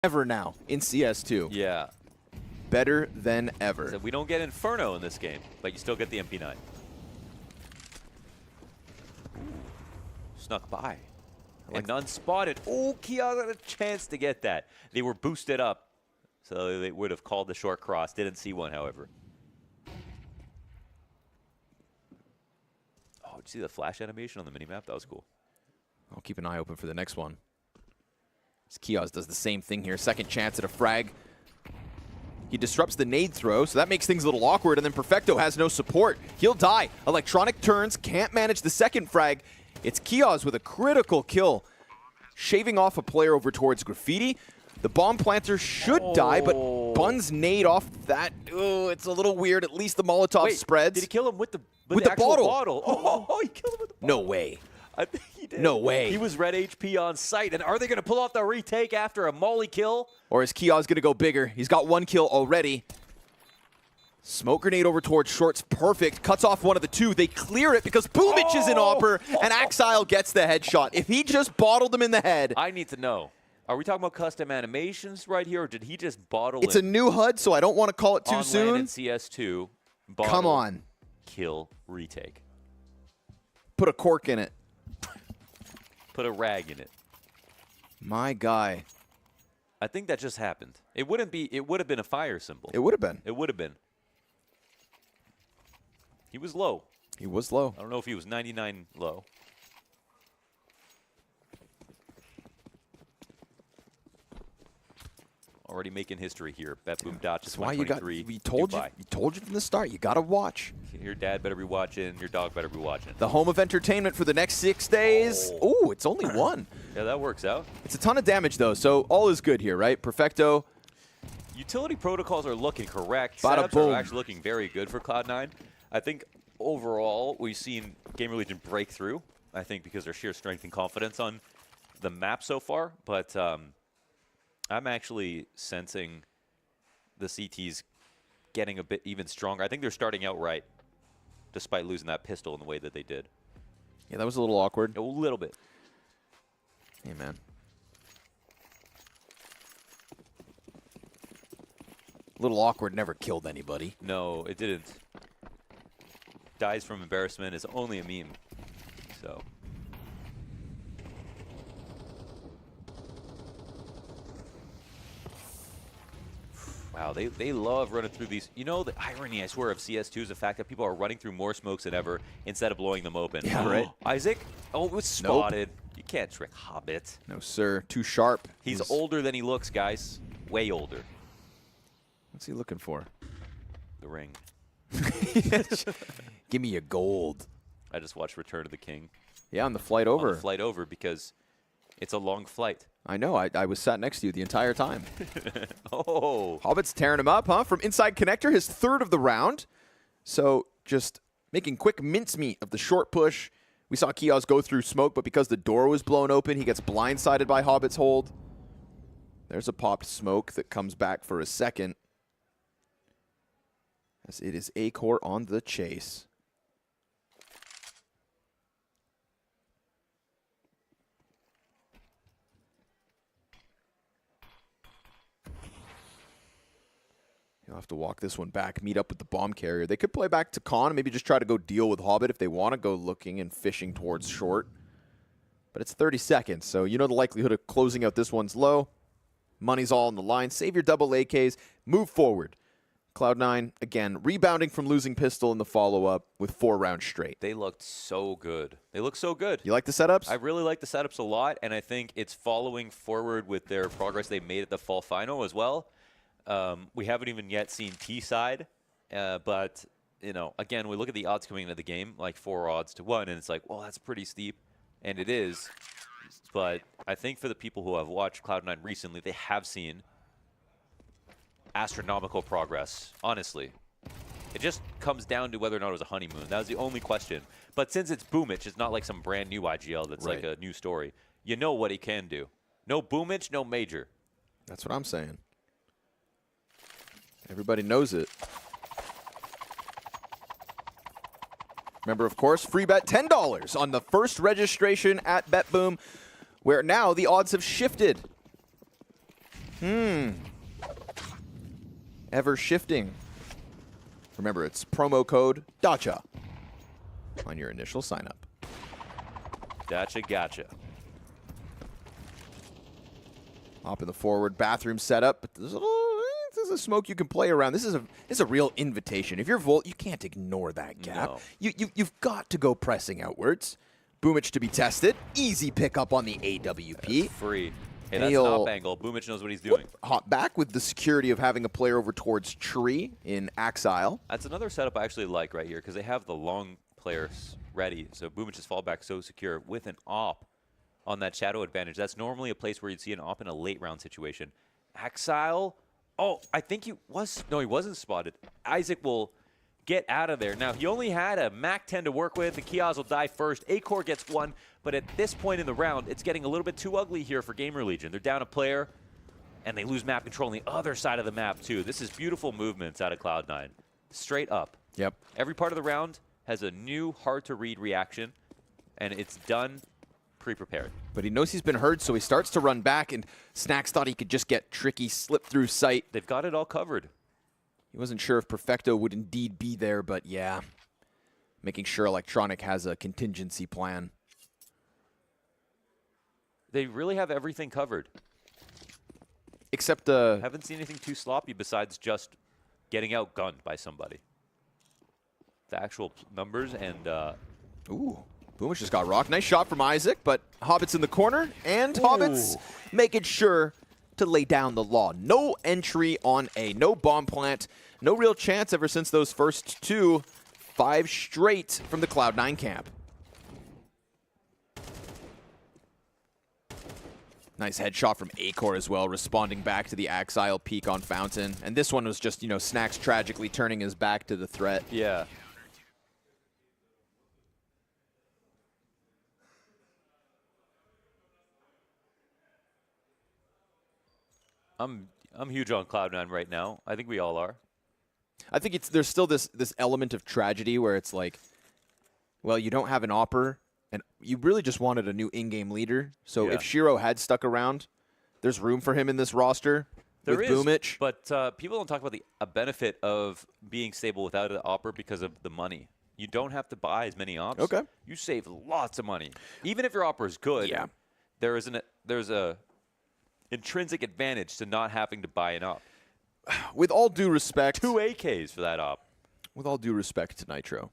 ever now in CS2. Yeah. Better than ever. So we don't get Inferno in this game, but you still get the MP9. Snuck by. And none spotted. Oh, Kia got a chance to get that. They were boosted up, so they would have called the short cross. Didn't see one, however. Oh, did you see the flash animation on the minimap? That was cool. I'll keep an eye open for the next one. Kiaz does the same thing here. Second chance at a frag. He disrupts the nade throw, so that makes things a little awkward, and then Perfecto has no support. He'll die. Electronic turns, can't manage the second frag. It's Kiaz with a critical kill, shaving off a player over towards Graffiti. The bomb planter should die, but Bun's nade off that. Oh, it's a little weird. At least the Molotov spreads. Did he kill him with the actual bottle? Oh, he killed him with the bottle. No way. I think he did. No way. He was red HP on sight. And are they going to pull off the retake after a molly kill? Or is Kiaz going to go bigger? He's got one kill already. Smoke grenade over towards Short's perfect. Cuts off one of the two. They clear it because Boomich is in Opper, and Axile gets the headshot. If he just bottled him in the head. I need to know. Are we talking about custom animations right here, or did he just bottle It's a new HUD, so I don't want to call it too soon. In CS2, bottle, come on. Kill, retake. Put a cork in it. Put a rag in it. My guy. I think that just happened. It wouldn't be. It would have been a fire symbol. It would have been. It would have been. He was low. He was low. I don't know if he was 99 low. Already making history here. BetBoom dodges 123. We told you from the start. You got to watch. Your dad better be watching. Your dog better be watching. The home of entertainment for the next 6 days. Oh, it's only one. Yeah, that works out. It's a ton of damage, though, so all is good here, right? Perfecto. Utility protocols are looking correct. Bada Setups boom. are actually looking very good for Cloud9. I think overall we've seen GamerLegion break through. I think because their sheer strength and confidence on the map so far. But I'm actually sensing the CTs getting a bit even stronger. I think they're starting out right, despite losing that pistol in the way that they did. Yeah, that was a little awkward. A little bit. Hey, man. A little awkward never killed anybody. No, it didn't. Dies from embarrassment is only a meme. So. Wow, they love running through these. You know, the irony, I swear, of CS2 is the fact that people are running through more smokes than ever instead of blowing them open. Yeah, right. Isaac? Oh, it was spotted. Nope. You can't trick Hobbit. No, sir. Too sharp. He's older than he looks, guys. Way older. What's he looking for? The ring. Give me a gold. I just watched Return of the King. Yeah, on the flight over. On the flight over because it's a long flight. I know. I was sat next to you the entire time. Oh. Hobbit's tearing him up, huh? From inside connector, his third of the round. So just making quick mincemeat of the short push. We saw Kiaz go through smoke, but because the door was blown open, he gets blindsided by Hobbit's hold. There's a popped smoke that comes back for a second. As it is A-Core on the chase. You'll have to walk this one back, meet up with the bomb carrier. They could play back to Con and maybe just try to go deal with Hobbit if they want to go looking and fishing towards short. But it's 30 seconds, so you know the likelihood of closing out this one's low. Money's all on the line. Save your double AKs. Move forward. Cloud9, again, rebounding from losing pistol in the follow-up with 4 rounds straight. They looked so good. They look so good. You like the setups? I really like the setups a lot, and I think it's following forward with their progress they made at the fall final as well. We haven't even yet seen T-side, but, you know, again, we look at the odds coming into the game, like 4 odds to 1, and it's like, well, that's pretty steep, and it is. But I think for the people who have watched Cloud9 recently, they have seen astronomical progress, honestly. It just comes down to whether or not it was a honeymoon. That was the only question. But since it's Boomich, it's not like some brand new IGL that's like a new story. You know what he can do. No Boomich, no Major. That's what I'm saying. Everybody knows it. Remember, of course, free bet $10 on the first registration at BetBoom, where now the odds have shifted. Ever shifting. Remember, it's promo code DACHA on your initial sign up. Gotcha, gotcha. Hop in the forward bathroom setup, but there's a smoke you can play around. This is a real invitation. If you're Volt, you can't ignore that gap. No. You've got to go pressing outwards. Boomich to be tested. Easy pickup on the AWP. That's free. Hey, that's an up angle. Boomich knows what he's doing. Hop back with the security of having a player over towards Tree in Exile. That's another setup I actually like right here because they have the long players ready. So Boomich's fallback so secure with an op on that shadow advantage. That's normally a place where you'd see an op in a late round situation. Exile. Oh, I think he was. No, he wasn't spotted. Isaac will get out of there. Now, he only had a Mac 10 to work with. The Kiaz will die first. Acor gets one. But at this point in the round, it's getting a little bit too ugly here for GamerLegion. They're down a player, and they lose map control on the other side of the map, too. This is beautiful movements out of Cloud9. Straight up. Yep. Every part of the round has a new, hard-to-read reaction, and it's done pre-prepared. But he knows he's been heard, so he starts to run back, and Snacks thought he could just get tricky, slip through sight. They've got it all covered. He wasn't sure if Perfecto would indeed be there, but yeah. Making sure Electronic has a contingency plan. They really have everything covered. Except haven't seen anything too sloppy besides just getting outgunned by somebody. The actual numbers and... Ooh. Boomich just got rocked. Nice shot from Isaac, but Hobbit's in the corner, and Hobbit's making sure to lay down the law. No entry on A, no bomb plant, no real chance ever since those first two. 5 straight from the Cloud9 camp. Nice headshot from Acor as well, responding back to the Exile peek on Fountain. And this one was just, Snacks tragically turning his back to the threat. Yeah. I'm huge on Cloud9 right now. I think we all are. I think there's still this element of tragedy where it's like, well, you don't have an Opper, and you really just wanted a new in-game leader. So if Shiro had stuck around, there's room for him in this roster. There is, Boomich. But people don't talk about a benefit of being stable without an Opper because of the money. You don't have to buy as many ops. Okay. You save lots of money. Even if your Opper is good, there's a intrinsic advantage to not having to buy an op. With all due respect... 2 AKs for that op. With all due respect to Nitro,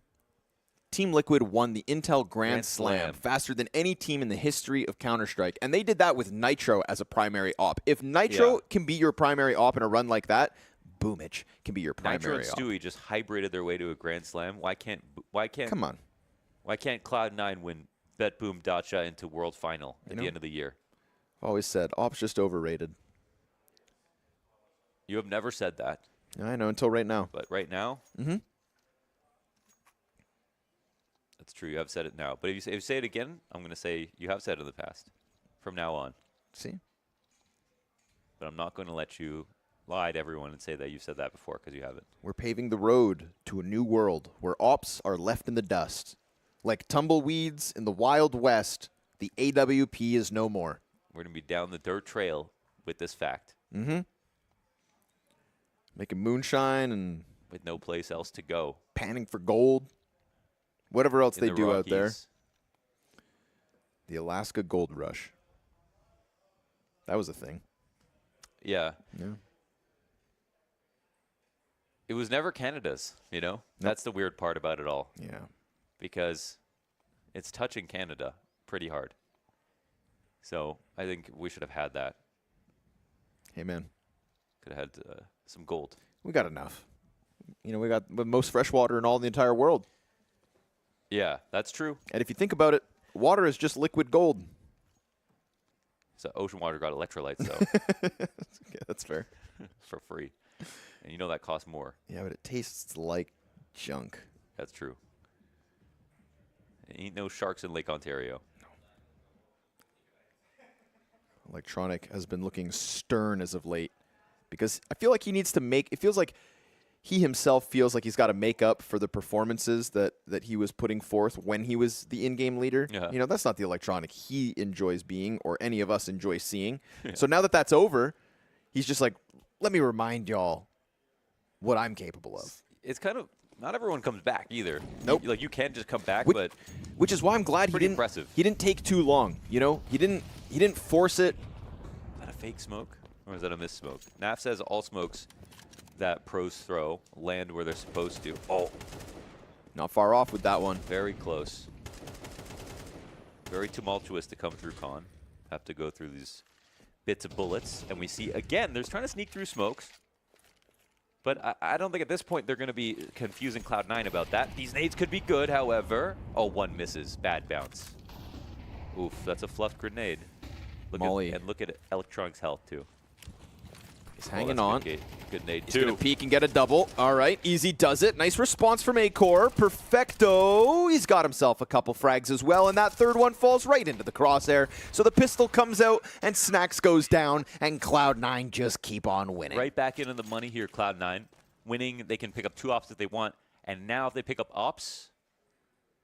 Team Liquid won the Intel Grand Slam faster than any team in the history of Counter-Strike. And they did that with Nitro as a primary op. If Nitro can be your primary op in a run like that, Boomich can be your primary Nitro and Stewie just hybrided their way to a Grand Slam. Why can't Come on. Why can't Cloud9 win BetBoom Dacha into World Final at the end of the year? Always said, ops just overrated. You have never said that. I know, until right now. But right now? Mm-hmm. That's true. You have said it now. But if you say it again, I'm going to say you have said it in the past from now on. See? But I'm not going to let you lie to everyone and say that you said that before because you haven't. We're paving the road to a new world where ops are left in the dust. Like tumbleweeds in the Wild West, the AWP is no more. We're going to be down the dirt trail with this fact. Mm-hmm. Making moonshine and... with no place else to go. Panning for gold. Whatever else they do out there. The Alaska Gold Rush. That was a thing. Yeah. Yeah. It was never Canada's, Nope. That's the weird part about it all. Yeah. Because it's touching Canada pretty hard. So I think we should have had that. Hey, man. Could have had some gold. We got enough. We got the most fresh water in all the entire world. Yeah, that's true. And if you think about it, water is just liquid gold. So ocean water got electrolytes, though. Yeah, that's fair. For free. And that costs more. Yeah, but it tastes like junk. That's true. Ain't no sharks in Lake Ontario. Electronic has been looking stern as of late because I feel like he needs to it feels like he himself feels like he's got to make up for the performances that he was putting forth when he was the in-game leader. Yeah. That's not the Electronic he enjoys being or any of us enjoy seeing. Yeah. So now that that's over, he's just like, let me remind y'all what I'm capable of. It's kind of, not everyone comes back either. Nope. You can't just come back, Which is why I'm glad he didn't. Impressive. He didn't take too long. You know, he didn't force it. Is that a fake smoke? Or is that a missed smoke? Naf says all smokes that pros throw land where they're supposed to. Oh. Not far off with that one. Very close. Very tumultuous to come through Con. Have to go through these bits of bullets. And we see, again, they're trying to sneak through smokes. But I don't think at this point they're going to be confusing Cloud9 about that. These nades could be good, however. Oh, one misses. Bad bounce. Oof, that's a fluffed grenade. Molly. And look at Electronic's health, too. He's hanging on. Good nade, He's going to peek and get a double. All right, Easy does it. Nice response from Acor. Perfecto. He's got himself a couple frags as well, and that third one falls right into the crosshair. So the pistol comes out, and Snacks goes down, and Cloud9 just keep on winning. Right back into the money here, Cloud9. Winning, they can pick up 2 ops if they want, and now if they pick up ops,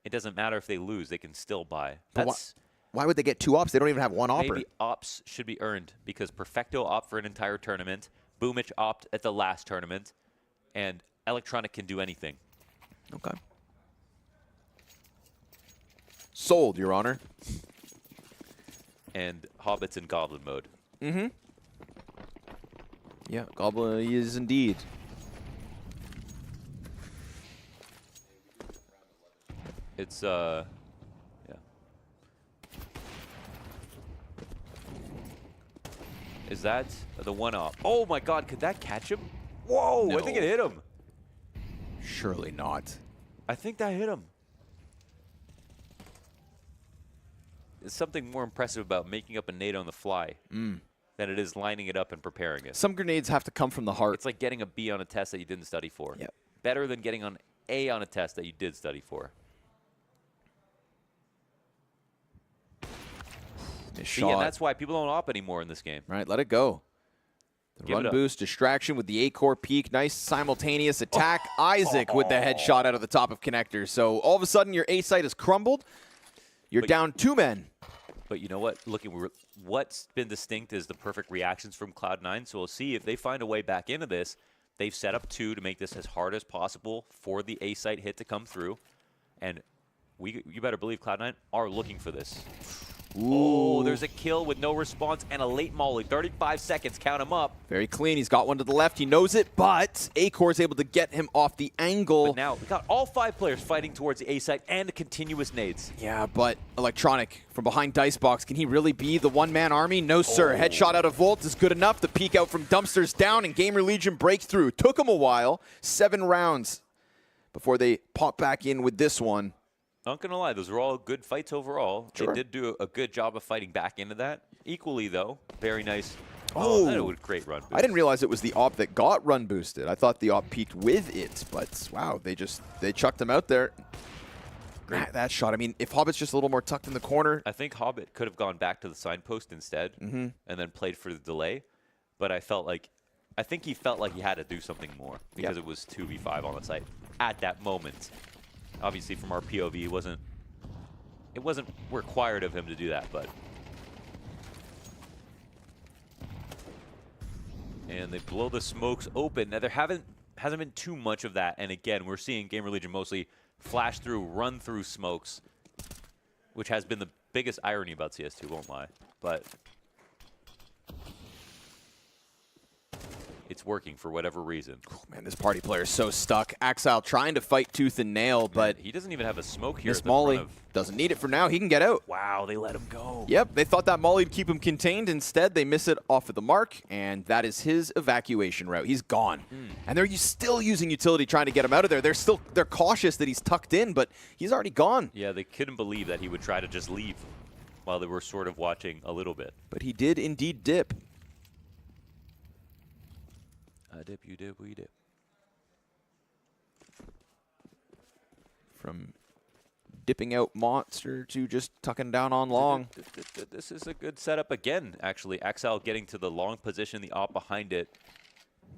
it doesn't matter if they lose. They can still buy. That's... Why would they get 2 ops? They don't even have 1 opper. Maybe ops should be earned because Perfecto opt for an entire tournament, Boomich opt at the last tournament, and Electronic can do anything. Okay. Sold, Your Honor. And Hobbit's in Goblin mode. Mm-hmm. Yeah, Goblin is indeed. It's, yeah. Is that the one op? Oh my god, could that catch him? Whoa, No. I think it hit him. Surely not. I think that hit him. There's something more impressive about making up a nade on the fly than it is lining it up and preparing it. Some grenades have to come from the heart. It's like getting a B on a test that you didn't study for. Yep. Better than getting an A on a test that you did study for. Shot. Yeah, that's why people don't op anymore in this game. Right, let it go. The run boost, distraction with the Acor peak. Nice simultaneous attack. Isaac with the headshot out of the top of connector. So all of a sudden your A site has crumbled. You're down 2 men. But you know what? Looking, what's been distinct is the perfect reactions from Cloud9. So we'll see if they find a way back into this. They've set up 2 to make this as hard as possible for the A site hit to come through. And you better believe Cloud9 are looking for this. Ooh. Oh, there's a kill with no response and a late molly. 35 seconds, count him up. Very clean. He's got one to the left. He knows it, but Acor is able to get him off the angle. But now we got all 5 players fighting towards the A site and the continuous nades. Yeah, but Electronic from behind Dicebox, can he really be the one-man army? No, sir. Headshot out of Volt is good enough. The peek out from Dumpster's down, and GamerLegion breakthrough. Took him a while. 7 rounds before they pop back in with this one. Not going to lie, those were all good fights overall. Sure. They did do a good job of fighting back into that. Equally, though, very nice. Oh, that was a great run boost. I didn't realize it was the op that got run boosted. I thought the op peaked with it, but wow, they chucked him out there. That shot, I mean, if Hobbit's just a little more tucked in the corner. I think Hobbit could have gone back to the signpost instead and then played for the delay. But I think he felt like he had to do something more because it was 2v5 on the site at that moment. Obviously, from our POV, it wasn't required of him to do that, but. And they blow the smokes open. Now, there hasn't been too much of that. And again, we're seeing GamerLegion mostly flash through, run through smokes, which has been the biggest irony about CS2, won't lie. But it's working for whatever reason. Oh, man, this party player is so stuck. Axile trying to fight tooth and nail, but he doesn't even have a smoke here. Miss Molly doesn't need it for now. He can get out. Wow, they let him go. Yep, they thought that Molly would keep him contained. Instead, they miss it off of the mark, and that is his evacuation route. He's gone. And they're still using utility trying to get him out of there. They're cautious that he's tucked in, but he's already gone. Yeah, they couldn't believe that he would try to just leave while they were sort of watching a little bit. But he did indeed dip. I dip, you dip, we dip. From dipping out monster to just tucking down on long. This is a good setup again, actually. Axel getting to the long position, the op behind it.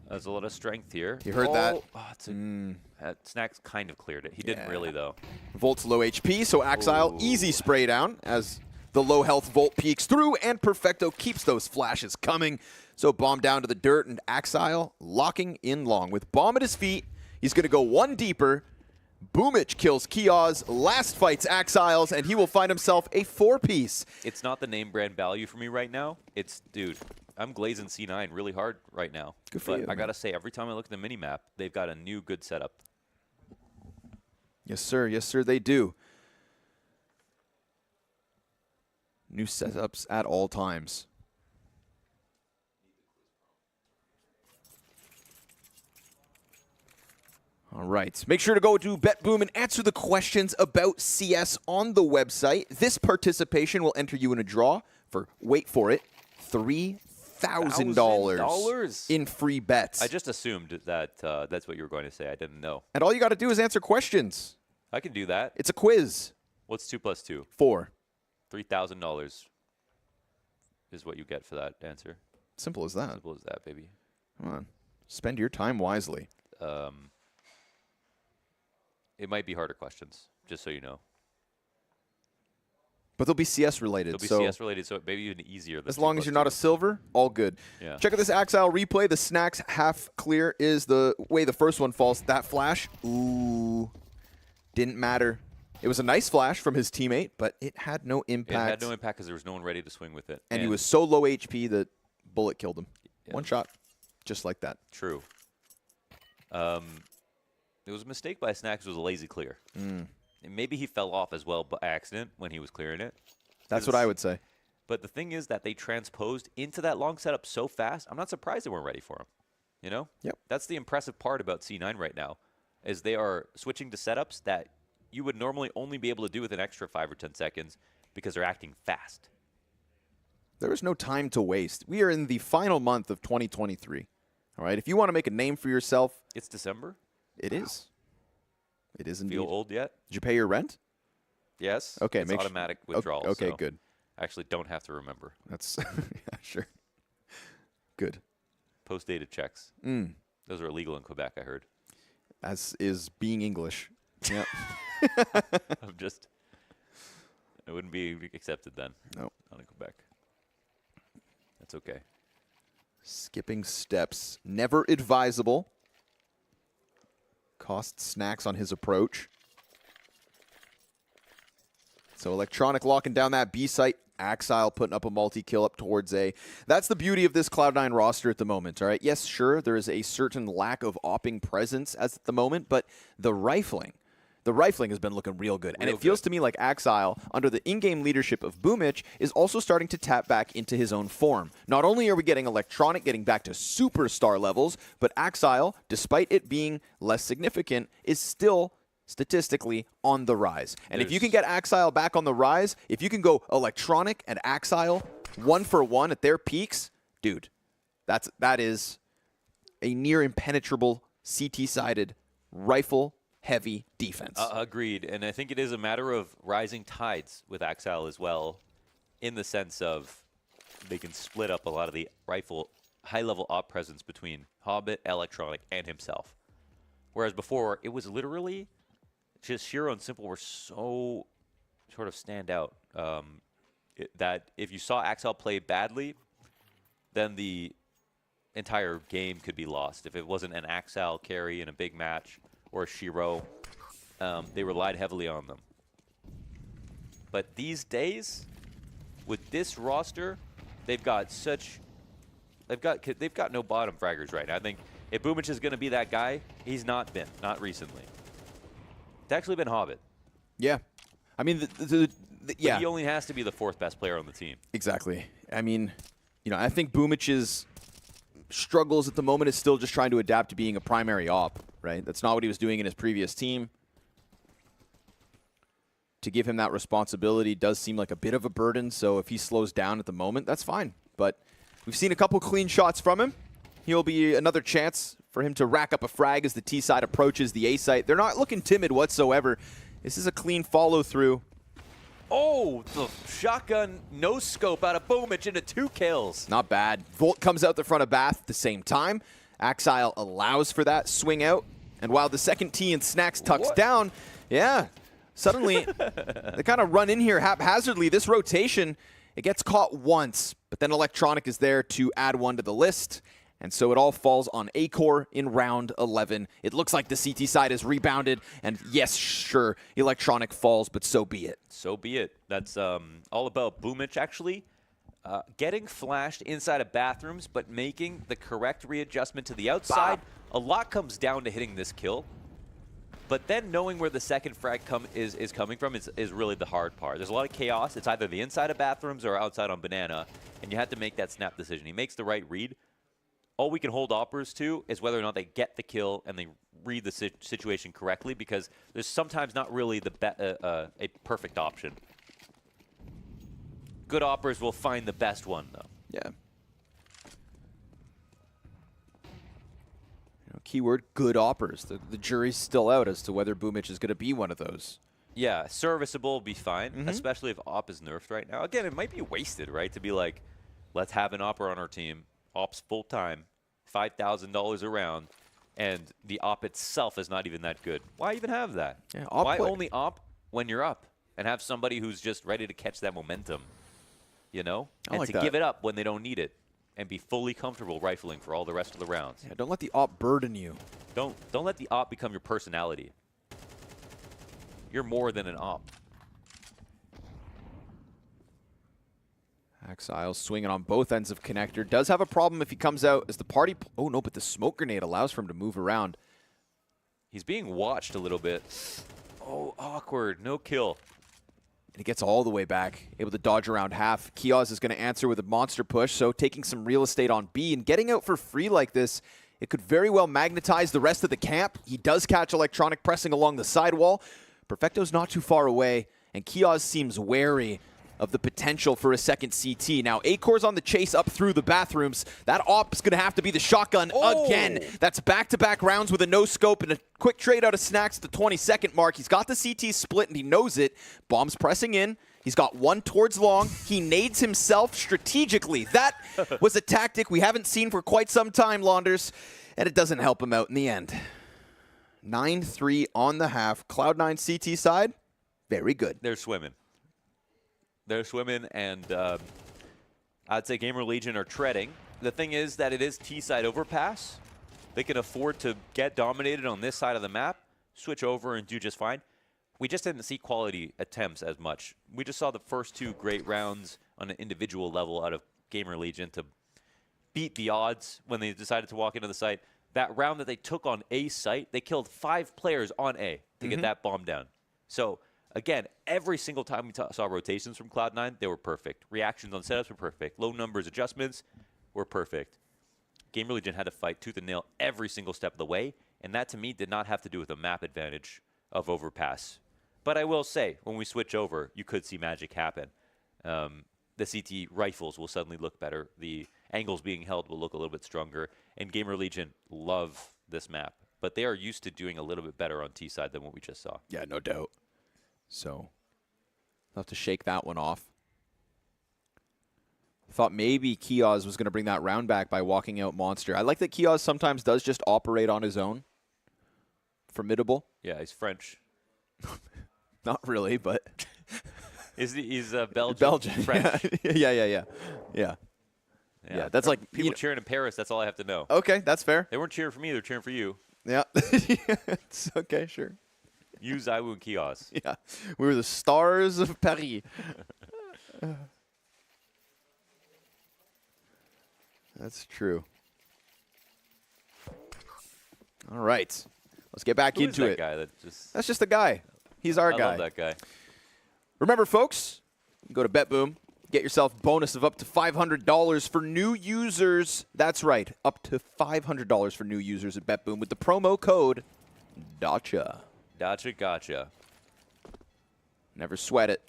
There's a lot of strength here. You heard that? Oh, Snacks kind of cleared it. He didn't really, though. Volt's low HP, so Axile easy spray down as the low health Volt peeks through, and Perfecto keeps those flashes coming. So bomb down to the dirt, and Axile locking in long. With bomb at his feet, he's going to go one deeper. Boomich kills Kioz, last fights Axiles, and he will find himself a 4-piece. It's not the name brand value for me right now. It's, dude, I'm glazing C9 really hard right now. Good for but you, I got to say, every time I look at the mini-map, they've got a new good setup. Yes, sir. Yes, sir, they do. New setups at all times. All right. Make sure to go to BetBoom and answer the questions about CS on the website. This participation will enter you in a draw for, wait for it, $3,000 in free bets. I just assumed that that's what you were going to say. I didn't know. And all you got to do is answer questions. I can do that. It's a quiz. What's 2 + 2? 4. $3,000 is what you get for that answer. Simple as that. Simple as that, baby. Come on. Spend your time wisely. It might be harder questions, just so you know. But they'll be CS related. They'll be so CS related, so it may be even easier. As long as you're not a silver, all good. Yeah. Check out this Axile replay. The snacks half clear is the way the first one falls. That flash, ooh, didn't matter. It was a nice flash from his teammate, but it had no impact. It had no impact because there was no one ready to swing with it. And he was so low HP that bullet killed him. Yeah. One shot, just like that. True. It was a mistake by Snacks. It was a lazy clear. And maybe he fell off as well by accident when he was clearing it. That's what I would say. But the thing is that they transposed into that long setup so fast, I'm not surprised they weren't ready for him. You know? Yep. That's the impressive part about C9 right now, is they are switching to setups that you would normally only be able to do with an extra 5 or 10 seconds because they're acting fast. There is no time to waste. We are in the final month of 2023. All right? If you want to make a name for yourself. It's December? It is. It is indeed. Feel old yet? Did you pay your rent? Yes. Okay. It's automatic withdrawal. Okay, so good. I actually don't have to remember. That's, yeah, sure. Good. Post-dated checks. Those are illegal in Quebec, I heard. As is being English. Yep. It wouldn't be accepted then. No. Not in Quebec. That's okay. Skipping steps. Never advisable. Cost Snacks on his approach. So Electronic locking down that B site. Axile putting up a multi-kill up towards A. That's the beauty of this Cloud9 roster at the moment, all right? Yes, sure, there is a certain lack of opping presence as at the moment, but the rifling has been looking real good. And it feels to me like Axile, under the in-game leadership of Boomich, is also starting to tap back into his own form. Not only are we getting Electronic getting back to superstar levels, but Axile, despite it being less significant, is still statistically on the rise. And if you can get Axile back on the rise, if you can go Electronic and Axile 1-for-1 at their peaks, dude, that is a near impenetrable CT-sided rifle heavy defense. Agreed. And I think it is a matter of rising tides with Axile as well, in the sense of they can split up a lot of the rifle high-level op presence between Hobbit, Electronic, and himself. Whereas before, it was literally just Shiro and Simple were so sort of stand out that if you saw Axile play badly, then the entire game could be lost. If it wasn't an Axile carry in a big match, or a Shiro, they relied heavily on them. But these days, with this roster, they've got no bottom fraggers right now. I think if Boomich is going to be that guy, he's not recently. It's actually been Hobbit. Yeah, I mean, yeah. But he only has to be the 4th best player on the team. Exactly. I mean, I think Boomich's struggles at the moment is still just trying to adapt to being a primary op, right? That's not what he was doing in his previous team. To give him that responsibility does seem like a bit of a burden, so if he slows down at the moment, that's fine. But we've seen a couple clean shots from him. He'll be another chance for him to rack up a frag as the T side approaches the A site. They're not looking timid whatsoever. This is a clean follow-through. Oh, the shotgun no-scope out of Boomich into 2 kills. Not bad. Volt comes out the front of Bath at the same time. Axile allows for that swing out. And while the second T and Snacks tucks down, yeah, suddenly they kind of run in here haphazardly. This rotation It gets caught once, but then Electronic is there to add one to the list. And so it all falls on A-Core in round 11. It looks like the CT side is rebounded. And yes, sure, Electronic falls, but so be it. So be it. That's all about Boomich, actually. Getting flashed inside of bathrooms, but making the correct readjustment to the outside. A lot comes down to hitting this kill. But then knowing where the second frag is coming from is really the hard part. There's a lot of chaos. It's either the inside of bathrooms or outside on Banana. And you have to make that snap decision. He makes the right read. All we can hold Oppers to is whether or not they get the kill and they read the situation correctly, because there's sometimes not really a perfect option. Good Oppers will find the best one, though. Yeah. Keyword, good Oppers. The jury's still out as to whether Boomich is going to be one of those. Yeah, serviceable will be fine, especially if Op is nerfed right now. Again, it might be wasted, right, to be like, let's have an Opper on our team. Op's full-time, $5,000 a round, and the Op itself is not even that good. Why even have that? Yeah, Why only Op when you're up? And have somebody who's just ready to catch that momentum, you know? And like to give it up when they don't need it, and be fully comfortable rifling for all the rest of the rounds. Yeah, don't let the Op burden you. Don't let the Op become your personality. You're more than an Op. Axiles swinging on both ends of connector. Does have a problem if he comes out as the party... Oh, no, but the smoke grenade allows for him to move around. He's being watched a little bit. Oh, awkward. No kill. And he gets all the way back, able to dodge around half. Kiosk is going to answer with a monster push, so taking some real estate on B. And getting out for free like this, it could very well magnetize the rest of the camp. He does catch Electronic pressing along the sidewall. Perfecto's not too far away, and Kiosk seems wary of the potential for a second CT. Now, A-Core's on the chase up through the bathrooms. That Op's going to have to be the shotgun again. That's back-to-back rounds with a no-scope and a quick trade out of Snacks at the 22nd mark. He's got the CT split, and he knows it. Bomb's pressing in. He's got one towards long. He nades himself strategically. That was a tactic we haven't seen for quite some time, Launders, and it doesn't help him out in the end. 9-3 on the half. Cloud9 CT side, very good. They're swimming. They're swimming, and I'd say GamerLegion are treading. The thing is that it is T-side overpass. They can afford to get dominated on this side of the map, switch over, and do just fine. We just didn't see quality attempts as much. We just saw the first two great rounds on an individual level out of GamerLegion to beat the odds when they decided to walk into the site. That round that they took on A site, they killed 5 players on A to get that bomb down. So, again, every single time we saw rotations from Cloud9, they were perfect. Reactions on setups were perfect. Low numbers adjustments were perfect. GamerLegion had to fight tooth and nail every single step of the way, and that to me did not have to do with a map advantage of overpass. But I will say, when we switch over, you could see magic happen. The CT rifles will suddenly look better. The angles being held will look a little bit stronger, and GamerLegion love this map. But they are used to doing a little bit better on T side than what we just saw. Yeah, no doubt. So, I'll have to shake that one off. Thought maybe Kiosk was going to bring that round back by walking out Monster. I like that Kiosk sometimes does just operate on his own. Formidable. Yeah, he's French. Not really, but... He's Belgian. Belgian. French. Yeah. That's like... People cheering in Paris, that's all I have to know. Okay, that's fair. They weren't cheering for me, they're cheering for you. Yeah. It's okay, sure. You, Zaiwu, and Kiosk. Yeah. We were the stars of Paris. That's true. All right. Let's get back into that it. Guy That's just a guy. He's our guy. I love that guy. Remember, folks, go to BetBoom. Get yourself a bonus of up to $500 for new users. That's right, up to $500 for new users at BetBoom with the promo code DACHA. Gotcha. Never sweat it.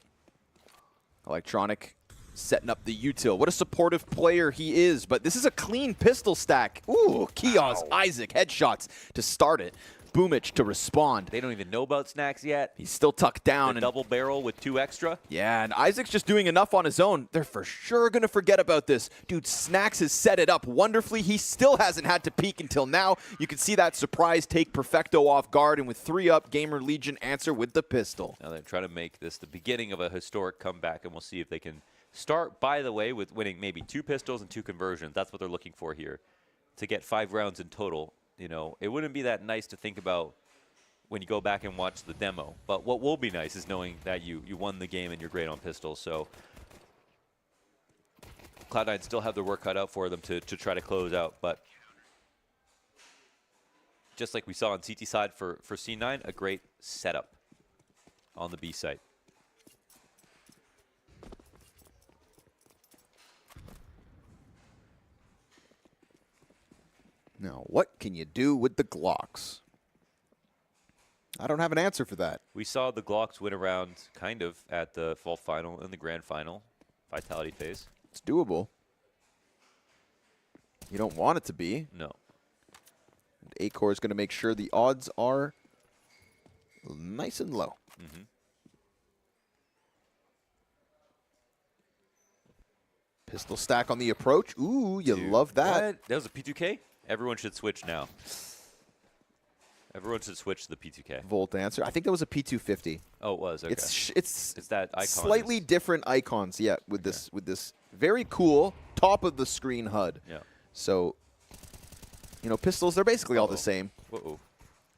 Electronic setting up the util. What a supportive player he is, but this is a clean pistol stack. Ooh, Kiosk, Isaac, headshots to start it. Boomich to respond. They don't even know about Snacks yet. He's still tucked down. The double barrel with 2 extra. Yeah, and Isaac's just doing enough on his own. They're for sure going to forget about this. Dude, Snacks has set it up wonderfully. He still hasn't had to peek until now. You can see that surprise take Perfecto off guard, and with 3 up, GamerLegion answer with the pistol. Now they're trying to make this the beginning of a historic comeback, and we'll see if they can Start, by the way, with winning maybe 2 pistols and 2 conversions. That's what they're looking for here, to get 5 rounds in total. You know, it wouldn't be that nice to think about when you go back and watch the demo. But what will be nice is knowing that you won the game and you're great on pistols. So Cloud9 still have their work cut out for them to try to close out. But just like we saw on CT side for C9, a great setup on the B site. Now, what can you do with the Glocks? I don't have an answer for that. We saw the Glocks win around kind of at the fall final and the grand final, Vitality phase. It's doable. You don't want it to be. No. And Acore is going to make sure the odds are nice and low. Mm-hmm. Pistol stack on the approach. Ooh, you love that. What? That was a P2K? Everyone should switch now. Everyone should switch to the P2K. Volt answer. I think that was a P250. Oh, it was. Okay. It's that icon slightly different icons. Yeah, with this very cool top of the screen HUD. Yeah. So, you know, pistols, they're basically all the same. Uh-oh.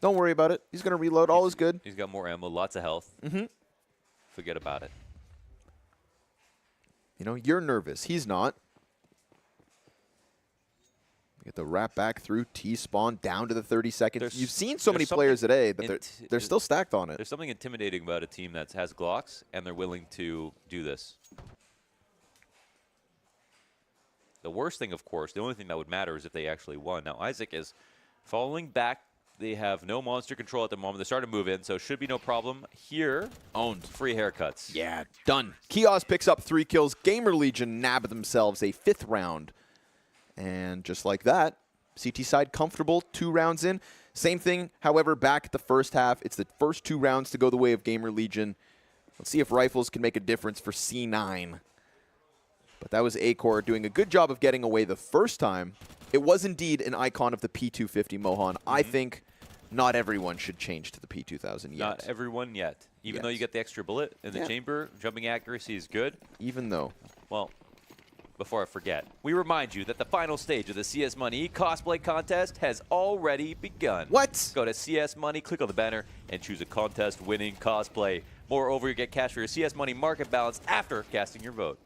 Don't worry about it. He's going to reload. All is good. He's got more ammo, lots of health. Mm-hmm. Forget about it. You know, you're nervous. He's not. Get the wrap back through T-spawn down to the 30 seconds. You've seen so many players today that they're still stacked on it. There's something intimidating about a team that has Glocks and they're willing to do this. The worst thing, of course, the only thing that would matter is if they actually won. Now, Isaac is falling back. They have no monster control at the moment. They're starting to move in, so it should be no problem. Here, owned. Free haircuts. Yeah, done. Kios picks up 3 kills. GamerLegion nab themselves a 5th round. And just like that, CT side comfortable 2 rounds in. Same thing, however, back at the first half. It's the first 2 rounds to go the way of GamerLegion. Let's see if rifles can make a difference for C9. But that was Acore doing a good job of getting away the first time. It was indeed an icon of the P250 Mohan. I think not everyone should change to the P2000 yet. Not everyone yet. Even though you get the extra bullet in the chamber, jumping accuracy is good. Even though. Well, before I forget, we remind you that the final stage of the CS Money cosplay contest has already begun. What? Go to CS Money, click on the banner, and choose a contest-winning cosplay. Moreover, you get cash for your CS Money market balance after casting your vote.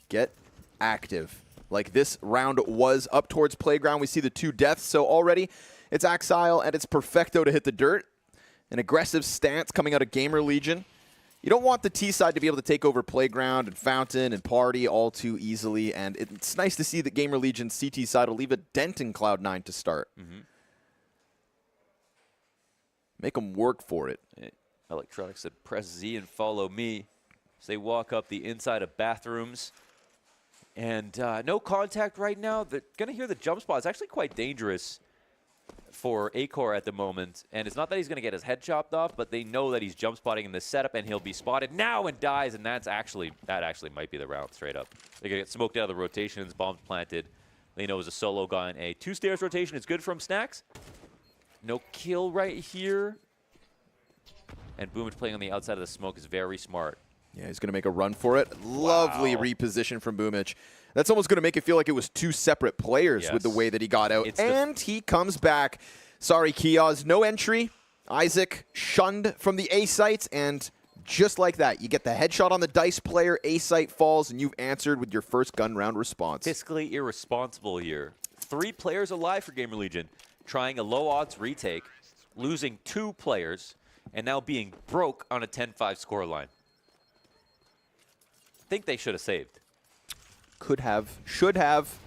Get active. Like this round was up towards Playground. We see the 2 deaths, so already it's Axile and it's Perfecto to hit the dirt. An aggressive stance coming out of GamerLegion. You don't want the T side to be able to take over Playground and Fountain and Party all too easily, and it's nice to see that GamerLegion's CT side will leave a dent in Cloud9 to start. Make them work for it. Electronics said, press Z and follow me. So they walk up the inside of bathrooms. And no contact right now. They're going to hear the jump spot. It's actually quite dangerous for Acore at the moment. And it's not that he's going to get his head chopped off, but they know that he's jump spotting in this setup, and he'll be spotted now and dies. And that actually might be the round straight up. They're going to get smoked out of the rotations, bombs planted. They know it was a solo guy in a 2-stairs rotation. It's good from Snacks. No kill right here. And Boomage playing on the outside of the smoke is very smart. Yeah, he's going to make a run for it. Lovely reposition from Boomage. That's almost going to make it feel like it was 2 separate players with the way that he got out. And he comes back. Sorry, Kios. No entry. Isaac shunned from the A site. And just like that, you get the headshot on the dice player. A site falls, and you've answered with your first gun round response. Fiscally irresponsible here. 3 players alive for GamerLegion, trying a low-odds retake, losing 2 players, and now being broke on a 10-5 scoreline. Think they should have saved. Could have, should have.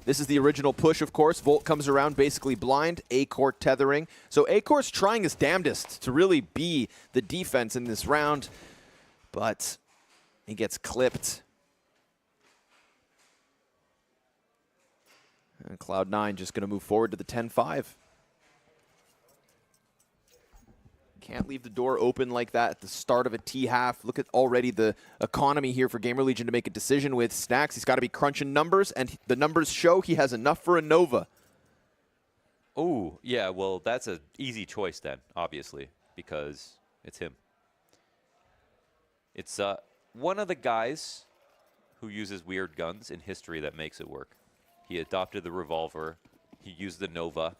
This is the original push, of course. Volt comes around basically blind. Acore tethering. So Acore's trying his damnedest to really be the defense in this round. But he gets clipped. And Cloud9 just going to move forward to the 10-5. Can't leave the door open like that at the start of a T-half. Look at already the economy here for GamerLegion to make a decision with Snacks. He's got to be crunching numbers, and the numbers show he has enough for a Nova. Oh, yeah, well, that's an easy choice then, obviously, because it's him. It's one of the guys who uses weird guns in history that makes it work. He adopted the revolver. He used the Nova.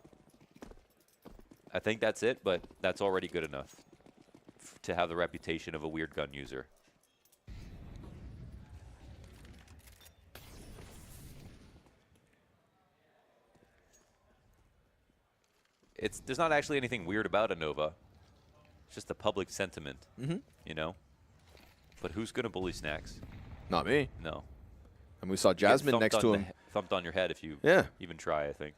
I think that's it, but that's already good enough to have the reputation of a weird gun user. There's not actually anything weird about a Nova. It's just the public sentiment, you know? But who's going to bully Snacks? Not me. No. And we saw Jasmine next to him. Thumped on your head if you even try, I think.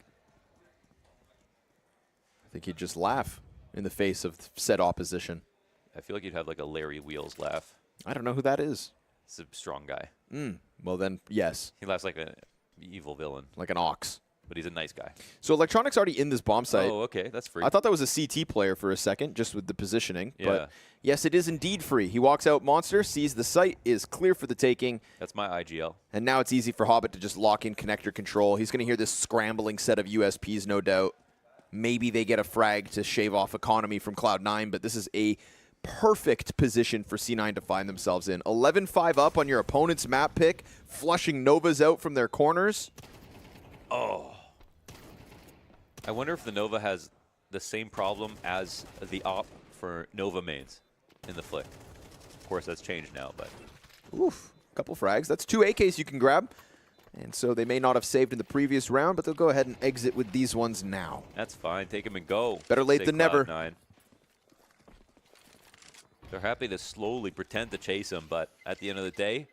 I think he'd just laugh in the face of said opposition. I feel like you'd have like a Larry Wheels laugh. I don't know who that is. It's a strong guy. Well then, yes. He laughs like an evil villain. Like an ox. But he's a nice guy. So Electronic's already in this bomb site. Oh, okay. That's free. I thought that was a CT player for a second, just with the positioning. Yeah. But yes, it is indeed free. He walks out Monster, sees the site is clear for the taking. That's my IGL. And now it's easy for Hobbit to just lock in connector control. He's going to hear this scrambling set of USPs, no doubt. Maybe they get a frag to shave off economy from Cloud9, but this is a perfect position for C9 to find themselves in. 11-5 up on your opponent's map pick, flushing Novas out from their corners. Oh. I wonder if the Nova has the same problem as the op for Nova mains in the flick. Of course, that's changed now, but... Oof, couple frags. That's 2 AKs you can grab. And so they may not have saved in the previous round, but they'll go ahead and exit with these ones now. That's fine. Take them and go. Better late than never. Cloud9. They're happy to slowly pretend to chase him, but at the end of the day,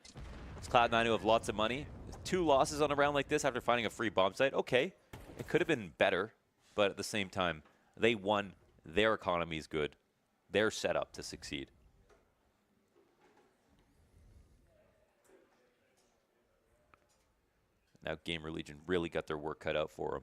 it's Cloud9 who have lots of money. 2 losses on a round like this after finding a free bomb site. Okay, it could have been better, but at the same time, they won. Their economy is good. They're set up to succeed. Now GamerLegion really got their work cut out for them.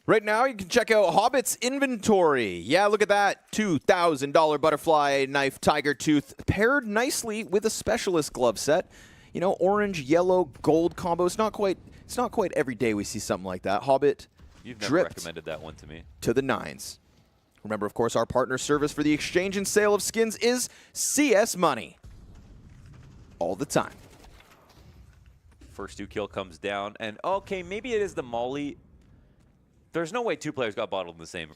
Right now, you can check out Hobbit's inventory. Yeah, look at that. $2,000 butterfly knife tiger tooth paired nicely with a specialist glove set. You know, orange, yellow, gold combo. It's not quite every day we see something like that. Hobbit You've never recommended that one to me. To the nines. Remember, of course, our partner service for the exchange and sale of skins is CS Money. All the time. First 2 kill comes down, and okay, maybe it is the Molly. There's no way 2 players got bottled in the same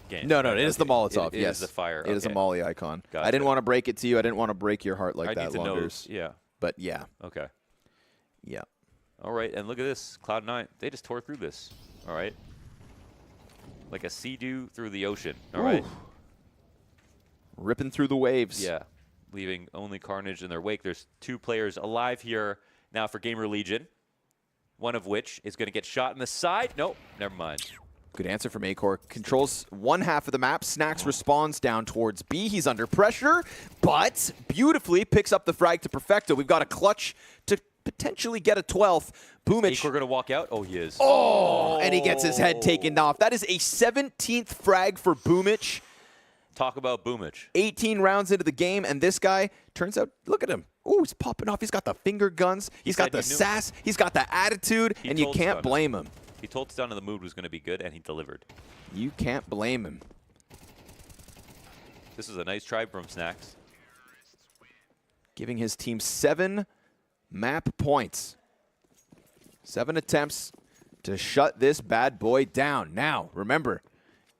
game. No, it is the Molotov, it yes. is the fire. It is a Molly icon. Gotcha. I didn't want to break it to you. I didn't want to break your heart like that, need to Longers. know. Yeah. But yeah. Okay. Yeah. All right, and look at this. Cloud9, they just tore through this. All right. Like a sea-doo through the ocean. All right. Ripping through the waves. Yeah. Leaving only carnage in their wake. There's 2 players alive here now for GamerLegion. One of which is going to get shot in the side. Nope, never mind. Good answer from Acor. Controls one half of the map. Snacks responds down towards B. He's under pressure, but beautifully picks up the frag to Perfecto. We've got a clutch to potentially get a 12th. Boomich. Acor going to walk out? Oh, he is. Oh, and he gets his head taken off. That is a 17th frag for Boomich. Talk about Boomich. 18 rounds into the game, and this guy, turns out, look at him. Oh, he's popping off. He's got the finger guns. He's got the sass. He's got the attitude, and you can't blame him. He told Stunna the mood was going to be good, and he delivered. You can't blame him. This is a nice try from Snacks. Giving his team 7 map points. 7 attempts to shut this bad boy down. Now, remember,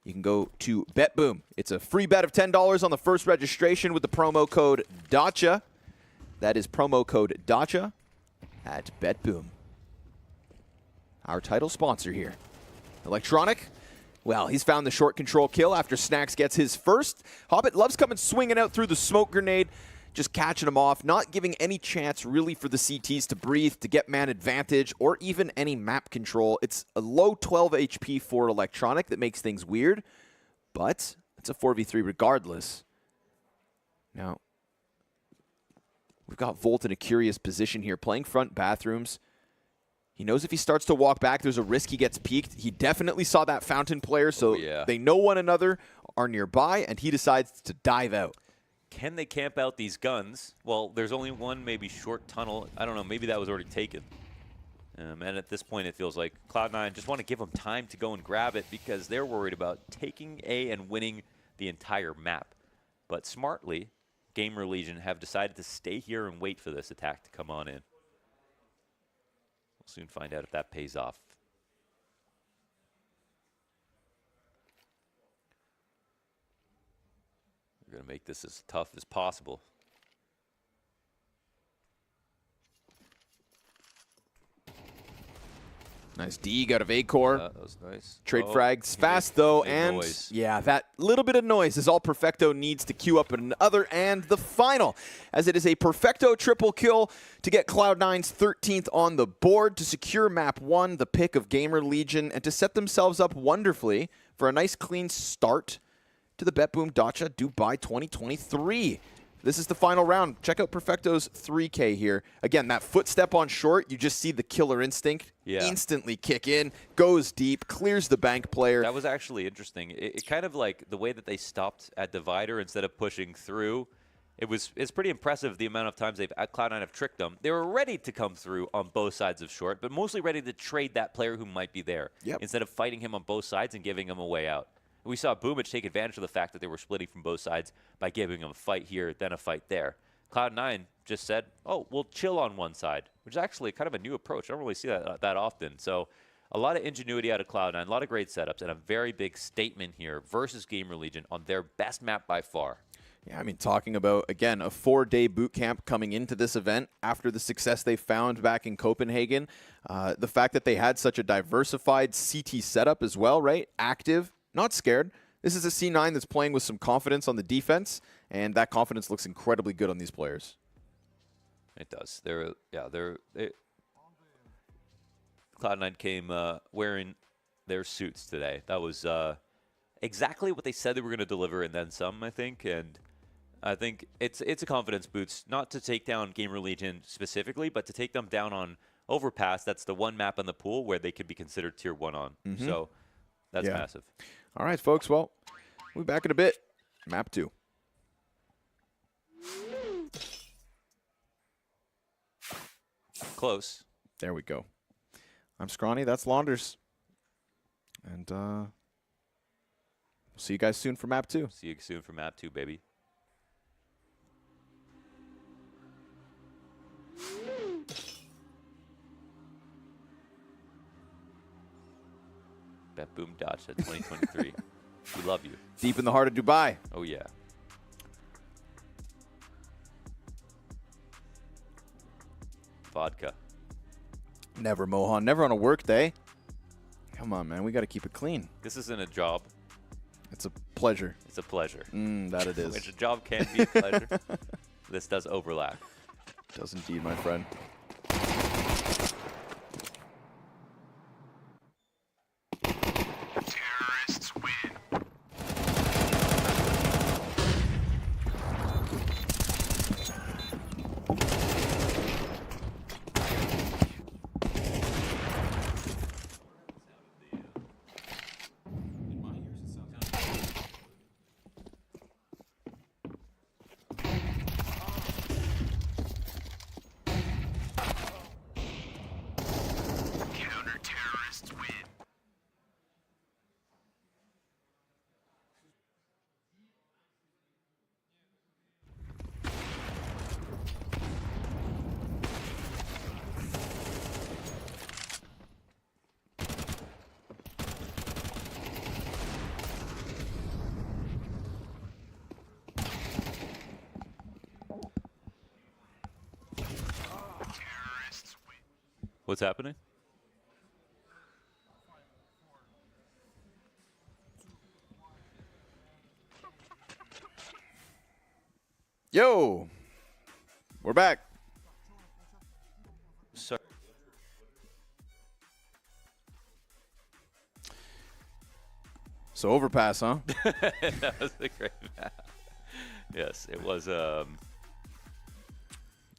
you can go to BetBoom. It's a free bet of $10 on the first registration with the promo code DACHA. That is promo code DACHA at BetBoom. Our title sponsor here. Electronic, well, he's found the short control kill after Snacks gets his first. Hobbit loves coming swinging out through the smoke grenade, just catching him off, not giving any chance really for the CTs to breathe, to get man advantage, or even any map control. It's a low 12 HP for Electronic that makes things weird, but it's a 4v3 regardless. Now, we've got Volt in a curious position here, playing front bathrooms. He knows if he starts to walk back, there's a risk he gets peeked. He definitely saw that fountain player, so they know one another, are nearby, and he decides to dive out. Can they camp out these guns? Well, there's only one maybe short tunnel. I don't know. Maybe that was already taken. And at this point, it feels like Cloud9 just want to give them time to go and grab it because they're worried about taking A and winning the entire map. But smartly, GamerLegion have decided to stay here and wait for this attack to come on in. We'll soon find out if that pays off. We're going to make this as tough as possible. Nice dig out of A-Core. That was nice. Trade frags fast, though, and noise. yeah, that little bit of noise is all Perfecto needs to queue up another and the final, as it is a Perfecto triple kill to get Cloud9's 13th on the board to secure map 1, the pick of GamerLegion, and to set themselves up wonderfully for a nice clean start to the BetBoom Dacha Dubai 2023. This is the final round. Check out Perfecto's 3K here. Again, that footstep on short, you just see the killer instinct instantly kick in, goes deep, clears the bank player. That was actually interesting. It kind of like the way that they stopped at divider instead of pushing through. It's pretty impressive the amount of times Cloud9 have tricked them. They were ready to come through on both sides of short, but mostly ready to trade that player who might be there instead of fighting him on both sides and giving him a way out. We saw Boomage take advantage of the fact that they were splitting from both sides by giving them a fight here, then a fight there. Cloud9 just said, oh, we'll chill on one side, which is actually kind of a new approach. I don't really see that often. So a lot of ingenuity out of Cloud9, a lot of great setups, and a very big statement here versus GamerLegion on their best map by far. Yeah, I mean, talking about, again, a 4-day boot camp coming into this event after the success they found back in Copenhagen. The fact that they had such a diversified CT setup as well, right? Active. Not scared. This is a C9 that's playing with some confidence on the defense, and that confidence looks incredibly good on these players. It does. Cloud9 came wearing their suits today. That was exactly what they said they were going to deliver, and then some, I think. And I think it's a confidence boost, not to take down GamerLegion specifically, but to take them down on Overpass. That's the one map in the pool where they could be considered tier 1 on. So that's massive. All right, folks. Well, we'll be back in a bit. Map 2. Close. There we go. I'm Scrawny. That's Launders. And we'll see you guys soon for map 2. See you soon for map 2, baby. BetBoom Dacha 2023. We love you. Deep in the heart of Dubai. Oh, yeah. Vodka. Never, Mohan. Never on a work day. Come on, man. We got to keep it clean. This isn't a job. It's a pleasure. It's a pleasure. That it is. Which a job can be a pleasure. This does overlap. Does indeed, my friend. Terrorists win. Counter-terrorists win. Terrorists win. What's happening? Yo. We're back. Sorry. So Overpass, huh? That was a great map. Yes, it was.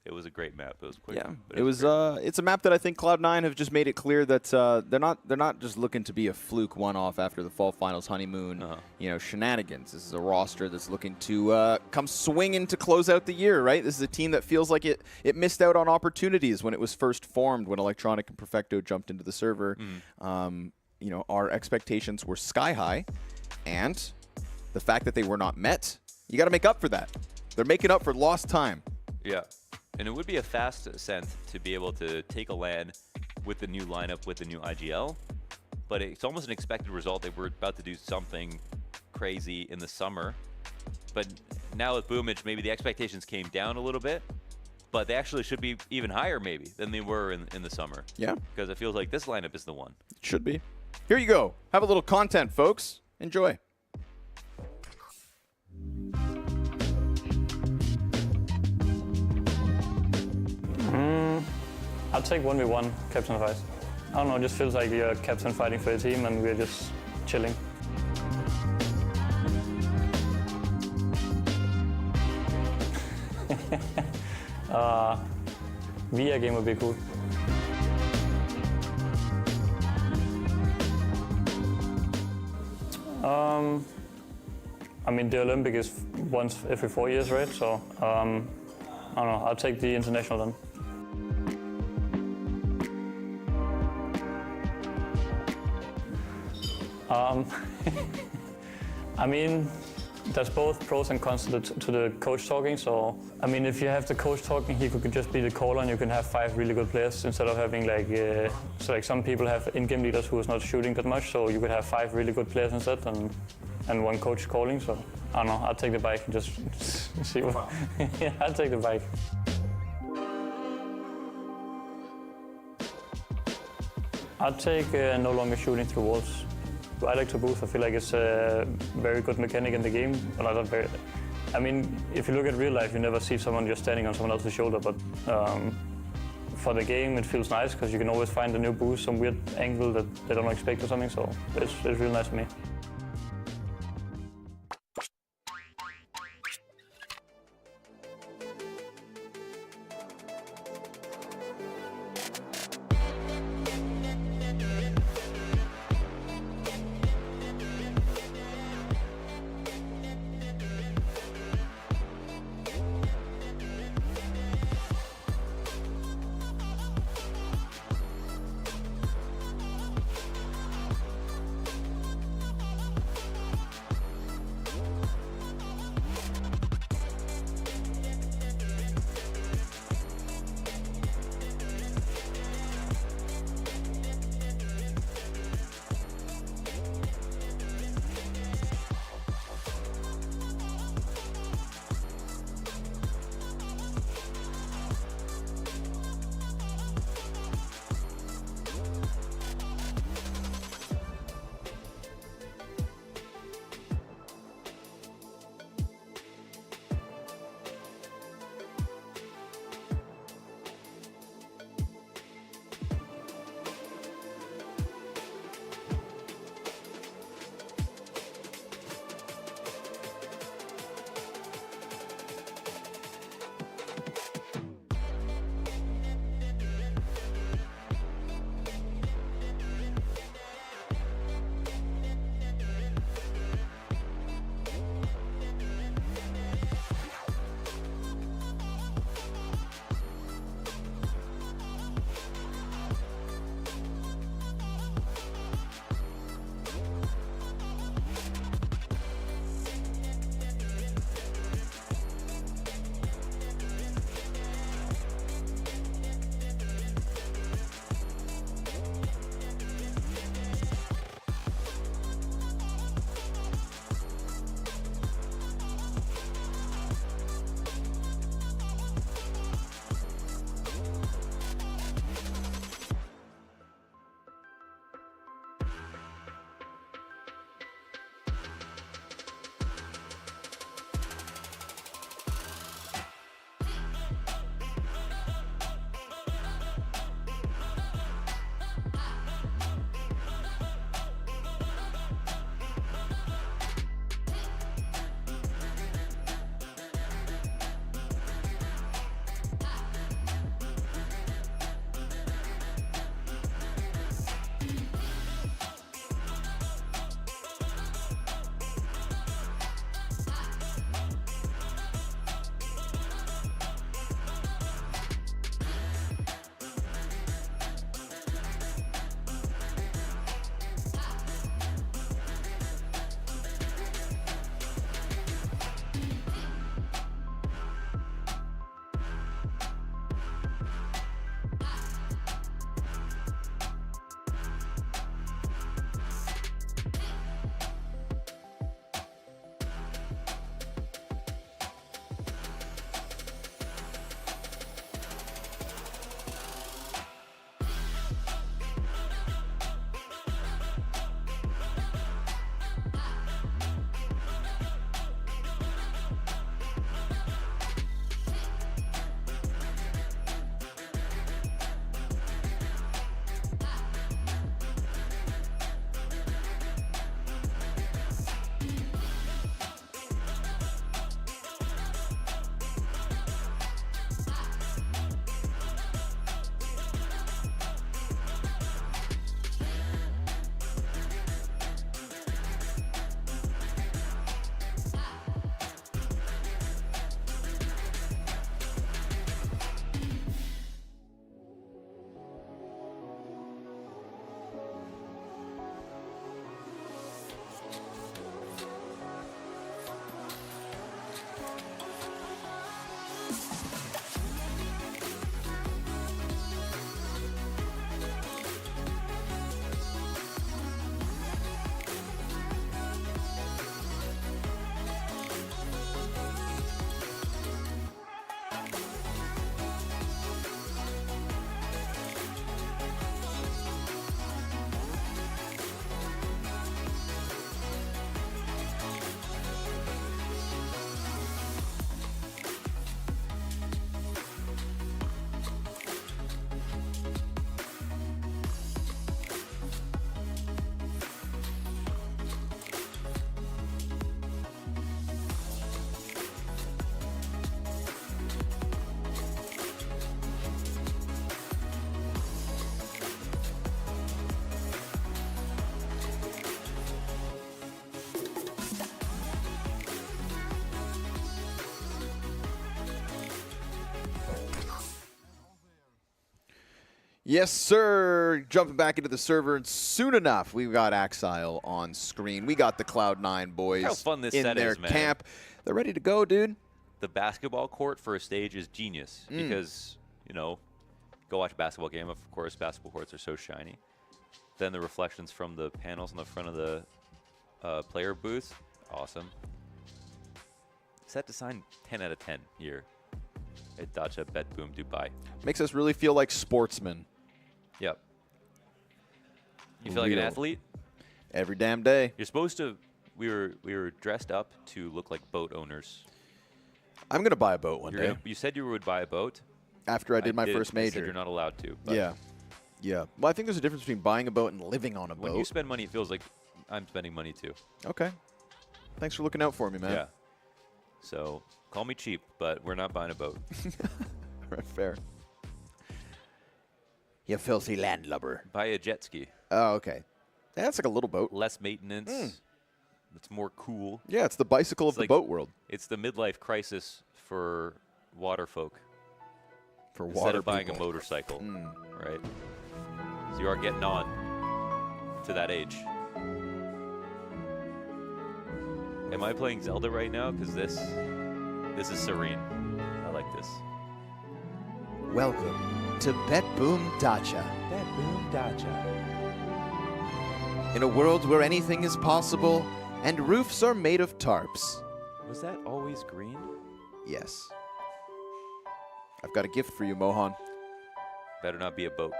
It was a great map. It was quick. Yeah, but it was. It's a map that I think Cloud9 have just made it clear that they're not just looking to be a fluke one-off after the fall finals honeymoon. Shenanigans. This is a roster that's looking to come swinging to close out the year. Right. This is a team that feels like it missed out on opportunities when it was first formed, when Electronic and Perfecto jumped into the server. Our expectations were sky high, and the fact that they were not met, you got to make up for that. They're making up for lost time. Yeah, and it would be a fast ascent to be able to take a LAN with the new lineup, with the new IGL, but it's almost an expected result. They were about to do something crazy in the summer, but now with Boomage, maybe the expectations came down a little bit, but they actually should be even higher maybe than they were in the summer. Yeah. Because it feels like this lineup is the one. It should be. Here you go. Have a little content, folks. Enjoy. I'll take 1v1 captain fight. I don't know, it just feels like you're captain fighting for your team and we're just chilling. VR game would be cool. I mean, the Olympic is once every 4 years, right? So, I don't know, I'll take the international then. I mean, there's both pros and cons to the coach talking. So, I mean, if you have the coach talking, he could just be the caller and you can have 5 really good players instead of having like some people have in-game leaders who is not shooting that much. So you could have 5 really good players instead and 1 coach calling. So, I don't know, I'll take the bike and just see what. Yeah, I'll take the bike. I'll take no longer shooting through walls. I like to boost. I feel like it's a very good mechanic in the game. I mean, if you look at real life, you never see someone just standing on someone else's shoulder. But for the game, it feels nice because you can always find a new boost, some weird angle that they don't expect or something. So it's really nice for me. Yes, sir. Jumping back into the server, and soon enough, we've got Axile on screen. We got the Cloud9 boys How fun this in set their is, man. camp. They're ready to go, dude. The basketball court for a stage is genius because, you know, go watch a basketball game. Of course, basketball courts are so shiny. Then the reflections from the panels on the front of the player booths, awesome. Set design 10 out of 10 here at Dacha BetBoom Dubai. Makes us really feel like sportsmen. Yep. You feel like an Real. athlete? Every damn day. You're supposed to. We were dressed up to look like boat owners. I'm going to buy a boat one day. You said you would buy a boat. After I did my first I said major. you're not allowed to. But Yeah. Yeah. Well, I think there's a difference between buying a boat and living on a when boat. you spend money, it feels like I'm spending money too. Okay. Thanks for looking out for me, man. Yeah. So call me cheap, but we're not buying a boat. Right, fair. You filthy landlubber. Buy a jet ski. Oh, okay. Yeah, that's like a little boat. Less maintenance. It's more cool. Yeah, it's the bicycle of the like- boat world. It's the midlife crisis for water folk. For Instead water of buying people. a motorcycle, right? So you are getting on to that age. Am I playing Zelda right now? Because this is serene. I like this. Welcome to BetBoom Dacha. BetBoom Dacha. In a world where anything is possible and roofs are made of tarps. Was that always green? Yes. I've got a gift for you, Mohan. Better not be a boat.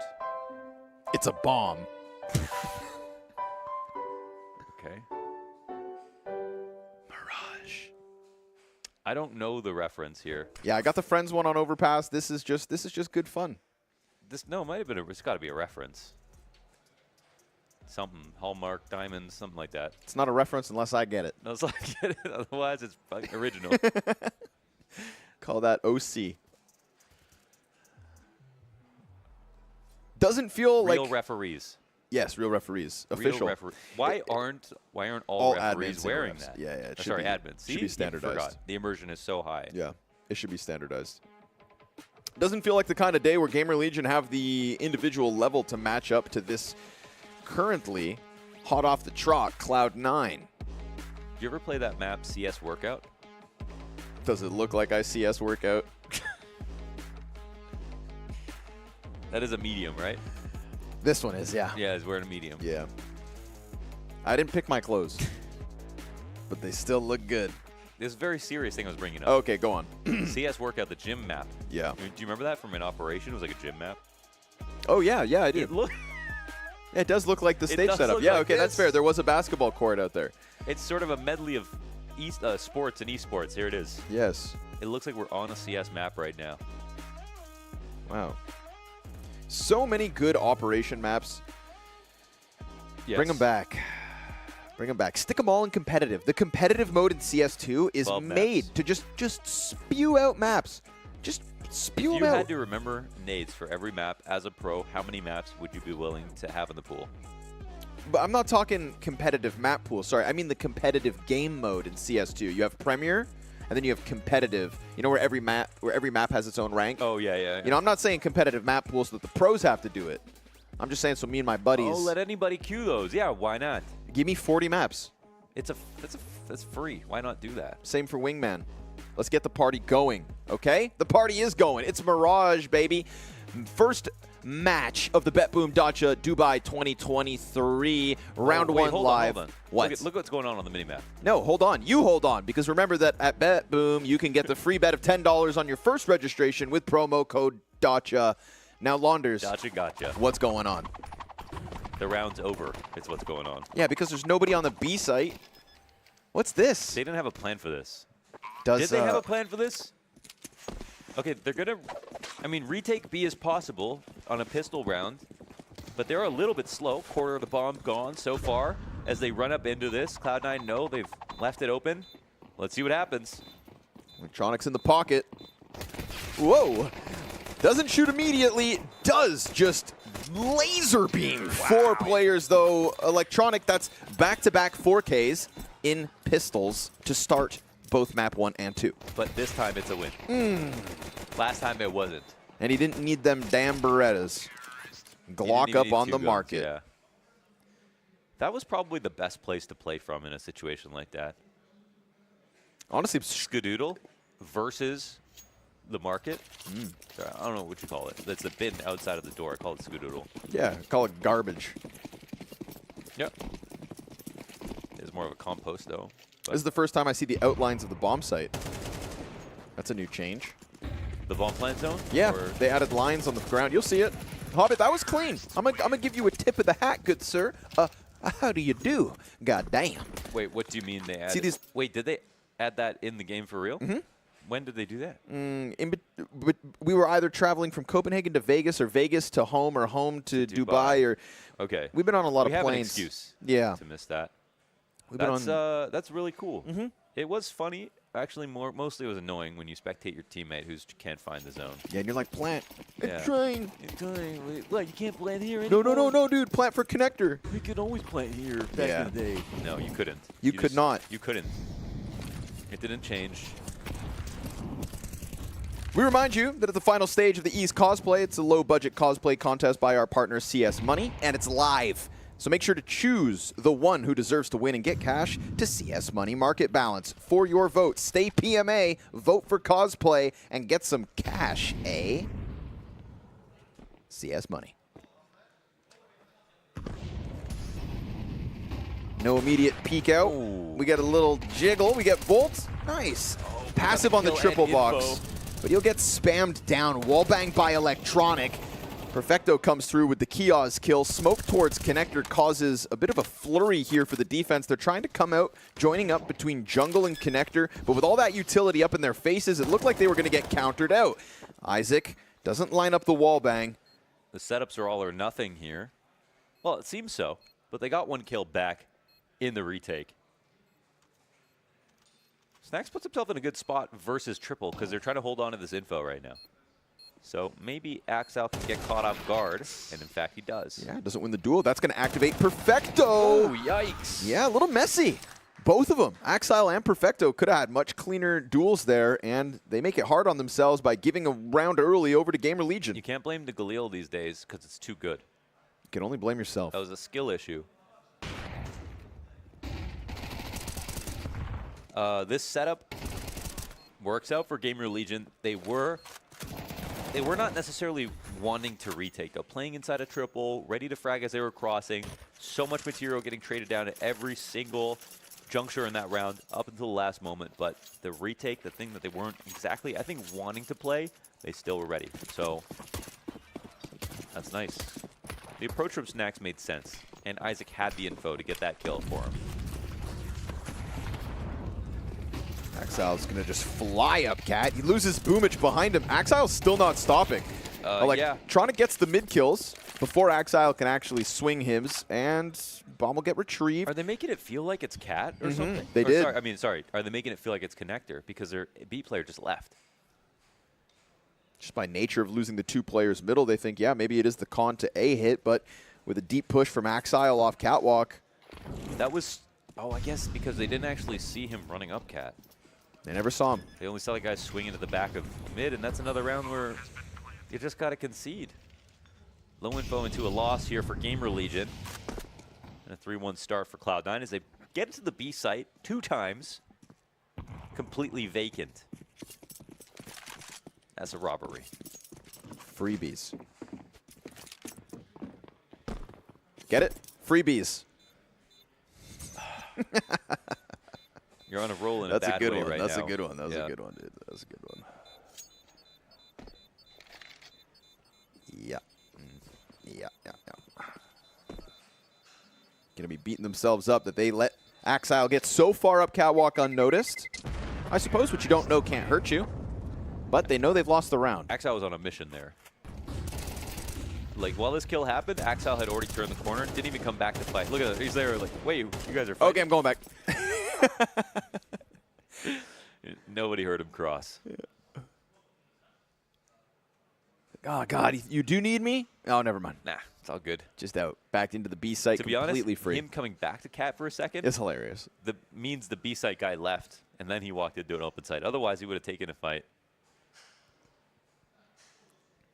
It's a bomb. Okay. Mirage. I don't know the reference here. Yeah, I got the Friends one on Overpass. This is just good fun. No, it might have been. It's got to be a reference. Something Hallmark Diamonds, something like that. It's not a reference unless I get it. No, it's like it. Otherwise, it's fucking original. Call that OC. Doesn't feel Real like referees. yes, real referees, Real official. Why aren't all all referees admins and wearing refs. that? Yeah, yeah, it Or should sorry, be- admins. should See? be standardized. Forgot. The immersion is so high. Yeah, it should be standardized. Doesn't feel like the kind of day where GamerLegion have the individual level to match up to this currently hot off the trot Cloud9. You ever play that map CS Workout? Does it look like ICS workout? That is a medium, right? This one is, yeah. Yeah, it's wearing a medium. Yeah. I didn't pick my clothes, but they still look good. This is a very serious thing I was bringing up. Okay, go on. CS Workout, the gym map. Yeah. Do you remember that from an operation? It was like a gym map. Oh, yeah, I did. It look. It does look like the stage does setup. look Yeah, like okay, that's this. fair. There was a basketball court out there. It's sort of a medley of sports and esports. Here it is. Yes. It looks like we're on a CS map right now. Wow. So many good operation maps. Yes. Bring them back. Bring them back. Stick them all in competitive. The competitive mode in CS2 is 12 made maps. to just spew out maps. Just If spew you them out. had to remember nades for every map as a pro, how many maps would you be willing to have in the pool? But I'm not talking competitive map pool. Sorry, I mean the competitive game mode in CS2. You have Premier, and then you have competitive. You know where every map has its own rank. Oh yeah. You know, I'm not saying competitive map pool so that the pros have to do it. I'm just saying so me and my buddies. Oh, let anybody queue those. Yeah, why not? Give me 40 maps. That's free. Why not do that? Same for Wingman. Let's get the party going, okay? The party is going. It's Mirage, baby. First match of the BetBoom Dacha Dubai 2023. Round Oh, wait, one hold live. On, hold on. What? Look what's going on the minimap. No, hold on. You hold on, because remember that at BetBoom, you can get the free bet of $10 on your first registration with promo code DACHA. Now, Launders, Gotcha, gotcha. what's going on? The round's over. It's what's going on. Yeah, because there's nobody on the B site. What's this? They didn't have a plan for this. Does, Did they have a plan for this? Okay, they're going to... I mean, retake B is possible on a pistol round, but they're a little bit slow. Quarter of the bomb gone so far. As they run up into this, Cloud9 know they've left it open. Let's see what happens. Electronics in the pocket. Whoa. Doesn't shoot immediately. Does just laser beam. Four players, though. Electronic, that's back-to-back 4Ks in pistols to start both map 1 and 2. But this time it's a win. Last time it wasn't. And he didn't need them damn Berettas. Glock up on the market. Yeah. That was probably the best place to play from in a situation like that. Honestly, Skadoodle versus the market. I don't know what you call it. That's the bin outside of the door. I call it Skadoodle. yeah, call it garbage. Yep. It's more of a compost, though. This is the first time I see the outlines of the bomb site. That's a new change. The bomb plant zone? Yeah, Or they added lines on the ground. You'll see it. Hobbit, that was clean. I'm gonna give you a tip of the hat, good sir. How do you do? God damn. wait, what do you mean they added? See these? Wait, did they add that in the game for real? Mm-hmm. When did they do that? But we were either traveling from Copenhagen to Vegas or Vegas to home or home to Dubai or. Okay. We've been on a lot of We have planes. an excuse Yeah. to miss that. We've been on. That's really cool. It was funny. Actually, mostly it was annoying when you spectate your teammate who can't find the zone. Yeah, and you're like, plant. Yeah. I'm trying. What, you can't plant here No, anymore? no, dude. Plant for connector. We could always plant here back Yeah. in the day. No, you couldn't. You could not. You couldn't. It didn't change. We remind you that at the final stage of the East Cosplay, it's a low-budget cosplay contest by our partner CS Money, and it's live. So make sure to choose the one who deserves to win and get cash to CS Money Market Balance. For your vote, stay PMA, vote for cosplay, and get some cash, eh? CS Money. No immediate peek out. Ooh. We get a little jiggle. We get Volt. Nice. Passive on the kill triple and box. info. But he'll get spammed down. Wallbang by Electronic. Perfecto comes through with the Kiosk kill. Smoke towards Connector causes a bit of a flurry here for the defense. They're trying to come out, joining up between Jungle and Connector. But with all that utility up in their faces, it looked like they were going to get countered out. Isaac doesn't line up the Wallbang. The setups are all or nothing here. Well, it seems so, but they got one kill back in the retake. Snacks puts himself in a good spot versus Triple because they're trying to hold on to this info right now. So maybe Axel can get caught off guard, and in fact he does. Yeah, doesn't win the duel. That's going to activate Perfecto. Oh, yikes. Yeah, a little messy. Both of them, Axile and Perfecto, could have had much cleaner duels there, and they make it hard on themselves by giving a round early over to GamerLegion. You can't blame the Galil these days because it's too good. You can only blame yourself. That was a skill issue. This setup works out for GamerLegion. They were not necessarily wanting to retake, though. Playing inside a triple, ready to frag as they were crossing. So much material getting traded down at every single juncture in that round up until the last moment. But the retake, the thing that they weren't exactly, I think, wanting to play, they still were ready. So that's nice. The approach from Snacks made sense, and Isaac had the info to get that kill for him. Axile's going to just fly up, Cat. He loses Boomage behind him. Axile's still not stopping. Yeah. Tronic gets the mid kills before Axile can actually swing his, and bomb will get retrieved. Are they making it feel like it's Cat or something? They Or did. Sorry. Are they making it feel like it's Connector because their B player just left? Just by nature of losing the two players middle, they think, yeah, maybe it is the con to A hit, but with a deep push from Axile off Catwalk. That was, I guess because they didn't actually see him running up Cat. They never saw him. They only saw the guy swing into the back of mid, and that's another round where you just got to concede. Low info into a loss here for GamerLegion. And a 3-1 start for Cloud9 as they get into the B site 2 times, completely vacant. That's a robbery. Freebies. Get it? Freebies. You're on a roll in That's a a bad good way one. right That's now. a good one. That was Yeah. a good one, dude. That was a good one. Yeah. Yeah. Gonna be beating themselves up that they let Axile get so far up Catwalk unnoticed. I suppose what you don't know can't hurt you, but they know they've lost the round. Axel was on a mission there. Like, while this kill happened, Axel had already turned the corner, didn't even come back to fight. Look at that. He's there like, wait, you guys are fighting. Okay, I'm going back. Nobody heard him cross. Oh, God, you do need me? Oh, never mind. Nah, it's all good. Just out. Back into the B site, To be completely honest, free. him coming back to Cat for a second It's hilarious. means the B site guy left, and then he walked into an open site. Otherwise, he would have taken a fight.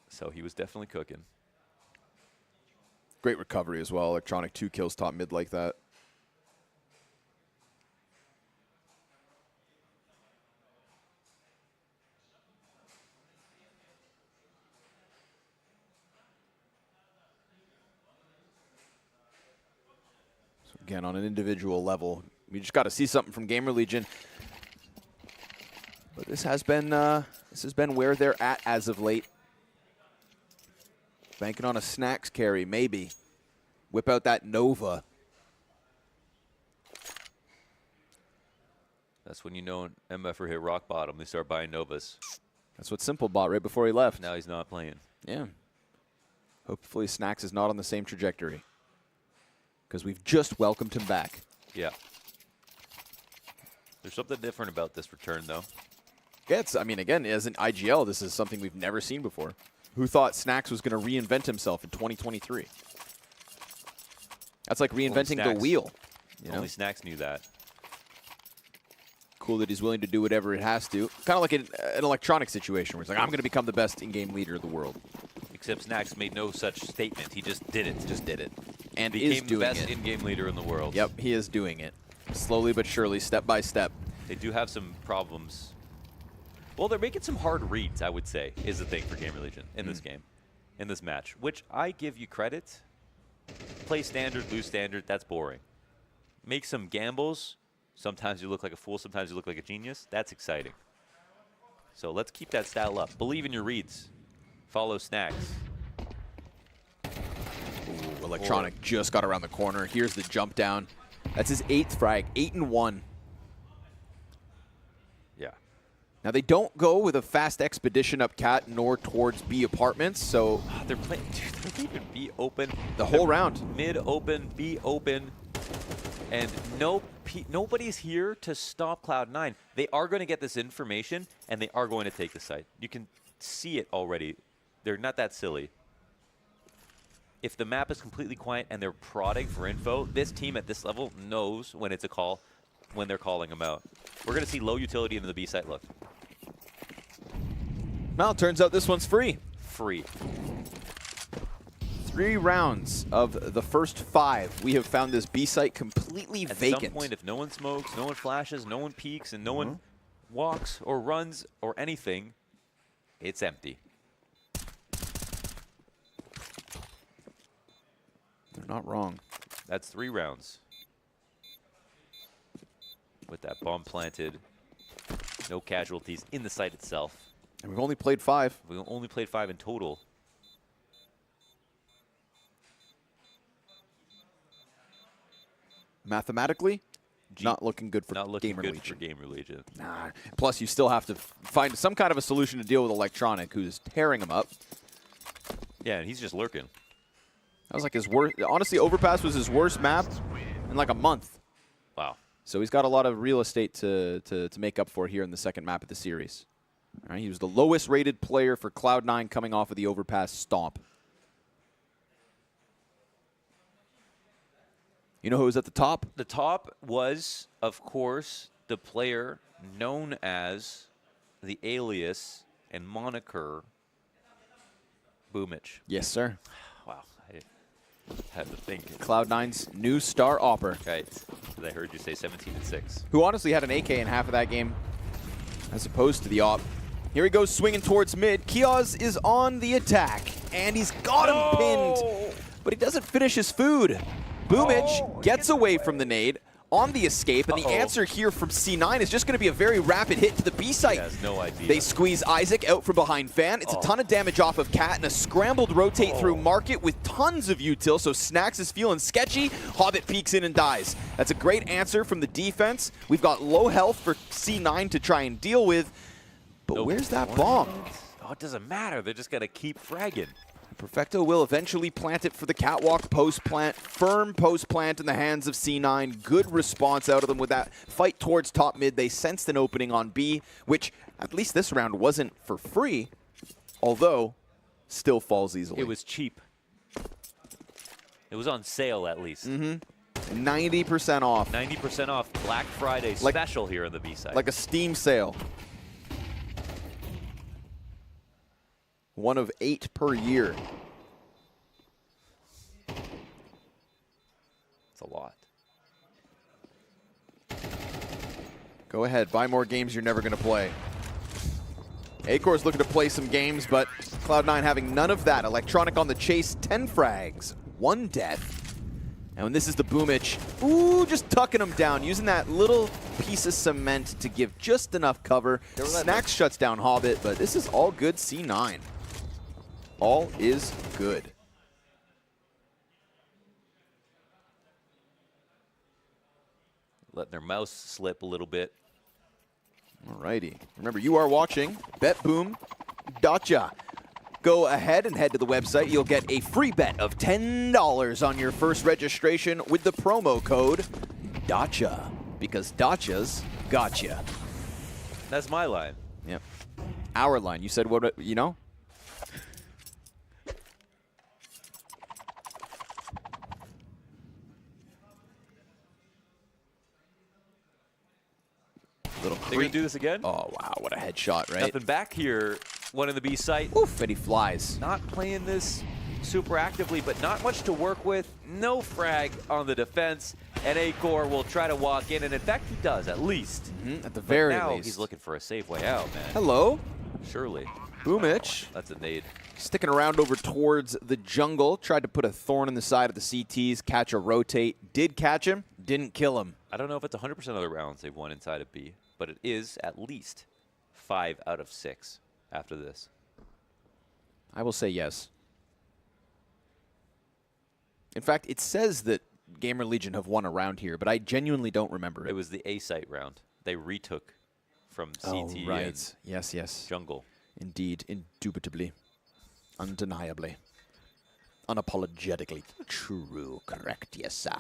So he was definitely cooking. Great recovery as well. Electronic 2 kills top mid like that. So again, on an individual level, we just got to see something from GamerLegion. But this has been where they're at as of late. Banking on a snacks carry, maybe. Whip out that Nova. That's when you know MFR hit rock bottom. They start buying Novas. That's what Simple bought right before he left. Now he's not playing. Yeah. Hopefully Snacks is not on the same trajectory. Because we've just welcomed him back. Yeah. There's something different about this return, though. Yeah, I mean, again, as an IGL, this is something we've never seen before. Who thought Snacks was going to reinvent himself in 2023? That's like reinventing the wheel. You know? Only Snacks knew that. Cool that he's willing to do whatever it has to. Kind of like an electronic situation where it's like, I'm going to become the best in-game leader of the world. Except Snacks made no such statement. He just did it. Just did it. And Became is doing the best it. in-game leader in the world. Yep, he is doing it. Slowly but surely, step by step. They do have some problems. Well, they're making some hard reads, I would say, is the thing for GamerLegion in this game, in this match, which I give you credit. Play standard, lose standard, that's boring. Make some gambles. Sometimes you look like a fool, sometimes you look like a genius. That's exciting. So let's keep that style up. Believe in your reads. Follow Snacks. Ooh, Electronic just got around the corner. Here's the jump down. That's his 8th frag, 8-1. Yeah. Now, they don't go with a fast expedition up Cat nor towards B apartments, so They're playing, dude, they're leaving B open. the whole round. Mid open, B open, and nobody's here to stop Cloud9. They are going to get this information, and they are going to take the site. You can see it already. They're not that silly. If the map is completely quiet and they're prodding for info, this team at this level knows when it's a call, when they're calling them out. We're going to see low utility in the B site look. Well, it turns out this one's free. Free. 3 rounds of the first 5. We have found this B site completely vacant. At some point, if no one smokes, no one flashes, no one peeks, and no one walks or runs or anything, it's empty. They're not wrong. That's 3 rounds. With that bomb planted, no casualties in the site itself. And we've only played 5. We only played 5 in total. Mathematically, not looking good for Not looking good GamerLegion. for GamerLegion. Nah. Plus, you still have to find some kind of a solution to deal with Electronic, who's tearing him up. Yeah, and he's just lurking. That was like his worst. Honestly, Overpass was his worst map in like a month. Wow. So he's got a lot of real estate to make up for here in the second map of the series. All right, he was the lowest rated player for Cloud9 coming off of the Overpass stomp. You know who was at the top? The top was, of course, the player known as the alias and moniker Boomich. Yes, sir. Wow. I had to think. Cloud9's new star Opper, Right. I heard you say 17-6. who honestly had an AK in half of that game, as opposed to the Op. Here he goes swinging towards mid. Kioz is on the attack, and he's got him pinned, but he doesn't finish his food. Boomich gets away from the nade on the escape, and the answer here from C9 is just going to be a very rapid hit to the B site. He has no idea. They squeeze Isaac out from behind Fan. It's a ton of damage off of Cat and a scrambled rotate through Market with tons of util, so Snacks is feeling sketchy. Hobbit peeks in and dies. That's a great answer from the defense. We've got low health for C9 to try and deal with, but where's that bomb? Oh, it doesn't matter. They're just going to keep fragging. Perfecto will eventually plant it for the catwalk post-plant. Firm post-plant in the hands of C9. Good response out of them with that fight towards top mid. They sensed an opening on B, which at least this round wasn't for free, although still falls easily. It was cheap. It was on sale, at least. 90% off. 90% off Black Friday special here on the B side. Like a Steam sale. One of 8 per year. It's a lot. Go ahead, buy more games you're never going to play. Acor's looking to play some games, but Cloud9 having none of that. Electronic on the chase, 10 frags, 1 death. And when this is the Boomich, ooh, just tucking him down, using that little piece of cement to give just enough cover. Snacks shuts down Hobbit, but this is all good C9. All is good. Letting their mouse slip a little bit. Alrighty. Remember, you are watching BetBoom. Gotcha. Go ahead and head to the website. You'll get a free bet of $10 on your first registration with the promo code DACHA. Because Dacha's gotcha. That's my line. Yep. Our line. You said what, you know? Little They're going to do this again? Oh, wow. What a headshot, right? Nothing back here. One in the B site. Oof, and he flies. Not playing this super actively, but not much to work with. No frag on the defense. And Acor will try to walk in, and in fact, he does, at least. At the very now least. He's looking for a safe way out, man. Hello. Surely. Boomich. That's a nade. Sticking around over towards the jungle. Tried to put a thorn in the side of the CTs, catch a rotate. Did catch him, didn't kill him. I don't know if it's 100% of the rounds they've won inside of B, but it is at least 5 out of 6 after this. I will say yes. In fact, it says that GamerLegion have won a round here, but I genuinely don't remember it. It was the A site round. They retook from CT Oh, right. and Yes, yes. jungle. Indeed, indubitably, undeniably, unapologetically true, correct, yes, sir.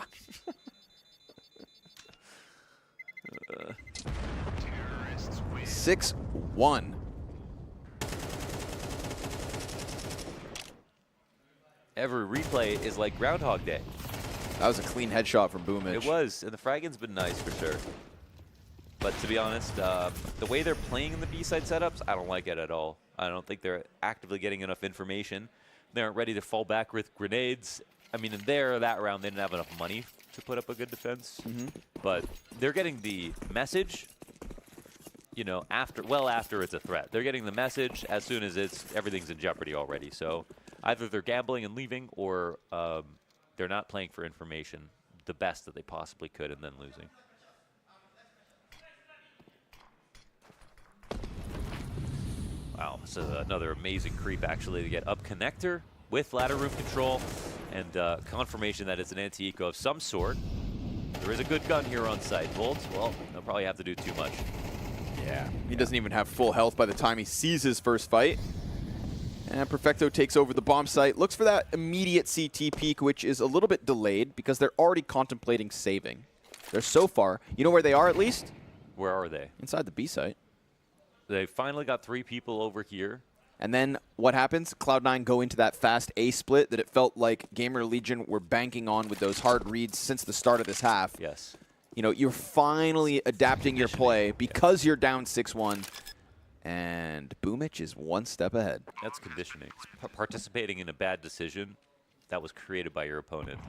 Terrorists win. 6-1. Every replay is like Groundhog Day. That was a clean headshot from Boomich. It was, and the fragging's been nice for sure. But to be honest, the way they're playing in the B-side setups, I don't like it at all. I don't think they're actively getting enough information. They aren't ready to fall back with grenades. I mean, in that round, they didn't have enough money to put up a good defense. But they're getting the message, you know, after it's a threat. They're getting the message as soon as everything's in jeopardy already. So either they're gambling and leaving, or they're not playing for information the best that they possibly could and then losing. Wow, this is another amazing creep actually to get up connector with ladder room control and confirmation that it's an anti-eco of some sort. There is a good gun here on site. Bolts, well, they'll probably have to do too much. Yeah, he doesn't even have full health by the time he sees his first fight. And Perfecto takes over the bomb site, looks for that immediate CT peak, which is a little bit delayed because they're already contemplating saving. They're so far. You know where they are at least? Where are they? Inside the B site. They finally got 3 people over here. And then what happens? Cloud9 go into that fast A split that it felt like GamerLegion were banking on with those hard reads since the start of this half. Yes. You know, you're finally adapting your play because you're down 6-1. And Boomich is one step ahead. That's conditioning. It's participating in a bad decision that was created by your opponent.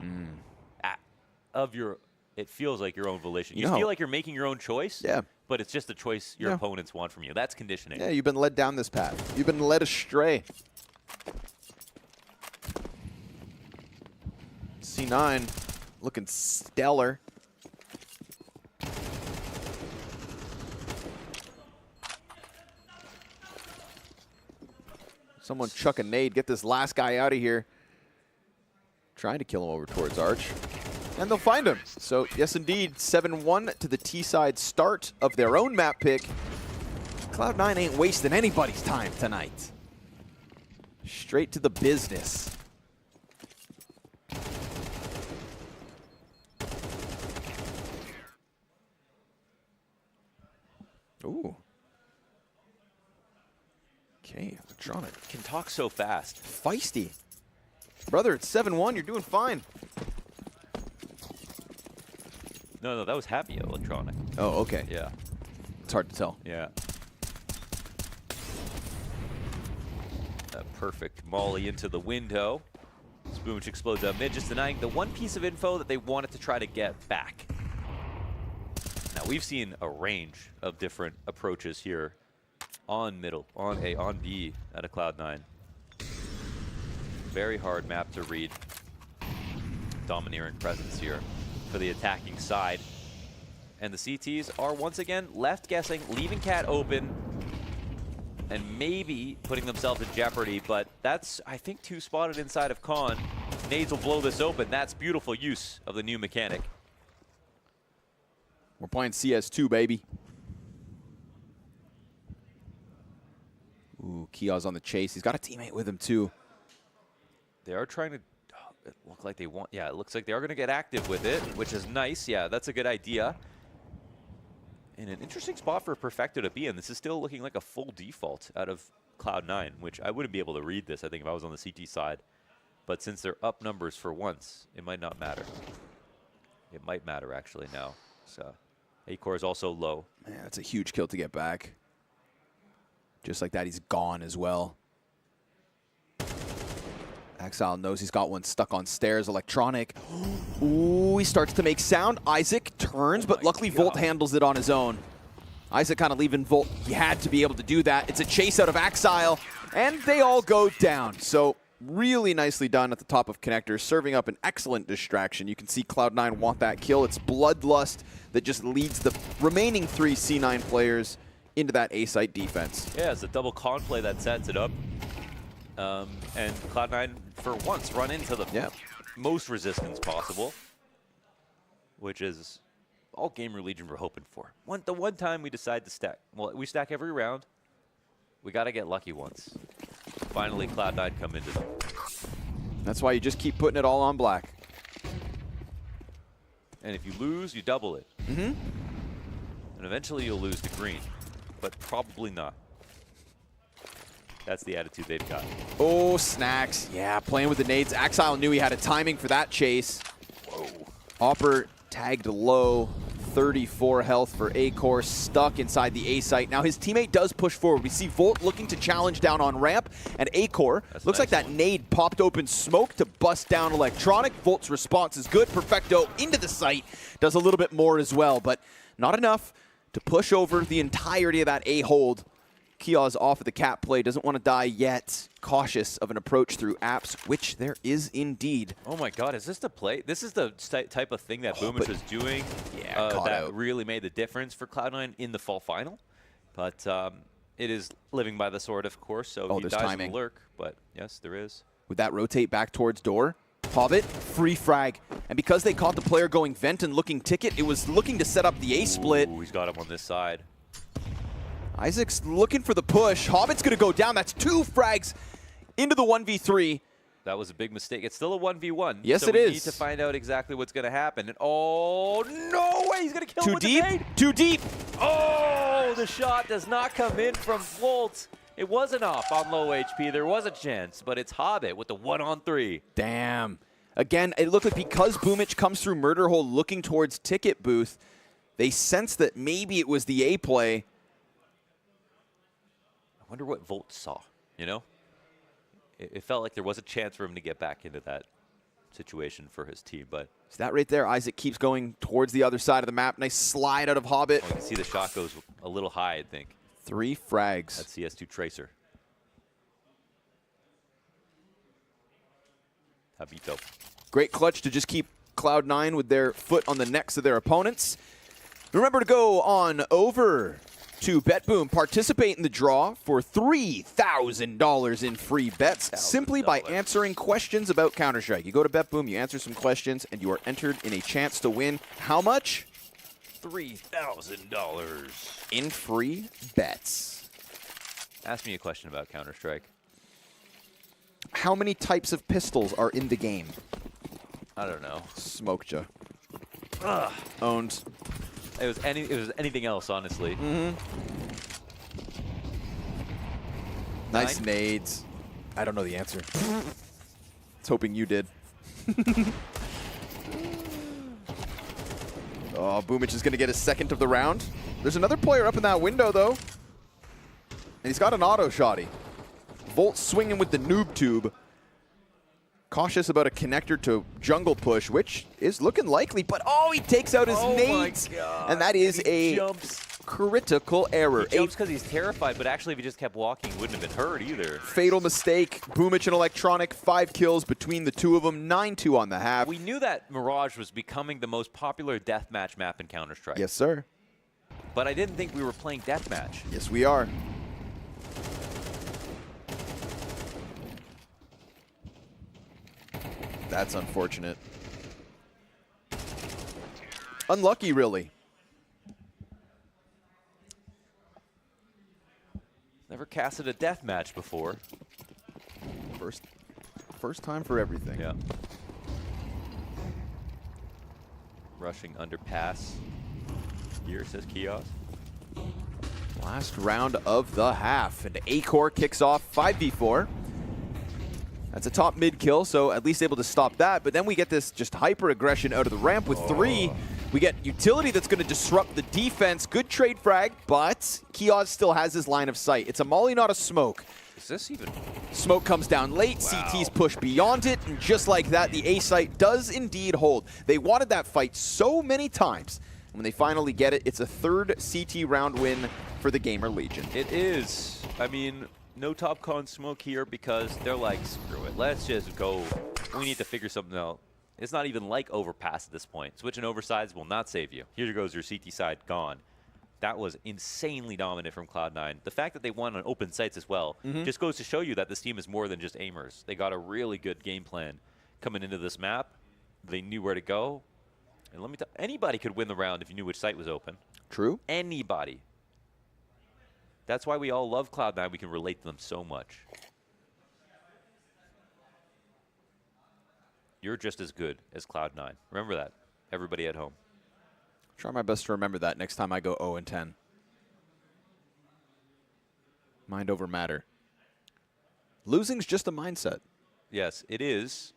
It feels like your own volition. You feel like you're making your own choice. Yeah. But it's just a choice your opponents want from you. That's conditioning. Yeah, you've been led down this path. You've been led astray. C9 looking stellar. Someone chuck a nade. Get this last guy out of here. Trying to kill him over towards Arch. And they'll find him. So, yes, indeed, 7-1 to the T-side start of their own map pick. Cloud9 ain't wasting anybody's time tonight. Straight to the business. Ooh. Okay, Electronic. Can talk so fast. Feisty. Brother, it's 7-1. You're doing fine. No, that was happy Electronic. Oh, okay. Yeah. It's hard to tell. Yeah. A perfect molly into the window. Spoonage explodes out mid, just denying the one piece of info that they wanted to try to get back. Now, we've seen a range of different approaches here on middle, on A, on B at a Cloud9. Very hard map to read. Domineering presence here for the attacking side. And the CTs are once again left guessing, leaving Cat open, and maybe putting themselves in jeopardy, but that's, I think, 2 spotted inside of Con. Nades will blow this open. That's beautiful use of the new mechanic. We're playing CS2, baby. Ooh, Kia's on the chase. He's got a teammate with him, too. They are trying to, it looks like they want, yeah, it looks like they are going to get active with it, which is nice. Yeah, that's a good idea. And an interesting spot for Perfecto to be in. This is still looking like a full default out of Cloud9, which I wouldn't be able to read this, I think, if I was on the CT side. But since they're up numbers for once, it might not matter. It might matter, actually, now. So, A-Core is also low. Man, that's a huge kill to get back. Just like that, he's gone as well. Exile knows he's got one stuck on stairs. Electronic. Ooh, he starts to make sound. Isaac turns, but luckily Volt handles it on his own. Isaac kind of leaving Volt. He had to be able to do that. It's a chase out of Exile, and they all go down. So really nicely done at the top of connectors, serving up an excellent distraction. You can see Cloud9 want that kill. It's Bloodlust that just leads the remaining 3 C9 players into that A-site defense. Yeah, it's a double con play that sets it up. And Cloud9, for once, run into the most resistance possible, which is all GamerLegion were hoping for. The one time we decide to stack, well, we stack every round. We got to get lucky once. Finally, Cloud9 come into them. That's why you just keep putting it all on black. And if you lose, you double it. And eventually you'll lose to green, but probably not. That's the attitude they've got. Oh, snacks. Yeah, playing with the nades. Exile knew he had a timing for that chase. Whoa. Hopper tagged low. 34 health for A-Core, stuck inside the A-site. Now his teammate does push forward. We see Volt looking to challenge down on ramp, and A-Core looks like that nade popped open smoke to bust down Electronic. Volt's response is good. Perfecto into the site. Does a little bit more as well, but not enough to push over the entirety of that A-hold. Kia's off of the cap play, doesn't want to die yet. Cautious of an approach through apps, which there is indeed. Oh my god, is this the play? This is the type of thing that Boomage was doing that really made the difference for Cloud9 in the fall final. But it is living by the sword, of course, so he dies in the lurk. But yes, there is. Would that rotate back towards door? Hobbit, free frag. And because they caught the player going vent and looking ticket, it was looking to set up the A-split. Ooh, he's got him on this side. Isaac's looking for the push. Hobbit's going to go down. That's 2 frags into the 1v3. That was a big mistake. It's still a 1v1. Yes, so it is. We need to find out exactly what's going to happen. And oh, no way. He's going to kill him with the nade. Too deep. Oh, the shot does not come in from Volt. It wasn't off on low HP. There was a chance, but it's Hobbit with the 1-on-3. Damn. Again, it looked like because Boomich comes through Murder Hole looking towards Ticket Booth, they sensed that maybe it was the A play. I wonder what Volt saw, you know? It felt like there was a chance for him to get back into that situation for his team, but... So that right there, Isaac keeps going towards the other side of the map. Nice slide out of Hobbit. Oh, you can see the shot goes a little high, I think. 3 frags. That's CS2 Tracer. Habito. Great clutch to just keep Cloud9 with their foot on the necks of their opponents. Remember to go on over to BetBoom. Participate in the draw for $3,000 in free bets simply by answering questions about Counter-Strike. You go to BetBoom, you answer some questions, and you are entered in a chance to win how much? $3,000 in free bets. Ask me a question about Counter-Strike. How many types of pistols are in the game? I don't know. Smoked ya. Ugh. Owned. It was anything else, honestly. Nice nades. I don't know the answer. I was hoping you did. Oh, Boomich is going to get a second of the round. There's another player up in that window, though. And he's got an auto shotty. Volt swinging with the noob tube. cautious about a connector to jungle push, which is looking likely, but oh, he takes out his nades, and that is a critical error. He jumps because he's terrified, but actually if he just kept walking, he wouldn't have been hurt either. Fatal mistake. Boomich and Electronic, 5 kills between the two of them, 9-2 on the half. We knew that Mirage was becoming the most popular deathmatch map in Counter-Strike. Yes, sir. But I didn't think we were playing deathmatch. Yes, we are. That's unfortunate. Unlucky, really. Never casted a deathmatch before. First time for everything. Yeah. Rushing underpass. Here says Kiosk. Last round of the half, and Acor kicks off 5v4. That's a top mid kill, so at least able to stop that. But then we get this just hyper aggression out of the ramp with 3. We get utility that's going to disrupt the defense. Good trade frag, but Kiosk still has his line of sight. It's a molly, not a smoke. Is this even? Smoke comes down late, Wow. CT's push beyond it, and just like that, the A site does indeed hold. They wanted that fight so many times. When they finally get it, it's a 3rd CT round win for the GamerLegion. It is. I mean, no top con smoke here because they're like, screw it. Let's just go. We need to figure something out. It's not even like overpass at this point. Switching oversides will not save you. Here goes your CT side gone. That was insanely dominant from Cloud9. The fact that they won on open sites as well just goes to show you that this team is more than just aimers. They got a really good game plan coming into this map. They knew where to go. And let me tell you, anybody could win the round if you knew which site was open. True. Anybody. That's why we all love Cloud9. We can relate to them so much. You're just as good as Cloud9. Remember that, everybody at home. Try my best to remember that next time I go 0-10. Mind over matter. Losing's just a mindset. Yes, it is.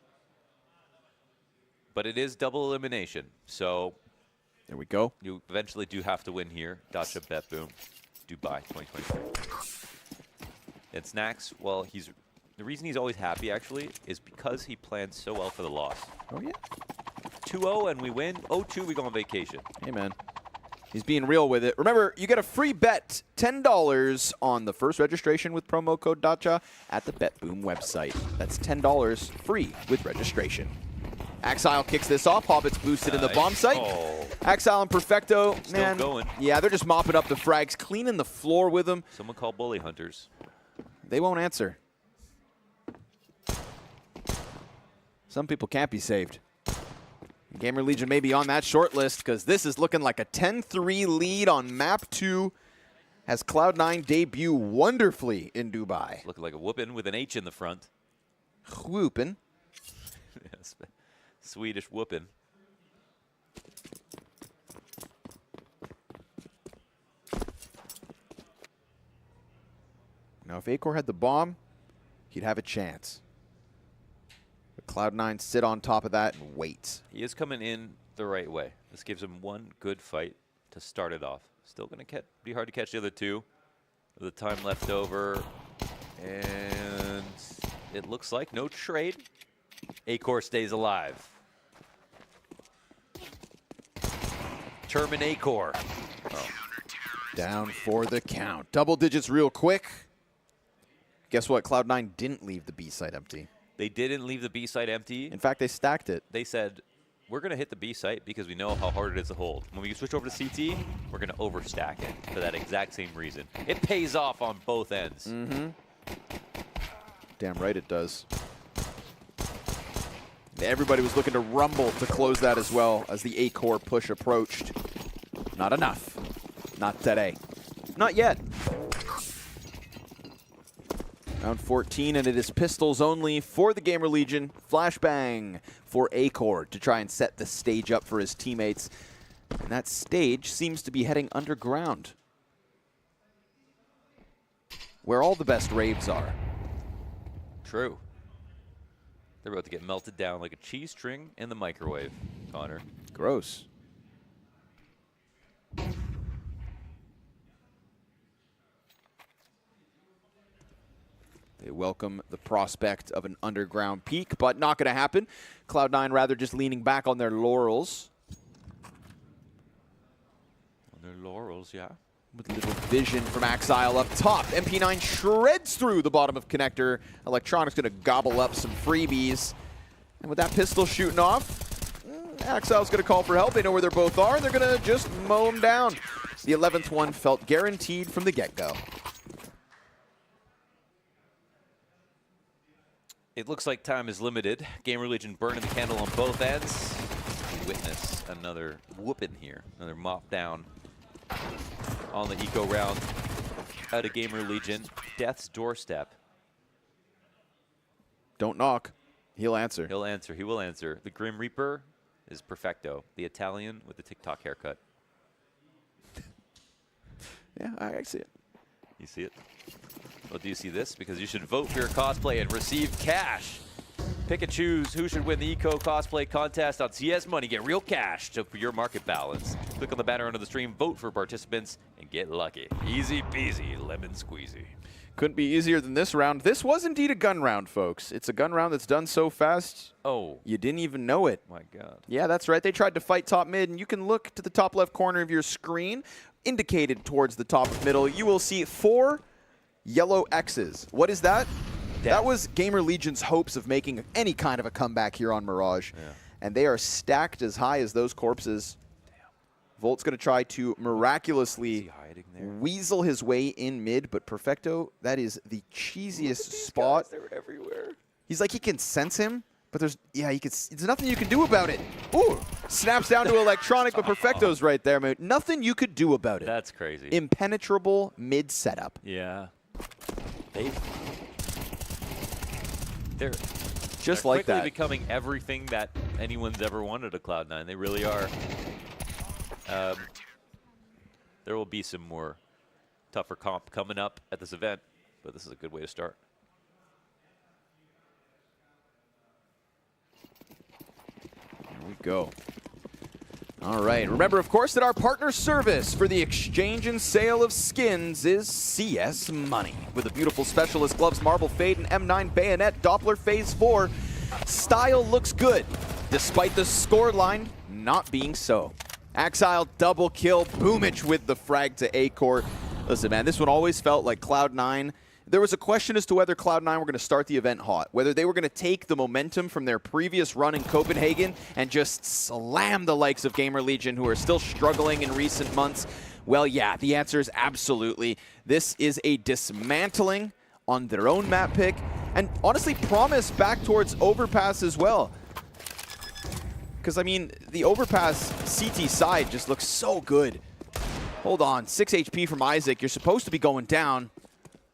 But it is double elimination. So There we go. you eventually do have to win here. Dacha BetBoom, Dubai 2023. And Snacks, well, the reason he's always happy, actually, is because he planned so well for the loss. Oh, yeah. 2-0 and we win. 0-2, we go on vacation. Hey, man. He's being real with it. Remember, you get a free bet, $10 on the first registration with promo code DACHA at the BetBoom website. That's $10 free with registration. Axile kicks this off. Hobbit's boosted in the bomb site. Oh. Axile and Perfecto, Still man. going. Yeah, they're just mopping up the frags, cleaning the floor with them. Someone call Bully Hunters. They won't answer. Some people can't be saved. GamerLegion may be on that short list because this is looking like a 10-3 lead on map 2 as Cloud9 debut wonderfully in Dubai. Looking like a whoopin' with an H in the front. Whoopin'. Yes, Swedish whoopin'. Now, if Acor had the bomb, he'd have a chance. But Cloud9 sit on top of that and wait. He is coming in the right way. This gives him one good fight to start it off. Still going to be hard to catch the other two. The time left over. And it looks like no trade. Acor stays alive. Terminacor. Oh. Down for the count. Double digits real quick. Guess what? Cloud9 didn't leave the B site empty. They didn't leave the B site empty. In fact, they stacked it. They said, we're going to hit the B site because we know how hard it is to hold. When we switch over to CT, we're going to overstack it for that exact same reason. It pays off on both ends. Mm-hmm. Damn right it does. Everybody was looking to rumble to close that as well as the Acor push approached. Not enough. Not today. Not yet. Round 14, and it is pistols only for the GamerLegion. Flashbang for Acor to try and set the stage up for his teammates. And that stage seems to be heading underground, where all the best raves are. True. They're about to get melted down like a cheese string in the microwave, Connor. Gross. They welcome the prospect of an underground peak, but not going to happen. Cloud9 rather just leaning back on their laurels. On their laurels, yeah. With a little vision from Axile up top. MP9 shreds through the bottom of connector. Electronic's going to gobble up some freebies. And with that pistol shooting off, Axile's going to call for help. They know where they both are, and they're going to just mow them down. The 11th one felt guaranteed from the get-go. It looks like time is limited. GamerLegion burning the candle on both ends. We witness another whooping here. Another mop down on the eco round out of GamerLegion. Death's doorstep. Don't knock. He'll answer. He'll answer. He will answer. The Grim Reaper is perfecto. The Italian with the TikTok haircut. Yeah, I see it. You see it? Well, do you see this? Because you should vote for your cosplay and receive cash. Pick and choose who should win the Eco Cosplay Contest on CS Money. Get real cash for your market balance. Click on the banner under the stream, vote for participants, and get lucky. Easy peasy, lemon squeezy. Couldn't be easier than this round. This was indeed a gun round, folks. It's a gun round that's done so fast, you didn't even know it. My God. Yeah, that's right. They tried to fight top mid, and you can look to the top left corner of your screen, indicated towards the top of middle. You will see 4 yellow X's. What is that? That was GamerLegion's hopes of making any kind of a comeback here on Mirage. Yeah. And they are stacked as high as those corpses. Volt's going to try to miraculously weasel his way in mid, but Perfecto, that is the cheesiest spot. They're everywhere. He's like, he can sense him, but there's nothing you can do about it. Ooh, snaps down to Electronic, but Perfecto's right there, man. Nothing you could do about it. That's crazy. Impenetrable mid setup. Yeah. They're just like quickly that. Becoming everything that anyone's ever wanted of Cloud9. They really are. There will be some more tougher comp coming up at this event, but this is a good way to start. Here we go. All right. Remember, of course, that our partner service for the exchange and sale of skins is CS Money. With a beautiful Specialist Gloves, Marble Fade, and M9 Bayonet Doppler Phase 4, style looks good, despite the scoreline not being so. Axile double kill, Boomich with the frag to A-Core. Listen, man, this one always felt like Cloud9. There was a question as to whether Cloud9 were going to start the event hot, whether they were going to take the momentum from their previous run in Copenhagen and just slam the likes of GamerLegion, who are still struggling in recent months. Well, yeah, the answer is absolutely. This is a dismantling on their own map pick, and honestly promise back towards Overpass as well. Because, I mean, the Overpass CT side just looks so good. Hold on, 6 HP from Isaac. You're supposed to be going down.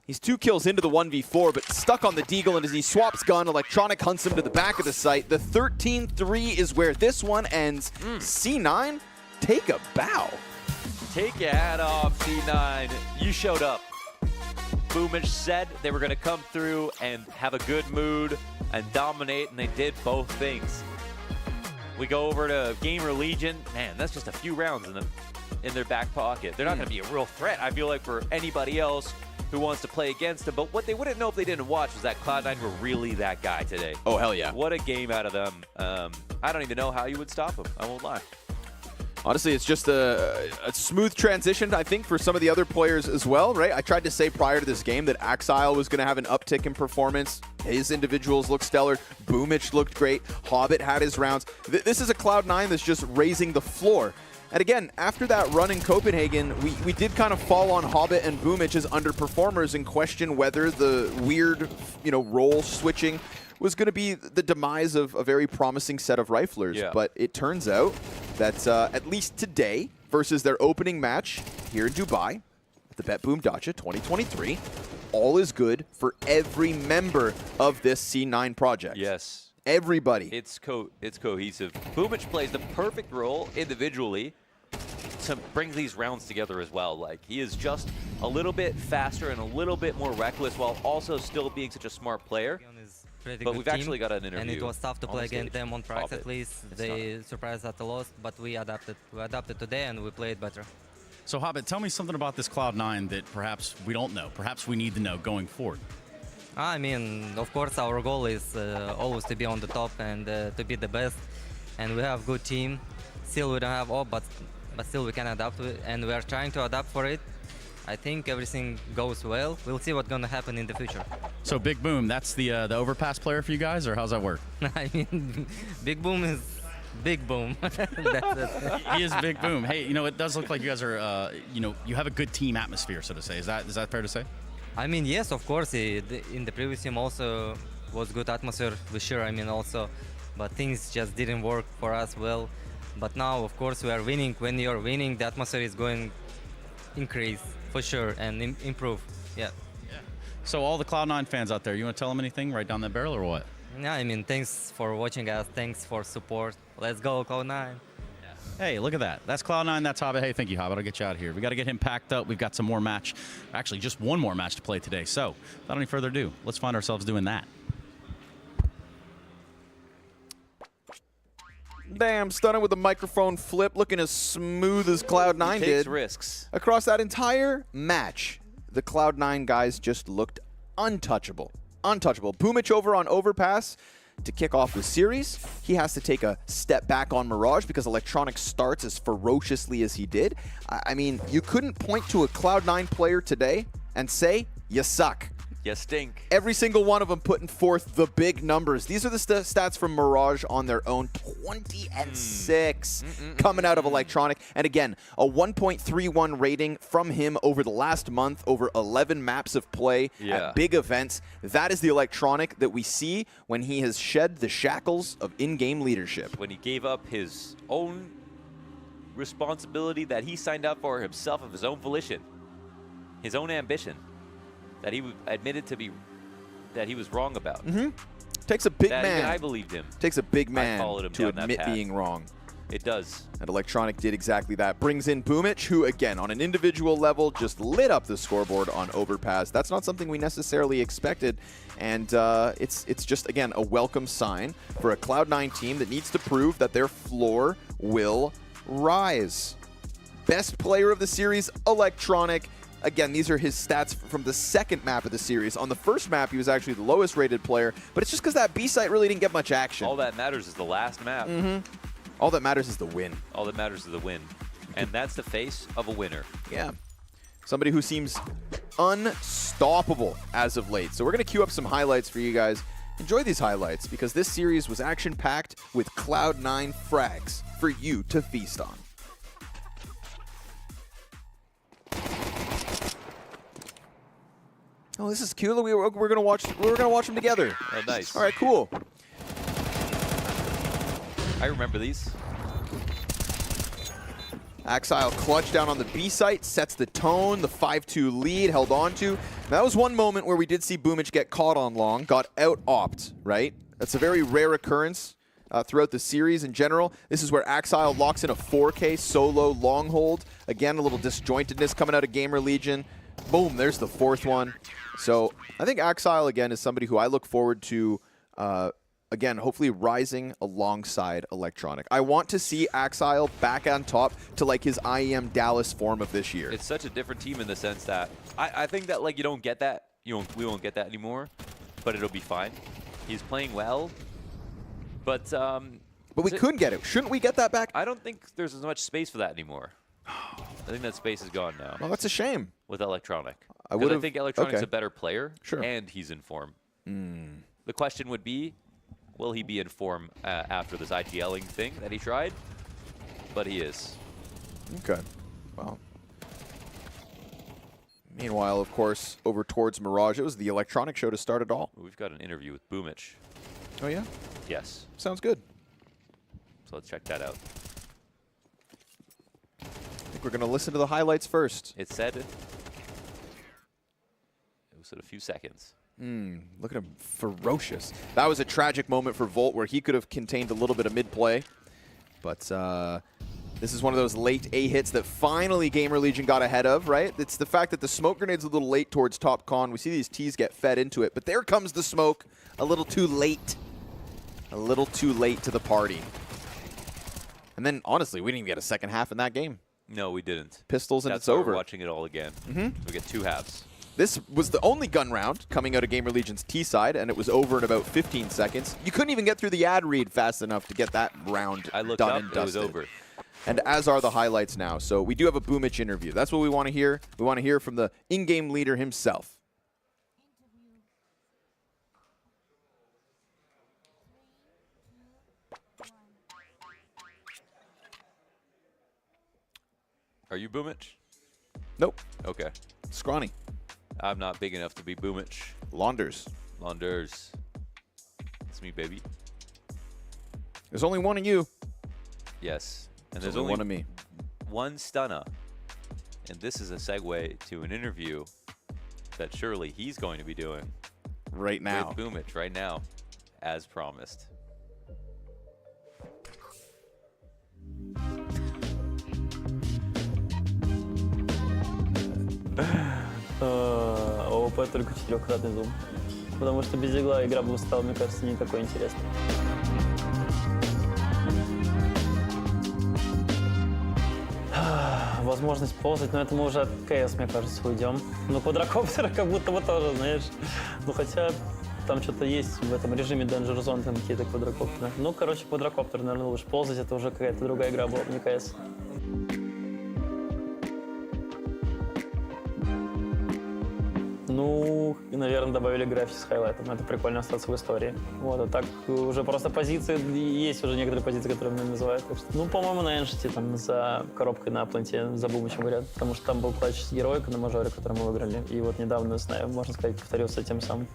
He's 2 kills into the 1v4, but stuck on the Deagle, and as he swaps gun, Electronic hunts him to the back of the site. The 13-3 is where this one ends. C9, take a bow. Take your hat off, C9. You showed up. Boomich said they were going to come through and have a good mood and dominate, and they did both things. We go over to GamerLegion. Man, that's just a few rounds in their back pocket. They're not going to be a real threat, I feel like, for anybody else who wants to play against them. But what they wouldn't know if they didn't watch was that Cloud9 were really that guy today. Oh, hell yeah. What a game out of them. I don't even know how you would stop them. I won't lie. Honestly, it's just a smooth transition, I think, for some of the other players as well, right? I tried to say prior to this game that Axile was going to have an uptick in performance. His individuals looked stellar. Boomich looked great. Hobbit had his rounds. This is a Cloud9 that's just raising the floor. And again, after that run in Copenhagen, we did kind of fall on Hobbit and Boomich as underperformers and question whether the weird, role switching was going to be the demise of a very promising set of riflers. Yeah. But it turns out that at least today, versus their opening match here in Dubai, at the BetBoom Dacha 2023, all is good for every member of this C9 project. Yes. Everybody. It's cohesive. Boomich plays the perfect role individually to bring these rounds together as well. Like, he is just a little bit faster and a little bit more reckless while also still being such a smart player. But we've actually got an interview. And it was tough to play against them on tracks at least. They surprised at the loss, but we adapted. We adapted today and we played better. So, Hobbit, tell me something about this Cloud9 that perhaps we don't know, perhaps we need to know going forward. I mean, of course, our goal is always to be on the top and to be the best. And we have good team. Still, we don't have all, but still we can adapt to it, and we are trying to adapt for it. I think everything goes well. We'll see what's gonna happen in the future. So BetBoom, that's the overpass player for you guys, or how's that work? I mean, BetBoom is Big Boom. That's it. He is BetBoom. Hey, you know, it does look like you guys are, you know, you have a good team atmosphere, so to say. Is that fair to say? I mean, yes, of course. In the previous team also was good atmosphere, for sure. I mean, also, but things just didn't work for us well. But now, of course, we are winning. When you're winning, the atmosphere is going increase for sure and improve. Yeah. So all the Cloud9 fans out there, you want to tell them anything right down that barrel or what? Yeah, I mean, thanks for watching us. Thanks for support. Let's go, Cloud9. Hey, look at that. That's Cloud9. That's Hobbit. Hey, thank you, Hobbit. I'll get you out of here. We got to get him packed up. We've got some more match. Actually, just one more match to play today. So, without any further ado, let's find ourselves doing that. Damn, stunning with the microphone flip, looking as smooth as Cloud9 Takes did. risks. Across that entire match, the Cloud9 guys just looked untouchable. Untouchable. Boomich over on Overpass to kick off the series. He has to take a step back on Mirage because Electronic starts as ferociously as he did. I mean, you couldn't point to a Cloud9 player today and say, you suck. You stink. Every single one of them putting forth the big numbers. These are the stats from Mirage on their own. 20-6 coming out of Electronic. And again, a 1.31 rating from him over the last month, over 11 maps of play at big events. That is the Electronic that we see when he has shed the shackles of in-game leadership. When he gave up his own responsibility that he signed up for himself of his own volition, his own ambition, that he admitted to be that he was wrong about. Takes a big That man. even I believed him. Takes a big I man followed him to down that admit path. being wrong. It does. And Electronic did exactly that. Brings in Boomich, who, again, on an individual level, just lit up the scoreboard on Overpass. That's not something we necessarily expected. And it's just, again, a welcome sign for a Cloud9 team that needs to prove that their floor will rise. Best player of the series, Electronic. Again, these are his stats from the second map of the series. On the first map, he was actually the lowest rated player, but it's just because that B site really didn't get much action. All that matters is the last map. All that matters is the win. All that matters is the win. And that's the face of a winner. Yeah. Somebody who seems unstoppable as of late. So we're going to queue up some highlights for you guys. Enjoy these highlights because this series was action-packed with Cloud9 frags for you to feast on. Oh, this is cool. We're gonna watch them together. Oh, nice. All right, cool. I remember these. Axile clutch down on the B site, sets the tone, the 5-2 lead, held on to. That was one moment where we did see Boomich get caught on long, got out-opt, right? That's a very rare occurrence throughout the series in general. This is where Axile locks in a 4K solo long hold. Again, a little disjointedness coming out of GamerLegion. Boom, there's the fourth one. So I think Axile, again, is somebody who I look forward to, again, hopefully rising alongside Electronic. I want to see Axile back on top to like his IEM Dallas form of this year. It's such a different team in the sense that I think that like you don't get that. We won't get that anymore, but it'll be fine. He's playing well, but we couldn't get it. Shouldn't we get that back? I don't think there's as much space for that anymore. I think that space is gone now. Well, that's a shame. With Electronic. I think Electronic's a better player, Sure. and he's in form. The question would be, will he be in form after this IGLing thing that he tried? But he is. Okay. Well. Meanwhile, of course, over towards Mirage, it was the Electronic show to start it all. We've got an interview with Boomich. Oh, yeah? Yes. Sounds good. So let's check that out. I think we're going to listen to the highlights first. It said it was in a few seconds. Look at him, ferocious. That was a tragic moment for Volt where he could have contained a little bit of mid-play. But this is one of those late A hits that finally GamerLegion got ahead of, right? It's the fact that the smoke grenade's a little late towards top con. We see these Ts get fed into it, but there comes the smoke a little too late. A little too late to the party. And then, honestly, we didn't even get a second half in that game. No, we didn't. Pistols and That's it's why over. We're watching it all again. We get two halves. This was the only gun round coming out of GamerLegion's T side, and it was over in about 15 seconds. You couldn't even get through the ad read fast enough to get that round I looked done up, and it was dusted. over. And as are the highlights now. So we do have a Boomich interview. That's what we want to hear. We want to hear from the in-game leader himself. Are you Boomich? Nope. Okay. Scrawny. I'm not big enough to be Boomich. Launders. Launders. It's me, baby. There's only one of you. Yes. And There's there's only one of me. one stunner. And this is a segue to an interview that surely he's going to be doing Right now. with Boomich right now, as promised. ОВП только 4-кратный зум. Потому что без игла игра бы стала, мне кажется, не такой интересной. Возможность ползать, но это мы уже от КС, мне кажется, уйдем. Но квадрокоптера как будто бы тоже, знаешь. Ну хотя там что-то есть в этом режиме Danger Zone, там какие-то квадрокоптеры. Ну, короче, квадрокоптер, наверное, лучше. Ползать это уже какая-то другая игра была, не КС. Ну, наверное, добавили графики с хайлайтом. Это прикольно остаться в истории. Вот, а так уже просто позиции, есть уже некоторые позиции, которые мне называют. Так что, ну, по-моему, на Эншите, там, за коробкой на планте, за Бумычем говорят. Потому что там был клатч с героикой на мажоре, который мы выиграли. И вот недавно, знаю, можно сказать, повторился тем самым.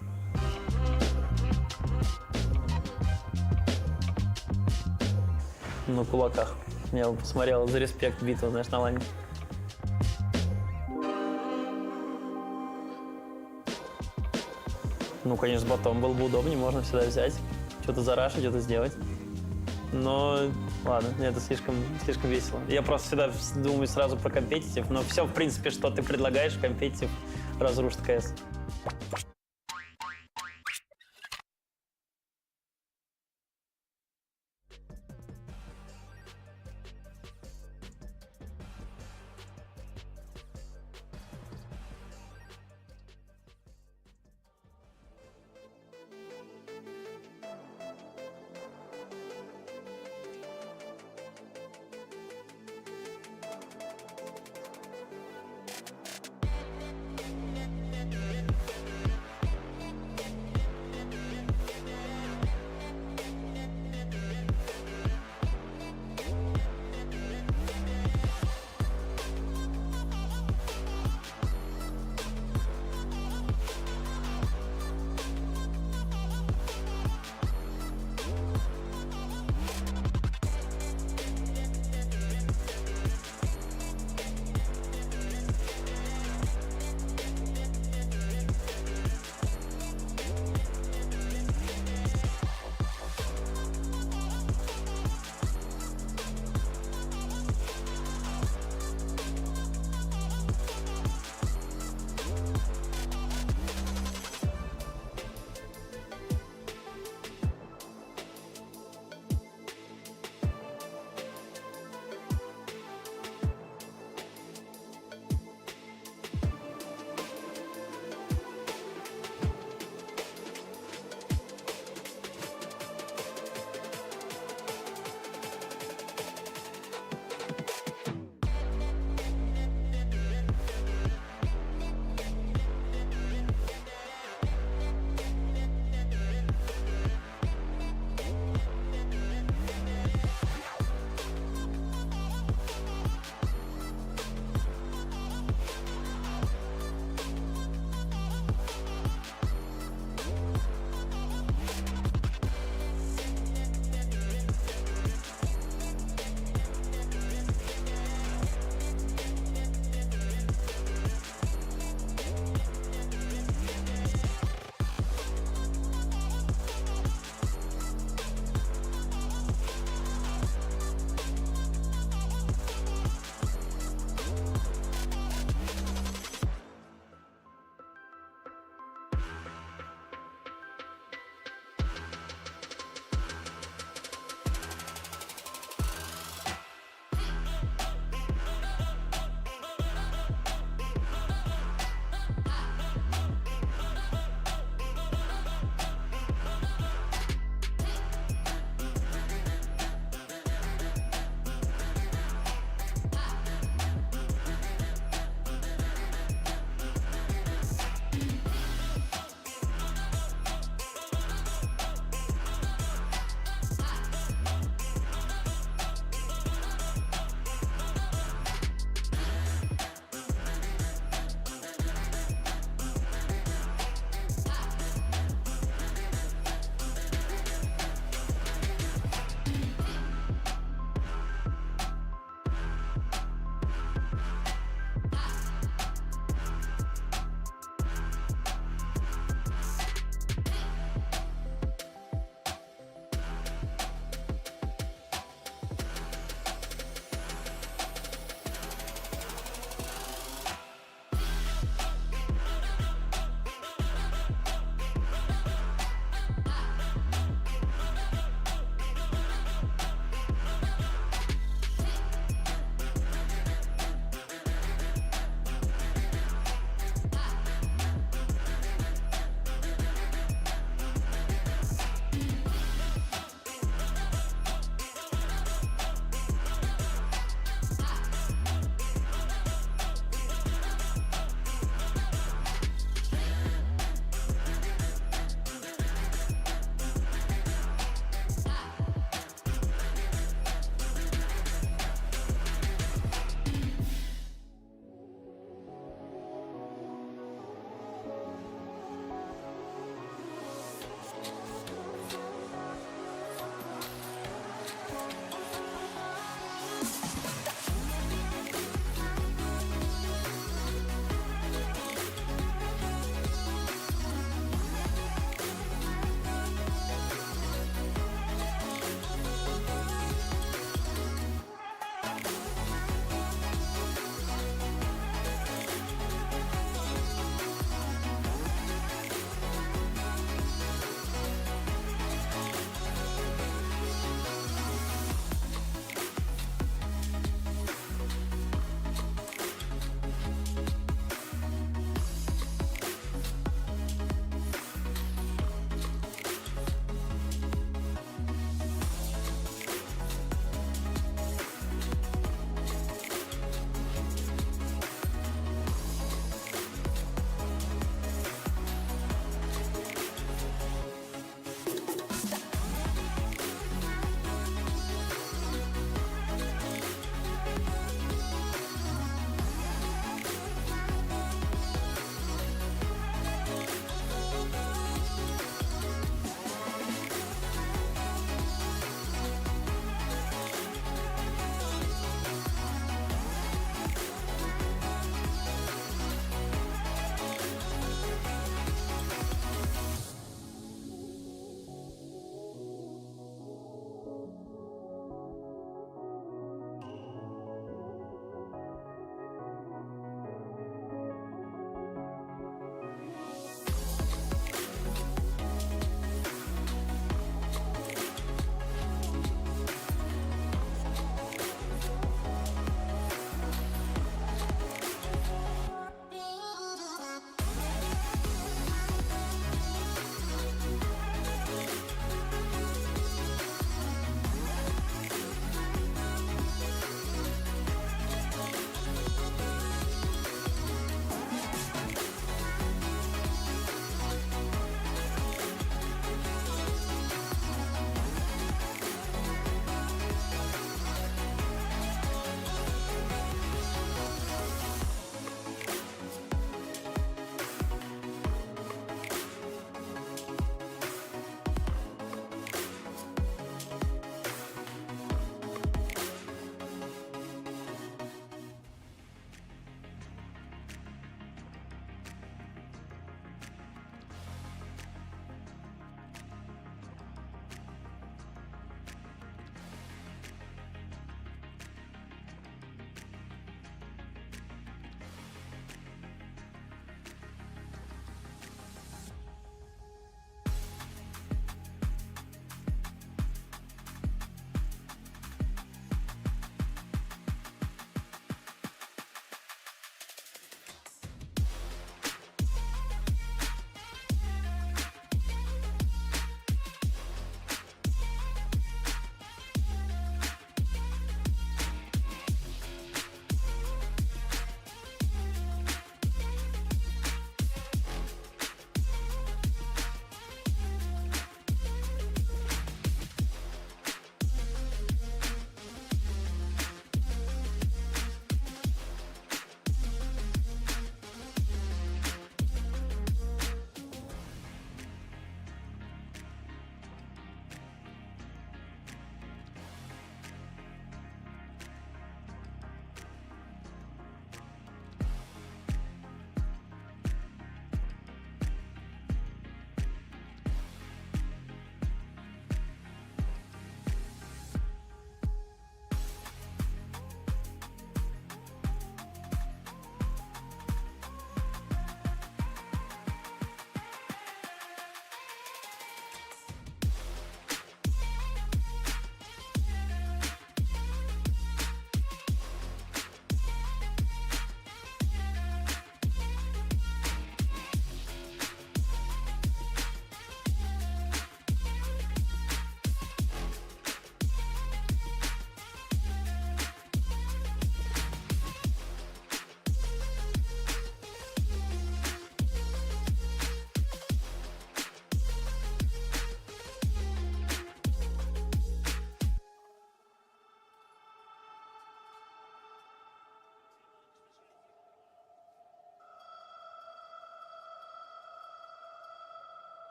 На кулаках. Я посмотрел за респект битву, знаешь, на лане. Ну, конечно, с ботом было бы удобнее, можно всегда взять, что-то зарашить, что-то сделать. Но, ладно, это слишком весело. Я просто всегда думаю сразу про компетитив, но все, в принципе, что ты предлагаешь, компетитив разрушит КС.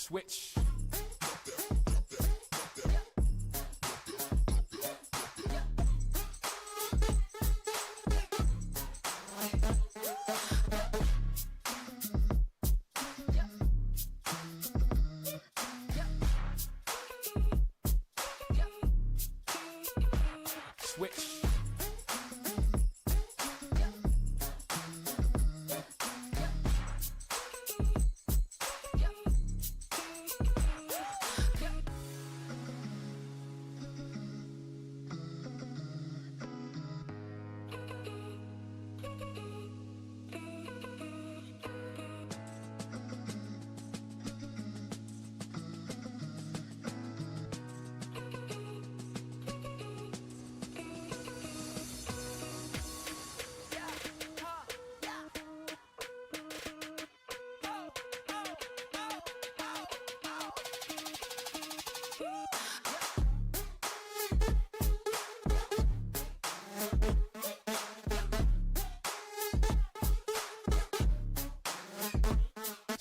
Switch. Switch.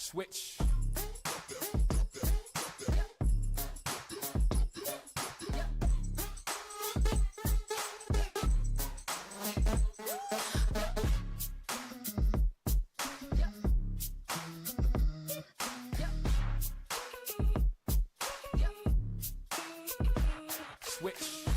Switch. Switch.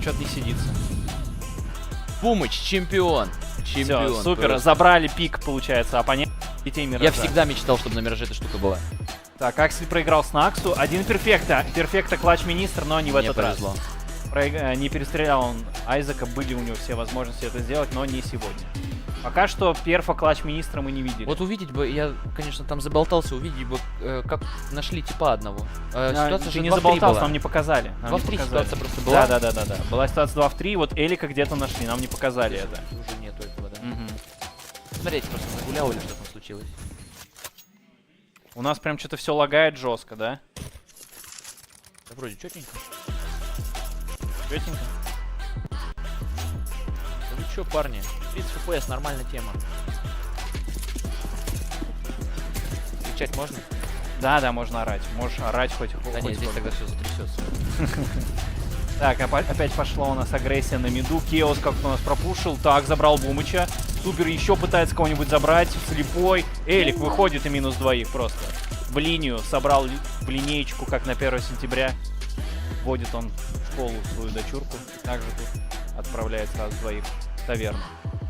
что-то не сидится. Пумыч, чемпион. Все, супер, забрали пик, получается, оппонент. Детей Миража. Я всегда мечтал, чтобы на Мираже эта штука была. Так, Аксель проиграл с Наксу. Один перфекта. Перфекта клатч-министр, но не в Мне этот раз. повезло. Не перестрелял он Айзека, были у него все возможности это сделать, но не сегодня. Пока что перфа клатч-министра мы не видели. Вот увидеть бы, я, конечно, там заболтался, увидеть бы, как нашли типа одного. Ситуация ты же не 2 в 3 заболтался, была. нам не показали. 2 в 3 ситуация просто была. Да. Была ситуация 2 в 3, вот Элика где-то нашли, нам не показали это. Уже нету этого, да. Мгм. Смотрите, просто загулял или что там случилось. У нас прям что-то все лагает жестко, да? Да вроде четенько. Четенько. Да вы чё, парни? 30 FPS, нормальная тема. Кричать можно? Да, можно орать. Можешь орать хоть. Да нет, здесь тогда все затрясется. Так, опять пошла у нас агрессия на миду. Кеос как-то у нас пропушил. Так, забрал Бумыча. Супер еще пытается кого-нибудь забрать. Слепой. Элик выходит и минус двоих просто. В линию. Собрал в линеечку, как на 1 сентября. Вводит он в школу свою дочурку. И также тут отправляет сразу двоих в таверну.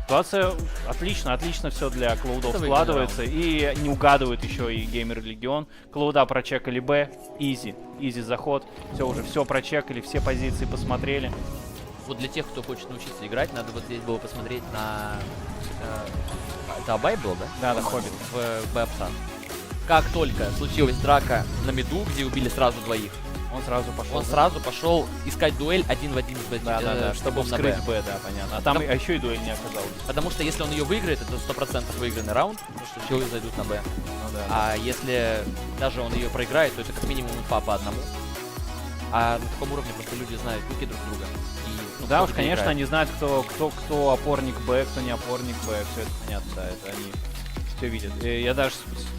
Ситуация отлично все для Клоудов складывается. И не угадывает еще и GamerLegion. Клоуда прочекали Б. Изи заход. Все прочекали, все позиции посмотрели. Вот для тех, кто хочет научиться играть, надо вот здесь было посмотреть на... Это Абай был, да? Да, Хоббит. В Бэпсан. Как только случилась драка на миду, где убили сразу двоих, Он сразу пошел. искать дуэль один в один с Да, чтобы на вскрыть Б. Б, да, понятно. А там еще и дуэль не оказалось. Потому что если он ее выиграет, это 100% выигранный раунд, потому что челы зайдут на Б. Ну, да. А если даже он ее проиграет, то это как минимум инфа по одному. А на таком уровне просто люди знают ники друг друга. И, Да кто уж, где конечно, играет. они знают, кто опорник Б, кто не опорник Б. Все это понятно, да, это они все видят. И я даже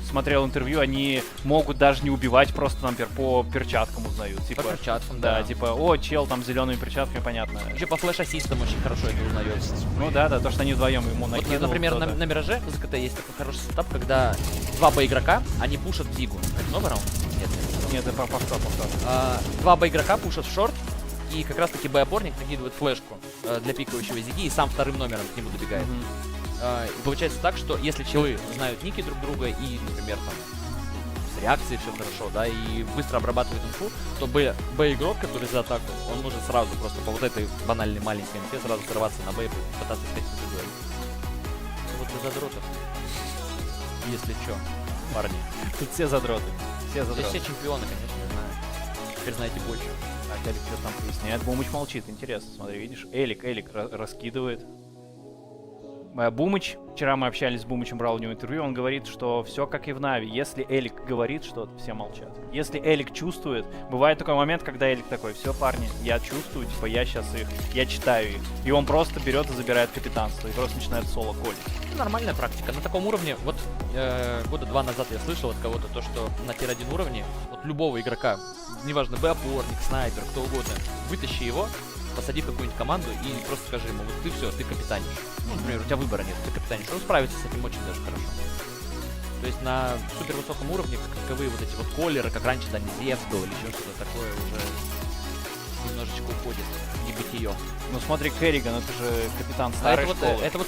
смотрел интервью, они могут даже не убивать, просто, например, по перчаткам узнают. Типа, По перчаткам, да. да. Типа, о, чел там с зелеными перчатками, понятно. Еще по флеш-ассистам очень хорошо это узнается. Ну да, то, что они вдвоем ему Вот, накидывают. например, на Мираже в ЗКТ есть такой хороший сетап, когда 2 Б-игрока, они пушат Зигу. Это новый раунд? Нет, это повтор. 2 Б-игрока пушат в шорт, и как раз-таки Б-опорник накидывает флешку для пикающего Зиги, и сам вторым номером к нему добегает. И получается так, что если челы знают ники друг друга и, например, там с реакцией все хорошо, да, и быстро обрабатывают инфу, то Б-игрок, который за атаку, он может сразу просто по вот этой банальной маленькой инфе сразу срываться на Б и пытаться искать какую-то дуэль. Вот для задротов. Если чё, парни. Тут все задроты. Все Здесь задроты. все чемпионы, конечно, я знаю. Теперь знаете больше. Так, Элик что там поясняет. Бумыч молчит, интересно, смотри, видишь? Элик раскидывает. Бумыч, вчера мы общались с Бумычем, брал у него интервью, он говорит, что все как и в Нави. Если Элик говорит что-то, все молчат. Если Элик чувствует, бывает такой момент, когда Элик такой: все, парни, я чувствую, типа, я сейчас я читаю их. И он просто берет и забирает капитанство, и просто начинает соло колить. Нормальная практика. На таком уровне, вот года 2 назад я слышал от кого-то то, что на тир-1 уровне, вот любого игрока, неважно, Б-опорник, снайпер, кто угодно, вытащи его, посади в какую-нибудь команду и просто скажи ему: вот ты все, ты капитанишь. Ну, например, у тебя выбора нет, ты капитанишь. Он справится с этим очень даже хорошо. То есть на супер высоком уровне, как таковые вот эти вот колеры, как раньше, да, Зевс был или еще что-то такое, уже немножечко уходит в небытие. Ну смотри, Керриган, это же капитан старой школы. Это вот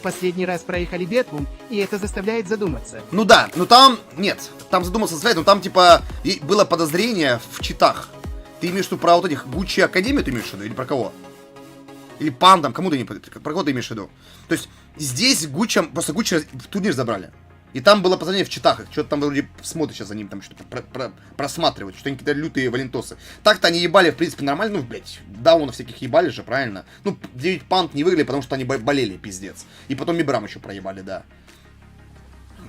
Последний раз проехали BetBoom, и это заставляет задуматься. Ну да, но там, нет, там задумался заставляет, но там типа было подозрение в читах. Ты имеешь в виду про вот этих Гуччи Академию, ты имеешь в виду, или про кого? Или Пандам, кому ты не про кого ты имеешь в виду? То есть здесь Гуччи, просто Гуччи в турнир забрали. И там было подозрение в читах, их что-то там вроде смотрят сейчас за ним, там что-то просматривают, что они какие-то лютые валентосы. Так-то они ебали, в принципе, нормально, ну, блядь, даунов всяких ебали же, правильно? Ну, 9 панд не выиграли, потому что они болели, пиздец. И потом Мибрам еще проебали, да.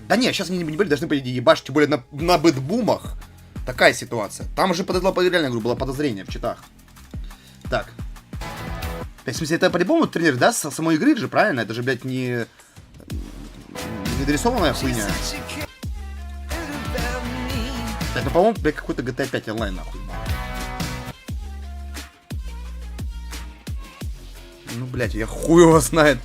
Да не, сейчас они не были, должны, по идее, ебашить, тем более на бэтбумах. Такая ситуация. Там же реально, говорю, было подозрение в читах. Так. В смысле, это по-любому тренер, да, с самой игры же, правильно? Это же, блядь, не дорисованная хуйня. Так, ну, по-моему, блядь, какой-то GTA 5 онлайн, нахуй. Ну, блядь, я хуй его знает.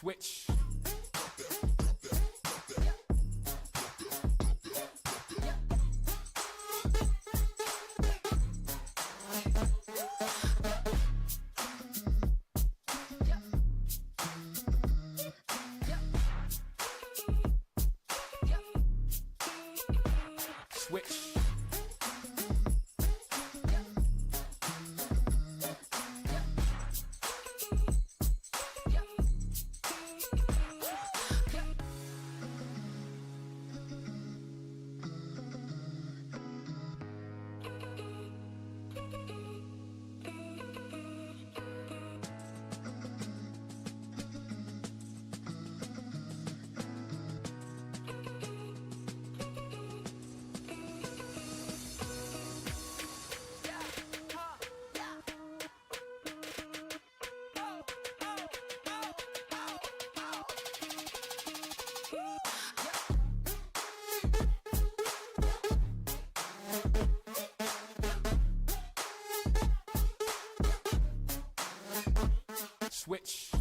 Switch. Switch. Switch.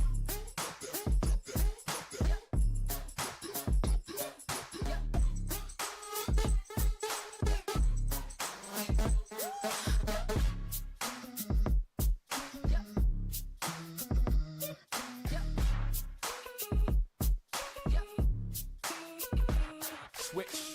Switch.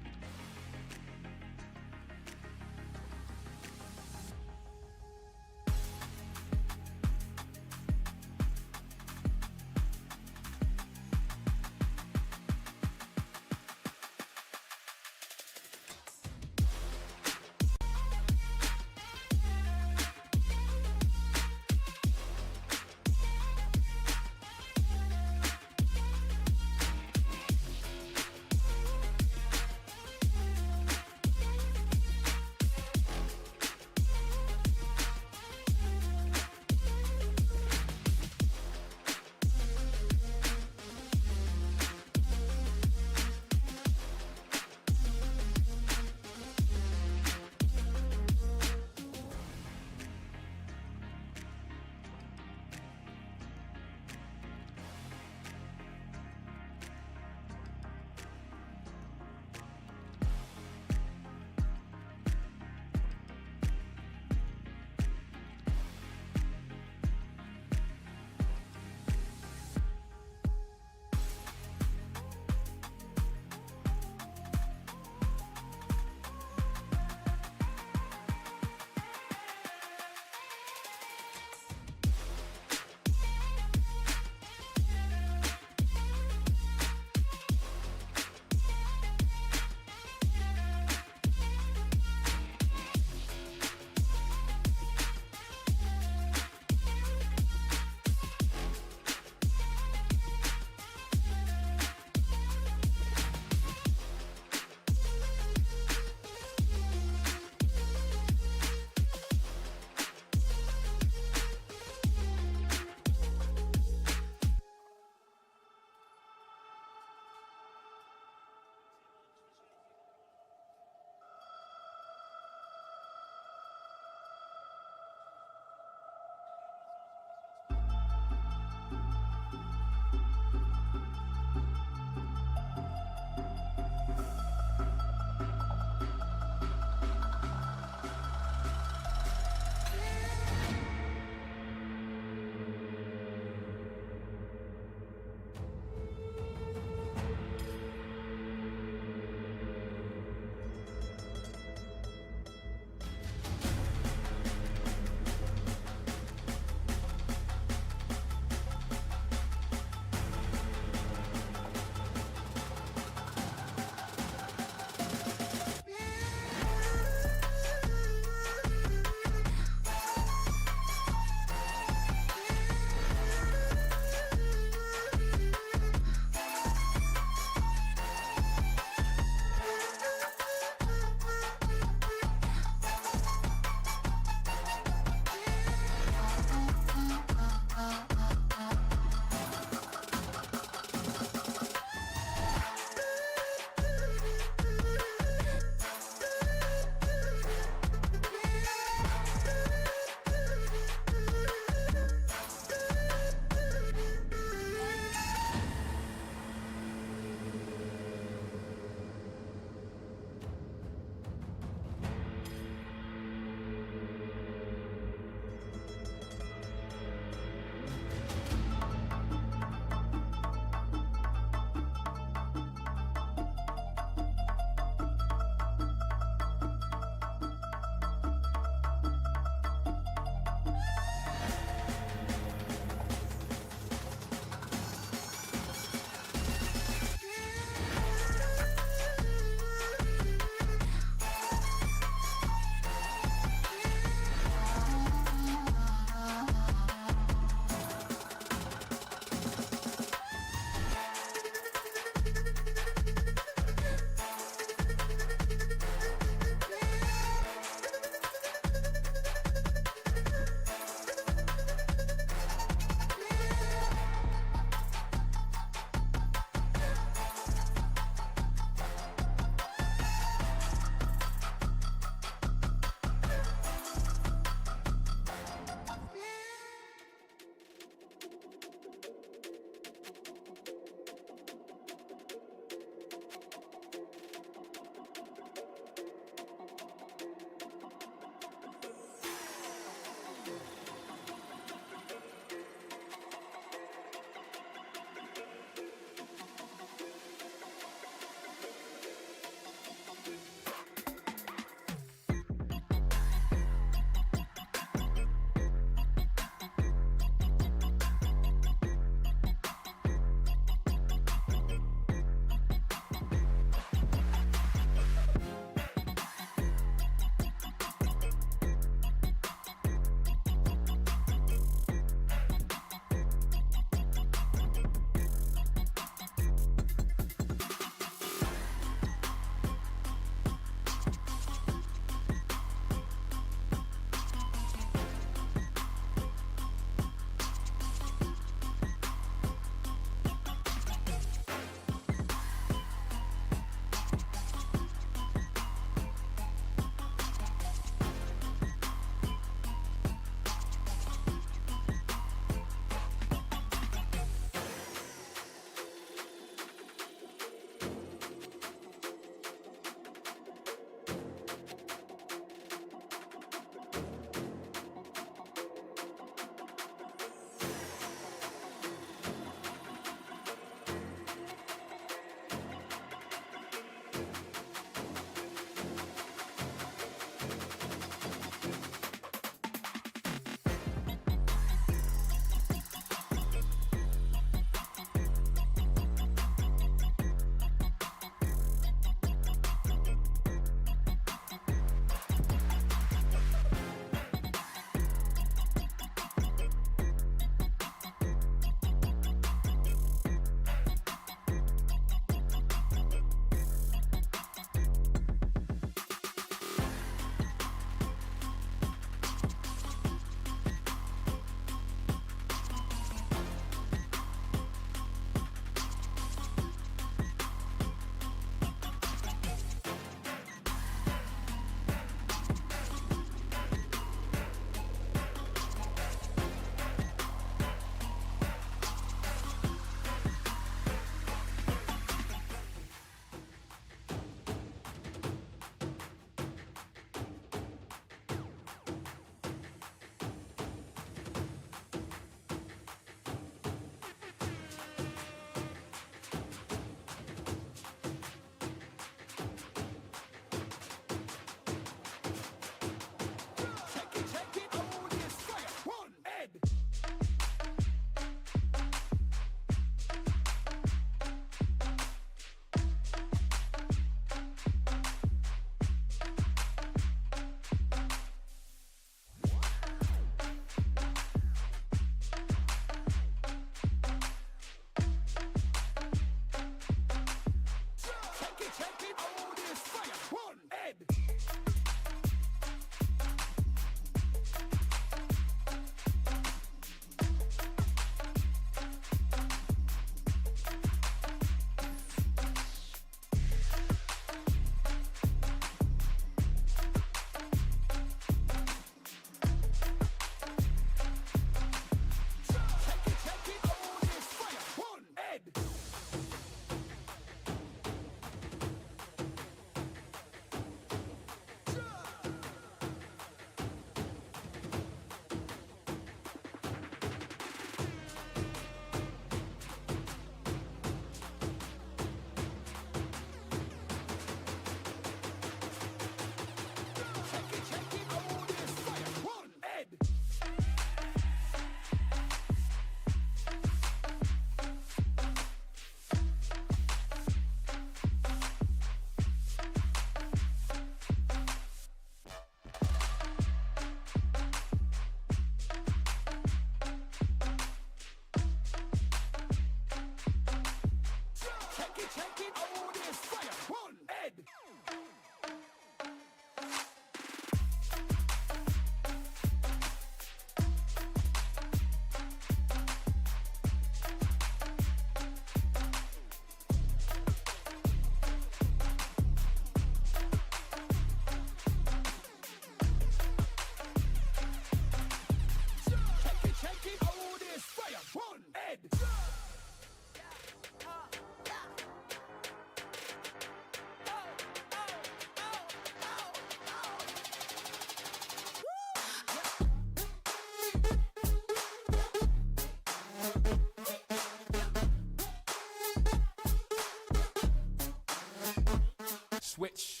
Switch.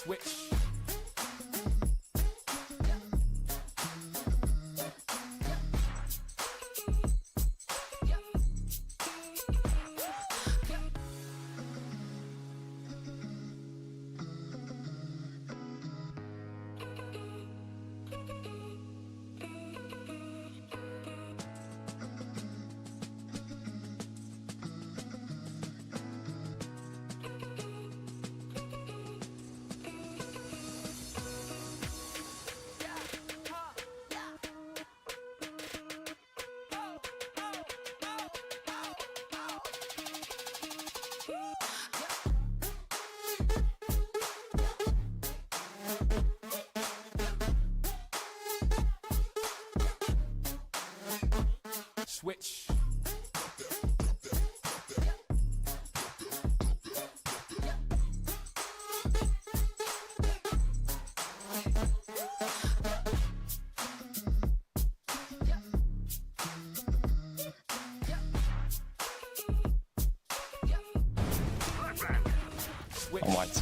Switch. Switch. Switch. What?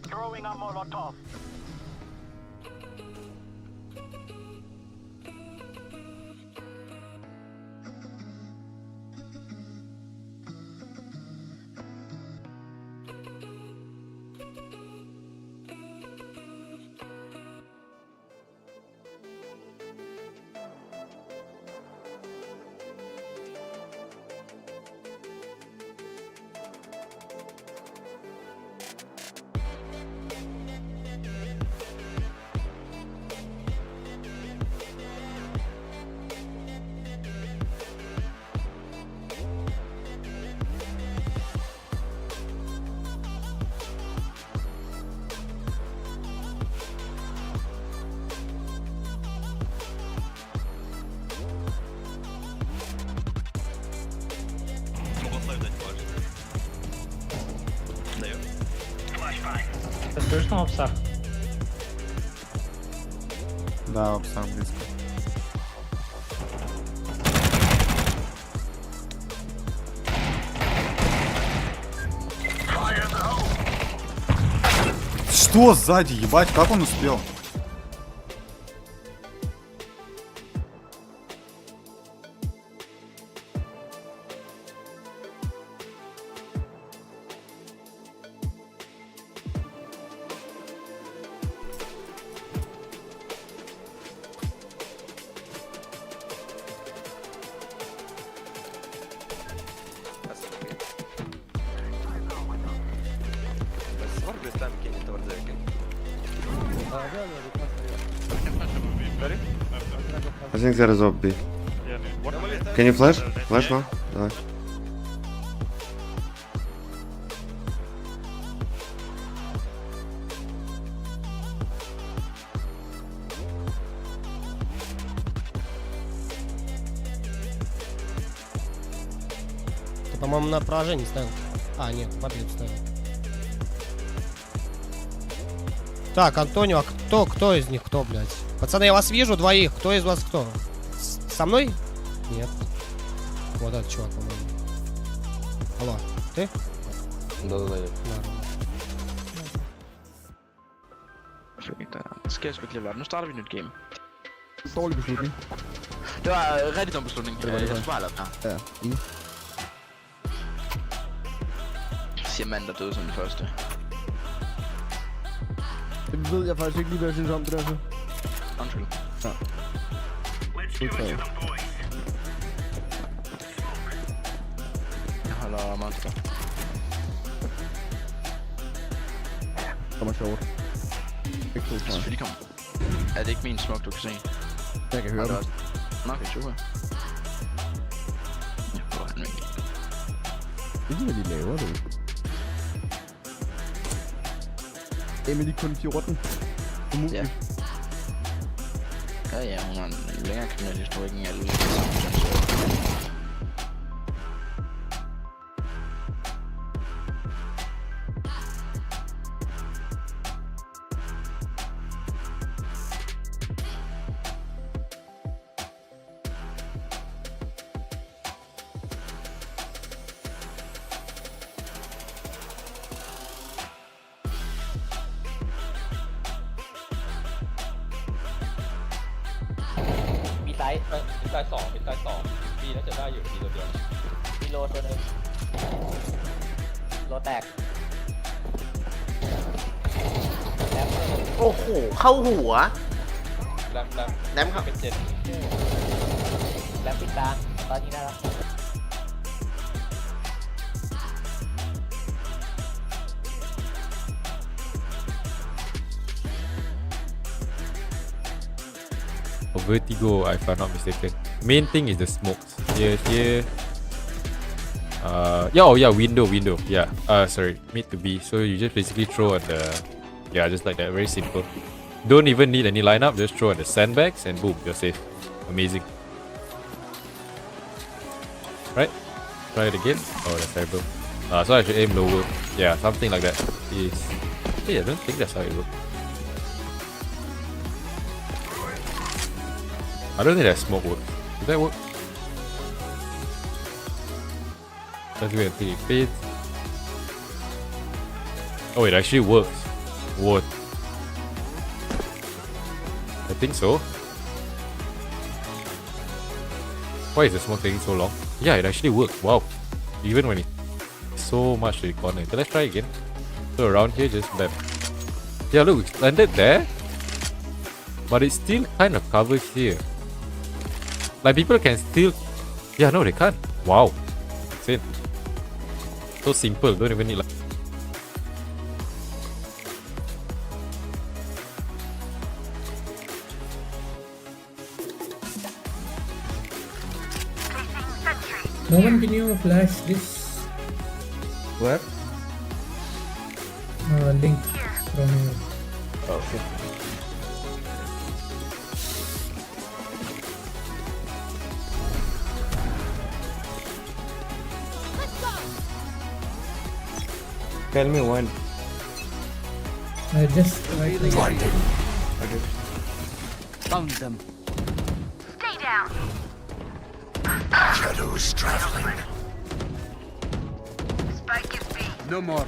Throwing a Molotov. Ты слышишь там овсах? Да, сам близко. Что сзади, ебать, как он успел? I think there is OP. Can you flash? Flash now? Давай. Ты, по-моему, на поражение ставил. А, нет, в ответ ставил. Так, Антонио, а кто из них кто, блядь? Пацаны, я вас вижу, двоих. Кто из вас кто? Со мной? Нет. Вот этот чувак, по-моему. Алло, ти? Да. Skal jeg sgu ikke lade være. Nu starter vi et nyt game. Dårlig beslutning. Det var en rigtig dum beslutning. Jeg skulle bare lade den her. Ja. Siger mand, der døde som den første. Det ved jeg faktisk ikke lige, hvad jeg synes om det der så. Undskyld. Ja. Jeg holder monster. Kommer sjovt. Ikke så smart. Selvfølgelig kommer. Er det ikke min smuk, du kan se? Jeg kan høre det. Nå, okay, super. Jeg prøver han ikke. Det er hvad de laver, det. Emily kun 14. Ja. Ja, hun har en længere kriminel historik end alle.มีไซส์2มีน่าจะได้อยู่มีตัวเดียวมีโลตัวนึงโลแตกโอ้โหเข้าหัว แรมครับเป็น7แรมปิดตาตอนนี้ได้แล้ว Vertigo, if I'm not mistaken. Main thing is the smokes. Here. Window. Yeah. Sorry, mid to B. So you just basically throw on the, just like that. Very simple. Don't even need any lineup. Just throw on the sandbags and boom, you're safe. Amazing. Right? Try it again. Oh, that's terrible. So I should aim lower. Yeah, something like that. I don't think that's how it works. I don't think that smoke works. Does that work? Let's wait until it fades. Oh, it actually works. What? I think so. Why is the smoke taking so long? Yeah, it actually works. Wow. Even when it's so much to the corner. So let's try again. So around here, just bam. Yeah, look, it's landed there. But it still kind of covers here. Like people can still... Yeah, no, they can't. Wow. Insane. So simple, don't even need like... Moment, can you flash this? Where? Link from here. Okay. Tell me when. Just right now. Okay. Found them. Stay down. Shadows traveling. Spike is B. No more.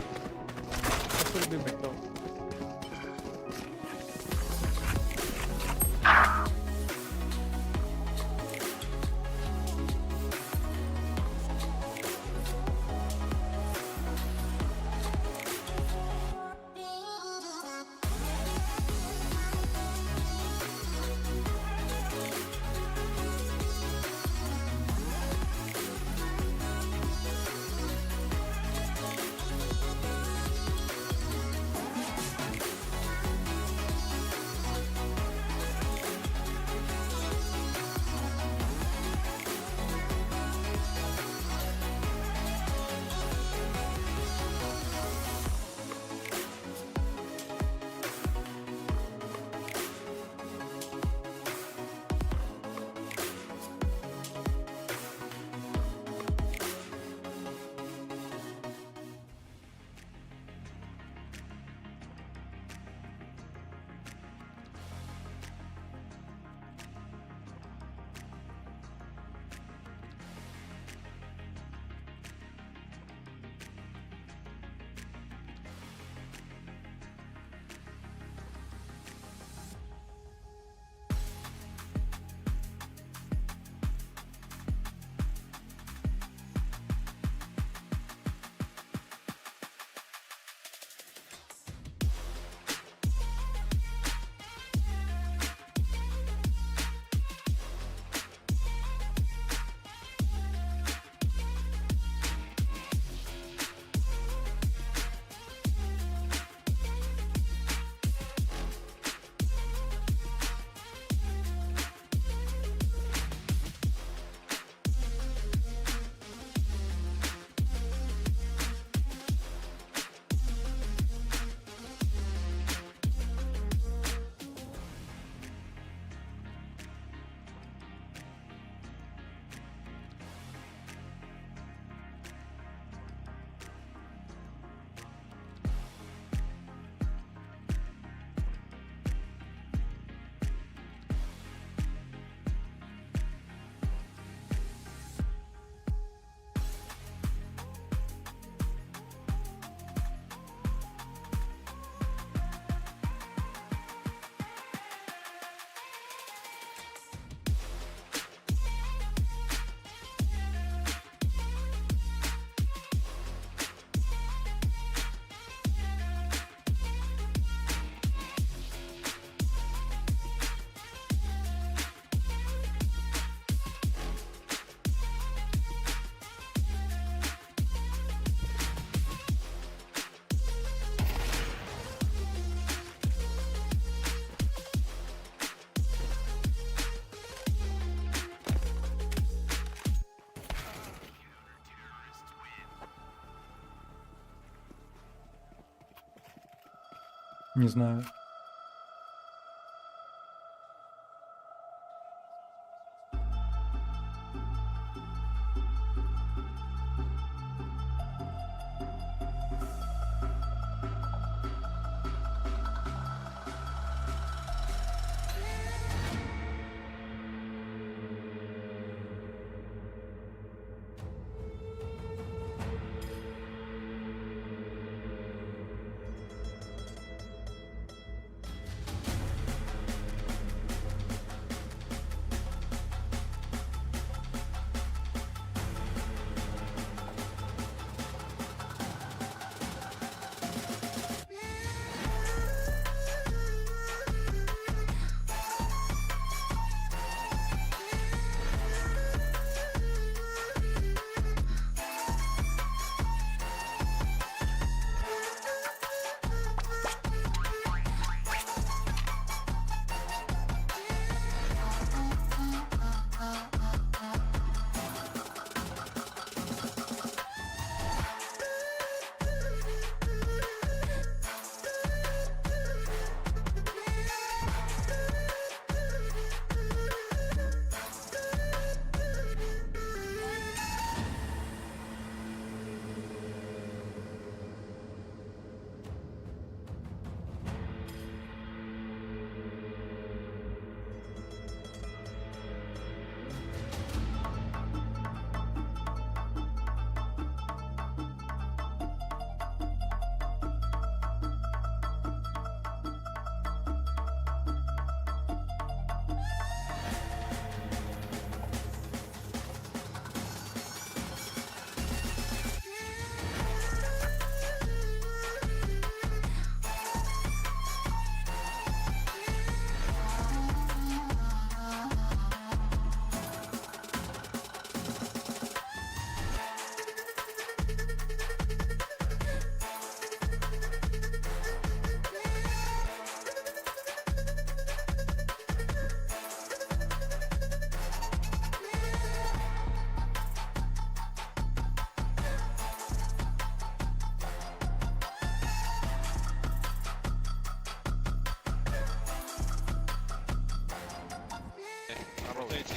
Не знаю.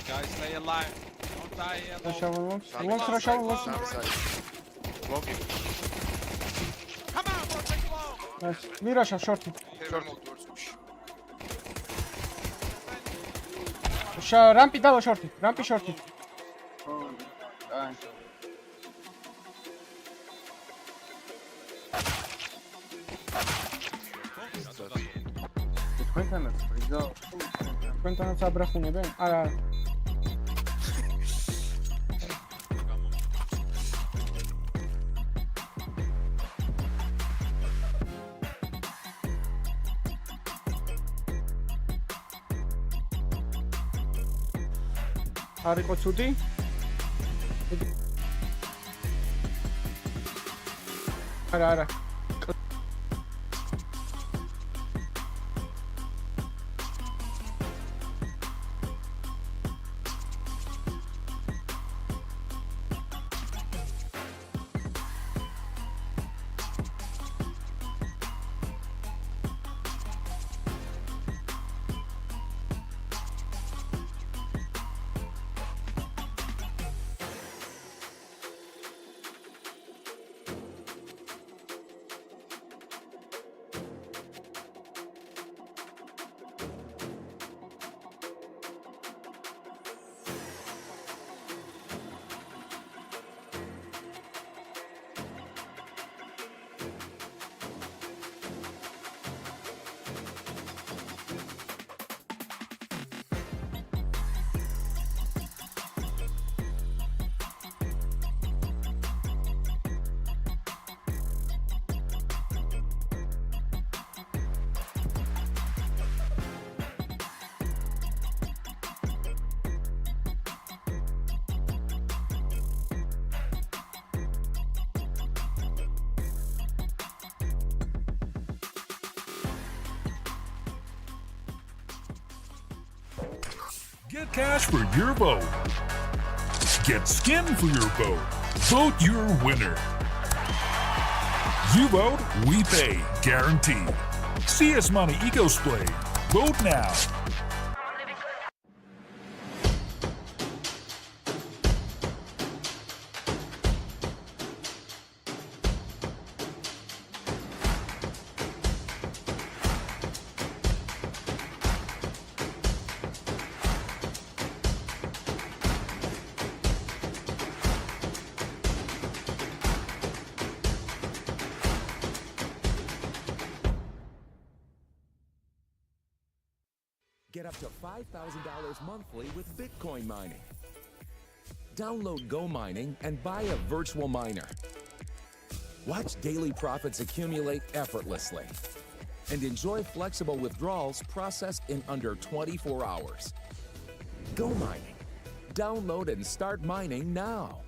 Guys, stay alive. Don't die alone. Хорошо, Come on, bro, take it long. Мираша в шорте. Рампи дала шорте. Рампи шорте. Cuéntanos a Brafune, ven. Ara. Are pocuti? Ara. Get cash for your vote. Get skin for your vote. Vote your winner. You vote, we pay. Guaranteed. CS Money EcoSpray. Vote now. Get up to $5,000 monthly with Bitcoin mining. Download Go Mining and buy a virtual miner. Watch daily profits accumulate effortlessly. And enjoy flexible withdrawals processed in under 24 hours. Go Mining. Download and start mining now.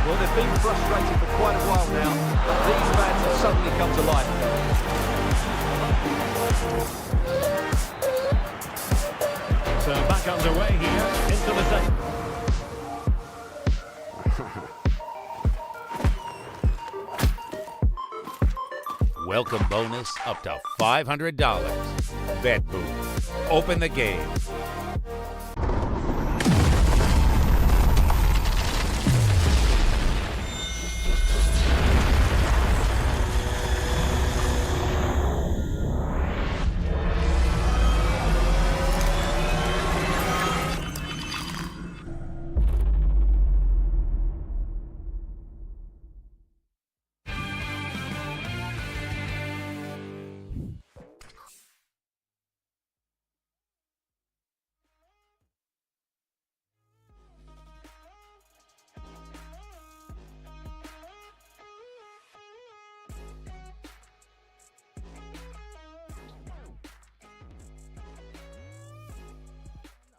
Well, they've been frustrated for quite a while now, but these fans have suddenly come to life. So back underway here into the second. Welcome bonus up to $500. BetBoom. Open the game.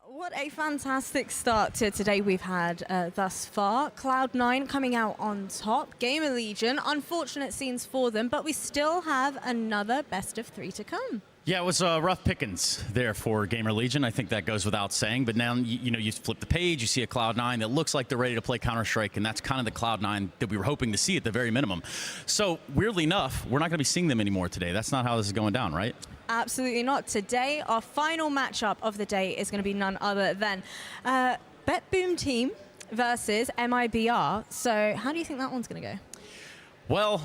What a fantastic start to today we've had thus far. Cloud9 coming out on top. GamerLegion, unfortunate scenes for them, but we still have another best of 3 to come. Yeah, it was rough pickings there for GamerLegion. I think that goes without saying. But now, you know, you flip the page, you see a Cloud9 that looks like they're ready to play Counter-Strike, and that's kind of the Cloud9 that we were hoping to see at the very minimum. So, weirdly enough, we're not going to be seeing them anymore today. That's not how this is going down, right? Absolutely not. Today, our final matchup of the day is going to be none other than BetBoom team versus Mibr. So, how do you think that one's going to go? Well,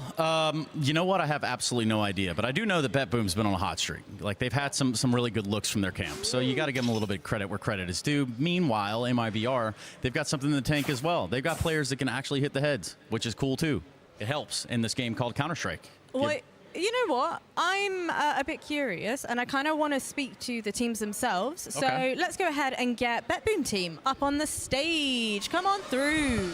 you know what? I have absolutely no idea, but I do know that BetBoom's been on a hot streak. Like, they've had some really good looks from their camp, so you got to give them a little bit of credit where credit is due. Meanwhile, Mibr, they've got something in the tank as well. They've got players that can actually hit the heads, which is cool too. It helps in this game called Counter-Strike. Well, you know what? I'm a bit curious, and I kind of want to speak to the teams themselves. So let's go ahead and get BetBoom team up on the stage. Come on through.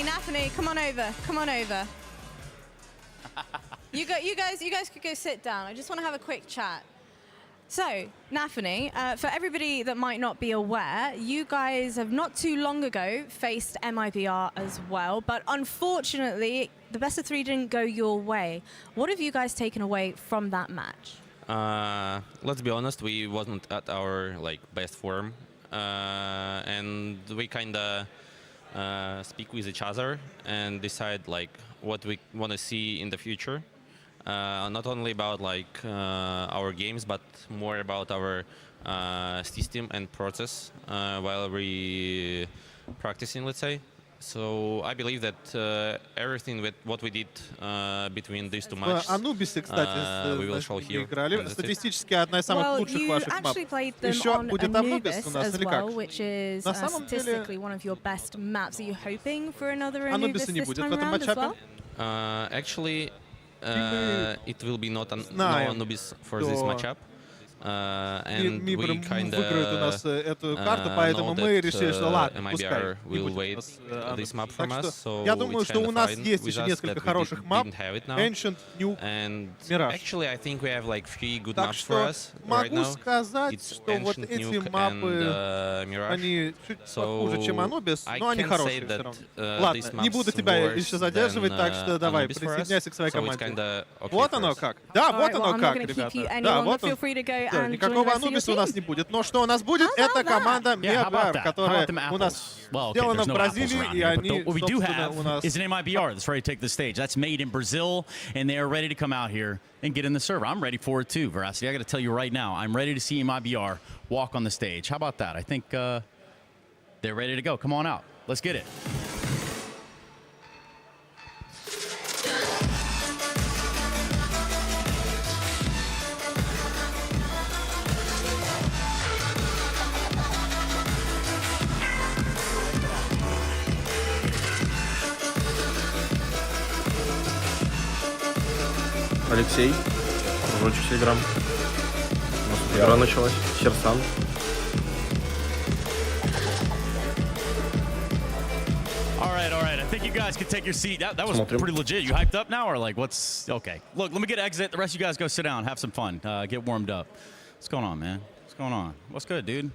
Nafany, come on over. You guys could go sit down. I just want to have a quick chat. So, Nafany, for everybody that might not be aware, you guys have not too long ago faced Mibr as well, but unfortunately, the best of 3 didn't go your way. What have you guys taken away from that match? Let's be honest, we wasn't at our best form. And we kind of speak with each other and decide what we want to see in the future. Not only about our games, but more about our system and process while we practicing, let's say. So I believe that everything with what we did between these two matches, Анубисе, кстати, we will show here. играли. Статистически одна из самых лучших ваших мап. Еще будет Анубис у нас, или как? Which is statistically one of your best maps. Are you hoping for another Anubis Анубиса не this будет time в этом around as матчапе? well? Actually, it will be not no Anubis for this matchup. And we выиграют у нас эту карту, поэтому мы решили, что ладно, пускай не будет у нас. Так что я думаю, что у нас есть еще несколько хороших мап. Ancient, Nuke, Mirage. Так что могу сказать, что вот эти мапы, они чуть похуже, чем Anubis, но они хорошие все равно. Ладно, не буду тебя еще задерживать, так что давай, присоединяйся к своей команде. Вот оно как. Да, вот оно как, ребята. Да, вот он. Да, никакого Анубиса у нас не будет. Но что у нас будет, это команда Mibr, которая у нас сделана в Бразилии, и они, what we do собственно, have у нас... is an MIBR that's ready to take the stage. That's made in Brazil, and they are ready to come out here and get in the server. I'm ready for it too, Veracity. I got to tell you right now, I'm ready to see MIBR walk on the stage. How about that? I think they're ready to go. Come on out. Let's get it. Алексей, кружочек с играм. У нас игра началась. Серсан. All right. I think you guys can take your seat. That was pretty legit. You hyped up now, or like what's okay? Look, let me get exit. The rest of you guys go sit down, have some fun, get warmed up. What's going on, man? What's going on? What's good, dude?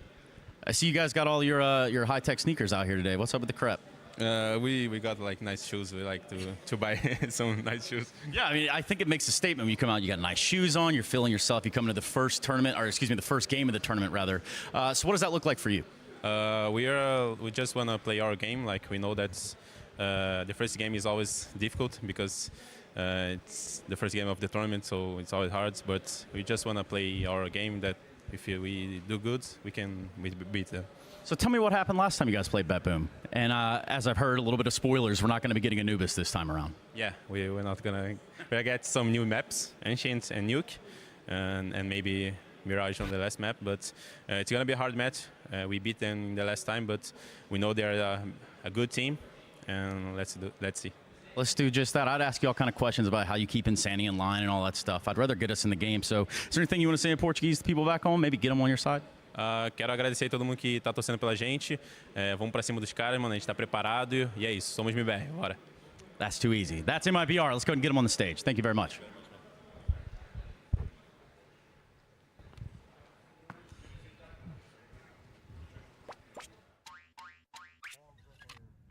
I see you guys got all your high-tech sneakers out here today. What's up with the crep? We got like nice shoes. We like to buy some nice shoes. Yeah, I mean, I think it makes a statement when you come out. You got nice shoes on. You're feeling yourself. You come into the first tournament, or excuse me, the first game of the tournament, rather. So what does that look like for you? We just want to play our game. Like we know that the first game is always difficult because it's the first game of the tournament, so it's always hard. But we just want to play our game. That if we do good, we can beat them. So tell me what happened last time you guys played BetBoom. And as I've heard, a little bit of spoilers, we're not going to be getting Anubis this time around. Yeah, we're not going to. We'll get some new maps, Ancient and Nuke, and maybe Mirage on the last map. But it's going to be a hard match. We beat them the last time, but we know they're a good team. And let's see. Let's do just that. I'd ask you all kind of questions about how you keep Insanity in line and all that stuff. I'd rather get us in the game. So is there anything you want to say in Portuguese to people back home? Maybe get them on your side? Quero agradecer a todo mundo que tá torcendo pela gente. Vamos pra cima dos caras, mano. A gente tá preparado e é isso. Somos Mibr. Bora. That's too easy. That's MIBR. Let's go ahead and get him on the stage. Thank you very much.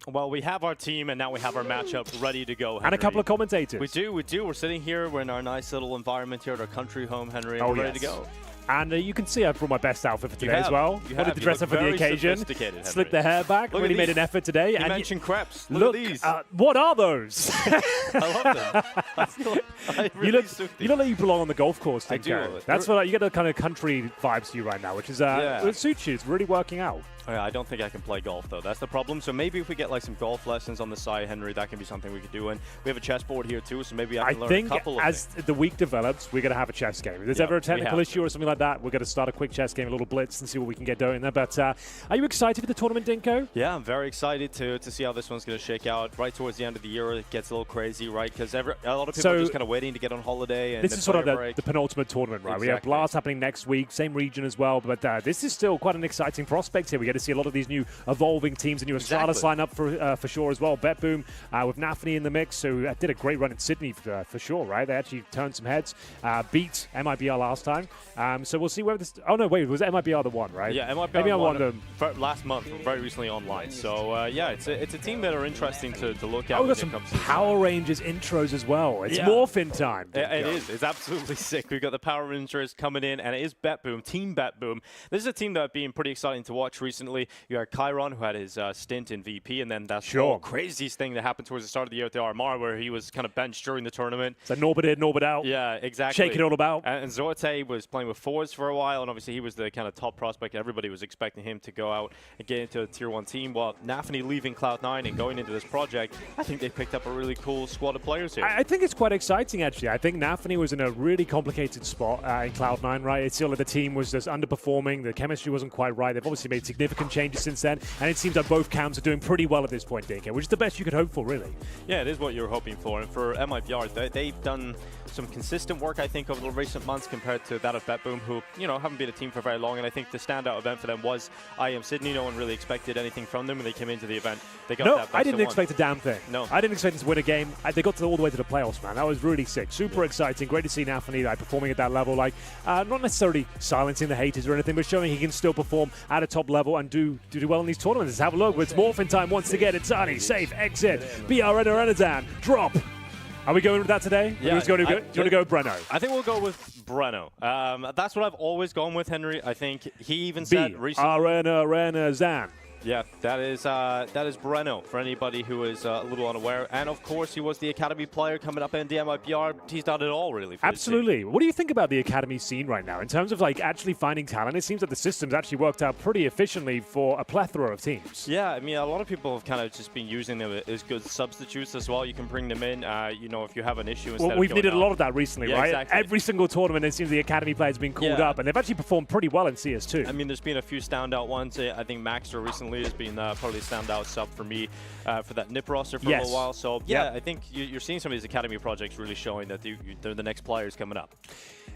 Well, we have our team, and now we have our matchup ready to go, Henry. And a couple of commentators. We do. We're sitting here. We're in our nice little environment here at our country home, Henry, and we're ready to go. And you can see I brought my best outfit for today as well. Wanted to dress up for the occasion. Slick the hair back. Really made an effort today. You mentioned crepes. Look at these. What are those? I love them. You look like you belong on the golf course, I do. That's what you get the kind of country vibes to you right now, which is it suits you. It's really working out. I don't think I can play golf, though. That's the problem. So maybe if we get like some golf lessons on the side, Henry, that can be something we could do. And we have a chessboard here, too, so maybe I can learn a couple of things. As the week develops, we're going to have a chess game. If there's ever a technical issue or something like that, we're going to start a quick chess game, a little blitz, and see what we can get doing there. But are you excited for the tournament, Dinko? Yeah, I'm very excited to see how this one's going to shake out. Right towards the end of the year, it gets a little crazy, right? Because a lot of people are just kind of waiting to get on holiday. And this is sort of the penultimate tournament, right? Exactly. We have Blast happening next week, same region as well. But this is still quite an exciting prospect here. We get to see a lot of these new evolving teams, a new Astralis lineup for sure as well. BetBoom with Navi in the mix, so did a great run in Sydney for sure, right? They actually turned some heads, beat MIBR last time. So we'll see whether this. Oh no, wait, was MIBR the one, right? Yeah, MIBR won last month, very recently online. So yeah, it's a team that are interesting to look at. Oh, we got some Power Rangers intros as well. It's morphin time. It is. It's absolutely sick. We've got the Power Rangers coming in, and it is BetBoom, Team BetBoom. This is a team that have been pretty exciting to watch recently. unfortunately. You had Chiron, who had his stint in VP, and then that whole crazy thing that happened towards the start of the year at the RMR, where he was kind of benched during the tournament. So Norbert in, Norbert out. Yeah, exactly. Shake it all about. And Zorte was playing with FORZE for a while, and obviously he was the kind of top prospect. Everybody was expecting him to go out and get into a Tier 1 team. While Nafny leaving Cloud9 and going into this project, I think they picked up a really cool squad of players here. I think it's quite exciting, actually. I think Nafny was in a really complicated spot in Cloud9, right? It's still like the team was just underperforming. The chemistry wasn't quite right. They've obviously made significant changes since then, and it seems like both camps are doing pretty well at this point, DK, which is the best you could hope for, really. Yeah, it is what you're hoping for. And for MIBR, they've done some consistent work, I think, over the recent months compared to that of BetBoom, who, you know, haven't been a team for very long. And I think the standout event for them was IM Sydney. No one really expected anything from them when they came into the event. They got that I didn't expect a damn thing. No. I didn't expect them to win a game. They got all the way to the playoffs, man. That was really sick. Super exciting. Great to see Nafny performing at that level. Like, not necessarily silencing the haters or anything, but showing he can still perform at a top level and do well in these tournaments. Let's have a look. It's Morphin time once again. It's Zani, safe, exit. BR Renadan, drop. Are we going with that today? Yeah. Do you want to go with Breno? I think we'll go with Breno. That's what I've always gone with, Henry. I think he even said recently. Renadan. Yeah, that is Breno, for anybody who is a little unaware. And, of course, he was the Academy player coming up in the MIBR. He's done it all, really. Absolutely. What do you think about the Academy scene right now? In terms of, like, actually finding talent, it seems that the system's actually worked out pretty efficiently for a plethora of teams. Yeah, I mean, a lot of people have kind of just been using them as good substitutes as well. You can bring them in, you know, if you have an issue instead of we've needed a lot of that recently, right? Exactly. Every single tournament, it seems the Academy players have been called up, and they've actually performed pretty well in CS2. I mean, there's been a few standout ones. I think Maxter recently has been probably a standout sub for me for that NIP roster for a little while. So, yeah, I think you're seeing some of these Academy projects really showing that they're the next players coming up.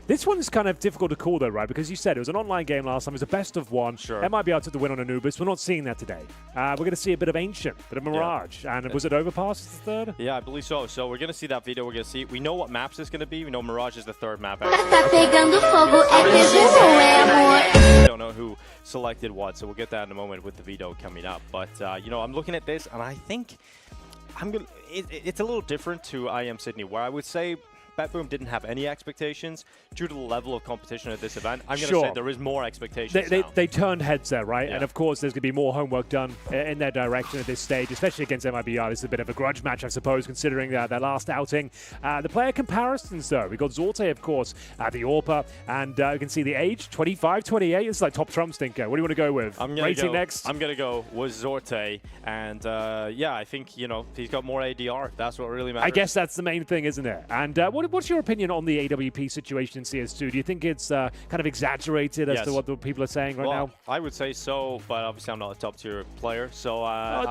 This one's kind of difficult to call, though, right? Because you said it was an online game last time. It was a best of one. Sure. MIBR took the win on Anubis. We're not seeing that today. We're going to see a bit of Ancient, a bit of Mirage. Yeah. And was it Overpass the third? Yeah, I believe so. So we're going to see that video. We're going to see. We know what maps it's going to be. We know Mirage is the third map. We don't know who selected what, so we'll get that in a moment with the video coming up. But, you know, I'm looking at this, and I think it's a little different to IM Sydney, where I would say BetBoom didn't have any expectations due to the level of competition at this event. I'm going to say there is more expectations now. They turned heads there, right? Yeah. And of course, there's going to be more homework done in their direction at this stage, especially against MIBR. This is a bit of a grudge match, I suppose, considering their last outing. The player comparisons, though. We've got Zorte, of course, the Orpa, and you can see the age, 25, 28. It's like top trump stinker. What do you want to go with? Rating next? I'm going to go with Zorte. And, yeah, I think, you know, he's got more ADR. That's what really matters. I guess that's the main thing, isn't it? And what's your opinion on the AWP situation in CS2? Do you think it's kind of exaggerated as to what the people are saying right now? I would say so, but obviously I'm not a top-tier player, so...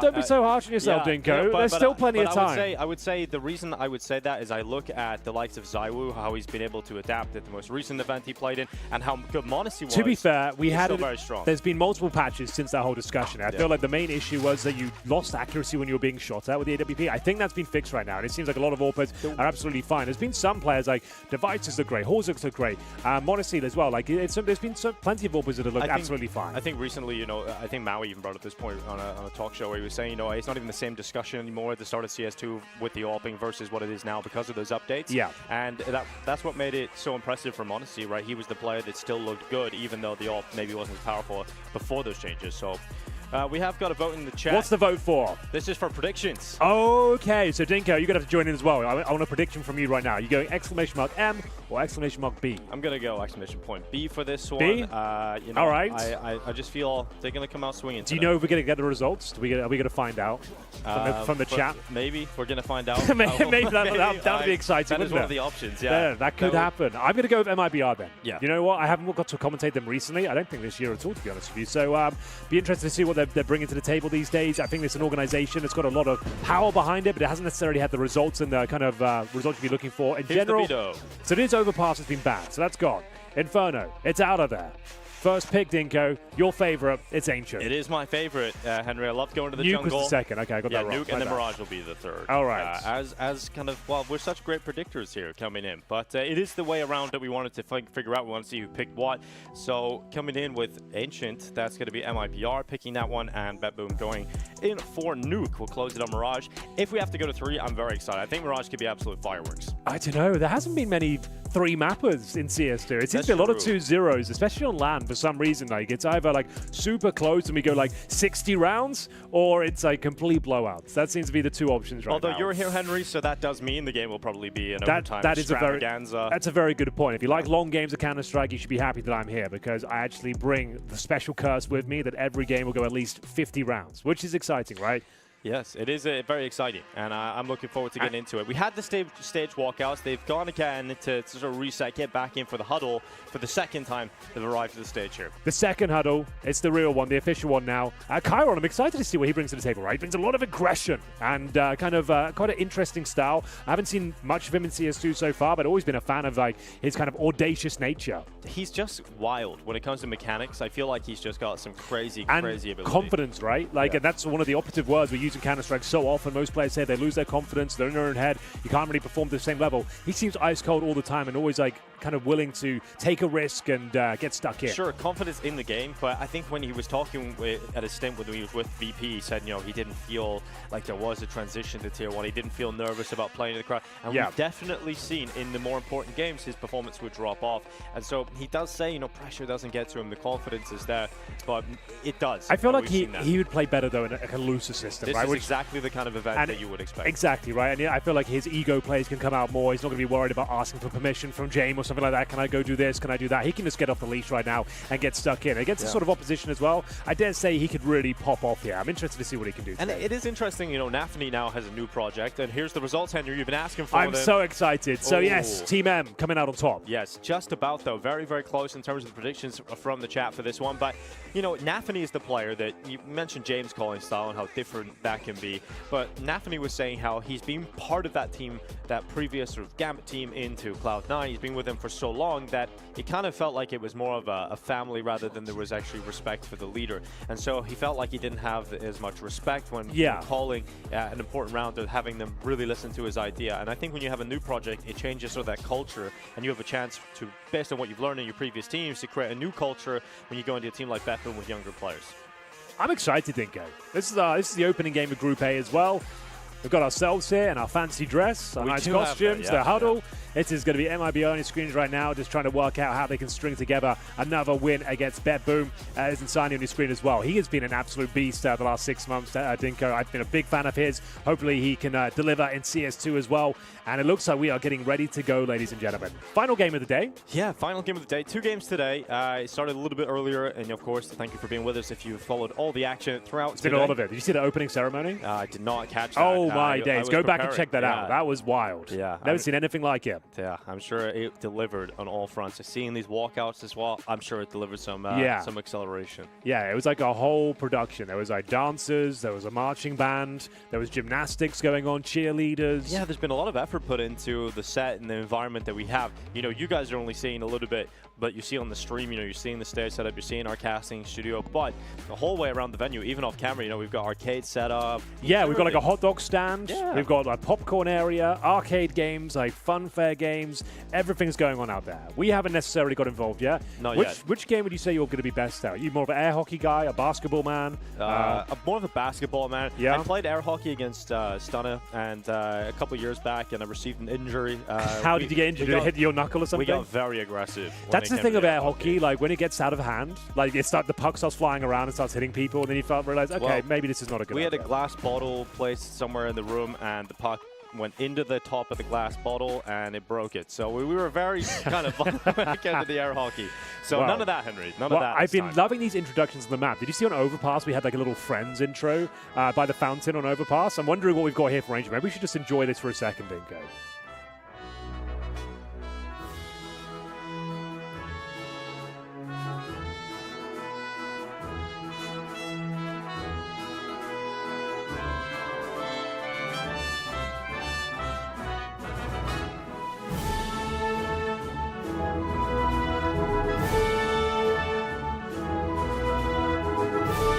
don't be so harsh on yourself, Dinko. There's still plenty of time. I would say the reason I would say that is I look at the likes of Zywoo, how he's been able to adapt at the most recent event he played in, and how good Monacy was. To be fair, very strong. There's been multiple patches since that whole discussion. I feel like the main issue was that you lost accuracy when you were being shot at with the AWP. I think that's been fixed right now, and it seems like a lot of AWPers are absolutely fine. There's been some players like Devices look great, Horzux look great, Monacy as well. Like there's been plenty of AWPers that have looked absolutely fine. I think recently, you know, I think Maui even brought up this point on a talk show where he was saying, you know, it's not even the same discussion anymore at the start of CS2 with the AWPing versus what it is now because of those updates. Yeah. And that's what made it so impressive for Monacy, right? He was the player that still looked good, even though the AWP maybe wasn't as powerful before those changes. So we have got a vote in the chat. What's the vote for? This is for predictions. Okay, so Dinko, you're going to have to join in as well. I want a prediction from you right now. You going !M or !B? I'm going to go !B for this one. B? You know, all right. I just feel they're going to come out swinging. Do you know if we're going to get the results? Are we going to find out from the chat? Maybe. We're going to find out. maybe that would be exciting. That is one of the options, yeah. That could happen. I'm going to go with MIBR then. Yeah. You know what? I haven't got to commentate them recently. I don't think this year at all, to be honest with you. So be interested to see what they're bringing to the table these days. I think it's an organization that's got a lot of power behind it, but it hasn't necessarily had the results and the kind of results you'd be looking for in general. So this Overpass has been bad, so that's gone. Inferno, it's out of there. First pick, Dinko. Your favorite, it's Ancient. It is my favorite, Henry. I love going to the Nuke jungle. was the second. Okay, I got that wrong. Nuke and then Mirage will be the third. All right. As kind of, well, we're such great predictors here coming in, but it is the way around that we wanted to figure out. We want to see who picked what. So coming in with Ancient, that's going to be MIBR picking that one, and BetBoom going in for Nuke. We'll close it on Mirage. If we have to go to 3, I'm very excited. I think Mirage could be absolute fireworks. I don't know. There hasn't been many 3 mappers in CS2. It seems to be a lot of 2-0s, especially on LAN for some reason. Like, it's either like super close and we go like 60 rounds, or it's like complete blowouts. That seems to be the 2 options right now. Although you're here, Henry, so that does mean the game will probably be an overtime extravaganza. That's a very good point. If you like long games of Counter-Strike, you should be happy that I'm here, because I actually bring the special curse with me that every game will go at least 50 rounds, which is exciting, right? Yes, it is very exciting, and I'm looking forward to getting into it. We had the stage walkouts. They've gone again to sort of reset, get back in for the huddle for the second time they've arrived to the stage here. The second huddle, it's the real one, the official one now. Chiron, I'm excited to see what he brings to the table, right? He brings a lot of aggression and quite an interesting style. I haven't seen much of him in CS2 so far, but I've always been a fan of like his kind of audacious nature. He's just wild when it comes to mechanics. I feel like he's just got some crazy ability. Confidence, right? Like, and that's one of the operative words we use in Counter-Strike so often. Most players say they lose their confidence, they're in their own head, you can't really perform to the same level. He seems ice cold all the time and always like kind of willing to take a risk and get stuck in. Sure, confidence in the game, but I think when he was talking at a stint when he was with VP, he said, he didn't feel like there was a transition to Tier 1. He didn't feel nervous about playing in the crowd. And we've definitely seen in the more important games his performance would drop off. And so he does say, pressure doesn't get to him, the confidence is there, but it does. I feel like he would play better though in a looser system, this right? is exactly the kind of event that you would expect. Exactly, right? And I feel like his ego plays can come out more. He's not going to be worried about asking for permission from James or something like that. Can I go do this? Can I do that? He can just get off the leash right now and get stuck in. Against the sort of opposition as well, I dare say he could really pop off here. I'm interested to see what he can do today. And it is interesting, Nafny now has a new project, and here's the results, Henry. You've been asking for them. I'm so excited. So yes, Team M coming out on top. Yes, just about though. Very, very close in terms of the predictions from the chat for this one. But, Nafny is the player that you mentioned James' calling style and how different that can be. But Nafny was saying how he's been part of that team, that previous sort of Gambit team into Cloud9. He's been with them for so long that it kind of felt like it was more of a family rather than there was actually respect for the leader. And so he felt like he didn't have as much respect when calling an important round of having them really listen to his idea. And I think when you have a new project, it changes sort of that culture, and you have a chance to, based on what you've learned in your previous teams, to create a new culture when you go into a team like BetBoom with younger players. I'm excited, Dinko. This is the opening game of Group A as well. We've got ourselves here in our fancy dress, our nice costumes, the huddle. It is going to be MIB on your screens right now, just trying to work out how they can string together another win against BetBoom. There's Insani on your screen as well. He has been an absolute beast the last 6 months, Dinko. I've been a big fan of his. Hopefully he can deliver in CS2 as well. And it looks like we are getting ready to go, ladies and gentlemen. Final game of the day. Yeah, final game of the day. 2 games today. It started a little bit earlier, and of course, thank you for being with us if you've followed all the action throughout It's been a lot of it. Did you see the opening ceremony? I did not catch that. Oh my days. Go back and check that out. That was wild. Yeah. Never seen anything like it. Yeah, I'm sure it delivered on all fronts. Seeing these walkouts as well, I'm sure it delivered some acceleration. Yeah, it was like a whole production. There was like dancers, there was a marching band, there was gymnastics going on, cheerleaders. Yeah, there's been a lot of effort put into the set and the environment that we have. You guys are only seeing a little bit, but you see on the stream, you're seeing the stage setup, you're seeing our casting studio, but the whole way around the venue, even off camera, we've got arcade set up. Yeah, we've got like a hot dog stand. Yeah. We've got like popcorn area, arcade games, like fun fair games. Everything's going on out there. We haven't necessarily got involved yet. Not yet. Which game would you say you're going to be best at? Are you more of an air hockey guy, a basketball man? More of a basketball man. Yeah. I played air hockey against Stunna and a couple years back, and I received an injury. How did you get injured? Did it hit your knuckle or something? We got very aggressive. That's the thing of air hockey. Like when it gets out of hand, like the puck starts flying around and starts hitting people, and then you realize, okay, maybe this is not a good idea. We had a glass bottle placed somewhere in the room, and the puck went into the top of the glass bottle and it broke it. So we were very kind of back into the air hockey. So none of that, Henry. None of that. I've been loving these introductions on the map. Did you see on Overpass we had like a little Friends intro by the fountain on Overpass? I'm wondering what we've got here for Ranger. Maybe we should just enjoy this for a second, Dinko.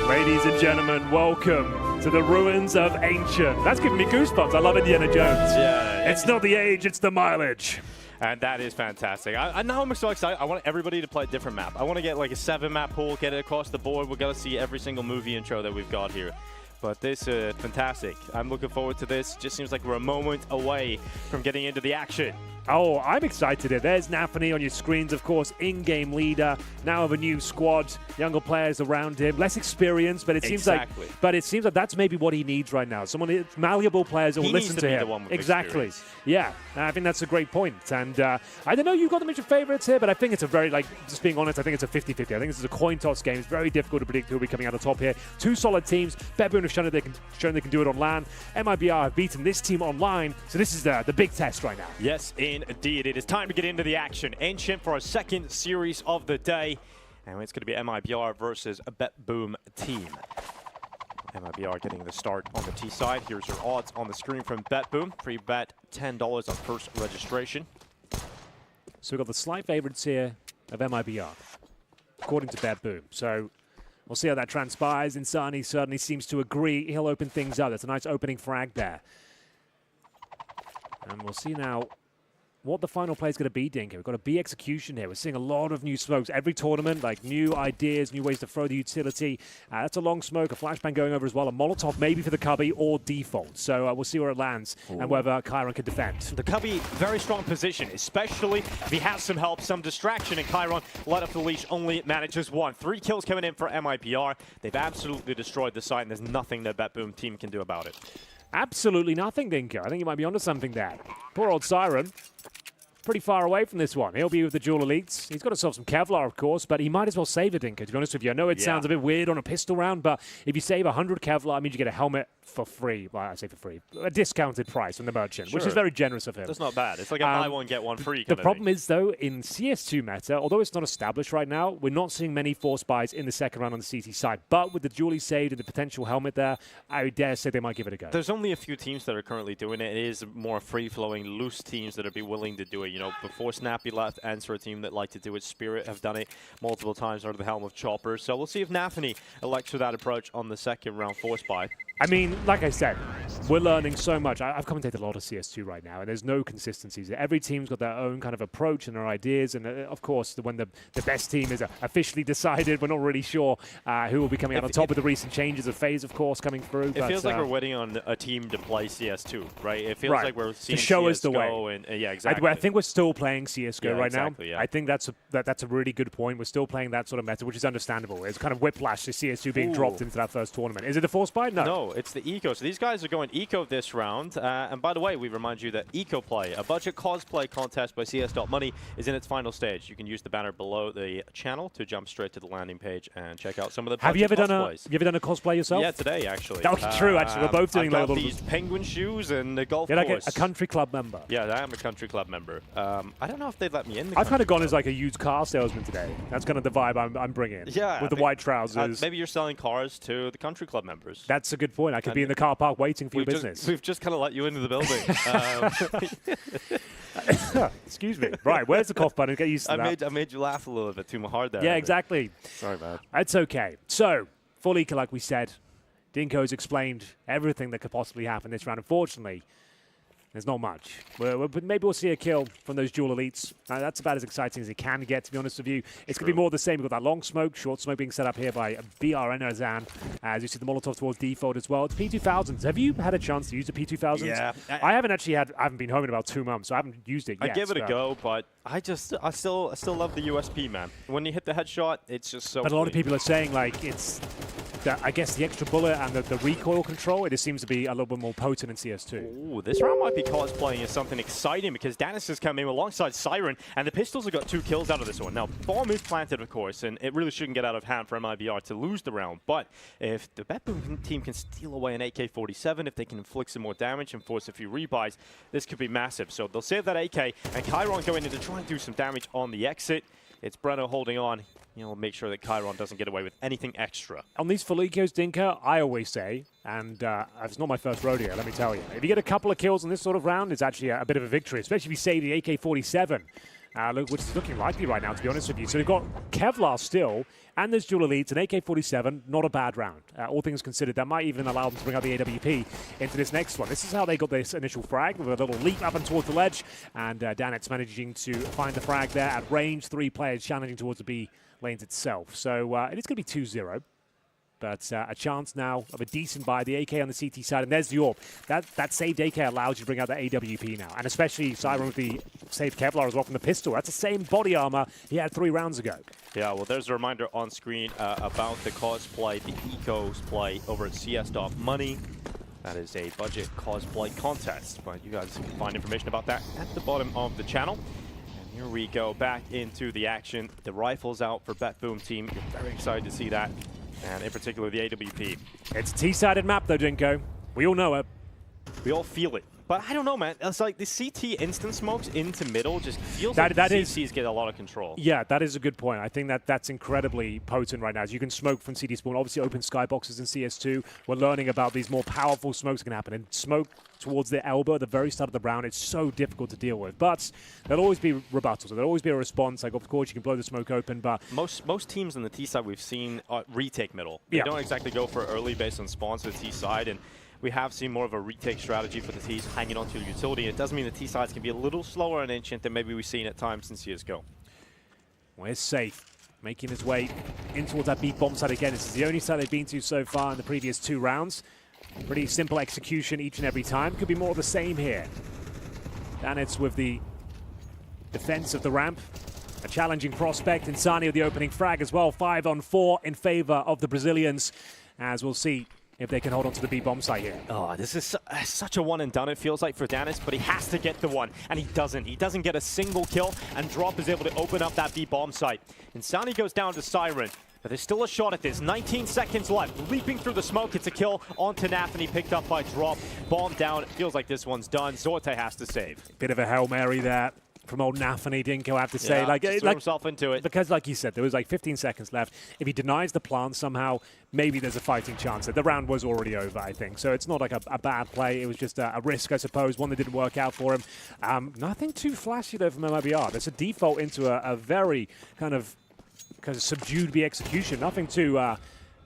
Ladies and gentlemen, welcome to the ruins of Ancient. That's giving me goosebumps. I love Indiana Jones. Yeah. It's not the age, it's the mileage. And that is fantastic. Now I'm so excited. I want everybody to play a different map. I want to get like a 7-map pool, get it across the board. We're going to see every single movie intro that we've got here. But this is fantastic. I'm looking forward to this. Just seems like we're a moment away from getting into the action. Oh, I'm excited here. There's Nafany on your screens, of course, in-game leader. Now have a new squad, younger players around him, less experience, but it seems like that's maybe what he needs right now. Someone, malleable players who will listen to him. The one with exactly. experience. Yeah, I think that's a great point. And I don't know, you've got them as your favorites here, but I think it's a very, just being honest, I think it's a 50-50. I think this is a coin toss game. It's very difficult to predict who will be coming out on top here. Two solid teams. BetBoom have shown they can do it on LAN. MIBR have beaten this team online, so this is the big test right now. Yes, indeed. It is time to get into the action. Ancient for our second series of the day. And it's going to be MIBR versus a BetBoom team. MIBR getting the start on the T side. Here's your odds on the screen from BetBoom. Free bet $10 on first registration. So we've got the slight favorites here of MIBR, according to BetBoom. So we'll see how that transpires. Insani certainly seems to agree. He'll open things up. That's a nice opening frag there. And we'll see now what the final play is going to be, Dinko. We've got a B execution here. We're seeing a lot of new smokes. Every tournament, like new ideas, new ways to throw the utility. That's a long smoke, a flashbang going over as well. A Molotov maybe for the Cubby or default. So we'll see where it lands and whether Chiron can defend. The Cubby, very strong position, especially if he has some help, some distraction, and Chiron let up the leash, only manages one. 3 kills coming in for MIBR. They've absolutely destroyed the site, and there's nothing the BetBoom team can do about it. Absolutely nothing, Dinko. I think you might be onto something there. Poor old Siren. Pretty far away from this one. He'll be with the dual elites. He's got himself some Kevlar, of course, but he might as well save it, Dinko, to be honest with you. I know it sounds a bit weird on a pistol round, but if you save 100 Kevlar, I mean, you get a helmet for free. Well, I say for free. A discounted price from the merchant, which is very generous of him. That's not bad. It's like a buy one, get one free kind The problem is, though, in CS2 meta, although it's not established right now, we're not seeing many force buys in the second round on the CT side. But with the dually saved and the potential helmet there, I would dare say they might give it a go. There's only a few teams that are currently doing it. It is more free-flowing, loose teams that would be willing to do it. You know, before Snappy left, Ence, a team that like to do it. Spirit have done it multiple times under the helm of Chopper. So we'll see if Nafany elects for that approach on the second round force buy. I mean, like I said, we're learning so much. I've commentated a lot of CS2 right now, and there's no consistencies. Every team's got their own kind of approach and their ideas, and of course, when the best team is officially decided, we're not really sure who will be coming out on top with the recent changes of Faze, of course, coming through. It feels like we're waiting on a team to play CS2, right? It feels like we're seeing to show CSGO us the way. And, yeah, exactly. I think we're still playing CSGO right now. Yeah. I think that's a really good point. We're still playing that sort of meta, which is understandable. It's kind of whiplash to CS2 being dropped into that first tournament. Is it a force buy? No. No, it's the eco. So these guys are going eco this round. And by the way, we remind you that Eco Play, a budget cosplay contest by CS.Money, is in its final stage. You can use the banner below the channel to jump straight to the landing page and check out some of the Have you ever cosplays. done a cosplay yourself? Yeah, today actually. That's true, actually. We're both doing I've got these penguin shoes and the golf course. Like a country club member. Yeah, I am a country club member. I don't know if they'd let me in. I've kind of gone as like a used car salesman today. That's kind of the vibe I'm bringing. Yeah. With the white trousers. Maybe you're selling cars to the country club members. That's a good point. I could be in the car park waiting for your business. We've just kind of let you into the building. Excuse me. Right, where's the cough button? Get used to that. I made you laugh a little bit too hard there. Yeah, exactly. Sorry, man. It's okay. So, full eco, like we said, Dinko's explained everything that could possibly happen this round. Unfortunately, there's not much. But maybe we'll see a kill from those dual elites. That's about as exciting as it can get, to be honest with you. It's going to be more of the same. We've got that long smoke, short smoke being set up here by BRN Azan. As you see the Molotov towards default as well. It's P2000s. Have you had a chance to use the P2000s? Yeah. I haven't been home in about 2 months, so I haven't used it yet. I give it a go, but I still love the USP, man. When you hit the headshot, it's just so But a lot of people are saying, like, it's... I guess the extra bullet and the recoil control, it just seems to be a little bit more potent in CS2. Ooh, this round might be cosplaying as something exciting because Natus has come in alongside Siren, and the Pistols have got 2 kills out of this one. Now, bomb is planted, of course, and it really shouldn't get out of hand for MIBR to lose the round. But if the BetBoom team can steal away an AK-47, if they can inflict some more damage and force a few rebuys, this could be massive. So they'll save that AK, and Chiron going in to try and do some damage on the exit. It's Breno holding on. You know, make sure that Chiron doesn't get away with anything extra. On these full ecos, Dinka, I always say, and it's not my first rodeo, let me tell you, if you get a couple of kills in this sort of round, it's actually a bit of a victory, especially if you save the AK-47, which is looking likely right now, to be honest with you. So they've got Kevlar still, and there's dual elites, an AK-47, not a bad round. All things considered, that might even allow them to bring out the AWP into this next one. This is how they got this initial frag, with a little leap up and towards the ledge, and Danet's managing to find the frag there at range. 3 players challenging towards the B lanes itself. So it is going to be 2-0. But a chance now of a decent buy. The AK on the CT side, and there's the AWP. That saved AK allows you to bring out the AWP now. And especially Siren with the saved Kevlar as well from the pistol. That's the same body armor he had 3 rounds ago. Yeah, well, there's a reminder on screen about the cosplay, the cosplay over at CS.money. That is a budget cosplay contest, but you guys can find information about that at the bottom of the channel. And here we go back into the action. The rifles out for BetBoom team. You're very excited to see that, and in particular the AWP. It's a T-sided map though, Dinko. We all know it. We all feel it. But I don't know, man. It's like the CT instant smokes into middle just feels like that CTs get a lot of control. Yeah, that is a good point. I think that's incredibly potent right now. As you can smoke from CT spawn, obviously open skyboxes in CS2. We're learning about these more powerful smokes that can happen. And smoke towards the elbow at the very start of the round, it's so difficult to deal with. But there'll always be rebuttals. There'll always be a response. Like, of course, you can blow the smoke open, but... Most teams on the T side we've seen retake middle. They don't exactly go for early based on spawns to the T side, and we have seen more of a retake strategy for the T's hanging onto utility. It does mean the T sides can be a little slower and ancient than maybe we've seen at times in CSGO. Where's Safe? Making his way in towards that B bomb side again. This is the only side they've been to so far in the previous 2 rounds. Pretty simple execution each and every time. Could be more of the same here. Danitz with the defense of the ramp. A challenging prospect. Insani with the opening frag as well. 5-on-4 in favor of the Brazilians. As we'll see if they can hold on to the B bomb site here. Oh, this is such a one and done, it feels like, for Danitz, but he has to get the one, and he doesn't. He doesn't get a single kill, and Drop is able to open up that B bomb site. Insani goes down to Siren, but there's still a shot at this. 19 seconds left. Leaping through the smoke, it's a kill onto Nafi, picked up by Drop. Bomb down, it feels like this one's done. Zorte has to save. Bit of a Hail Mary there from old Nafi, Dinko, I have to say. Just threw himself into it. Because like you said, there was like 15 seconds left. If he denies the plant somehow, maybe there's a fighting chance. The round was already over, I think. So it's not like a bad play. It was just a risk, I suppose, one that didn't work out for him. Nothing too flashy, though, from MIBR. There's a default into a very kind of subdued B execution. Nothing too...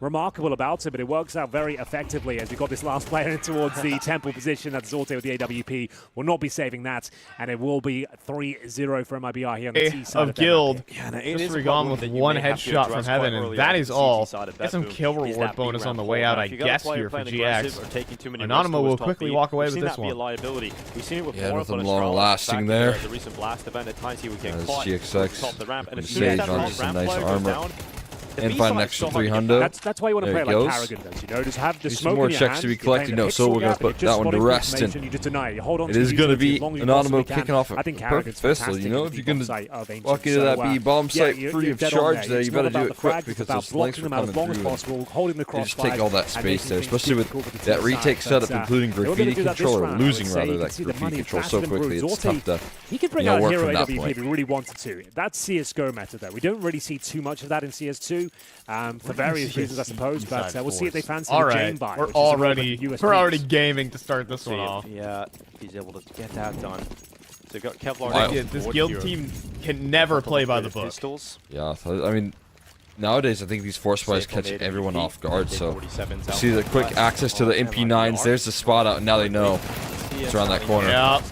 remarkable about it, but it works out very effectively as we got this last player in towards the temple position. That's Zorte with the AWP. Will not be saving that, and it will be 3-0 for MIBR here on the T side of Guild. Just gone with one headshot from heaven, and that is all. Get some kill reward bonus on the way out, I guess, here for GX. Anonymous will quickly walk away with this one. Yeah, nothing long-lasting there. The recent blast event at times he would get As caught GXX top the ramp, and as Sage on some nice armor. And find an extra 300. That's why you want to play like Paragon does, you know? Just have the smoke some more in your checks hands, to be you're collected. playing No, so we're going to put that one to rest. And you just deny it. You hold on it to is going to be as long as you Anonymous possibly can. kicking off a I think perfect Paragon's pistol, you know? If you're going to Ancient. walk into that B bomb site free you're of dead on charge there. there, It's you not better about do the it quick frags, because it's about those links blocking are them out as coming long as through. possible, holding the They just crossfire. take all that space there, especially with that retake setup, including graffiti control, or losing rather that graffiti control so quickly. It's tough to he could bring out work hero from that AWP point. if he really wanted to. That's CSGO meta though. We don't really see too much of that in CS2 for various reasons, I suppose. But we'll see if they fancy the Jane buy. We're already gaming to start this one off. Yeah, he's able to get that done. So they've got Kevlar. This guild team can never play by the book. Pistols. Yeah, I mean, nowadays I think these force buys catch everyone off guard. So you see the quick access to the MP9s. There's the spot out, and now they know it's around that corner. Yeah.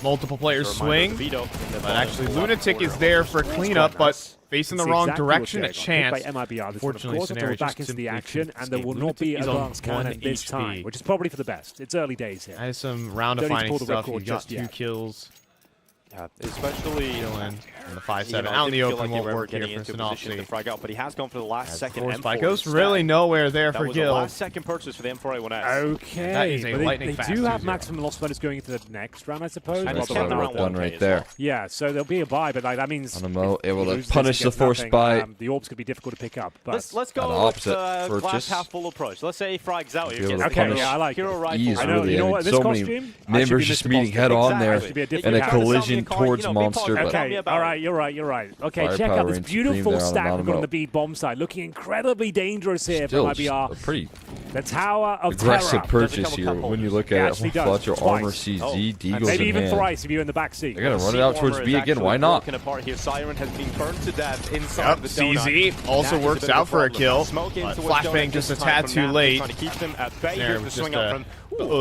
Multiple players swing. But actually, Lunatic is there for cleanup, but facing the wrong direction, a chance. Unfortunately, Scenario back into the action, and there will not be advanced cannon this time, which is probably for the best. It's early days here. That is some round-defining stuff. He got 2 kills. Yeah, especially in the 5-7 out in the open won't work here for Synopsy. But he has gone for the last second M4. Goes really nowhere there for Gil. Last second purchase for the M4A1S. Okay, that is a lightning they do have maximum loss bonus going into the next round, I suppose. And it's done right there. Yeah, so there'll be a buy, but like that means Anonymous able to punish the force buy. The orbs could be difficult to pick up. But let's go with the glass half full approach. Let's say he frags out. Okay, yeah, I like hero rifle. Easily. You know what? This so many members just meeting head on there, and a collision towards Monster. Okay, all right, you're right. Okay, check out this beautiful stack we've got on the B bomb side. Looking incredibly dangerous here from IBR. The Tower of aggressive Terror. purchase here when you look at it. Fletcher, Armor, CZ, Deagles, maybe even hand. thrice if you're in the back seat. They're going to run it out towards B again. Why not? Apart here. Siren has been burned to death inside the CZ also works out for a kill. Flashbang just a tad too late. Trying to keep them at bay there here. The swing out from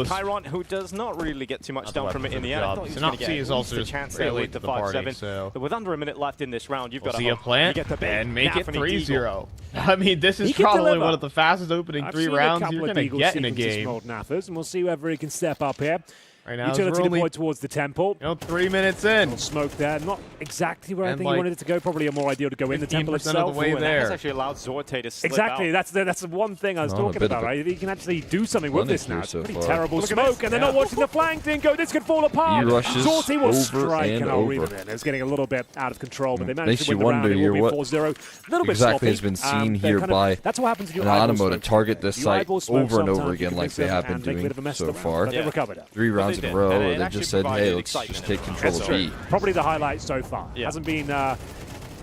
Chiron, who does not really get too much down from it in the end. I thought he was going to get at least a chance there with the 5-7. But with under a minute left in this round, you've got to plant and make it 3-0. I mean, this is probably one of the fastest opening 3 rounds you're going to get in a game. Natus, and we'll see whether he can step up here. Right now, utility deployed towards the temple. 3 minutes in. Smoke there, not exactly where I think he wanted it to go. Probably a more ideal to go in the temple itself. Of the way there. That's actually allowed Zorte to slip exactly. out. That's the one thing I was talking about. Right, he can actually do something with this now. It's so pretty terrible smoke, and they're not watching the flank. Dingo, this could fall apart. Zorte will strike, and I'll read it in. It was getting a little bit out of control, but they managed to win the round. It will be 4-0. A little bit exactly has been seen here by that's what happens if you Anonimo to target this site over and over again, like they have been doing so far. 3 rounds in a row. They just said, hey, let's just take control of B. Probably the highlight so far. Hasn't been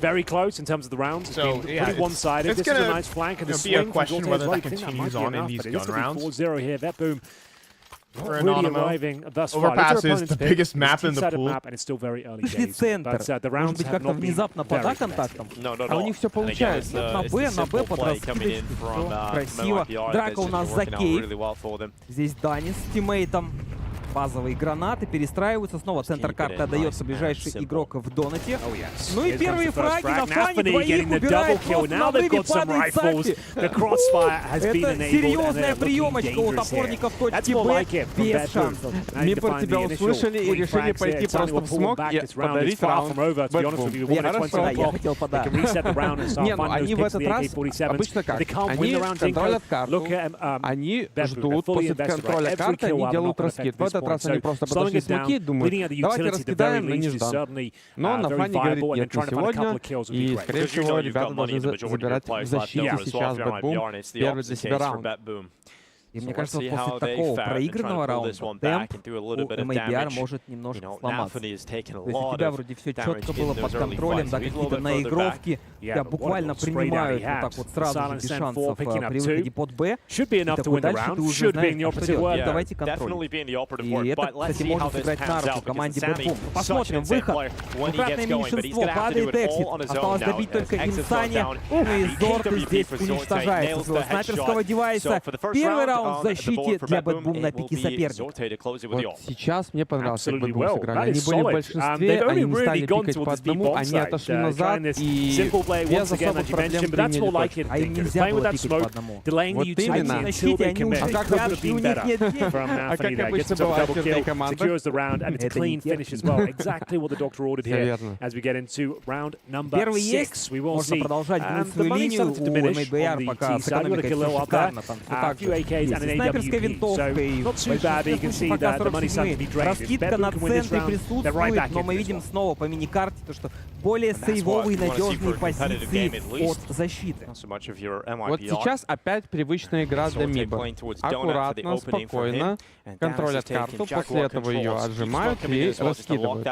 very close in terms of the rounds. It's been pretty one-sided. This is a nice flank, and the be a swing question whether that continues on in these gun rounds. 4-0 here. BetBoom for really arriving thus far. Overpass is the biggest map in the pool. And it's still very early days. But the rounds have not been very контактом. А у них все получается. На Б под раскидочку. Красиво. Драка у нас за кейв. Здесь Дани с тиммейтом. Базовые гранаты перестраиваются. Снова центр карты отдается ближайший игрок в донате. Ну и первые фраги на фане. Двоих убирает. Просто на выбе падает Сафи. Это серьезная приемочка у топорников точки Б. Без шансов. Мибр, тебя услышали и решили пойти просто в смог и подарить раунд BetBoom. Я хотел подарить. Не, ну они в этот раз обычно как? Они контролят карту. Они ждут после контроля карты, они делают раскид. В этот раз они просто подошли смоки, думают, давайте раскидаем на неждан. Но на фане говорит, нет, не сегодня. И, скорее всего, ребята должны забирать в защите сейчас BetBoom первый для себя раунд. И мне кажется, после такого проигранного раунда темп у Mibr может немножко сломаться. То есть у тебя вроде все четко было под контролем, да, какие-то наигровки тебя буквально принимают вот так вот сразу без шансов при выходе под Б. И такой дальше ты уже знаешь, вперед, давайте контроль. И это, кстати, может сыграть на руку команде BetBoom. Посмотрим, выход. Двукратное меньшинство, падает Эксит. Осталось добить только Инсани. Ну и Зорт здесь уничтожается своего снайперского девайса. Первый раунд в защите для BetBoom на пике соперника. Вот сейчас мне понравилось, как BetBoom сыграли. Они были в большинстве, они не стали пикать по одному, они отошли назад и без особых проблем приняли точку. А им нельзя было пикать по одному. Вот именно. На защите они уже сидят, и у них нет денег. А как обычно бывает в этой команде. Первый есть, можно продолжать гнуть свою линию. У Mibr пока с экономикой все шикарно. Там все так же. Снайперская винтовка и большинство пока 47. Раскидка на центре присутствует, но мы видим снова по миникарте, то, что более сейвовые надежные позиции от защиты. Вот сейчас опять привычная игра для Mibr. Аккуратно, спокойно, контролят карту, после этого ее отжимают и раскидывают.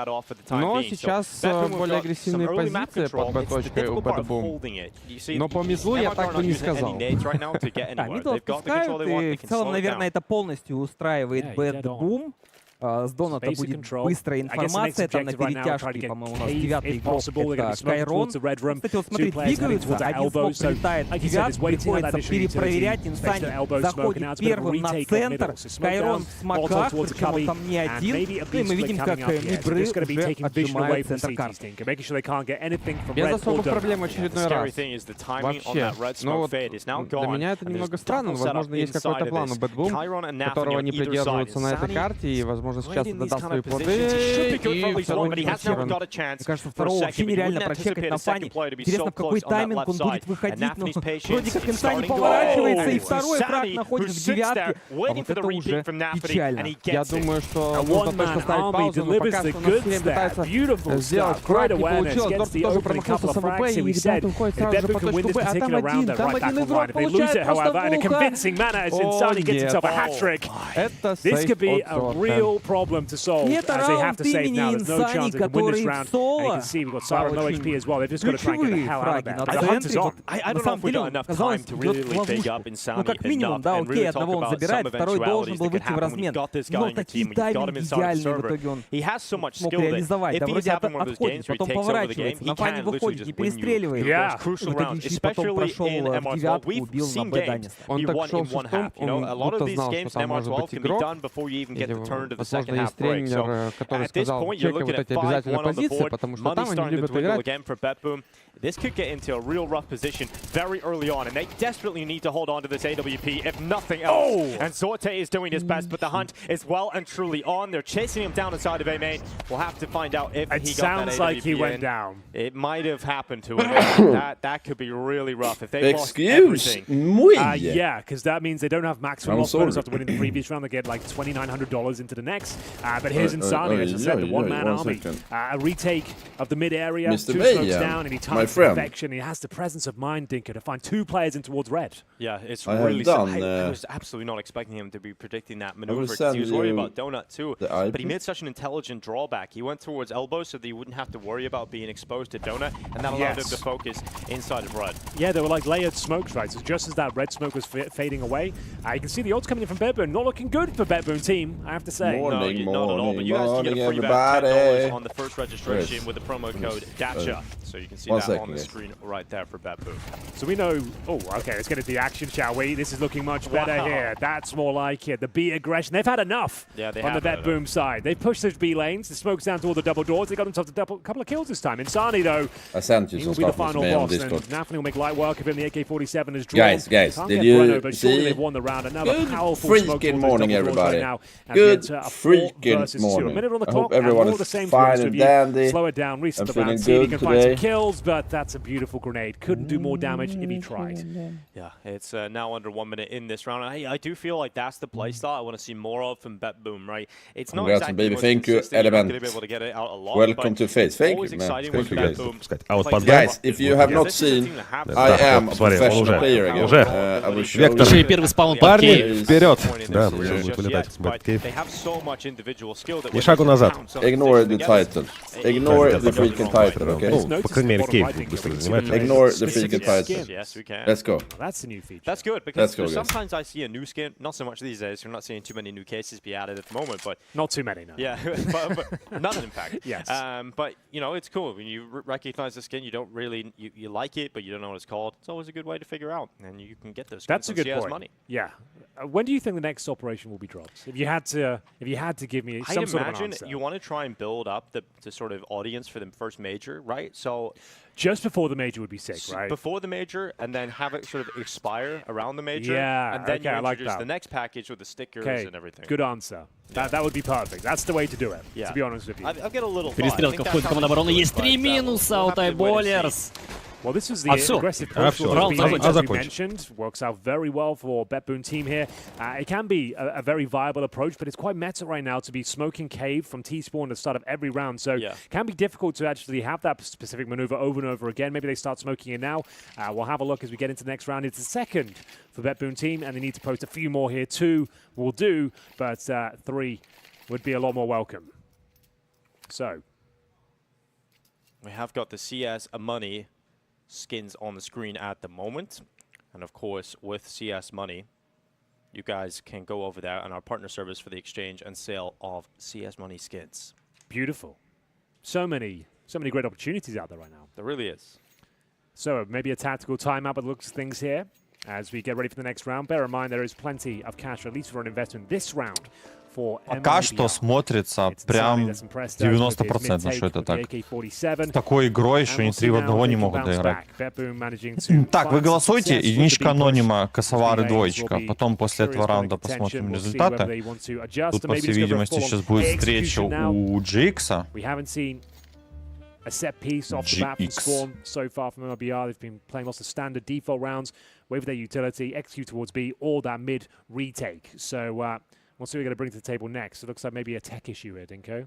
Но сейчас более агрессивные позиции под Б-точкой у BetBoom. Но по мизлу я так бы не сказал. Да, мидл отпускают, и в целом, наверное, это полностью устраивает BetBoom. С Доната будет быстрая информация, там на перетяжке, по-моему, у нас 9-й игрок, это Кайрон. Кстати, вот смотри, двигаются, один смог прилетает в 9, приходится перепроверять, Инсани заходит первым на центр, Кайрон в смоках, причем он там не один, и мы видим, как Mibr уже отжимает центр карты. Без особых проблем очередной раз. Вообще. Но вот для меня это немного странно, возможно, есть какой-то план у BetBoom, которого они придерживаются на этой карте, и, возможно, сейчас это даст свои плоды, и второй не мотивирован. Мне кажется, второго вообще нереально прочекать на фане. Интересно, в какой тайминг он будет выходить, но вроде как Инсани поворачивается, и второй фраг находит в 9-ке, а вот это уже печально. Я думаю, что нужно точно ставить паузу, но пока что на Фире пытается сделать фраг, не получилось. Дорт тоже промахнулся с АВП, и ребята уходят сразу же по точку Б, а там один игрок получает просто в ухо. О, нет. Это сейф от Зорта. difficult problem to solve as they have to save now. There's no chance they can win this round. And you can see we've got Sarah no HP as well. They've just got to try and get the hell out of there. But the hunt is on. I don't know if we got enough time to really big up Insani enough and really talk about some eventualities that could happen when you've got this guy on your team, when you've got him inside the server. He has so much skill that if he's having one of those games where he takes over the game, he can literally just win you those crucial rounds, especially in MR12. We've seen games he won in one half. You know, a lot of these games in MR12 can be done before you even get the turn to the second half break. So at this point, you're looking at 5-1 on the board. Money's starting to dwindle again for BetBoom. This could get into a real rough position very early on, and they desperately need to hold on to this AWP, if nothing else. Oh. And Zorte is doing his best, but the hunt is well and truly on. They're chasing him down inside of A main. We'll have to find out if he got that AWP. It sounds like he went down. It might have happened to him. that could be really rough if they lost everything. Yeah, because that means they don't have maximum loss bonus after winning the previous round. They get like $2,900 into the next. But here's Insani, as I said, the one-man army. A retake of the mid-area, two smokes down, and he times perfection. He has the presence of mind, Dinker, to find two players in towards red. Yeah, it's really simple. I was absolutely not expecting him to be predicting that maneuver because he was worried about Donut too. But he made such an intelligent drawback. He went towards elbow so that he wouldn't have to worry about being exposed to Donut, and that allowed him to focus inside of red. Yeah, they were like layered smokes, right? So just as that red smoke was fading away, you can see the odds coming in from BetBoom. Not looking good for BetBoom team, I have to say. Not at all. But you guys can get a free bet of $10 on the first registration with the promo code DACHA. So you can see that on the screen right there for BetBoom. So we know. Oh, okay. Let's get into the action, shall we? This is looking much better here. That's more like it. The B aggression. They've had enough on the BetBoom side. They've pushed those B lanes. The smoke's down to all the double doors. They got themselves a couple of kills this time. Insani, though, he will be the final boss. And Nafi will make light work of him. The AK-47 is drawn. Guys, did you see? They've won the round. Another Good powerful freaking morning, everybody. Right now, Good freaking morning. A minute on the I clock. hope everyone is fine and dandy. Slow it down. Reset the feeling round. See if he good can find some today. kills, but that's a beautiful grenade. Couldn't do more damage if he tried. Yeah, it's now under 1 minute in this round. I do feel like that's the playstyle I want to see more of from BetBoom, right? It's not Congrats, exactly baby. Thank you, Element. Welcome to Faze. Thank you, man. Thank you, guys. Guys, if you have not seen, I am a professional player again. I will show you. Парни, вперед! Да, нужно будет вылетать с Бэткейв. Ни шагу назад. Ignore the title. Ignore the freaking title, okay? Ну, по крайней мере, Кейв быстро занимает. Ignore the freaking title. Yes, we can. Let's go. That's a new feature. That's good because sometimes I see a new skin. Not so much these days. We're not seeing too many new cases be added at the moment, but not too many. No. Yeah, but none in fact. Yes. But you know, it's cool when you recognize the skin. You don't really you like it, but you don't know what it's called. It's always a good way to figure out, and you can get those. That's a good point. Money. Yeah. When do you think the next operation will be dropped? If you had to give me some sort of an answer. You want to try and build up the sort of audience for the first major, right? So just before the major would be sick, right? Before the major, and then have it sort of expire around the major. Yeah, and then you introduce like the next package with the stickers and everything. Good answer. That would be perfect. That's the way to do it, to be honest with you. I'll get a little Перестрелка входит команда обороны. Есть 3 минуса у Тайболерс. Well, this is the aggressive approach as we mentioned. Works out very well for BetBoom team here. It can be a very viable approach, but it's quite meta right now to be smoking cave from T-spawn at the start of every round. So it can be difficult to actually have that specific maneuver over and over again. Maybe they start smoking it now. We'll have a look as we get into the next round. It's the second for BetBoom team, and they need to post a few more here. 2 will do, but 3 would be a lot more welcome. So we have got the CS money skins on the screen at the moment, and of course with CS money you guys can go over there on our partner service for the exchange and sale of CS money skins. Beautiful. So many great opportunities out there right now. There really is. So maybe a tactical timeout but looks things here as we get ready for the next round. Bear in mind there is plenty of cash, at least for an investment this round. Пока что смотрится прям 90%, что это так. С такой игрой еще ни 3 в 1 не могут доиграть. Так, вы голосуйте, единичка анонима, косовары, двоечка. Потом после этого раунда посмотрим результаты. Тут, по всей видимости, сейчас будет встреча у GX. A set piece off the bat from Spawn so far from MLBR. They've been playing lots of standard default rounds, wait for their utility, execute towards B, or that mid retake. So we'll see what we're going to bring to the table next. It looks like maybe a tech issue here, Dinko.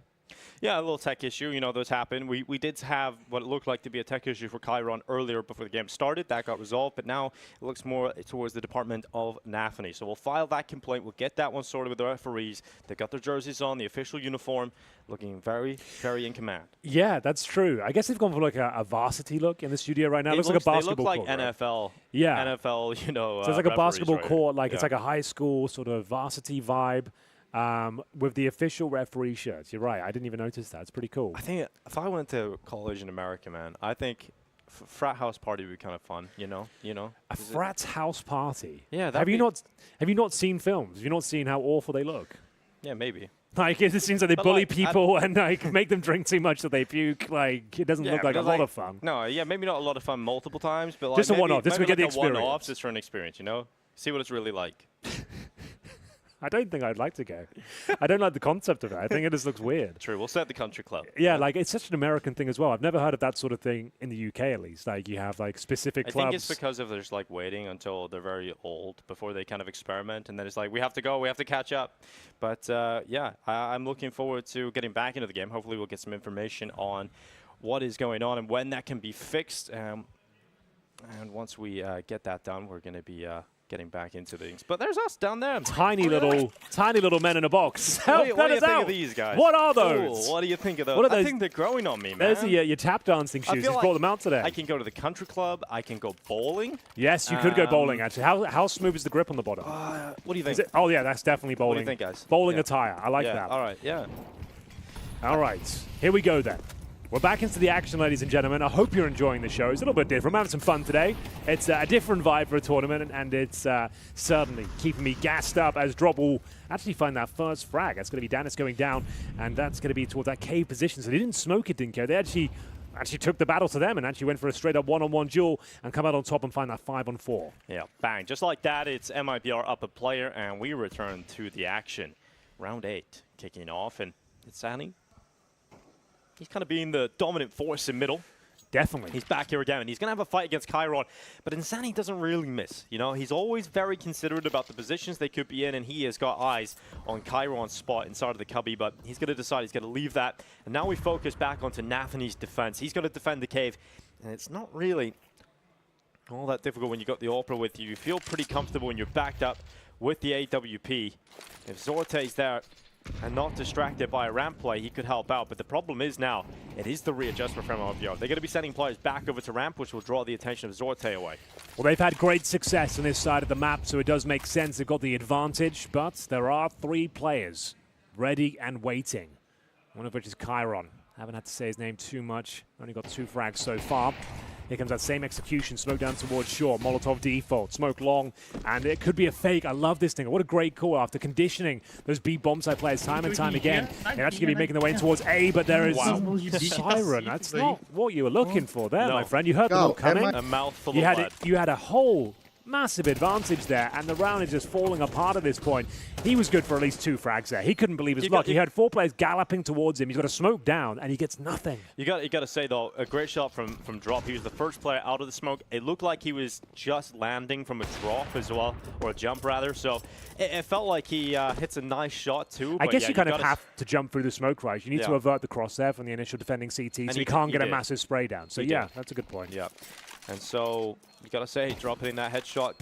Yeah, a little tech issue. You know, those happen. We did have what it looked like to be a tech issue for Chiron earlier before the game started. That got resolved, but now it looks more towards the department of Nafany. So we'll file that complaint. We'll get that one sorted with the referees. They've got their jerseys on, the official uniform, looking very, very in command. Yeah, that's true. I guess they've gone for like a varsity look in the studio right now. It looks like a basketball court. They look like court, NFL. Right? Yeah. NFL, you know. So it's like a basketball court. Like it's like a high school sort of varsity vibe. With the official referee shirts. You're right. I didn't even notice that. It's pretty cool. I think if I went to college in America, man, I think frat house party would be kind of fun. You know. A frat house party. Yeah. Have you not seen films? Have you not seen how awful they look? Yeah, maybe. Like it seems like they bully people and like make them drink too much that they puke. Like it doesn't look like a lot of fun. No, yeah, maybe not a lot of fun multiple times, but like just a one-off. Just we get the experience. One-off, just for an experience. You know, see what it's really like. I don't think I'd like to go. I don't like the concept of it. I think it just looks weird. True. We'll set the country club. Yeah, like it's such an American thing as well. I've never heard of that sort of thing in the UK at least. Like you have like specific clubs. I think it's because of there's like waiting until they're very old before they kind of experiment, and then it's like we have to go, we have to catch up. But yeah, I'm looking forward to getting back into the game. Hopefully, we'll get some information on what is going on and when that can be fixed. And once we get that done, we're going to be getting back into things. But there's us down there. Tiny little men in a box. What do you think of these guys? What are those? Ooh, what do you think of those? I think they're growing on me, man. There's your tap dancing shoes. You brought them out today. I can go to the country club. I can go bowling. Yes, you could go bowling, actually. How smooth is the grip on the bottom? What do you think? Oh, yeah, that's definitely bowling. What do you think, guys? Bowling attire. I like that. All right, yeah. All right, here we go then. We're back into the action, ladies and gentlemen. I hope you're enjoying the show. It's a little bit different. I'm having some fun today. It's a different vibe for a tournament, and it's certainly keeping me gassed up as Drop will actually find that first frag. That's going to be Natus going down, and that's going to be towards that cave position. So they didn't smoke it, didn't care. They actually took the battle to them and actually went for a straight-up one-on-one duel and come out on top and find that 5-on-4. Yeah, bang. Just like that, it's Mibr up a player, and we return to the action. Round 8 kicking off, and it's Sani. He's kind of being the dominant force in middle. Definitely. He's back here again, and he's going to have a fight against Chiron. But Insani doesn't really miss. You know, he's always very considerate about the positions they could be in, and he has got eyes on Chiron's spot inside of the cubby, but he's going to decide he's going to leave that. And now we focus back onto Nafany's defense. He's going to defend the cave, and it's not really all that difficult when you got the Opera with you. You feel pretty comfortable when you're backed up with the AWP. If Zorte's there and not distracted by a ramp play, he could help out. But the problem is now, it is the readjustment from Mibr. They're going to be sending players back over to ramp, which will draw the attention of Zorte away. Well, they've had great success on this side of the map, so it does make sense. They've got the advantage, but there are 3 players ready and waiting, one of which is Chiron. Haven't had to say his name too much. Only got 2 frags so far. Here comes that same execution, smoke down towards shore, Molotov default, smoke long, and it could be a fake. I love this thing. What a great call after conditioning those B bombsite players time and time again. They're actually going to be making their way towards A, but there is Siren. That's not what you were looking for there, my friend. You heard them all coming. A mouthful of blood. You had a whole massive advantage there, and the round is just falling apart at this point. He was good for at least 2 frags there. He couldn't believe his luck. He had 4 players galloping towards him. He's got a smoke down, and he gets nothing. You got to say, though, a great shot from Drop. He was the first player out of the smoke. It looked like he was just landing from a drop as well, or a jump, rather. So it felt like he hits a nice shot, too. I guess you kind of have to jump through the smoke, right? You need to avert the crosshair from the initial defending CT, so you can't get a massive spray down. So, yeah, that's a good point. Yeah. And so, you got to say, Drop hitting that headshot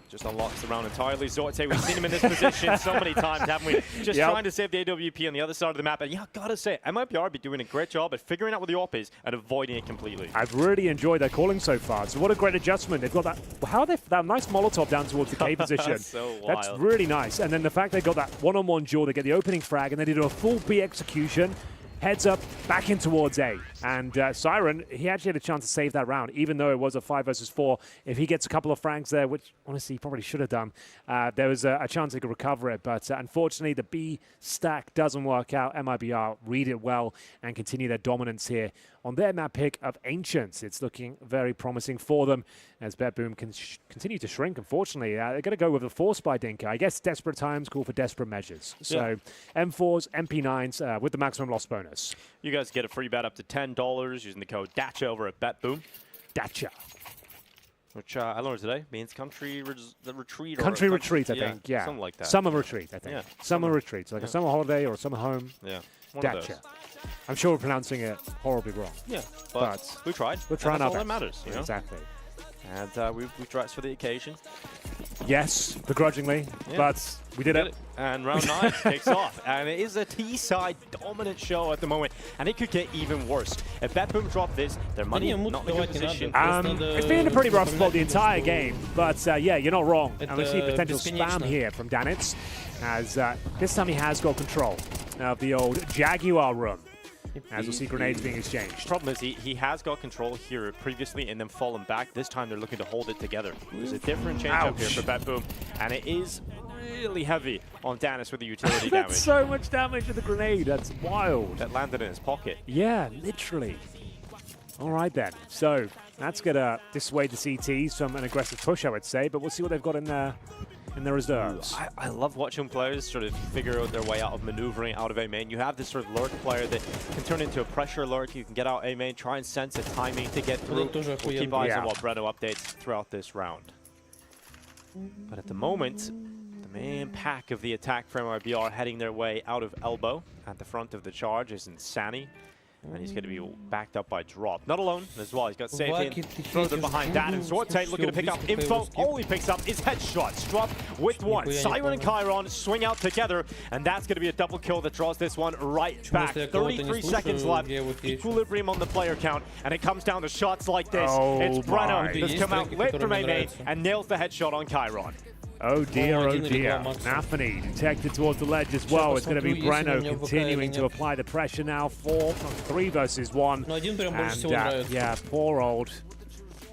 just unlocks the round entirely. Zorte, we've seen him in this position so many times, haven't we? Just trying to save the AWP on the other side of the map. And yeah, gotta say, Mibr be doing a great job at figuring out what the AWP is and avoiding it completely. I've really enjoyed their calling so far. So what a great adjustment. They've got that, that nice Molotov down towards the cave position. So that's really nice. And then the fact they got that one-on-one duel, they get the opening frag, and then they do a full B execution. Heads up, back in towards A. And Siren, he actually had a chance to save that round, even though it was a 5 versus 4. If he gets a couple of frags there, which honestly he probably should have done, there was a chance he could recover it. But unfortunately, the B stack doesn't work out. Mibr read it well and continue their dominance here on their map pick of Ancients. It's looking very promising for them as BetBoom can continue to shrink, unfortunately. They're going to go with a force by Dinka. I guess desperate times call for desperate measures. So M4s, MP9s with the maximum loss bonus. You guys get a free bet up to $10 using the code DACHA over at BetBoom. DACHA. Which I learned today means country retreat. Country retreat, I think. Yeah. Something like that. Summer retreat, I think. Yeah. Summer retreat. So like a summer holiday or a summer home. Yeah. One of those. I'm sure we're pronouncing it horribly wrong. Yeah, but we tried. We're trying our best. That matters, you know? Exactly. And we dressed for the occasion. Yes, begrudgingly, but we did it. And round 9 kicks off. And it is a T-side dominant show at the moment. And it could get even worse. If BetBoom drop this, their money not in a good position. It's been a pretty rough spot the entire game. But yeah, you're not wrong. And we see potential spam here from Danitz. As this time he has got control of the old Jaguar room. As we'll see grenades being exchanged. Problem is he has got control here previously and then fallen back. This time they're looking to hold it together. There's a different change up here for BetBoom, and it is really heavy on Danitz with the utility damage. That's so much damage with the grenade. That's wild. That landed in his pocket. Yeah, literally. All right then. So that's gonna dissuade the CTs from an aggressive push, I would say. But we'll see what they've got in their reserves. I love watching players sort of figure out their way out of maneuvering out of A main. You have this sort of lurk player that can turn into a pressure lurk. You can get out A main, try and sense the timing to get through. We'll keep eyes on what Breno updates throughout this round. But at the moment, the main pack of the attack from MIBR heading their way out of elbow. At the front of the charge is Insani. And he's going to be backed up by Drop. Not alone as well. He's got Safe further behind that. And Zorte looking to pick up info. All he picks up is headshots. Drop with one. Siren and Chiron swing out together. And that's going to be a double kill that draws this one right back. 33 seconds left. Equilibrium on the player count. And it comes down to shots like this. It's Breno that's come out lit from A-main and nails the headshot on Chiron. Oh dear, oh dear. Nafi detected towards the ledge as well. It's going to be Breno continuing to apply the pressure now. 3 versus 1. And yeah, poor old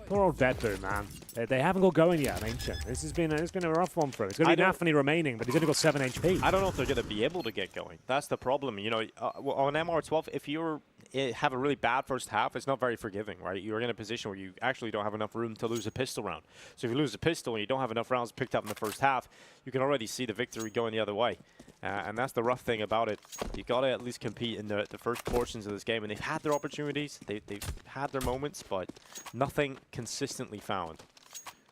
BetBoom, man. They haven't got going yet, Ancient. It's been a rough one for him. It's going to be Nafi remaining, but he's only got 7 HP. I don't know if they're going to be able to get going. That's the problem. You know, on MR12, if you have a really bad first half, it's not very forgiving, right? You're in a position where you actually don't have enough room to lose a pistol round. So if you lose a pistol and you don't have enough rounds picked up in the first half, you can already see the victory going the other way. And that's the rough thing about it. You've got to at least compete in the first portions of this game. And they've had their opportunities. They've had their moments, but nothing consistently found.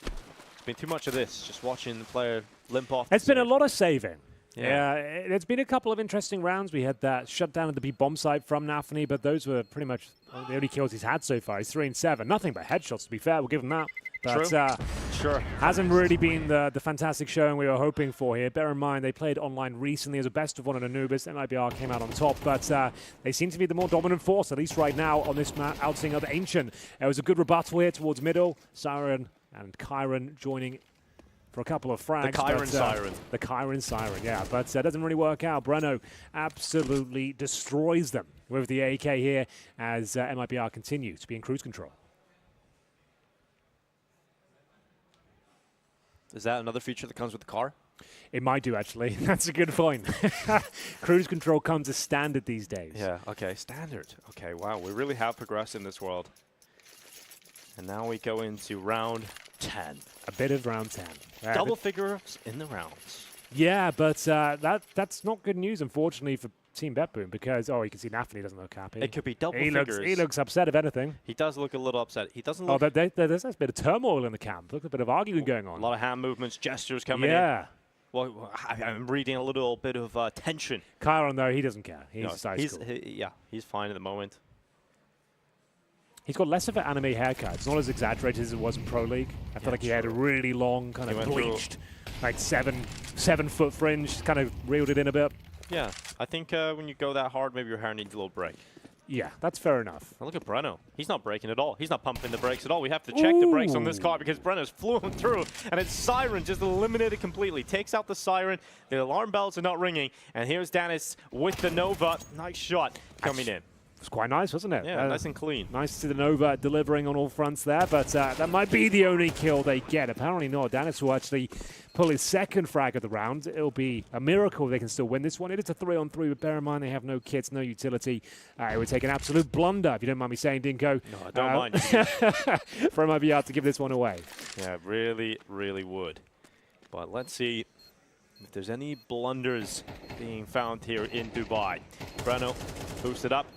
It's been too much of this, just watching the player limp off. It's been a lot of saving. Yeah, it's been a couple of interesting rounds. We had that shutdown at the B-bomb side from Nafi, but those were pretty much the only kills he's had so far. He's 3-7. Nothing but headshots, to be fair. We'll give him that. But sure. Hasn't really been the fantastic showing we were hoping for here. Bear in mind, they played online recently as a best of 1 in Anubis. MIBR came out on top, but they seem to be the more dominant force, at least right now on this map, outsing of Ancient. It was a good rebuttal here towards middle. Siren and Chiron joining for a couple of frags. The Chiron Siren, yeah. But that doesn't really work out. Breno absolutely destroys them with the AK here as MIBR continue to be in cruise control. Is that another feature that comes with the car? It might do, actually. That's a good point. Cruise control comes as standard these days. Yeah, okay, standard. Okay, wow, we really have progressed in this world. And now we go into round 10. A bit of round 10. Double figures in the rounds. Yeah, but that's not good news, unfortunately, for Team BetBoom, because, you can see Nafi doesn't look happy. It could be double figures. He looks upset, if anything. He does look a little upset. He doesn't look... there's a bit of turmoil in the camp. Look, a bit of arguing going on. A lot of hand movements, gestures coming in. Well, I'm reading a little bit of tension. Chiron, though, he doesn't care. He's he's fine at the moment. He's got less of an anime haircut. It's not as exaggerated as it was in Pro League. I feel like he had a really long, kind of bleached, like 7-foot fringe, kind of reeled it in a bit. Yeah, I think when you go that hard, maybe your hair needs a little break. Yeah, that's fair enough. Now look at Breno. He's not braking at all. He's not pumping the brakes at all. We have to check the brakes on this car because Breno's flew through, and it's Siren just eliminated completely. Takes out the Siren. The alarm bells are not ringing, and here's Danitz with the Nova. Nice shot coming in. It was quite nice, wasn't it? Yeah, nice and clean. Nice to see the Nova delivering on all fronts there, but that might be the only kill they get. Apparently not. Danitz will actually pull his second frag of the round. It'll be a miracle they can still win this one. It is a 3-on-3, but bear in mind they have no kits, no utility. It would take an absolute blunder, if you don't mind me saying, Dinko. No, I don't mind. For MIBR to give this one away. Yeah, really, really would. But let's see if there's any blunders being found here in Dubai. Breno boosted up.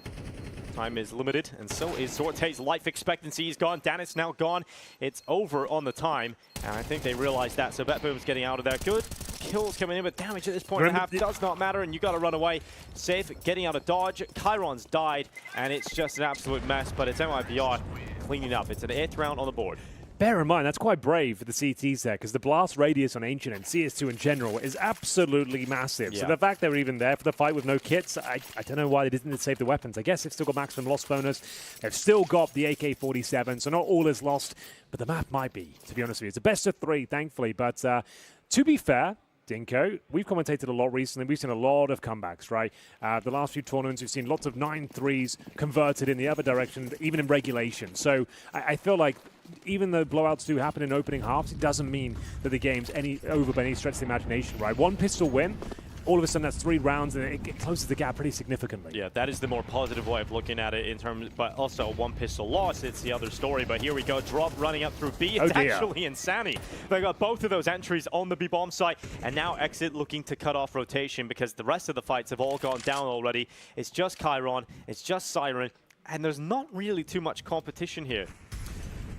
Time is limited, and so is Zorte's life expectancy. He's gone. Danitz now gone. It's over on the time, and I think they realize that. So BetBoom's getting out of there. Good kills coming in, but damage at this point and a half does not matter, and you got to run away. Safe, getting out of dodge. Chiron's died, and it's just an absolute mess, but it's MIBR cleaning up. It's an 8th round on the board. Bear in mind, that's quite brave for the CTs there, because the blast radius on Ancient and CS2 in general is absolutely massive. Yeah. So the fact they were even there for the fight with no kits, I don't know why they didn't save the weapons. I guess they've still got maximum loss bonus. They've still got the AK-47, so not all is lost, but the map might be, to be honest with you. It's a best of 3, thankfully, but to be fair, Dinko, we've commentated a lot recently. We've seen a lot of comebacks, right? The last few tournaments, we've seen lots of 9-3s converted in the other direction, even in regulation. So I feel like even though blowouts do happen in opening halves, it doesn't mean that the game's over by any stretch of the imagination, right? One pistol win, all of a sudden that's 3 rounds, and it closes the gap pretty significantly. Yeah, that is the more positive way of looking at it in terms, but also 1 pistol loss, it's the other story. But here we go, Drop running up through B. It's actually Insani. They got both of those entries on the B bomb site, and now Exit looking to cut off rotation because the rest of the fights have all gone down already. It's just Chiron, it's just Siren, and there's not really too much competition here.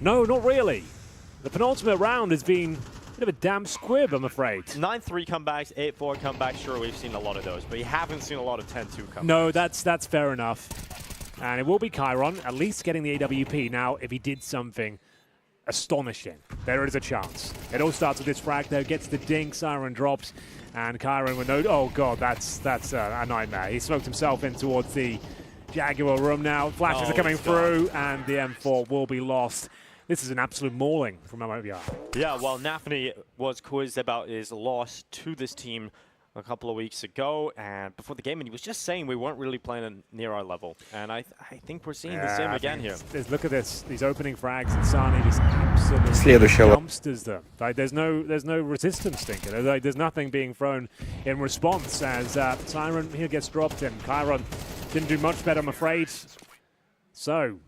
No, not really. The penultimate round has been a bit of a damn squib, I'm afraid. 9-3 comebacks, 8-4 comebacks, sure, we've seen a lot of those, but you haven't seen a lot of 10-2 comebacks. No, that's fair enough. And it will be Chiron, at least getting the AWP. Now, if he did something astonishing, there is a chance. It all starts with this frag, though, gets the dink, Siren drops, and Chiron with no... Oh, God, that's a nightmare. He smoked himself in towards the Jaguar room now. Flashes are coming through, and the M4 will be lost. This is an absolute mauling from MIBR. Yeah, well, Nafny was quizzed about his loss to this team a couple of weeks ago, and before the game, and he was just saying we weren't really playing near our level. And I think we're seeing the same again here. Look at this, these opening frags, and Sani just absolutely dumpsters them. Like, there's no resistance, thinking. Like, there's nothing being thrown in response as Siren here gets dropped, and Chiron didn't do much better, I'm afraid. So,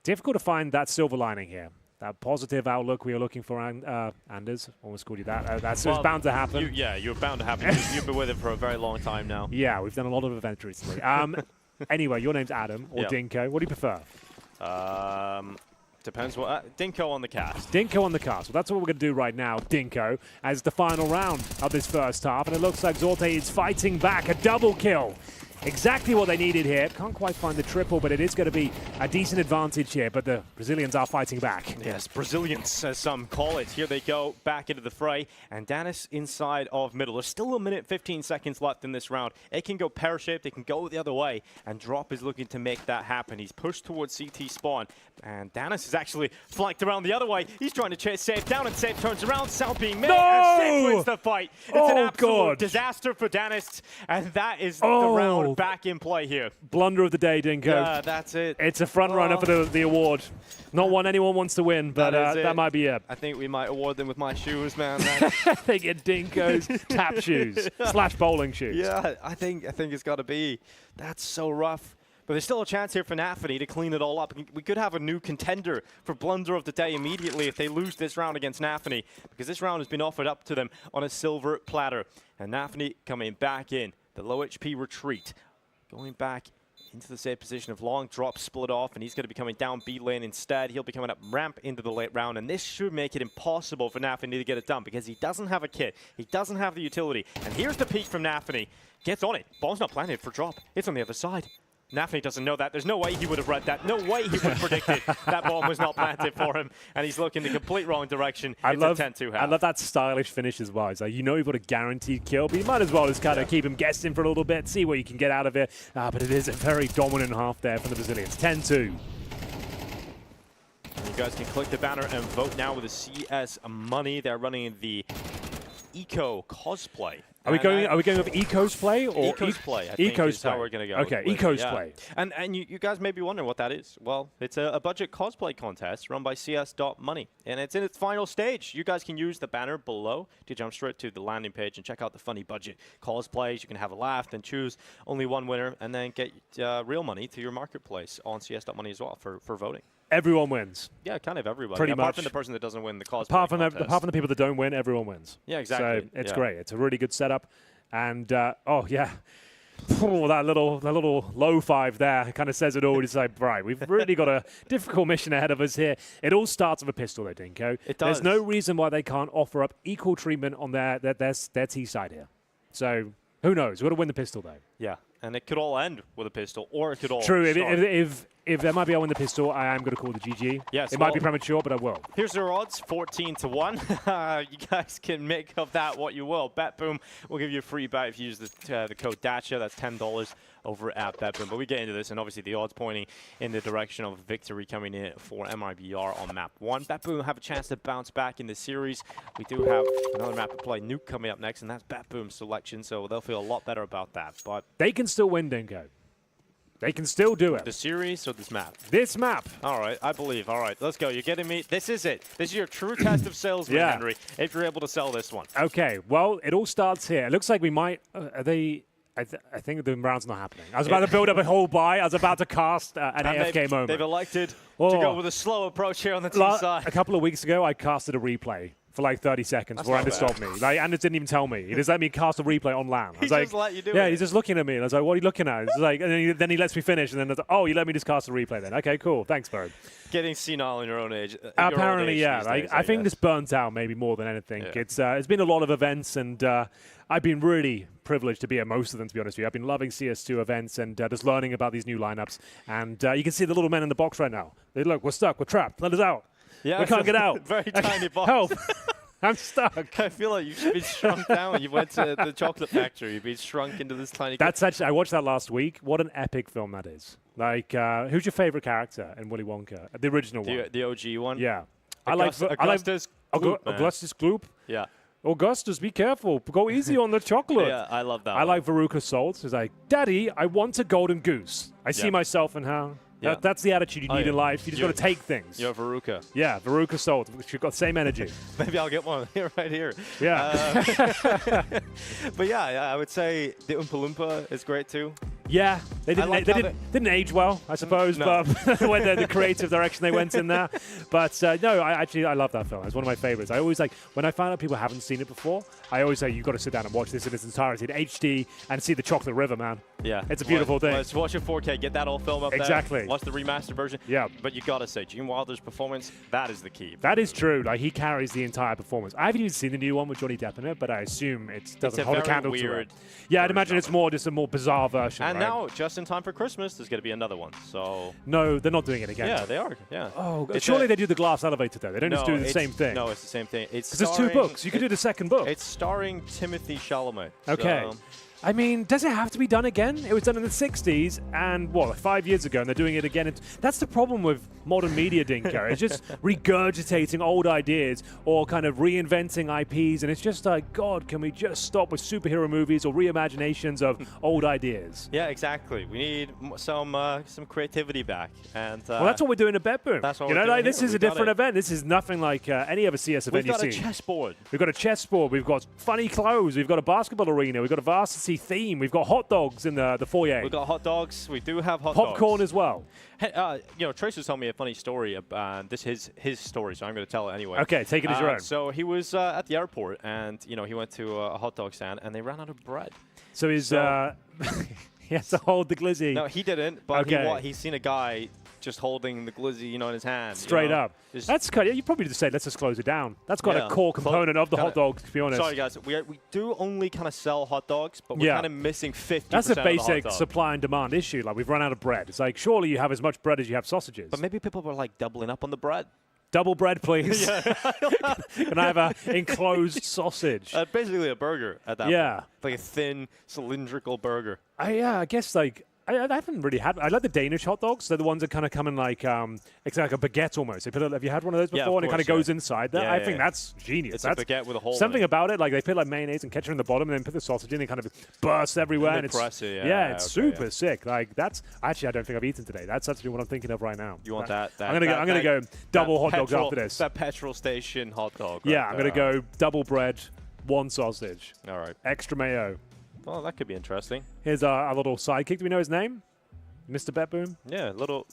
difficult to find that silver lining here. That positive outlook we were looking for, Anders. Almost called you that. That's bound to happen. You're bound to happen. You've been with him for a very long time now. Yeah, we've done a lot of events recently. Anyway, your name's Adam or Dinko. What do you prefer? Depends what. Dinko on the cast. Dinko on the cast. Well, that's what we're going to do right now, Dinko, as the final round of this first half. And it looks like Zorte is fighting back. A double kill. Exactly what they needed here. Can't quite find the triple, but it is going to be a decent advantage here. But the Brazilians are fighting back. Yes, Brazilians, as some call it. Here they go, back into the fray. And Danis inside of middle. There's still 1 minute, 15 seconds left in this round. It can go pear-shaped. It can go the other way. And Drop is looking to make that happen. He's pushed towards CT spawn. And Danis is actually flanked around the other way. He's trying to chase Safe down, and Safe turns around. South being made, and Safe wins the fight. It's an absolute disaster for Danis. And that is the round back in play here. Blunder of the day, Dinko. Yeah, that's it. It's a front runner for the award. Not one anyone wants to win, but that might be it. I think we might award them with my shoes, man. They get Dinko's tap shoes / bowling shoes. Yeah, I think it's got to be. That's so rough. But there's still a chance here for Nafny to clean it all up. We could have a new contender for Blunder of the Day immediately if they lose this round against Nafny, because this round has been offered up to them on a silver platter. And Nafny coming back in. The low HP retreat. Going back into the safe position of long drop split off, and he's going to be coming down B lane instead. He'll be coming up ramp into the late round, and this should make it impossible for Nafny to get it done because he doesn't have a kit. He doesn't have the utility. And here's the peek from Nafny. Gets on it. Bomb's not planted for Drop. It's on the other side. Nafny doesn't know that. There's no way he would have read that. No way he would have predicted that bomb was not planted for him. And he's looking the complete wrong direction. It's a 10-2 half. I love that stylish finish as well. It's like, you know you've got a guaranteed kill, but you might as well just kind of keep him guessing for a little bit, see what you can get out of it. But it is a very dominant half there from the Brazilians. 10-2. You guys can click the banner and vote now with the CS money. They're running the Eco cosplay. Are we going with Eco's play or Eco's play? I think is how we're going to go. Okay, Eco's play. And you guys may be wondering what that is. Well, it's a budget cosplay contest run by CS.money, and it's in its final stage. You guys can use the banner below to jump straight to the landing page and check out the funny budget cosplays. You can have a laugh, then choose only one winner, and then get real money to your marketplace on CS.money as well for voting. Everyone wins. Yeah, kind of everybody. Pretty much. Apart from the person that doesn't win the cosplay apart from contest. the people that don't win, everyone wins. Yeah, exactly. So it's great. It's a really good setup. And, oh, yeah. that little low 5 there kind of says it all. It's like, right, we've really got a difficult mission ahead of us here. It all starts with a pistol, though, Dinko. It does. There's no reason why they can't offer up equal treatment on their T side here. So who knows? We've got to win the pistol, though. Yeah, and it could all end with a pistol, or it could all True. start. If there might be win the pistol, I am going to call the GG. Yes, it might be premature, but I will. Here's their odds, 14-1. You guys can make of that what you will. BetBoom will give you a free bet if you use the code DACHA. That's $10 over at BetBoom. But we get into this, and obviously the odds pointing in the direction of victory coming in for MIBR on map 1. BetBoom have a chance to bounce back in the series. We do have another map to play, Nuke, coming up next, and that's BetBoom's selection, so they'll feel a lot better about that. But they can still win, Dinko. They can still do it. The series or this map? This map. All right, I believe. All right, let's go. You're getting me. This is it. This is your true test of salesman, Henry, if you're able to sell this one. Okay, well, it all starts here. It looks like we might... I think the round's not happening. I was about to build up a whole buy. I was about to cast an AFK moment. They've elected to go with a slow approach here on the team side. A couple of weeks ago, I casted a replay for like 30 seconds before Anders stopped me. Like, Anders didn't even tell me. He just let me cast a replay on LAN. He just let you do it. Yeah, he's just looking at me. And I was like, what are you looking at? It's like, and then he lets me finish. And then I was like, oh, you let me just cast a replay then. Okay, cool. Thanks, Bird. Getting senile in your own age. Apparently, yeah. Days, I think this burnt out maybe more than anything. Yeah. It's been a lot of events, and I've been really privileged to be at most of them, to be honest with you. I've been loving CS2 events and just learning about these new lineups. And you can see the little men in the box right now. They look, we're stuck, we're trapped, let us out. Yeah, we can't get out. Very tiny box. Help. I'm stuck. I feel like you've been shrunk down. You went to the chocolate factory. You've been shrunk into this tiny... That's actually... I watched that last week. What an epic film that is. Like, who's your favorite character in Willy Wonka? The original one. The OG one? Yeah. Augustus Gloop. Yeah. Augustus, be careful. Go easy on the chocolate. Yeah, I love that I like Veruca Salt. She's like, Daddy, I want a golden goose. I see myself in her. Yeah. That's the attitude you need in life. You just got to take things. You're Veruca. Yeah, Veruca Salt. She's got the same energy. Maybe I'll get one here, right here. Yeah. But yeah, I would say the Oompa Loompa is great too. Yeah, they didn't age well, I suppose, but when the creative direction they went in there. But no, I love that film. It's one of my favorites. I always when I find out people haven't seen it before, I always say, you've got to sit down and watch this in its entirety in HD and see the Chocolate River, man. Yeah. It's a beautiful thing. Let's watch it 4K, get that old film up there. Exactly. Watch the remastered version. Yeah. But you got to say, Gene Wilder's performance, that is the key. That is true. Like, he carries the entire performance. I haven't even seen the new one with Johnny Depp in it, but I assume it doesn't hold a candle to it. Yeah, I'd imagine it's just a more bizarre version. And now, just in time for Christmas, there's going to be another one. So no, they're not doing it again. Yeah, they are. Yeah. Oh, surely they do the glass elevator though. They don't just do the same thing. No, it's the same thing. It's because there's 2 books. You could do the second book. It's starring Timothy Chalamet. Okay. So. I mean, does it have to be done again? It was done in the 60s, and what, 5 years ago, and they're doing it again. That's the problem with modern media, Dinko. It's just regurgitating old ideas or kind of reinventing IPs, and it's just like, God, can we just stop with superhero movies or reimaginations of old ideas? Yeah, exactly. We need some creativity back. And well, that's what we're doing at BetBoom. That's what we're doing. This is a different event. This is nothing like any other CS event you've seen. We've got a chessboard. We've got a chessboard. We've got funny clothes. We've got a basketball arena. We've got a varsity theme. We've got hot dogs in the foyer. We've got hot dogs. We do have hot dogs. Popcorn as well. Hey, Trace was telling me a funny story. This is his story, so I'm going to tell it anyway. Okay, take it as your own. So he was at the airport, and he went to a hot dog stand, and they ran out of bread. So he's he has to hold the glizzy. No, he didn't. But he's seen a guy just holding the glizzy, in his hand. Straight up. That's kind of, you probably just say, let's just close it down. That's quite a core component of the hot dog, to be honest. Sorry, guys. We do only kind of sell hot dogs, but we're kind of missing 50% That's a basic of the supply and demand issue. Like, we've run out of bread. It's like, surely you have as much bread as you have sausages. But maybe people were, doubling up on the bread. Double bread, please. Can I have an enclosed sausage? Basically a burger at that point. Like a thin, cylindrical burger. I guess, I haven't really had. I like the Danish hot dogs. They're the ones that kind of come in it's like a baguette almost. Have you had one of those before? And it kind of goes inside there. I think that's genius. It's a baguette with a hole. Something about it, they put mayonnaise and ketchup in the bottom, and then put the sausage in. It kind of bursts everywhere. And it's super sick. That's actually I don't think I've eaten today. That's actually what I'm thinking of right now. You want that? I'm gonna go double hot dogs after this. That petrol station hot dog. Yeah, I'm gonna go double bread, 1 sausage. All right. Extra mayo. Well, that could be interesting. Here's our little sidekick. Do we know his name? Mr. BetBoom? Yeah, little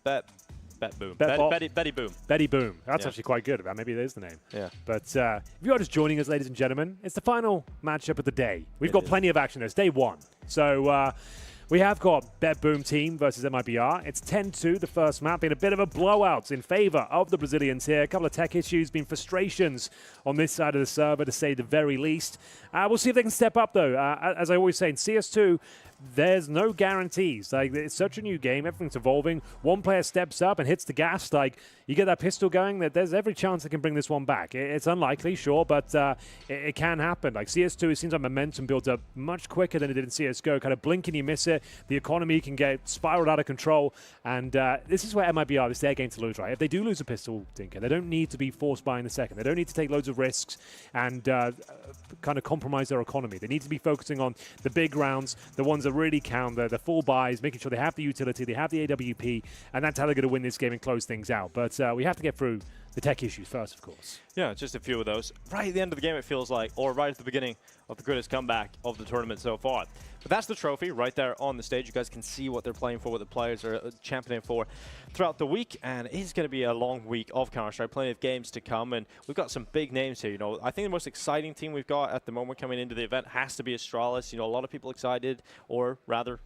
BetBoom. Betty Boom. Betty Boom. That's actually quite good. Maybe it is the name. Yeah. But if you are just joining us, ladies and gentlemen, it's the final matchup of the day. We've got plenty of action. It's day 1. So we have got BetBoom team versus MIBR. It's 10-2, the first map, been a bit of a blowout in favor of the Brazilians here. A couple of tech issues, been frustrations on this side of the server, to say the very least. We'll see if they can step up, though. As I always say, in CS2, there's no guarantees. Like, it's such a new game, everything's evolving. One player steps up and hits the gas, like, you get that pistol going, that there's every chance they can bring this one back. It's unlikely, sure, but it can happen. Like, CS2, it seems like momentum builds up much quicker than it did in CSGO. Kind of blink and you miss it. The economy can get spiraled out of control, and this is where MIBR, this is their game to lose, right? If they do lose a pistol, Dinker, they don't need to be forced buying the second. They don't need to take loads of risks and kind of compromise their economy. They need to be focusing on the big rounds, the ones that really count, the full buys, making sure they have the utility, they have the AWP, and that's how they're going to win this game and close things out. But we have to get through the tech issues first, of course. Yeah, just a few of those. Right at the end of the game, it feels like, or right at the beginning of the greatest comeback of the tournament so far. But that's the trophy right there on the stage. You guys can see what they're playing for, what the players are championing for throughout the week. And it is going to be a long week of Counter-Strike, plenty of games to come. And we've got some big names here. You know, I think the most exciting team we've got at the moment coming into the event has to be Astralis. You know, a lot of people excited, or rather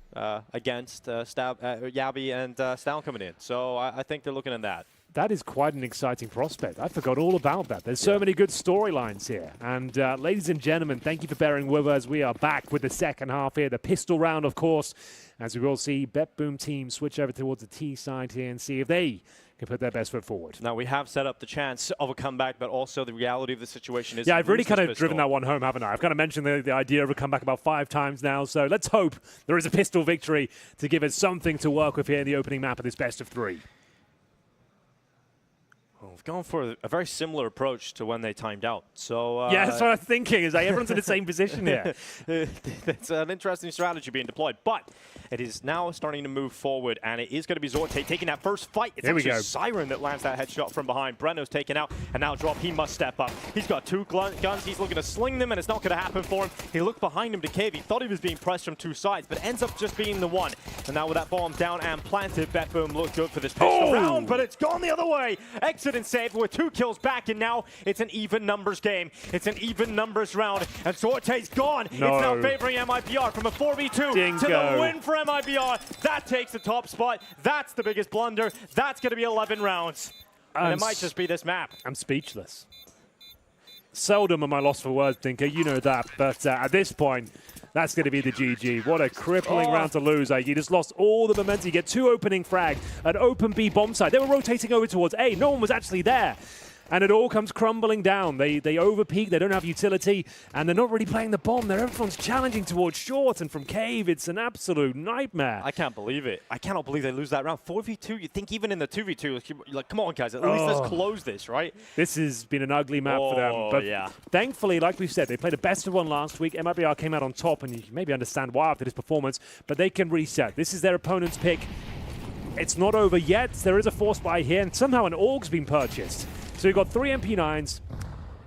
against Yabi and Stal coming in. So I think they're looking at that. That is quite an exciting prospect. I forgot all about that. There's so many good storylines here. And ladies and gentlemen, thank you for bearing with us. We are back with the second half here. The pistol round, of course, as we will see BetBoom team switch over towards the T side here and see if they can put their best foot forward. Now, we have set up the chance of a comeback, but also the reality of the situation is... Yeah, I've really kind of driven that one home, haven't I? I've kind of mentioned the idea of a comeback about 5 times now, so let's hope there is a pistol victory to give us something to work with here in the opening map of this best of 3. We've gone for a very similar approach to when they timed out. So yeah, that's what I'm thinking, is like everyone's in the same position here. It's an interesting strategy being deployed, but it is now starting to move forward, and it is going to be Zorte taking that first fight. It's actually Siren that lands that headshot from behind. Breno's taken out, and now Drop, he must step up. He's got 2 guns. He's looking to sling them, and it's not going to happen for him. He looked behind him to cave. He thought he was being pressed from 2 sides, but ends up just being the one. And now with that bomb down and planted, BetBoom looked good for this pistol round, but it's gone the other way. Exit and save with 2 kills back, and now it's an even numbers game. It's an even numbers round, and Zorte's gone. It's now favoring MIBR from a 4v2 to the win for MIBR. That takes the top spot. That's the biggest blunder. That's going to be 11 rounds. And it might just be this map. I'm speechless. Seldom am I lost for words, Dinker. You know that. But at this point, that's going to be the GG. What a crippling round to lose. Like, you just lost all the momentum. You get 2 opening frags, an open B bomb site. They were rotating over towards A. No one was actually there. And it all comes crumbling down. They overpeak, they don't have utility, and they're not really playing the bomb. Everyone's challenging towards short and from cave. It's an absolute nightmare. I can't believe it. I cannot believe they lose that round. 4v2, you'd think even in the 2v2, like, come on, guys, at least let's close this, right? This has been an ugly map for them. But thankfully, like we said, they played a best of 1 last week. MIBR came out on top, and you maybe understand why after this performance, but they can reset. This is their opponent's pick. It's not over yet. There is a force buy here, and somehow an AUG's been purchased. So you've got 3 MP9s,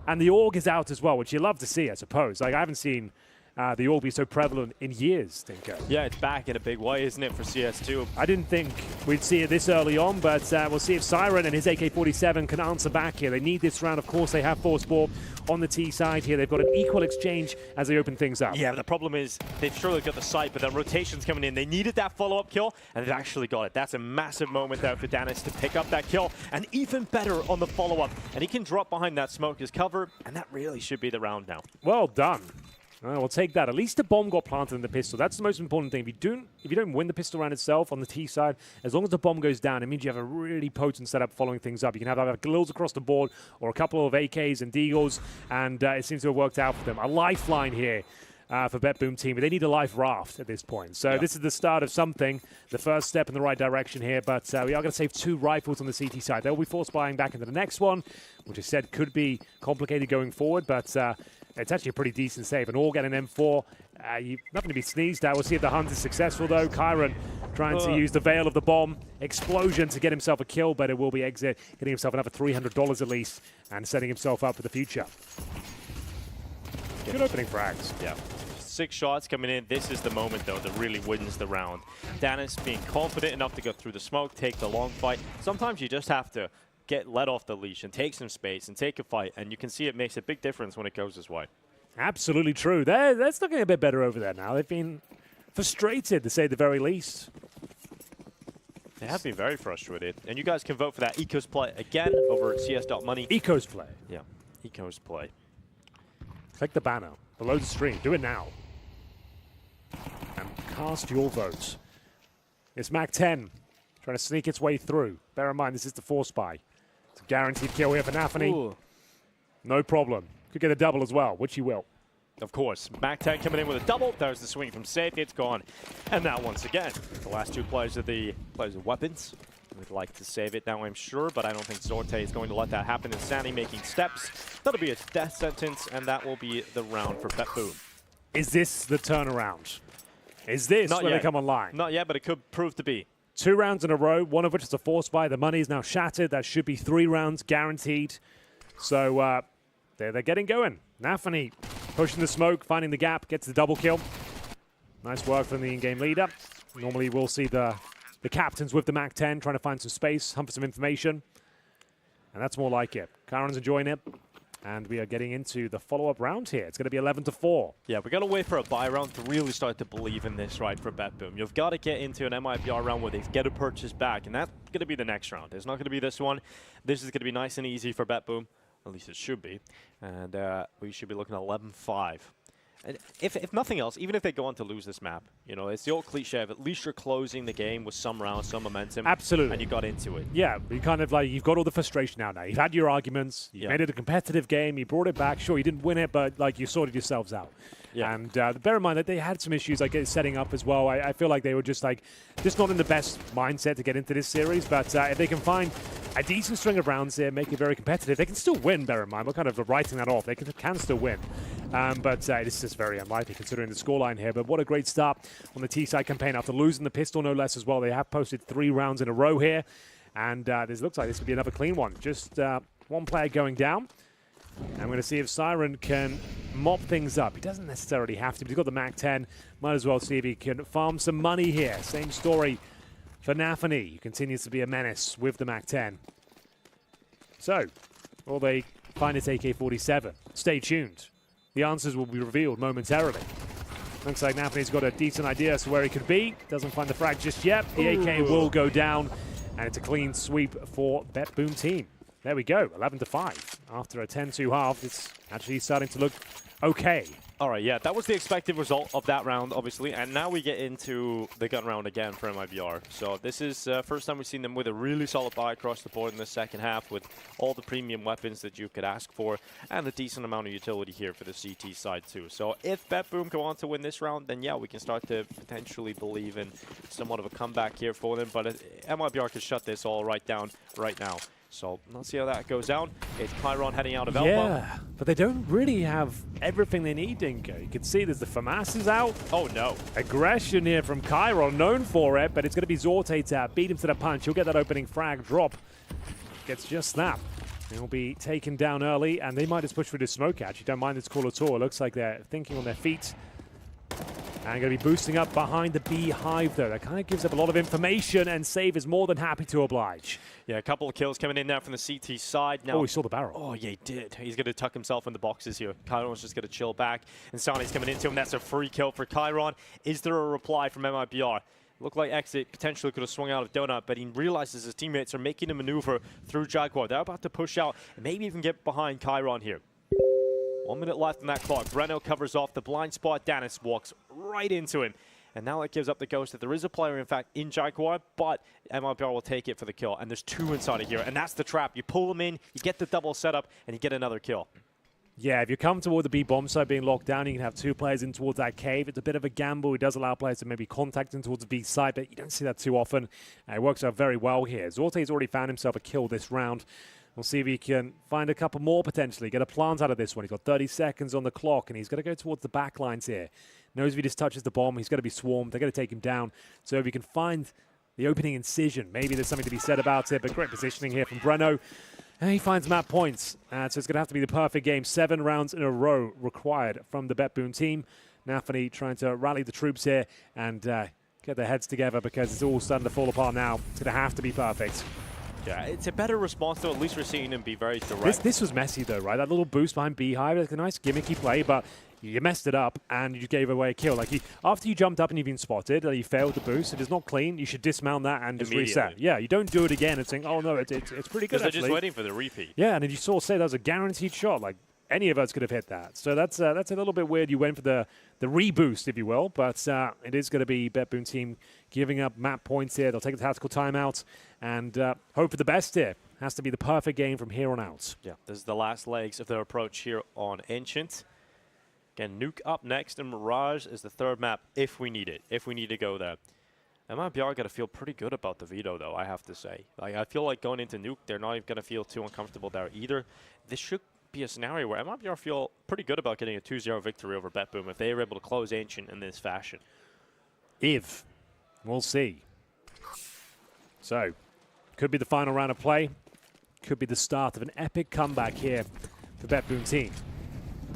and the AUG is out as well, which you love to see, I suppose. Like, I haven't seen the AUG be so prevalent in years, Dinker. Yeah, it's back in a big way, isn't it, for CS2? I didn't think we'd see it this early on, but we'll see if Siren and his AK-47 can answer back here. They need this round. Of course, they have FORZE on the T side here. They've got an equal exchange as they open things up. Yeah, but the problem is they've surely got the site, but then rotation's coming in. They needed that follow-up kill, and they've actually got it. That's a massive moment there for Danis to pick up that kill, and even better on the follow-up. And he can drop behind that smoke as cover, and that really should be the round now. Well done. We'll take that. At least the bomb got planted in the pistol. That's the most important thing. If you don't win the pistol round itself on the T side, as long as the bomb goes down, it means you have a really potent setup following things up. You can have either glills across the board or a couple of AKs and Deagles, and it seems to have worked out for them. A lifeline here for BetBoom team, but they need a life raft at this point. So this is the start of something, the first step in the right direction here, but we are going to save 2 rifles on the CT side. They'll be force buying back into the next one, which I said could be complicated going forward, but it's actually a pretty decent save. And all get an M4. Nothing to be sneezed at. We'll see if the hunt is successful, though. Kyron trying to use the veil of the bomb explosion to get himself a kill, but it will be exit, getting himself another $300 at least, and setting himself up for the future. Good opening frags. Yeah. 6 shots coming in. This is the moment, though, that really wins the round. Danis being confident enough to go through the smoke, take the long fight. Sometimes you just have to get let off the leash and take some space and take a fight, and you can see it makes a big difference when it goes his way. Absolutely true. That's looking a bit better over there now. They've been frustrated, to say the very least. They have been very frustrated. And you guys can vote for that Ecos play again over at cs.money. Ecos play. Yeah, Ecos play. Click the banner below the stream. Do it now. And cast your vote. It's Mac 10 trying to sneak its way through. Bear in mind, this is the Force Spy. It's a guaranteed kill here for Nafany. No problem. Could get a double as well, which he will. Of course. Mac 10 coming in with a double. There's the swing from Safe. It's gone. And now once again, the last two players of weapons. Would like to save it now, I'm sure, but I don't think Zorte is going to let that happen. Insanity making steps. That'll be a death sentence, and that will be the round for BetBoom. Is this the turnaround? Is this when they come online? Not yet, but it could prove to be. 2 rounds in a row, one of which is a Force Spy. The money is now shattered. That should be 3 rounds guaranteed. So they're getting going. Nafany pushing the smoke, finding the gap, gets the double kill. Nice work from the in-game leader. Normally we'll see the captains with the Mac 10 trying to find some space, hunt for some information. And that's more like it. Karen's enjoying it. And we are getting into the follow-up round here. It's going to be 11-4. Yeah, we got to wait for a buy round to really start to believe in this, right, for BetBoom. You've got to get into an MIBR round where they get a purchase back, and that's going to be the next round. It's not going to be this one. This is going to be nice and easy for BetBoom. At least it should be. And we should be looking at 11-5. And if nothing else, even if they go on to lose this map, you know, it's the old cliche of at least you're closing the game with some rounds, some momentum. Absolutely. And you got into it. Yeah, you kind of like, you've got all the frustration out now. You've had your arguments, you made it a competitive game, you brought it back. Sure, you didn't win it, but like you sorted yourselves out. Yeah. And bear in mind that they had some issues like setting up as well. I feel like they were just not in the best mindset to get into this series, but if they can find a decent string of rounds here, make it very competitive, they can still win, bear in mind. We're kind of writing that off. They can still win. But this is very unlikely considering the scoreline here. But what a great start on the T-side campaign after losing the pistol, no less, as well. They have posted 3 rounds in a row here. And this looks like this could be another clean one. Just one player going down. And we're going to see if Siren can mop things up. He doesn't necessarily have to, but he's got the Mac 10. Might as well see if he can farm some money here. Same story for Nafany. He continues to be a menace with the Mac 10. So, will they find his AK-47? Stay tuned. The answers will be revealed momentarily. Looks like Nafany's got a decent idea as to where he could be. Doesn't find the frag just yet. The AK will go down, and it's a clean sweep for BetBoom team. There we go, 11-5. After a 10-2 half, it's actually starting to look okay. All right, yeah, that was the expected result of that round, obviously. And now we get into the gun round again for MIBR. So this is first time we've seen them with a really solid buy across the board in the second half with all the premium weapons that you could ask for and a decent amount of utility here for the CT side too. So if BetBoom go on to win this round, then yeah, we can start to potentially believe in somewhat of a comeback here for them. But MIBR could shut this all right down right now. So let's see how that goes down. It's Chiron heading out of Alpha. Yeah, but they don't really have everything they need, Dinko. You can see there's the FAMAS is out. Oh, no. Aggression here from Chiron, known for it, but it's going to be Zorte to beat him to the punch. He'll get that opening frag drop. Gets just that. He'll be taken down early, and they might just push for the smoke, actually. Don't mind this call at all. It looks like they're thinking on their feet. And going to be boosting up behind the beehive, though. That kind of gives up a lot of information, and Save is more than happy to oblige. Yeah, a couple of kills coming in now from the CT side. Now, oh, he saw the barrel. Oh, yeah, he did. He's going to tuck himself in the boxes here. Chiron's just going to chill back. And Sani's coming into him. That's a free kill for Chiron. Is there a reply from MIBR? Looked like Exit potentially could have swung out of Donut, but he realizes his teammates are making a maneuver through Jaguar. They're about to push out and maybe even get behind Chiron here. 1 minute left on that clock. Breno covers off the blind spot. Danis walks right into him. And now it gives up the ghost that there is a player, in fact, in Jaguar, but MIBR will take it for the kill. And there's 2 inside of here, and that's the trap. You pull them in, you get the double setup, and you get another kill. Yeah, if you come toward the B bomb side being locked down, you can have 2 players in towards that cave. It's a bit of a gamble. It does allow players to maybe contact in towards the B side, but you don't see that too often. It works out very well here. Zorte's already found himself a kill this round. We'll see if he can find a couple more potentially, get a plant out of this one. He's got 30 seconds on the clock, and he's going to go towards the back lines here. Knows if he just touches the bomb, he's going to be swarmed. They're going to take him down. So if he can find the opening incision, maybe there's something to be said about it, but great positioning here from Breno. And he finds map points. So it's going to have to be the perfect game. 7 rounds in a row required from the BetBoom team. Nafany trying to rally the troops here and get their heads together because it's all starting to fall apart now. It's going to have to be perfect. Yeah, it's a better response, though. At least we're seeing him be very direct. This was messy, though, right? That little boost behind Beehive, it's a nice gimmicky play, but you messed it up and you gave away a kill. Like after you jumped up and you've been spotted, you failed the boost. If it's not clean, you should dismount that and just reset. Yeah, you don't do it again and think, oh no, it's pretty good. Because they're just waiting for the repeat. Yeah, and if you saw that was a guaranteed shot, like any of us could have hit that. So that's a little bit weird. You went for the reboost, if you will, but it is going to be BetBoom team giving up map points here. They'll take the tactical timeout and hope for the best here. Has to be the perfect game from here on out. Yeah, this is the last legs of their approach here on Ancient. Again, Nuke up next, and Mirage is the third map if we need it, if we need to go there. MIBR got to feel pretty good about the veto, though, I have to say. Like, I feel like going into Nuke, they're not even going to feel too uncomfortable there either. This should be a scenario where MIBR feel pretty good about getting a 2-0 victory over BetBoom if they are able to close Ancient in this fashion. If. We'll see. So, could be the final round of play. Could be the start of an epic comeback here for BetBoom team.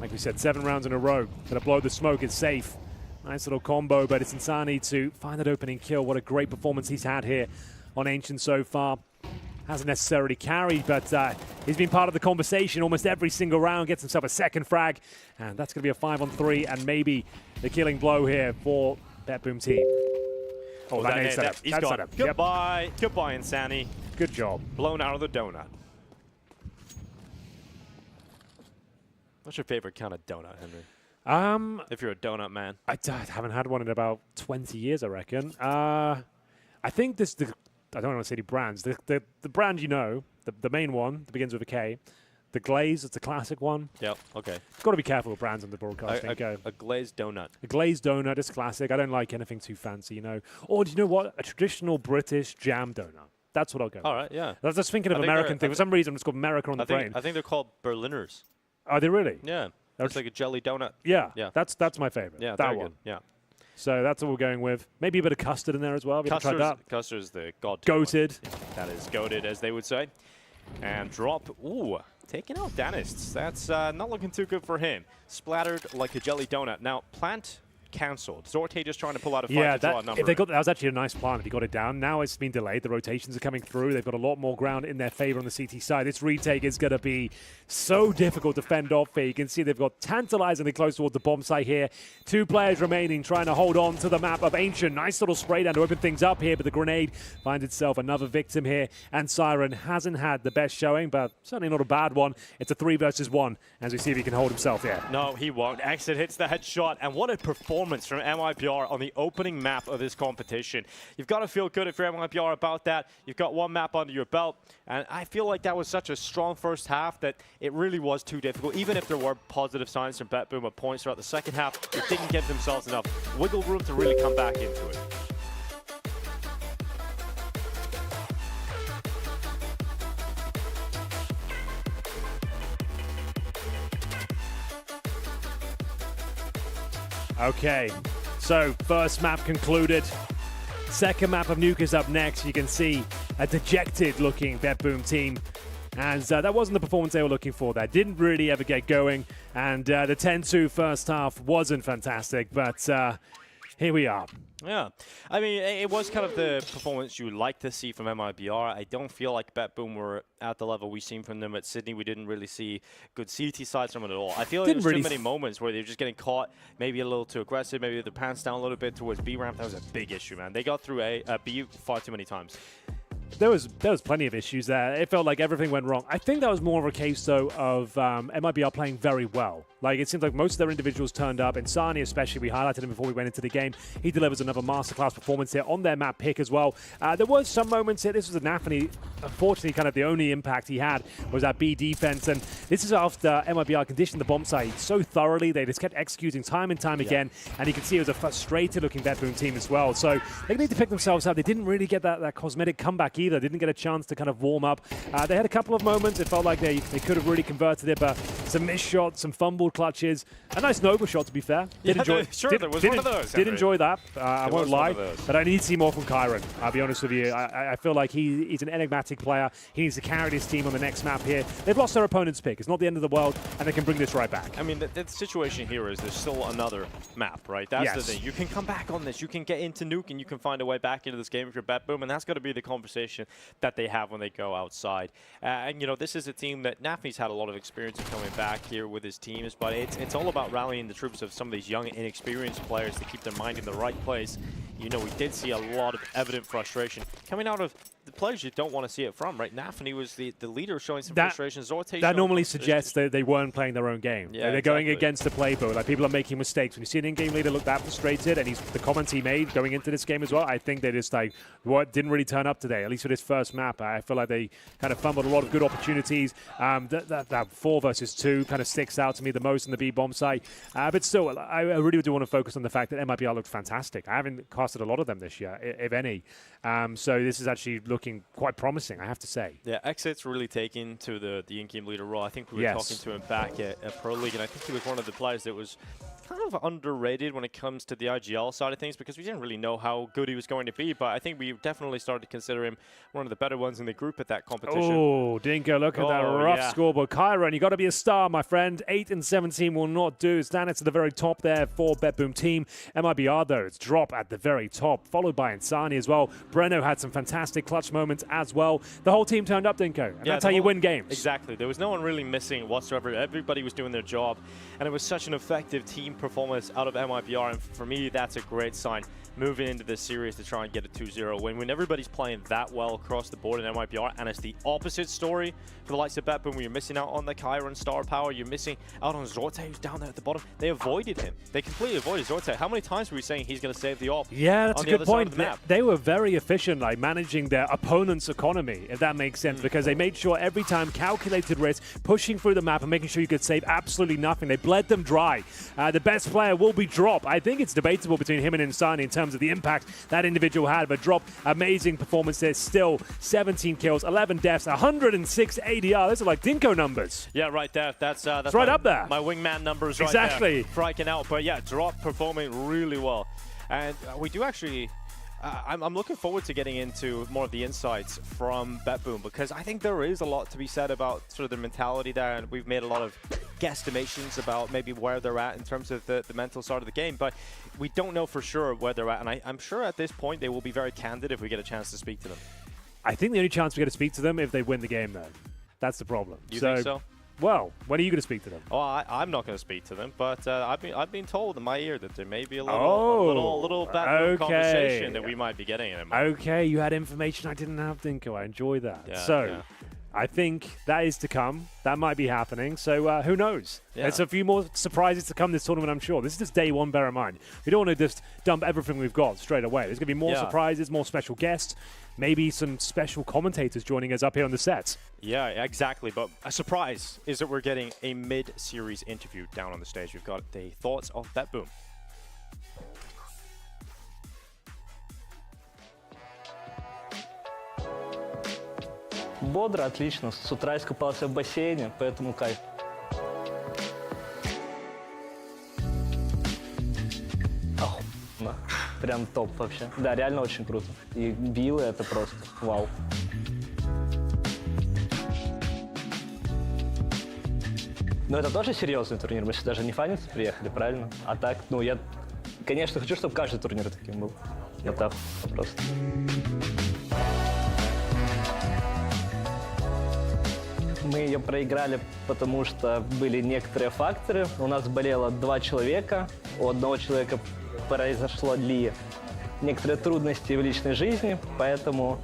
Like we said, 7 rounds in a row. Gonna blow the smoke, it's safe. Nice little combo, but it's Insani to find that opening kill. What a great performance he's had here on Ancient so far. Hasn't necessarily carried, but he's been part of the conversation almost every single round. Gets himself a second frag, and that's gonna be a 5-on-3, and maybe the killing blow here for BetBoom team. Oh, he's got it. Goodbye, goodbye, Insani. Good job. Blown out of the donut. What's your favorite kind of donut, Henry? If you're a donut man. I haven't had one in about 20 years, I reckon. I think I don't want to say any brands. The brand you know, the main one that begins with a K, the Glaze, it's a classic one. Yep, okay. Got to be careful with brands on the broadcast. A glazed donut. A glazed donut is classic. I don't like anything too fancy, you know. Or do you know what? A traditional British jam donut. That's what I'll go with. All right, yeah. I was just thinking of American thing. For some reason, it's called America on the brain. I think they're called Berliners. Are they really? Yeah. It's like a jelly donut. Yeah. That's my favorite. Yeah, that one. Good. Yeah. So that's what we're going with. Maybe a bit of custard in there as well. Have you tried that? Custard's the god. Goated. That is goated, as they would say. And drop. Ooh, taking out Danists. That's not looking too good for him. Splattered like a jelly donut. Now, plant cancelled. Zorte just trying to pull out a fight to draw a number. That was actually a nice plan if he got it down. Now it's been delayed. The rotations are coming through. They've got a lot more ground in their favor on the CT side. This retake is going to be so difficult to fend off here. You can see they've got tantalizingly close towards the bomb site here. 2 players remaining trying to hold on to the map of Ancient. Nice little spray down to open things up here, but the grenade finds itself another victim here. And Siren hasn't had the best showing, but certainly not a bad one. It's a 3 versus 1 as we see if he can hold himself here. No, he won't. Exit hits the headshot, and what a performance from MIBR on the opening map of this competition. You've got to feel good if you're MIBR about that. You've got 1 map under your belt, and I feel like that was such a strong first half that it really was too difficult. Even if there were positive signs from BetBoom at points throughout the second half, they didn't give themselves enough wiggle room to really come back into it. Okay, so first map concluded. Second map of Nuke is up next. You can see a dejected-looking BetBoom team. And that wasn't the performance they were looking for there. Didn't really ever get going. And the 10-2 first half wasn't fantastic, but here we are. Yeah, I mean, it was kind of the performance you would like to see from MIBR. I don't feel like BetBoom were at the level we've seen from them at Sydney. We didn't really see good CT sides from it at all. I feel like there's too many moments where they're just getting caught, maybe a little too aggressive, maybe their pants down a little bit towards B ramp. That was a big issue, man. They got through B far too many times. There was plenty of issues there. It felt like everything went wrong. I think that was more of a case, though, of MIBR playing very well. Like, it seems like most of their individuals turned up, and Sani especially, we highlighted him before we went into the game. He delivers another masterclass performance here on their map pick as well. There was some moments here. This was a Nafi. Unfortunately, kind of the only impact he had was that B defense, and this is after MIBR conditioned the bomb site so thoroughly. They just kept executing time and time again, and you can see it was a frustrated-looking BetBoom team as well. So they need to pick themselves up. They didn't really get that cosmetic comeback either. Didn't get a chance to kind of warm up. They had a couple of moments. It felt like they could have really converted it, but some missed shots, some fumbled clutches. A nice Nova shot, to be fair. There was one of those. Did enjoy that. I won't lie. But I need to see more from Kyron. I'll be honest with you. I feel like he's an enigmatic player. He needs to carry this team on the next map here. They've lost their opponent's pick. It's not the end of the world, and they can bring this right back. I mean, the situation here is there's still another map, right? That's the thing. You can come back on this. You can get into Nuke, and you can find a way back into this game if you're BetBoom, and that's going to be the conversation that they have when they go outside. And, you know, this is a team that Nafi's had a lot of experience in coming back. back here with his teams, but it's all about rallying the troops of some of these young, inexperienced players to keep their mind in the right place. You know, we did see a lot of evident frustration coming out of the players you don't want to see it from, right? Nafany was the leader showing some frustration. That normally suggests that they weren't playing their own game. Yeah, they're going against the playbook. Like, people are making mistakes. When you see an in-game leader look that frustrated, and the comments he made going into this game as well, I think they just like, didn't really turn up today, at least for this first map. I feel like they kind of fumbled a lot of good opportunities. That 4 versus 2 kind of sticks out to me the most on the B-bomb side. But still, I really do want to focus on the fact that MIBR looked fantastic. I haven't casted a lot of them this year, if any. So this is actually looking quite promising, I have to say. Yeah, Exit's really taken to the in-game leader role. I think we were talking to him back at Pro League, and I think he was one of the players that was kind of underrated when it comes to the IGL side of things, because we didn't really know how good he was going to be, but I think we definitely started to consider him one of the better ones in the group at that competition. Oh, Dinko, look at that rough scoreboard. Kyron, you got to be a star, my friend. 8 and 17 will not do. Stand at the very top there for BetBoom team. MIBR, though, it's drop at the very top, followed by Insani as well. Breno had some fantastic clutch moments as well. The whole team turned up, Dinko, and that's how you win games. Exactly. There was no one really missing whatsoever. Everybody was doing their job, and it was such an effective team performance out of MIBR, and for me, that's a great sign moving into this series to try and get a 2-0 win. When everybody's playing that well across the board in MIBR, and it's the opposite story for the likes of BetBoom, where you're missing out on the Chiron star power, you're missing out on Zorte, who's down there at the bottom. They avoided him. They completely avoided Zorte. How many times were we saying he's going to save the op? Yeah, that's on a the good other side point. of the map? They were very efficient, like managing their opponent's economy, if that makes sense, because they made sure every time calculated risk, pushing through the map and making sure you could save absolutely nothing. They bled them dry. The best player will be Drop. I think it's debatable between him and Insani in terms of the impact that individual had, but Drop, amazing performance there. Still 17 kills, 11 deaths, 106 ADR. Those are like Dinko numbers. Yeah, right there. That's right up there. My wingman numbers right exactly. there. Striking out. But yeah, Drop performing really well. And we do actually... I'm looking forward to getting into more of the insights from BetBoom, because I think there is a lot to be said about sort of their mentality there, and we've made a lot of guesstimations about maybe where they're at in terms of the mental side of the game, but we don't know for sure where they're at, and I'm sure at this point they will be very candid if we get a chance to speak to them. I think the only chance we get to speak to them if they win the game, though. That's the problem. You think so? Well, when are you going to speak to them? Oh, I'm not going to speak to them, but I've been told in my ear that there may be a little BetBoom conversation that we might be getting in. Okay, you had information I didn't have, Dinko. I enjoy that. Yeah, I think that is to come. That might be happening. So who knows? Yeah. There's a few more surprises to come this tournament, I'm sure. This is just day one, bear in mind. We don't want to just dump everything we've got straight away. There's going to be more surprises, more special guests, maybe some special commentators joining us up here on the set. Yeah, exactly. But a surprise is that we're getting a mid-series interview down on the stage. We've got the thoughts of BetBoom. Бодро, отлично. С утра искупался в бассейне, поэтому кайф. Охуенно. Прям топ вообще. Да, реально очень круто. И билы это просто вау. Но это тоже серьезный турнир. Мы сюда же не фаниться приехали, правильно? А так, ну я, конечно, хочу, чтобы каждый турнир таким был. Это просто. Мы ее проиграли, потому что были некоторые факторы. У нас болело 2 человека. У одного человека произошло некоторые трудности в личной жизни, поэтому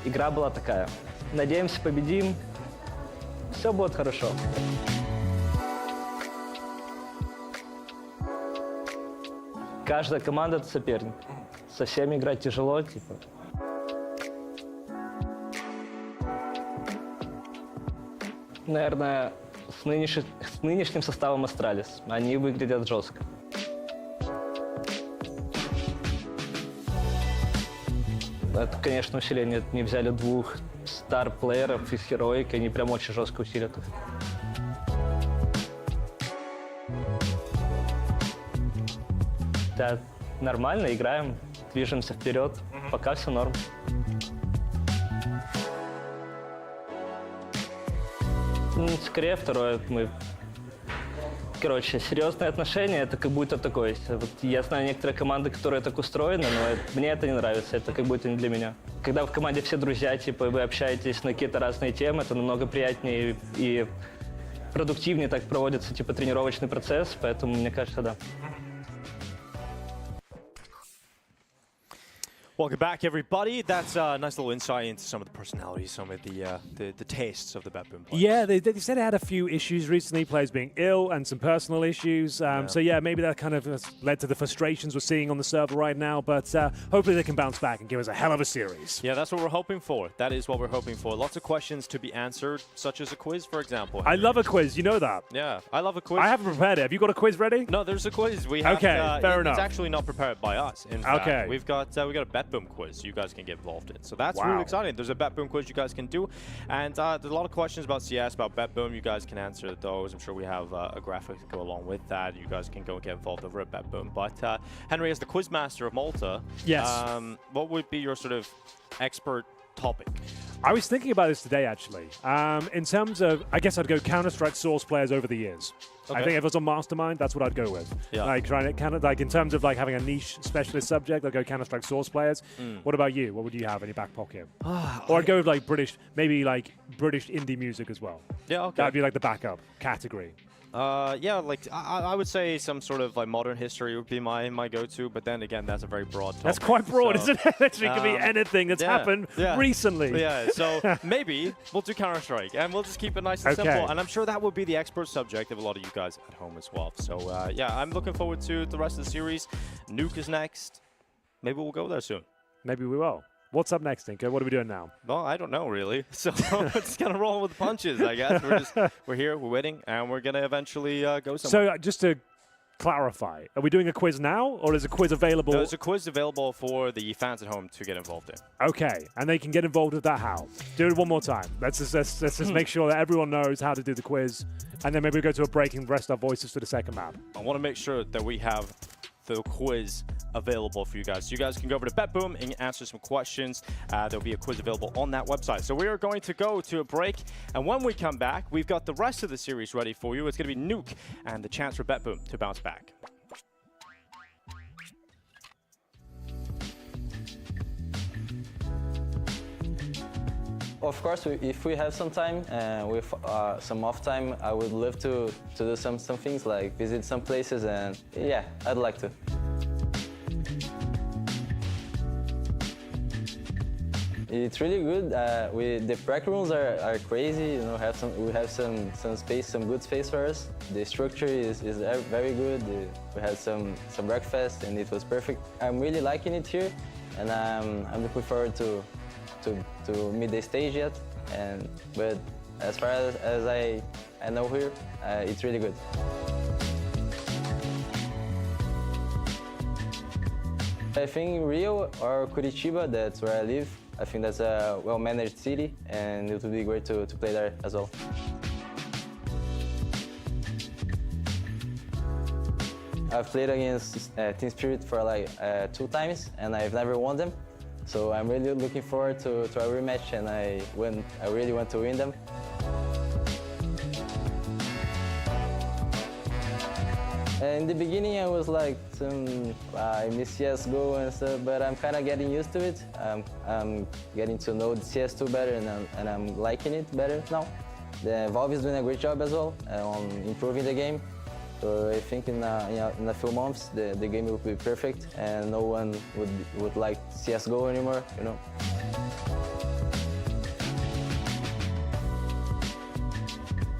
игра была такая. Надеемся, победим. Все будет хорошо. Каждая команда — это соперник. Со всеми играть тяжело, типа. Наверное, с нынешним составом Astralis. Они выглядят жестко. Это, конечно, усиление. Не взяли 2 стар-плееров из Heroic, они прям очень жестко усилят их. Да, нормально, играем, движемся вперед. Пока все норм. Скорее второе. Короче, серьезные отношения — это как будто такое. Вот я знаю некоторые команды, которые так устроены, но мне это не нравится, это как будто не для меня. Когда в команде все друзья, типа, вы общаетесь на какие-то разные темы, это намного приятнее и продуктивнее так проводится типа тренировочный процесс, поэтому мне кажется, да. Welcome back, everybody. That's a nice little insight into some of the personalities, some of the tastes of the BetBoom players. Yeah, they said they had a few issues recently, players being ill and some personal issues. So yeah, maybe that kind of led to the frustrations we're seeing on the server right now. But hopefully they can bounce back and give us a hell of a series. Yeah, that's what we're hoping for. That is what we're hoping for. Lots of questions to be answered, such as a quiz, for example. I love a quiz. You know that. Yeah, I love a quiz. I haven't prepared it. Have you got a quiz ready? No, there's a quiz. We have. Okay, fair enough. It's actually not prepared by us. In fact, okay. We've got a BetBoom quiz you guys can get involved in. So that's really exciting. There's a BetBoom quiz you guys can do. And there's a lot of questions about CS, about BetBoom. You guys can answer those. I'm sure we have a graphic to go along with that. You guys can go and get involved over at BetBoom. But Henry, as the quiz master of Malta, yes. What would be your sort of expert topic? I was thinking about this today, actually. In terms of, I guess I'd go Counter-Strike Source players over the years. Okay. I think if it was on Mastermind, that's what I'd go with. Yeah. Like trying to kind of like in terms of like having a niche specialist subject, I'd go Counter-Strike Source players. What about you? What would you have in your back pocket? Or I'd go with like British, maybe like British indie music as well. Yeah, okay. That'd be like the backup category. Yeah, like I would say some sort of like modern history would be my go-to, but then again, that's a very broad topic. That's quite broad, so, isn't it? Literally could be anything that's happened recently. Yeah, so maybe we'll do Counter-Strike, and we'll just keep it nice and simple. And I'm sure that would be the expert subject of a lot of you guys at home as well. So yeah, I'm looking forward to the rest of the series. Nuke is next. Maybe we'll go there soon. Maybe we will. What's up next, Tinker? What are we doing now? Well, I don't know, really. So we're just going to roll with the punches, I guess. We're here, we're waiting, and we're going to eventually go somewhere. So just to clarify, are we doing a quiz now, or is a quiz available? There's a quiz available for the fans at home to get involved in. Okay, and they can get involved with that how? Do it one more time. Let's just make sure that everyone knows how to do the quiz, and then maybe we go to a break and rest our voices for the second map. I want to make sure that we have the quiz available for you guys. So you guys can go over to BetBoom and answer some questions. There'll be a quiz available on that website. So we are going to go to a break, and when we come back, we've got the rest of the series ready for you. It's going to be Nuke and the chance for BetBoom to bounce back. Of course, if we have some time, with some off time, I would love to do some things like visit some places, and yeah, I'd like to. It's really good. The practice rooms are crazy. You know, we have some space, some good space for us. The structure is very good. We had some breakfast, and it was perfect. I'm really liking it here, and I'm looking forward to meet the stage yet, but as far as I know here, it's really good. I think Rio or Curitiba, that's where I live. I think that's a well-managed city, and it would be great to play there as well. I've played against Team Spirit for like 2 times, and I've never won them. So I'm really looking forward to a rematch, and I really want to win them. In the beginning, I was like, I miss CSGO and stuff, but I'm kind of getting used to it. I'm getting to know the CS2 better, and I'm liking it better now. The Valve is doing a great job as well on improving the game. So I think in a few months, the game will be perfect, and no one would like CSGO anymore, you know.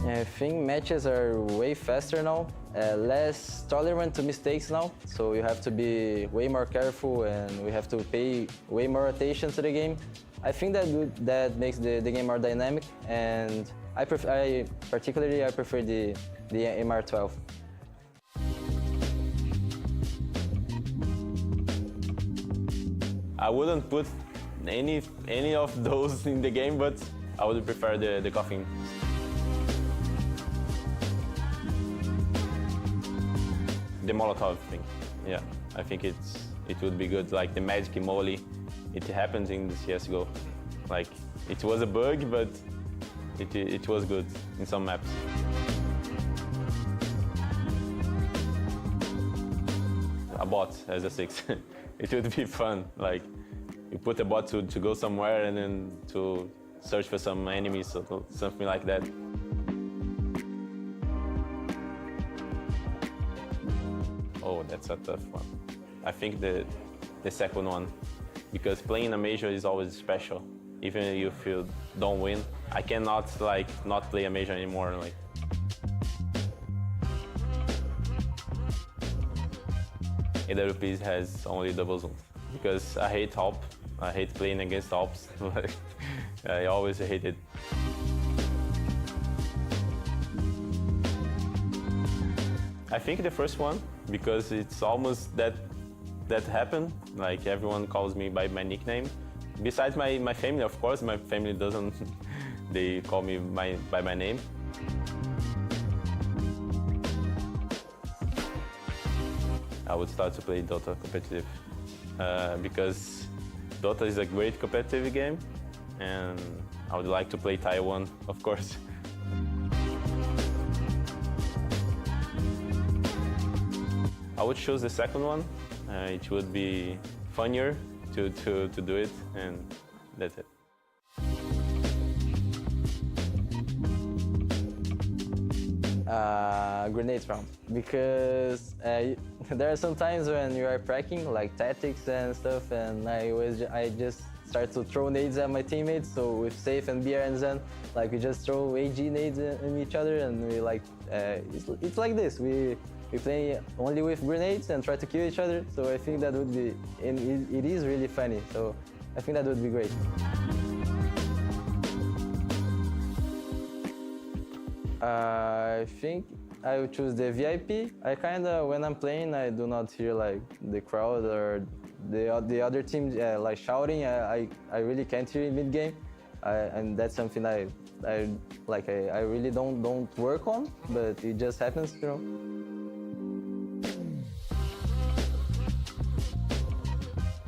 I think matches are way faster now, less tolerant to mistakes now, so you have to be way more careful, and we have to pay way more attention to the game. I think that makes the game more dynamic, and particularly I prefer the MR12. I wouldn't put any of those in the game, but I would prefer the coffin. The Molotov thing, yeah. I think it would be good, like the Magic Molly. It happens in the CSGO. Like, it was a bug, but it was good in some maps. A bot as a 6. It would be fun. Like, you put a bot to go somewhere and then to search for some enemies or something like that. Oh, that's a tough one. I think the second one, because playing a major is always special. Even if you don't win, I cannot like not play a major anymore. Like. AWP has only double zones because I hate AWP. I hate playing against AWPs. I always hate it. I think the first one, because it's almost that happened. Like everyone calls me by my nickname. Besides my family, of course, my family doesn't. They call me by my name. I would start to play Dota competitive because Dota is a great competitive game, and I would like to play Taiwan, of course. I would choose the second one. It would be funnier to do it, and that's it. Grenades round, because there are some times when you are pracking like tactics and stuff, and I just start to throw nades at my teammates. So with Safe and BR and Zen, like we just throw AG nades in each other, and we like it's like this. We play only with grenades and try to kill each other. So I think that would be, and it is really funny. So I think that would be great. I think I would choose the VIP. I kinda, when I'm playing, I do not hear like the crowd or the other team like shouting. I really can't hear in mid game, and that's something I really don't work on, but it just happens, you know.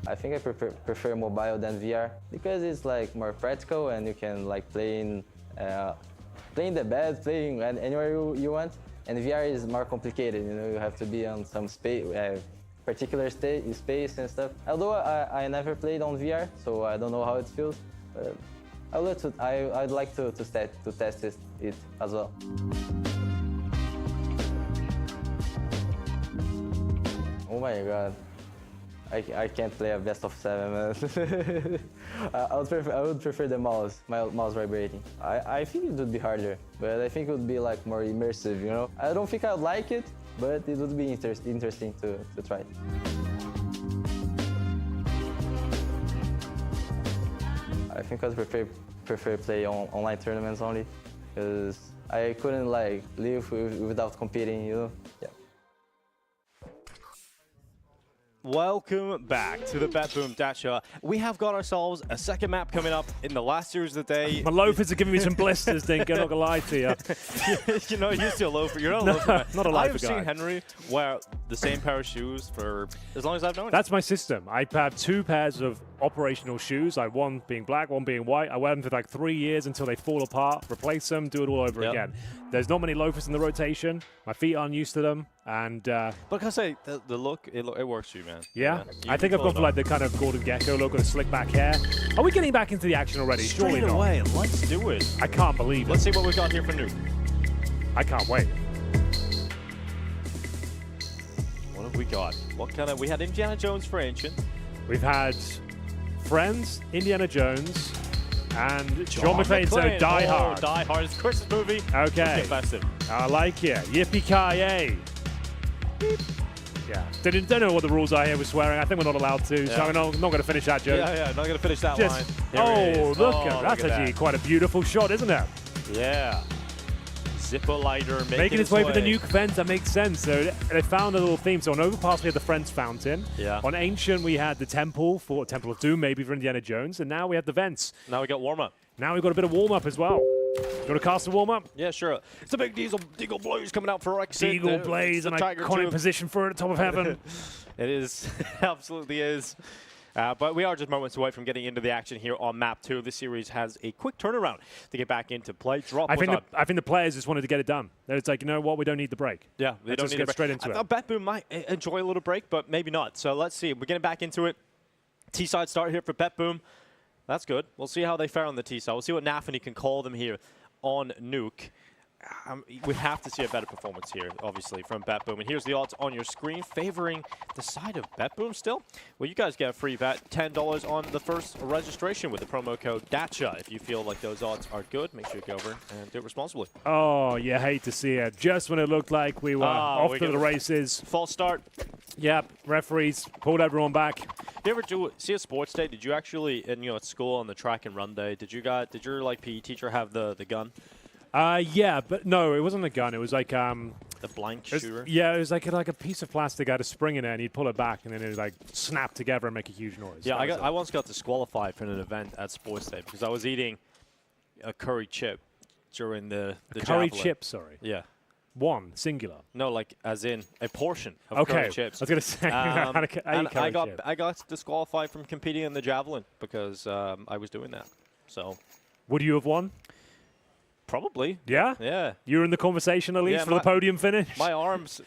I think I prefer mobile than VR because it's like more practical, and you can like playing the bed, playing anywhere you want. And VR is more complicated, you know, you have to be on some space, particular space and stuff. Although I never played on VR, so I don't know how it feels. But I'd like to test it as well. Oh my god. I can't play a best of 7, man. I would prefer the mouse vibrating. I think it would be harder, but I think it would be like more immersive, you know? I don't think I would like it, but it would be interesting to try. I think I'd prefer play on online tournaments only, because I couldn't like live without competing, you know? Yeah. Welcome back to the BetBoom Dacha. We have got ourselves a second map coming up in the last series of the day. My loafers are giving me some blisters, Dink. I'm not gonna lie to you. You know, you're still a loafer. You're not a loafer, man. Not a loafer I've seen Henry wear the same pair of shoes for as long as I've known him. That's my system. I have 2 pairs of operational shoes, like one being black, one being white. I wear them for like 3 years until they fall apart, replace them, do it all over again. There's not many loafers in the rotation. My feet aren't used to them, and but like I say, the look, it works for you, man. Yeah, I think I've gone for like the kind of Gordon Gecko look with slick back hair. Are we getting back into the action already? Surely not. Away, let's do it. I can't believe it. Let's see what we've got here for Nuke. I can't wait. What have we got? What kind of? We had Indiana Jones for Ancient. We've had Friends, Indiana Jones, and John McClane, so Die Hard. Die Hard is a Christmas movie. Okay. Festive. I like it. Yippee-ki-yay. Yeah. Don't know what the rules are here with swearing. I think we're not allowed to, so I'm not going to finish that joke. Yeah, not going to finish that line. Oh, look at that's actually quite a beautiful shot, isn't it? Yeah. Zipper lighter making its way for the nuke fence. That makes sense. So they found a little theme. So on Overpass we had the Friends Fountain. Yeah. On Ancient we had the Temple of Doom, maybe for Indiana Jones, and now we have the vents. Now we got warm up. Now we've got a bit of warm up as well. You want to cast a warm up? Yeah, sure. It's a big Deagle Blaze coming out for Exit. Deagle Blaze, an iconic position for it at the top of heaven. It is, absolutely is. But we are just moments away from getting into the action here on Map 2. This series has a quick turnaround to get back into play. I think the players just wanted to get it done. It's like, you know what, we don't need the break. Yeah, they don't need to get straight into it. I thought BetBoom might enjoy a little break, but maybe not. So let's see. We're getting back into it. T-side start here for BetBoom. That's good. We'll see how they fare on the T-side. We'll see what Nafany can call them here on Nuke. we have to see a better performance here, obviously, from BetBoom. And here's the odds on your screen favoring the side of BetBoom still. Well, you guys get a free bet, $10 on the first registration with the promo code DACHA. If you feel like those odds are good, make sure you go over and do it responsibly. Oh, you hate to see it. Just when it looked like we were off to the races. False start. Yep, referees pulled everyone back. You ever see a sports day? Did you actually, at school on the track and run day, did your like PE teacher have the gun? Yeah, but no, it wasn't a gun. It was like the blank shooter. Yeah, it was like a piece of plastic had a spring in it, and he'd pull it back, and then it would like snap together and make a huge noise. Yeah, I once got disqualified from an event at sports day because I was eating a curry chip during the curry javelin. chip. Sorry. Yeah. One, singular. No, like as in a portion of curry chips. I was going to say, I got disqualified from competing in the javelin because I was doing that. So, would you have won? Probably. Yeah? Yeah. You were in the conversation at least for the podium finish? My arms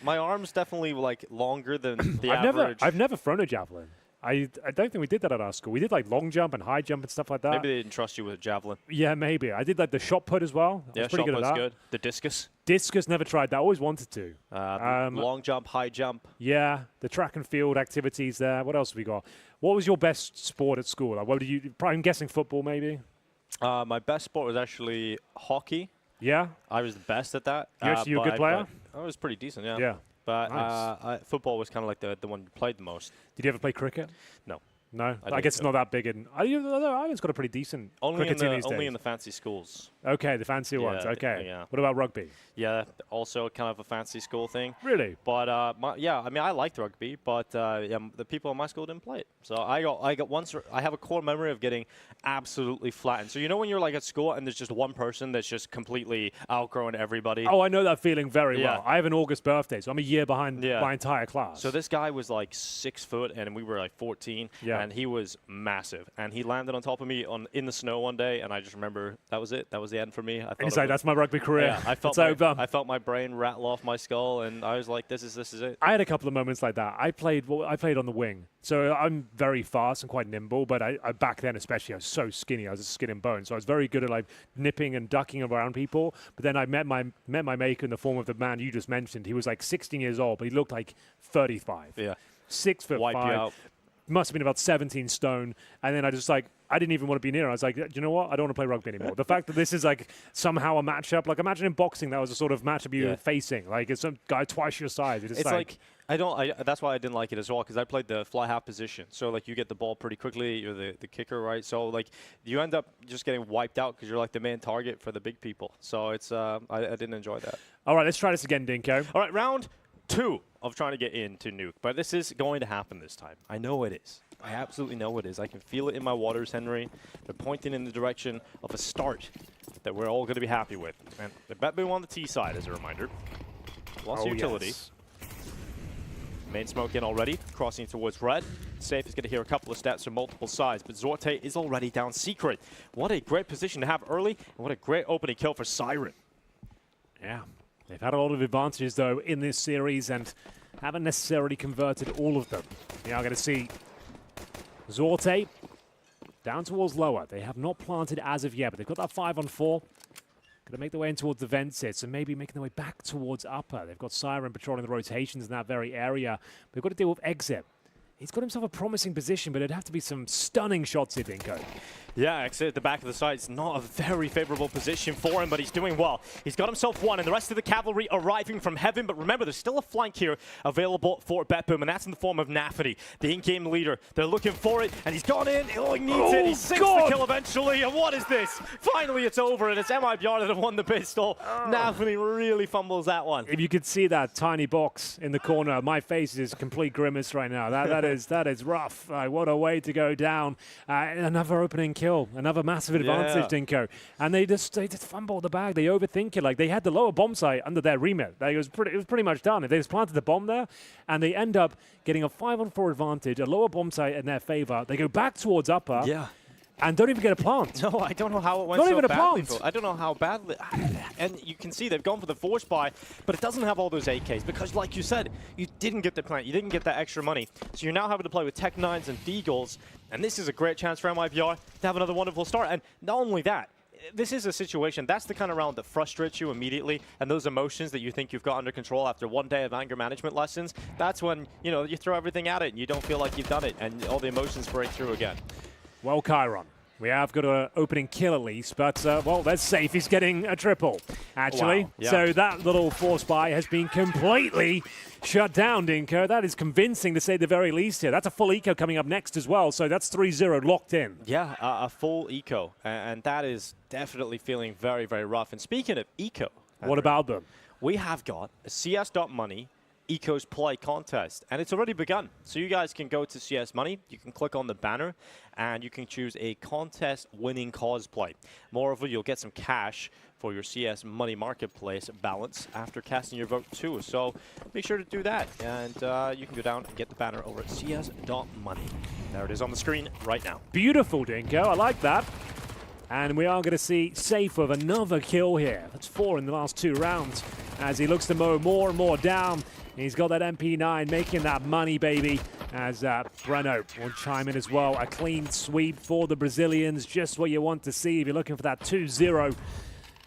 definitely like longer than the average. I've never thrown a javelin. I don't think we did that at our school. We did like long jump and high jump and stuff like that. Maybe they didn't trust you with a javelin. Yeah, maybe. I did like the shot put as well. Yeah, shot put's good. The discus. Discus, never tried that. Always wanted to. Long jump, high jump. Yeah, the track and field activities there. What else have we got? What was your best sport at school? Like, what did you? I'm guessing football, maybe. My best sport was actually hockey. Yeah, I was the best at that. You a good player? I was pretty decent. Yeah. Yeah. But nice. Football was kind of like the one you played the most. Did you ever play cricket? No. No, I guess it's not that big. Ireland's got a pretty decent cricket team these days. Only in the fancy schools. Okay, the fancy ones. Okay. Yeah. What about rugby? Yeah, also kind of a fancy school thing. Really? But I liked rugby, but the people in my school didn't play it. So I have a core memory of getting absolutely flattened. So you know when you're like at school and there's just one person that's just completely outgrowing everybody. Oh, I know that feeling very well. I have an August birthday, so I'm a year behind my entire class. So this guy was like 6 foot, and we were like 14. Yeah. And he was massive, and he landed on top of me in the snow one day, and I just remember that was it. That was the end for me. He's like, that's my rugby career. Yeah, I felt my brain rattle off my skull, and I was like, this is it. I had a couple of moments like that. I played on the wing, so I'm very fast and quite nimble. But I back then, especially, I was so skinny. I was a skin and bone, so I was very good at like nipping and ducking around people. But then I met my maker in the form of the man you just mentioned. He was like 16 years old, but he looked like 35. Yeah, 6 foot Wipe 5. you out. Must have been about 17 stone. And then I didn't even want to be near her. I was like, do you know what? I don't want to play rugby anymore. The fact that this is like somehow a matchup, like imagine in boxing that was a sort of matchup you were facing. Like it's some guy twice your size. It's like that's why I didn't like it as well, because I played the fly half position. So like you get the ball pretty quickly, you're the kicker, right? So like you end up just getting wiped out because you're like the main target for the big people. So it's I didn't enjoy that. All right, let's try this again, Dinko. All right, round 2 of trying to get into Nuke, but this is going to happen this time. I know it is. I absolutely know it is. I can feel it in my waters, Henry. They're pointing in the direction of a start that we're all going to be happy with. And the BetBoom on the T side, as a reminder. Lost utility. Yes. Main smoke in already, crossing towards red. Safe is going to hear a couple of stats from multiple sides, but Zorte is already down secret. What a great position to have early, and what a great opening kill for Siren. Yeah. They've had a lot of advantages, though, in this series and haven't necessarily converted all of them. We are going to see Zorte down towards lower. They have not planted as of yet, but they've got that 5-on-4. Going to make their way in towards the Vincere, so maybe making their way back towards upper. They've got Siren patrolling the rotations in that very area. They've got to deal with Exit. He's got himself a promising position, but it'd have to be some stunning shots here, Dinko. Yeah, Exit at the back of the side. It's not a very favorable position for him, but he's doing well. He's got himself one, and the rest of the cavalry arriving from heaven. But remember, there's still a flank here available for BetBoom, and that's in the form of Navi, the in-game leader. They're looking for it, and he's gone in. Oh, he needs it. He sinks the kill eventually. And what is this? Finally, it's over, and it's Mibr that have won the pistol. Navi really fumbles that one. If you could see that tiny box in the corner, my face is complete grimace right now. That is rough. What a way to go down. Another opening kill, another massive advantage, Dinko. And they just fumbled the bag. They overthink it. Like they had the lower bomb site under their remit. It was pretty much done. If they just planted the bomb there, and they end up getting a 5-on-4 advantage, a lower bomb site in their favor. They go back towards upper. Yeah. And don't even get a plant. No, I don't know how it went so badly. I don't know how badly. And you can see they've gone for the force buy, but it doesn't have all those AKs because, like you said, you didn't get the plant. You didn't get that extra money. So you're now having to play with Tech 9s and Deagles. And this is a great chance for Mibr to have another wonderful start. And not only that, this is a situation, that's the kind of round that frustrates you immediately, and those emotions that you think you've got under control after one day of anger management lessons, that's when, you know, you throw everything at it and you don't feel like you've done it, and all the emotions break through again. Well, Chiron, we have got an opening kill at least, but, well, that's safe. He's getting a triple, actually. Wow. Yeah. So that little force buy has been completely shut down, Dinko. That is convincing to say the very least here. That's a full eco coming up next as well, so that's 3-0 locked in. Yeah, a full eco, and that is definitely feeling very, very rough. And speaking of eco, what about them? We have got a CS.money Ecos Play contest, and it's already begun. So you guys can go to CS Money, you can click on the banner, and you can choose a contest-winning cosplay. Moreover, you'll get some cash for your CS Money Marketplace balance after casting your vote too. So make sure to do that, and you can go down and get the banner over at cs.money. There it is on the screen right now. Beautiful, Dinko. I like that. And we are going to see Safe with another kill here. That's 4 in the last 2 rounds as he looks to mow more and more down. He's got that MP9 making that money, baby, as Breno will chime in as well. A clean sweep for the Brazilians, just what you want to see if you're looking for that 2-0.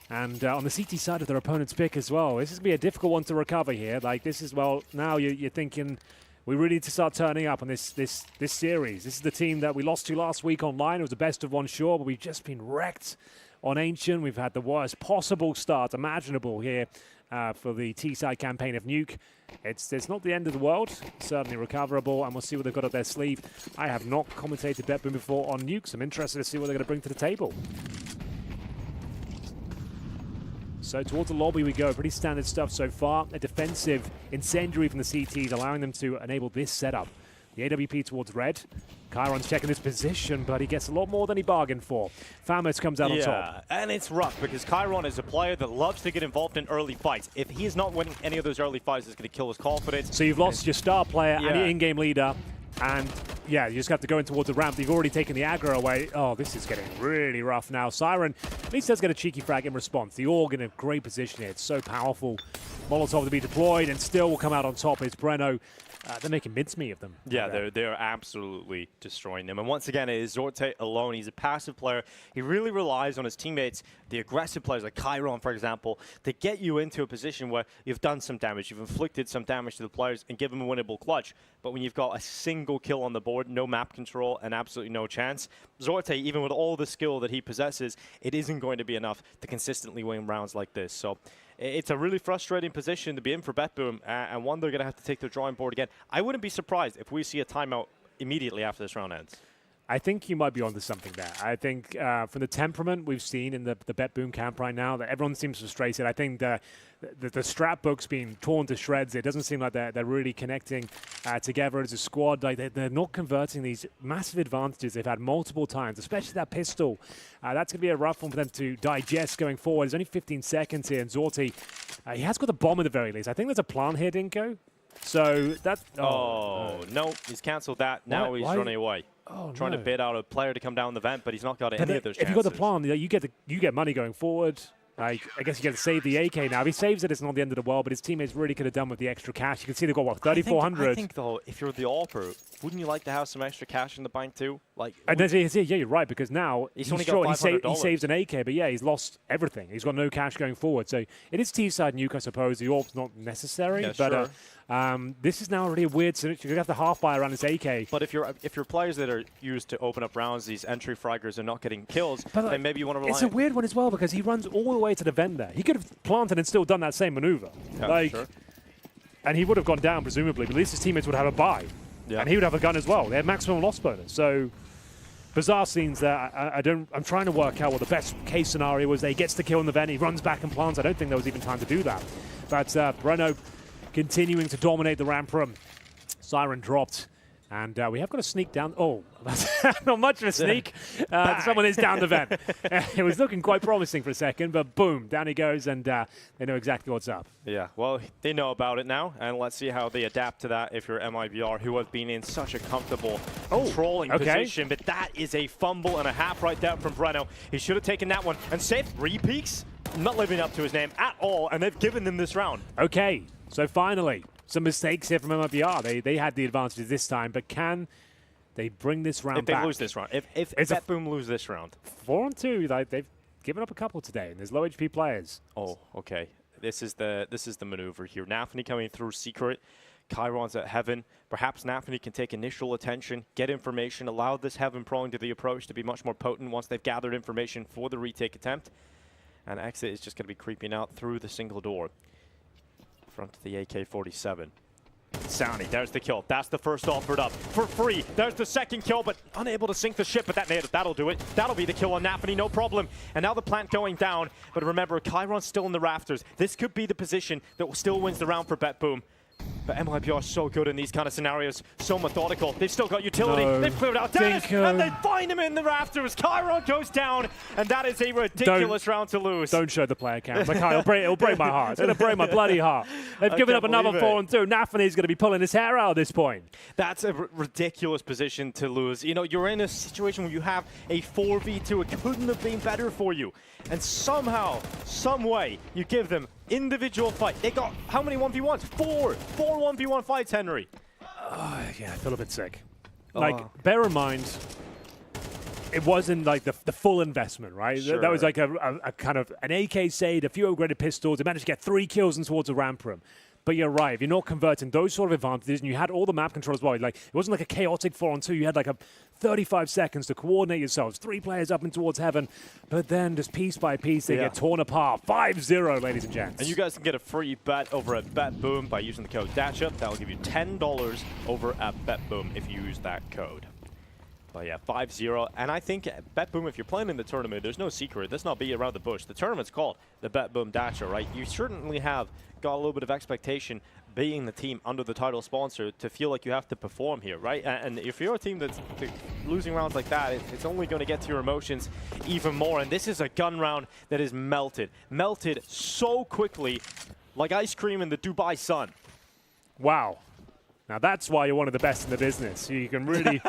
And on the CT side of their opponent's pick as well, this is going to be a difficult one to recover here. Like, this is, well, now you're thinking we really need to start turning up on this series. This is the team that we lost to last week online. It was the best of one, sure, but we've just been wrecked on Ancient. We've had the worst possible start imaginable here for the T-side campaign of Nuke. It's not the end of the world, certainly recoverable, and we'll see what they've got up their sleeve. I have not commentated BetBoom before on Nukes. I'm interested to see what they're going to bring to the table. So towards the lobby we go. Pretty standard stuff so far. A defensive incendiary from the CTs, allowing them to enable this setup. The AWP towards red. Chiron's checking his position, but he gets a lot more than he bargained for. Famus comes out on top. And it's rough because Chiron is a player that loves to get involved in early fights. If he's not winning any of those early fights, it's going to kill his confidence. So you've lost your star player and your in-game leader. And yeah, you just have to go in towards the ramp. You've already taken the aggro away. Oh, this is getting really rough now. Siren at least does get a cheeky frag in response. The Org in a great position here. It's so powerful. Molotov to be deployed and still will come out on top. It's Breno. They're making mincemeat of them. Yeah, they're absolutely destroying them. And once again, it is Zorte alone. He's a passive player. He really relies on his teammates, the aggressive players like Chiron, for example, to get you into a position where you've done some damage, you've inflicted some damage to the players and give them a winnable clutch. But when you've got a single kill on the board, no map control, and absolutely no chance, Zorte, even with all the skill that he possesses, it isn't going to be enough to consistently win rounds like this. So it's a really frustrating position to be in for BetBoom, and one they're going to have to take their drawing board again. I wouldn't be surprised if we see a timeout immediately after this round ends. I think you might be onto something there. I think from the temperament we've seen in the BetBoom camp right now, that everyone seems frustrated. I think the strat book's being torn to shreds. It doesn't seem like they're really connecting together as a squad. Like they're not converting these massive advantages they've had multiple times, especially that pistol. That's going to be a rough one for them to digest going forward. There's only 15 seconds here, and Zorti, he has got the bomb at the very least. I think there's a plan here, Dinko. So that... Oh, no, he's cancelled that. Now he's running away. Trying to bait out a player to come down the vent, but he's not got any of those chances. If you got the plan, you get money going forward. I guess you get to save the AK now. If he saves it, it's not the end of the world, but his teammates really could have done with the extra cash. You can see they've got, what, 3,400? I think, though, if you're the AWPer, wouldn't you like to have some extra cash in the bank, too? Like, yeah, you're right, because now he's only got $500. He saves an AK, but yeah, he's lost everything. He's got no cash going forward. So it is T-side Nuke, I suppose. The AWP's not necessary, yeah, but sure. This is now already a weird situation. You're going to have to half-buy around this AK. But if you're players that are used to open up rounds, these entry fraggers are not getting kills, then maybe you want to rely on... It's a weird one as well, because he runs all the way to the vent there. He could have planted and still done that same maneuver. Yeah, sure. And he would have gone down, presumably, but at least his teammates would have a buy. Yeah. And he would have a gun as well. They have maximum loss bonus. So bizarre scenes there. I'm trying to work out what the best case scenario was. That he gets the kill in the vent, he runs back and plants. I don't think there was even time to do that. But Breno continuing to dominate the ramp room. Siren dropped. And we have got a sneak down. Oh, that's not much of a sneak. Someone is down the vent. It was looking quite promising for a second, but boom, down he goes, and they know exactly what's up. Yeah, well, they know about it now, and let's see how they adapt to that if you're MIBR, who have been in such a comfortable controlling position. But that is a fumble and a half right there from Breno. He should have taken that one. And Safe repeaks, not living up to his name at all, and they've given them this round. Okay, so finally, some mistakes here from MIBR. They had the advantage this time, but can they bring this round back? If they lose this round. If BetBoom lose this round. 4-2, they've given up a couple today, and there's low HP players. Oh, okay. This is the maneuver here. Nafny coming through secret. Chiron's at Heaven. Perhaps Nafny can take initial attention, get information, allow this Heaven prong to the approach to be much more potent once they've gathered information for the retake attempt. And Exit is just going to be creeping out through the single door. Front of the AK-47. Soundy, there's the kill. That's the first offered up for free. There's the second kill, but unable to sink the ship, but that'll do it. That'll be the kill on Nafny, no problem. And now the plant going down. But remember, Chiron's still in the rafters. This could be the position that still wins the round for BetBoom. But MIBR is so good in these kind of scenarios, so methodical. They've still got utility. No. They've cleared out Dennis, and they find him in the rafters. Chiron goes down, and that is a ridiculous round to lose. Don't show the player count. Like, it'll break my heart. It'll break my bloody heart. They've given up another 4-2. Nafny's going to be pulling his hair out at this point. That's a ridiculous position to lose. You know, you're in a situation where you have a 4v2. It couldn't have been better for you. And somehow, some way, you give them individual fight. They got how many 1v1s? Four 1v1 fights, Henry. Yeah, I feel a bit sick. Like, bear in mind, it wasn't like the full investment, right? Sure. That was like a kind of an AK Sade, a few upgraded pistols. They managed to get 3 kills in towards a ramp room. But you're right, if you're not converting those sort of advantages, and you had all the map control as well, like it wasn't like a chaotic 4-on-2. You had like a 35 seconds to coordinate yourselves. 3 players up and towards Heaven, but then just piece by piece, they get torn apart. 5-0, ladies and gents. And you guys can get a free bet over at BetBoom by using the code DATCHUP. That will give you $10 over at BetBoom if you use that code. But yeah, 5-0. And I think BetBoom, if you're playing in the tournament, there's no secret. Let's not be around the bush. The tournament's called the BetBoom Dacha, right? You certainly have got a little bit of expectation being the team under the title sponsor to feel like you have to perform here, right? And if you're a team that's losing rounds like that, it's only going to get to your emotions even more. And this is a gun round that is melted so quickly, like ice cream in the Dubai sun. Wow. Now that's why you're one of the best in the business. You can really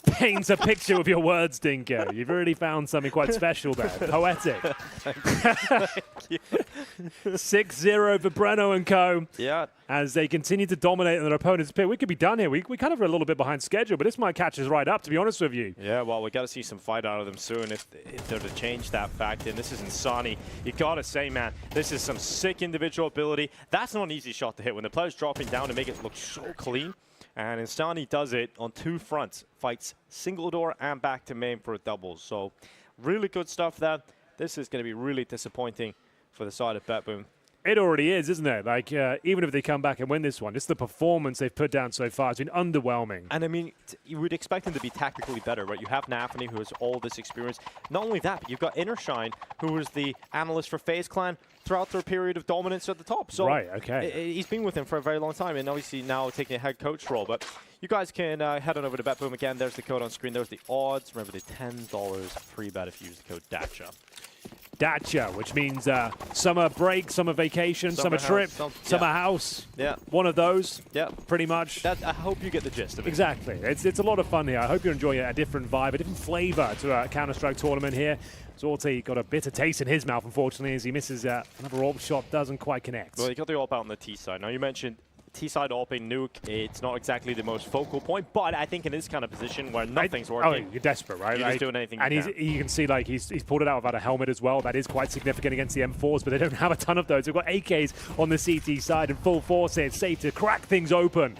paint a picture with your words, Dinko. You've really found something quite special there. Poetic. 6-0 for Breno and co. Yeah. As they continue to dominate in their opponent's pit. We could be done here. We kind of are a little bit behind schedule, but this might catch us right up, to be honest with you. Yeah, well, we got to see some fight out of them soon if they're to change that fact. And this is Insani. You got to say, man, this is some sick individual ability. That's not an easy shot to hit when the player's dropping down to make it look so clean. And Insani does it on 2 fronts. Fights single door and back to main for a double. So really good stuff there. This is going to be really disappointing for the side of BetBoom. It already is, isn't it? Like, even if they come back and win this one, just the performance they've put down so far has been underwhelming. And I mean, you would expect them to be tactically better, right? You have Nafny, who has all this experience. Not only that, but you've got Innershine, who was the analyst for FaZe Clan throughout their period of dominance at the top. So right, okay. He's been with him for a very long time, and obviously now taking a head coach role. But you guys can head on over to BetBoom again. There's the code on screen. There's the odds. Remember, the $10 free bet if you use the code DATCHA. Dacha, which means summer break, summer vacation, summer trip, summer house. Yeah. One of those. Yeah. Pretty much. I hope you get the gist of it. Exactly. It's a lot of fun here. I hope you're enjoying a different vibe, a different flavor to a Counter-Strike tournament here. Zorti got a bitter taste in his mouth, unfortunately, as he misses another AWP shot, doesn't quite connect. Well, you got the AWP out on the T side. Now, you mentioned T-side AWPing nuke, it's not exactly the most focal point, but I think in this kind of position where nothing's working. Oh, you're desperate, right? You're just doing anything and you can see like he's pulled it out without a helmet as well. That is quite significant against the M4s, but they don't have a ton of those. They've got AKs on the CT side and full force here. It's safe to crack things open.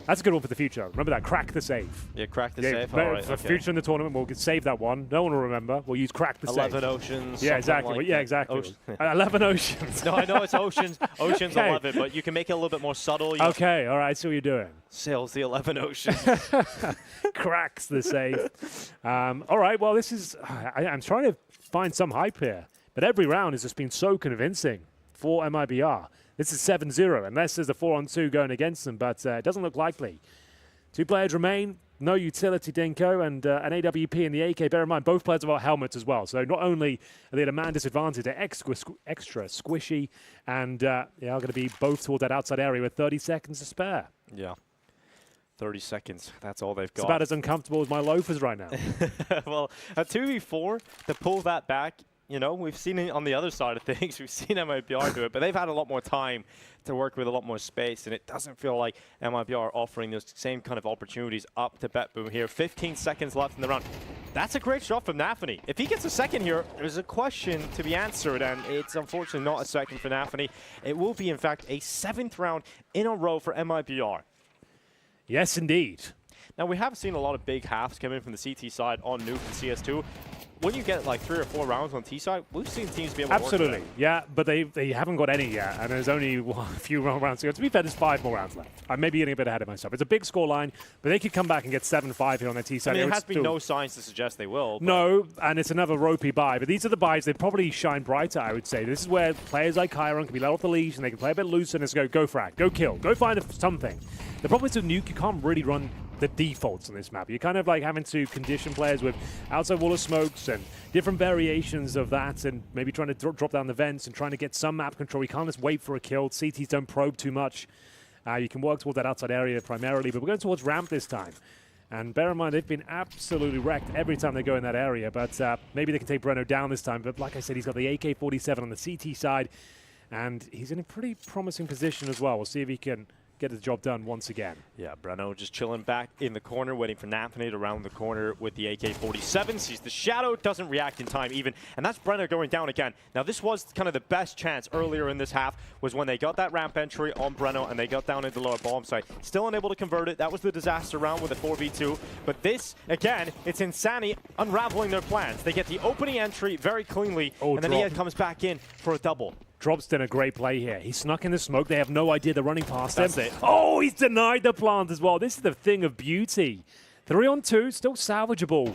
That's a good one for the future. Remember that, crack the safe. Yeah, crack the safe. All right, for future in the tournament, we'll save that one. No one will remember. We'll use crack the 11 safe. 11 Oceans. Yeah, exactly. Like yeah, exactly. 11 Oceans. No, I know it's Oceans. Oceans okay. 11, but you can make it a little bit more subtle. Okay, all right. I see what you're doing. Sails the 11 Oceans. Cracks the safe. All right. Well, this is. I'm trying to find some hype here, but every round has just been so convincing for MIBR. This is 7-0, unless there's a 4-on-2 going against them, but it doesn't look likely. 2 players remain, no utility, Dinko, and an AWP and the AK. Bear in mind, both players have got helmets as well. So not only are they at a man disadvantage, they're extra squishy, and are going to be both towards that outside area with 30 seconds to spare. Yeah. 30 seconds. That's all they've got. It's about as uncomfortable as my loafers right now. Well, a 2v4, to pull that back, you know, we've seen it on the other side of things. We've seen MIBR do it, but they've had a lot more time to work with a lot more space, and it doesn't feel like MIBR are offering those same kind of opportunities up to BetBoom here. 15 seconds left in the round. That's a great shot from Nafany. If he gets a second here, there's a question to be answered, and it's unfortunately not a second for Nafany. It will be, in fact, a 7th round in a row for MIBR. Yes, indeed. Now, we have seen a lot of big halves come in from the CT side on Nuke and CS2. When you get like 3 or 4 rounds on T side, we've seen teams be able to Absolutely, work with yeah, but they haven't got any yet, and there's only a few rounds to go. To be fair, there's 5 more rounds left. I may be getting a bit ahead of myself. It's a big score line, but they could come back and get 7-5 here on their T side. I mean, there has been no signs to suggest they will. No, and it's another ropey buy, but these are the buys that probably shine brighter, I would say. This is where players like Chiron can be let off the leash, and they can play a bit looser and just go frag, go kill, go find something. The problem is with Nuke, you can't really run the defaults on this map. You're kind of like having to condition players with outside wall of smokes and different variations of that, and maybe trying to drop down the vents and trying to get some map control. You can't just wait for a kill. CTs don't probe too much. You can work towards that outside area primarily, but we're going towards ramp this time. And bear in mind, they've been absolutely wrecked every time they go in that area, but maybe they can take Breno down this time. But like I said, he's got the AK-47 on the CT side, and he's in a pretty promising position as well. We'll see if he can get the job done once again. Yeah, Breno just chilling back in the corner, waiting for Nafany to round the corner with the AK-47. Sees the shadow, doesn't react in time even, and that's Breno going down again. Now, this was kind of the best chance earlier in this half, was when they got that ramp entry on Breno and they got down into the lower bomb site. Still unable to convert it. That was the disaster round with a 4v2. But this, again, it's Insani unraveling their plans. They get the opening entry very cleanly, and then he comes back in for a double. Drop's done a great play here. He snuck in the smoke. They have no idea they're running past him. That's it. Oh, he's denied the plant as well. This is the thing of beauty. 3-on-2, still salvageable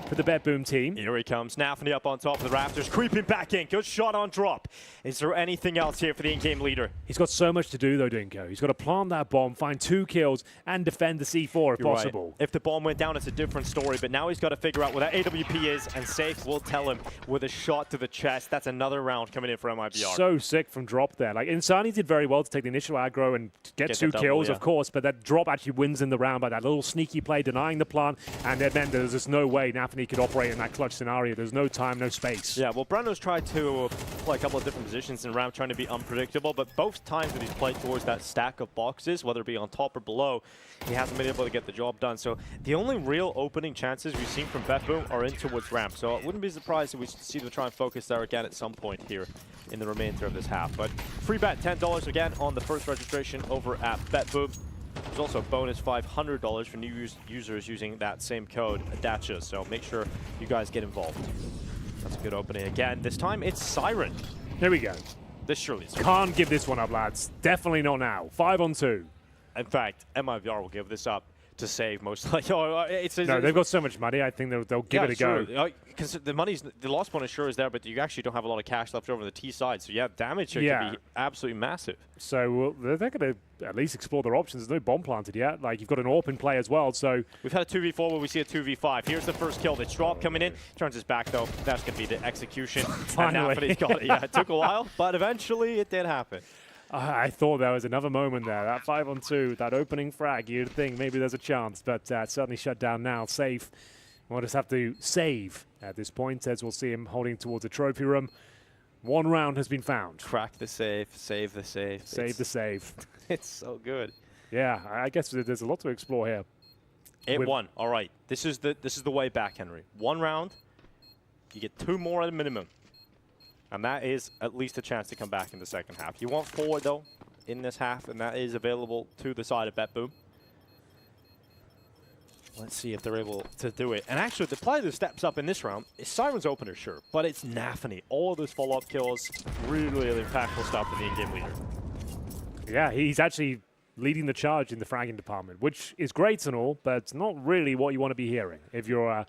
for the BetBoom team. Here he comes. Nafany up on top of the rafters, creeping back in. Good shot on drop. Is there anything else here for the in-game leader? He's got so much to do, though, Dinko. He's got to plant that bomb, find 2 kills, and defend the C4 if possible. Right. If the bomb went down, it's a different story, but now he's got to figure out where that AWP is, and Safe will tell him with a shot to the chest. That's another round coming in for MIBR. So sick from drop there. Like, Insani did very well to take the initial aggro and get 2 kills, of course, but that drop actually wins in the round by that little sneaky play, denying the plant, and it meant there's just no way Nafany could operate in that clutch scenario. There's no time, no space. Yeah, well, Breno's tried to play a couple of different positions in round, trying to be unpredictable, but both times that he's played towards that stack of boxes, whether it be on top or below, he hasn't been able to get the job done. So the only real opening chances we've seen from BetBoom are in towards ramp. So I wouldn't be surprised if we see them try and focus there again at some point here in the remainder of this half. But free bet, $10 again on the first registration over at BetBoom. There's also a bonus $500 for new users using that same code, Adacha. So make sure you guys get involved. That's a good opening again. This time it's Siren. Here we go. This surely is. Can't give this one up, lads. Definitely not now. 5-on-2. In fact, MIBR will give this up to save most likely. No, they've got so much money. I think they'll give it a go. Because the loss bonus sure is there, but you actually don't have a lot of cash left over on the T side. So yeah, damage here can be absolutely massive. So they're going to at least explore their options. There's no bomb planted yet. Like, you've got an AWP in play as well. So we've had a 2v4 where we see a 2v5. Here's the first kill. The drop coming in. Turns his back though. That's going to be the execution. Finally. And got it. Yeah, it took a while, but eventually it did happen. I thought there was another moment there. That 5-on-2, that opening frag, you'd think maybe there's a chance, but certainly shut down now. Safe. We'll just have to save at this point, as we'll see him holding towards the trophy room. 1 round has been found. Crack the safe, save the safe. Save the safe. It's so good. Yeah, I guess there's a lot to explore here. 8-1. All right. This is the way back, Henry. 1 round. You get 2 more at a minimum. And that is at least a chance to come back in the second half. You want 4, though, in this half, and that is available to the side of BetBoom. Let's see if they're able to do it. And actually, the player that steps up in this round is Siren's opener, sure, but it's Nafany. All of those follow-up kills, really impactful stuff for the in-game leader. Yeah, he's actually leading the charge in the fragging department, which is great and all, but it's not really what you want to be hearing if you're a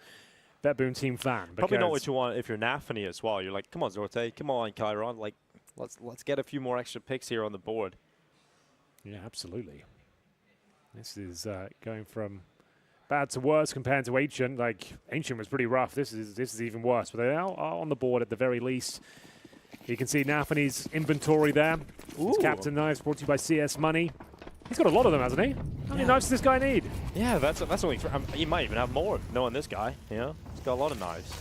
BetBoom team fan. Probably not what you want if you're Nafany as well. You're like, come on, Zorte, come on, Chiron. Like, let's get a few more extra picks here on the board. Yeah, absolutely. This is going from bad to worse compared to Ancient. Like, Ancient was pretty rough. This is even worse. But they now are on the board at the very least. You can see Nafany's inventory there. His Captain Knives brought to you by CS Money. He's got a lot of them, hasn't he? How many knives does this guy need? Yeah, that's only 3. He might even have more, knowing this guy. You know, he's got a lot of knives.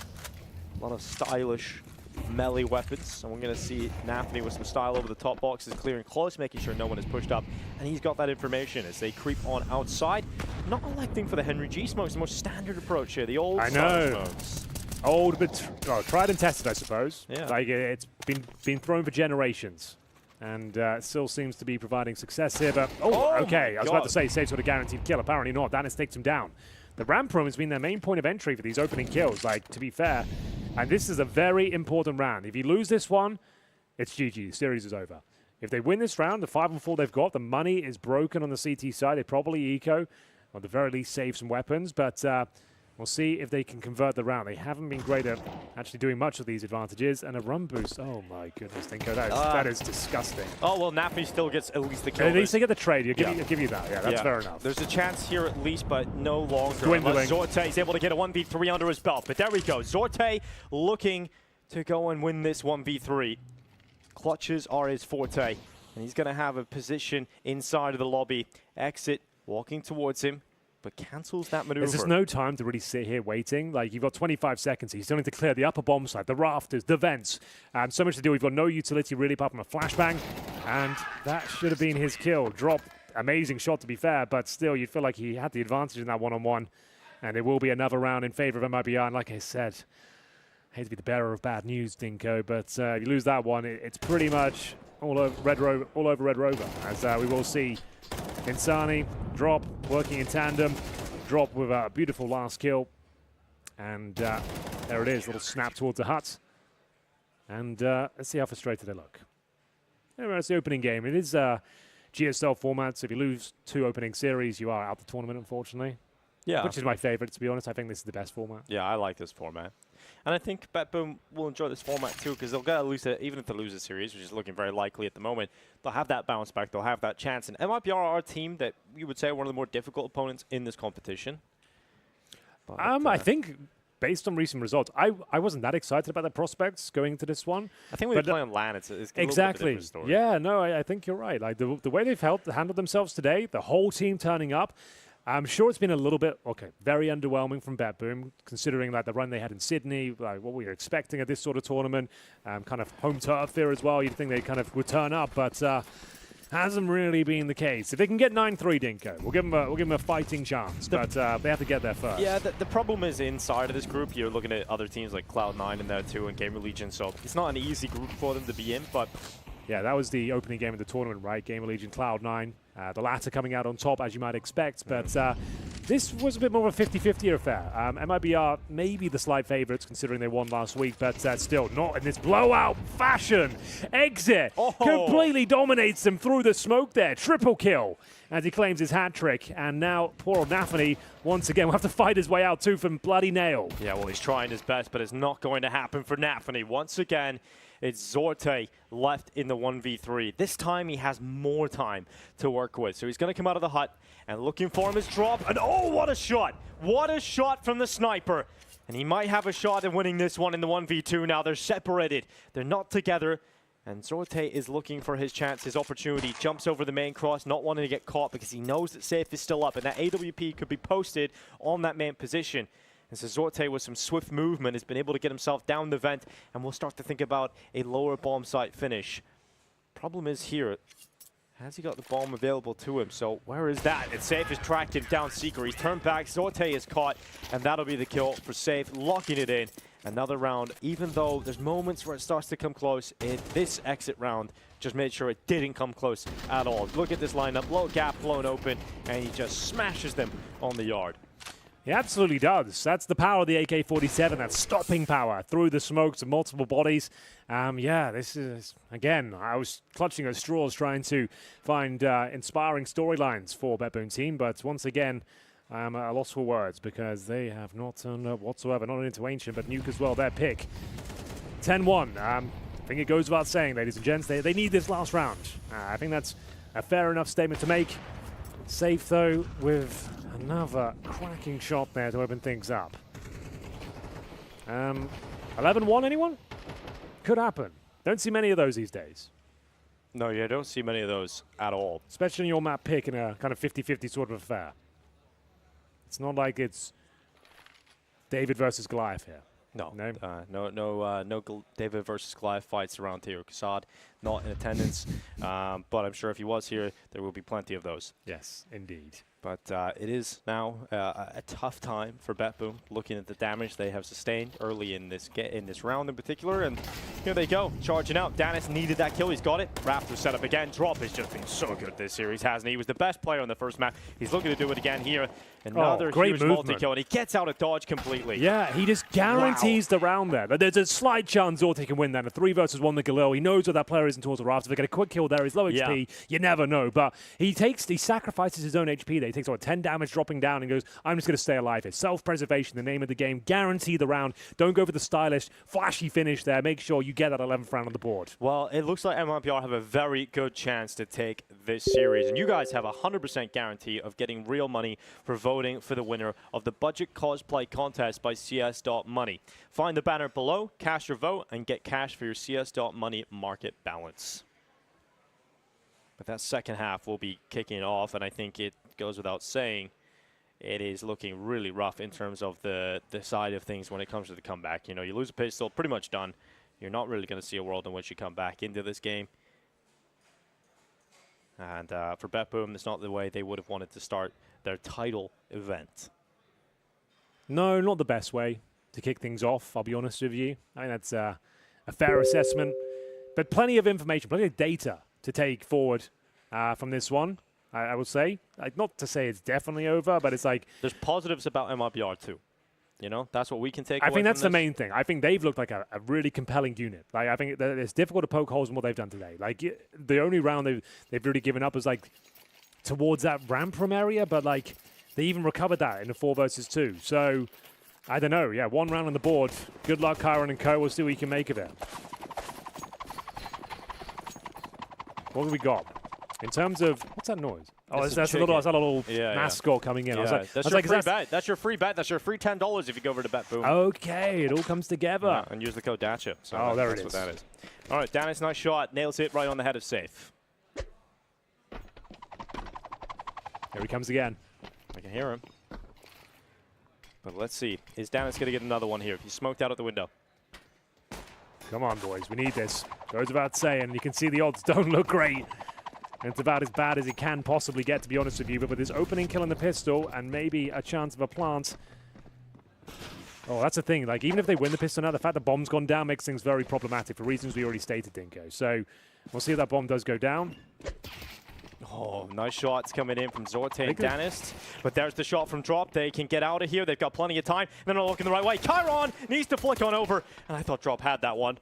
A lot of stylish melee weapons. And we're going to see Navi with some style over the top boxes, clearing close, making sure no one is pushed up. And he's got that information as they creep on outside. Not electing for the Henry G smokes, the more standard approach here. The old smokes. Old, but tried and tested, I suppose. Yeah. Like it's been thrown for generations, and it still seems to be providing success here. But okay, I was about to say Save's got a guaranteed kill. Apparently not. Natus takes him down. The ramp room has been their main point of entry for these opening kills. Like, to be fair, and this is a very important round. If you lose this one, it's GG. The series is over. If they win this round, the 5-4 they've got, the money is broken on the CT side. They probably eco, or at the very least save some weapons, but. We'll see if they can convert the round. They haven't been great at actually doing much of these advantages. And a run boost. Oh my goodness, Dinko, that is disgusting. Oh, well, Navi still gets at least the kill. At least they get the trade. I'll give you that. Yeah, that's fair enough. There's a chance here at least, but no longer. Dwindling. Zorte is able to get a 1v3 under his belt. But there we go. Zorte looking to go and win this 1v3. Clutches are his forte. And he's going to have a position inside of the lobby. Exit walking towards him, but cancels that maneuver. There's just no time to really sit here waiting. Like, you've got 25 seconds. He's still need to clear the upper bomb side, the rafters, the vents. So much to do. We've got no utility really apart from a flashbang. And that should have been his kill. Drop. Amazing shot, to be fair, but still, you'd feel like he had the advantage in that one-on-one. And there will be another round in favor of MIBR. And like I said, I hate to be the bearer of bad news, Dinko, but if you lose that one, it's pretty much all over Red Rover, as we will see Insani drop, working in tandem, drop with a beautiful last kill. And there it is, little snap towards the hut. And let's see how frustrated they look. Anyway, it's the opening game. It is GSL format, so if you lose 2 opening series, you are out the tournament, unfortunately. Yeah. Which is my favorite, to be honest. I think this is the best format. Yeah, I like this format. And I think BetBoom will enjoy this format too, because they'll get at least, even if they lose a series, which is looking very likely at the moment, they'll have that bounce back, they'll have that chance. And MIBR are a team that you would say are one of the more difficult opponents in this competition. But, I think, based on recent results, I wasn't that excited about their prospects going into this one. I think when we play on LAN, it's exactly. A little bit of a different story. Yeah, no, I think you're right. Like the way they've handled themselves today, the whole team turning up, I'm sure it's been a little bit, very underwhelming from BetBoom, considering like the run they had in Sydney, like what we were expecting at this sort of tournament, kind of home turf here as well. You'd think they kind of would turn up, but hasn't really been the case. If they can get 9-3, Dinko, we'll give them a fighting chance, but they have to get there first. Yeah, the problem is inside of this group, you're looking at other teams like Cloud9 in there too, and GamerLegion, so it's not an easy group for them to be in, but... Yeah, that was the opening game of the tournament, right? GamerLegion, Cloud9. The latter coming out on top, as you might expect. But this was a bit more of a 50-50 affair. MIBR may be the slight favorites, considering they won last week, but still not in this blowout fashion. Exit completely dominates them through the smoke there. Triple kill as he claims his hat trick. And now poor old Navi, once again, will have to fight his way out too from bloody nail. Yeah, well, he's trying his best, but it's not going to happen for Navi. Once again, it's Zorte left in the 1v3. This time he has more time to work with. So he's going to come out of the hut and looking for him is drop. And oh, what a shot. What a shot from the sniper. And he might have a shot at winning this one in the 1v2 now. They're separated. They're not together. And Zorte is looking for his chance, his opportunity. Jumps over the main cross, not wanting to get caught because he knows that Safe is still up. And that AWP could be posted on that main position. And so Zorte, with some swift movement, has been able to get himself down the vent, and we'll start to think about a lower bomb site finish. Problem is here, has he got the bomb available to him? So where is that? It's Safe has tracked him down Seeker. He's turned back, Zorte is caught, and that'll be the kill for Safe, locking it in. Another round, even though there's moments where it starts to come close, this exit round just made sure it didn't come close at all. Look at this lineup, low gap blown open, and he just smashes them on the yard. He absolutely does. That's the power of the AK-47, that stopping power through the smokes of multiple bodies. Yeah, this is, again, I was clutching at straws trying to find inspiring storylines for BetBoom team, but once again, I'm at a loss for words because they have not turned up whatsoever, not into Ancient, but Nuke as well, their pick. 10-1. I think it goes without saying, ladies and gents, they need this last round. I think that's a fair enough statement to make. Safe, though, with another cracking shot there to open things up. 11-1, anyone? Could happen. Don't see many of those these days. No, you don't see many of those at all. Especially in your map pick in a kind of 50-50 sort of affair. It's not like it's David versus Goliath here. No, no David versus Goliath fights around here. Kassad not in attendance, but I'm sure if he was here, there will be plenty of those. Yes, indeed. But it is now a tough time for BetBoom, looking at the damage they have sustained early in this round in particular. And here they go, charging out. Danis needed that kill. He's got it. Raptor set up again. Drop has just been so good this series, hasn't he? He was the best player on the first map. He's looking to do it again here. Another huge multi-kill, and he gets out of dodge completely. Yeah, he just guarantees the round there. There's a slight chance Zorte can win that. A 3 versus 1 with Galil. He knows what that player is in towards the Raptor. If they get a quick kill there, he's low HP. You never know. But he sacrifices his own HP there. He takes 10 damage dropping down and goes, I'm just going to stay alive here. Self-preservation, the name of the game. Guarantee the round. Don't go for the stylish, flashy finish there. Make sure you get that 11th round on the board. Well, it looks like MIBR have a very good chance to take this series. And you guys have a 100% guarantee of getting real money for voting for the winner of the Budget Cosplay Contest by CS.Money. Find the banner below, cast your vote, and get cash for your CS.Money market balance. But that second half will be kicking off, and I think it goes without saying, it is looking really rough in terms of the side of things when it comes to the comeback. You know, you lose a pistol, pretty much done. You're not really going to see a world in which you come back into this game. And for BetBoom, that's not the way they would have wanted to start their title event. No, not the best way to kick things off, I'll be honest with you. I think that's a fair assessment. But plenty of information, plenty of data to take forward from this one, I would say. Not to say it's definitely over, but it's like... There's positives about MIBR too. You know, that's what we can take away from think that's this. the main thing. I think they've looked like a really compelling unit. Like, I think it's difficult to poke holes in what they've done today. Like, the only round they've really given up was, like, towards that ramp room area, but, like, they even recovered that in the 4 versus 2. So, I don't know. Yeah, 1 round on the board. Good luck, Kyron and co. We'll see what we can make of it. What have we got? In terms of... What's that noise? Oh, that's a little mascot coming in. Yeah. That's your free bet. That's your free bet. That's your free $10 if you go over to BetBoom. Okay, it all comes together. Yeah, and use the code DACHA. So there it is. That's what that is. All right, Danis, nice shot. Nails it right on the head of safe. Here he comes again. I can hear him. But let's see. Is Danis going to get another one here? He's smoked out at the window. Come on, boys. We need this. Goes without saying. You can see the odds don't look great. It's about as bad as it can possibly get, to be honest with you. But with this opening kill in the pistol and maybe a chance of a plant. Oh, that's the thing. Like, even if they win the pistol now, the fact the bomb's gone down makes things very problematic for reasons we already stated, Dinko. So we'll see if that bomb does go down. Oh, nice shots coming in from Zorte and Danis. But there's the shot from Drop. They can get out of here. They've got plenty of time. They're not looking the right way. Kyron needs to flick on over. And I thought Drop had that one.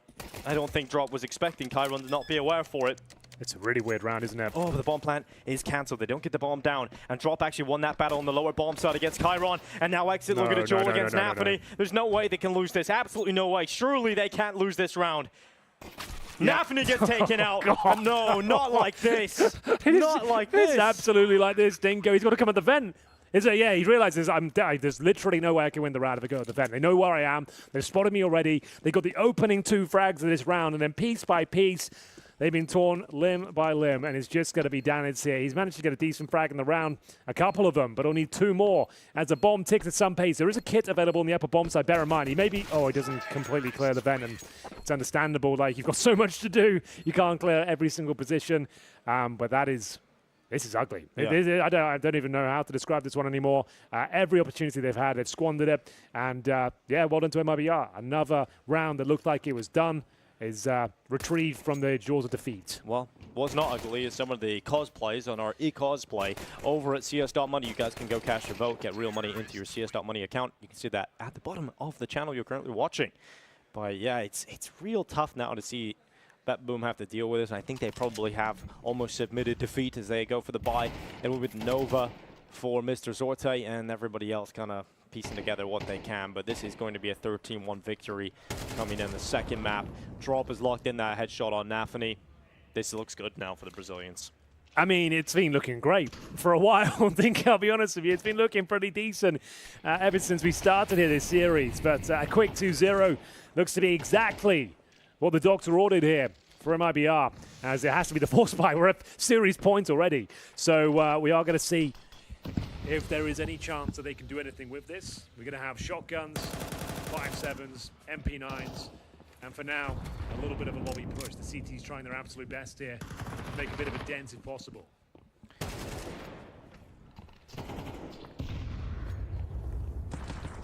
I don't think Drop was expecting Kyron to not be aware for it. It's a really weird round, isn't it? Oh, but the bomb plant is cancelled. They don't get the bomb down. And Drop actually won that battle on the lower bomb side against Kyron. And now Exit looking to duel against Nafany. There's no way they can lose this. Absolutely no way. Surely they can't lose this round. Nafany gets taken out. No, not like this. Not like this. It's absolutely like this, Dinko. He's got to come at the vent. Yeah, he realizes there's literally no way I can win the round if I go at the vent. They know where I am. They've spotted me already. They got the opening 2 frags of this round, and then piece by piece, they've been torn limb by limb, and it's just going to be Danis here. He's managed to get a decent frag in the round, a couple of them, but he'll need 2 more as the bomb ticks at some pace. There is a kit available on the upper bomb side, bear in mind. He doesn't completely clear the vent, and it's understandable. Like, you've got so much to do, you can't clear every single position, but this is ugly. Yeah. I don't even know how to describe this one anymore. Every opportunity they've had, they've squandered it. And yeah, well done to MIBR. Another round that looked like it was done is retrieved from the jaws of defeat. Well, what's not ugly is some of the cosplays on our e-cosplay over at CS.Money. You guys can go cash your vote, get real money into your CS.Money account. You can see that at the bottom of the channel you're currently watching. But yeah, it's real tough now to see BetBoom have to deal with this, and I think they probably have almost submitted defeat as they go for the bye. And with Nova for Mr. Zorte and everybody else kind of piecing together what they can. But this is going to be a 13-1 victory coming in the second map. Drop is locked in that headshot on Nafany. This looks good now for the Brazilians. I mean, it's been looking great for a while, I think, I'll be honest with you. It's been looking pretty decent ever since we started here this series. But a quick 2-0 looks to be exactly what the doctor ordered here for MIBR, as it has to be the force buy. We're at series points already. So we are going to see if there is any chance that they can do anything with this. We're going to have shotguns 5-7s, MP9s, and for now, a little bit of a lobby push. The CT's trying their absolute best here to make a bit of a dent if possible.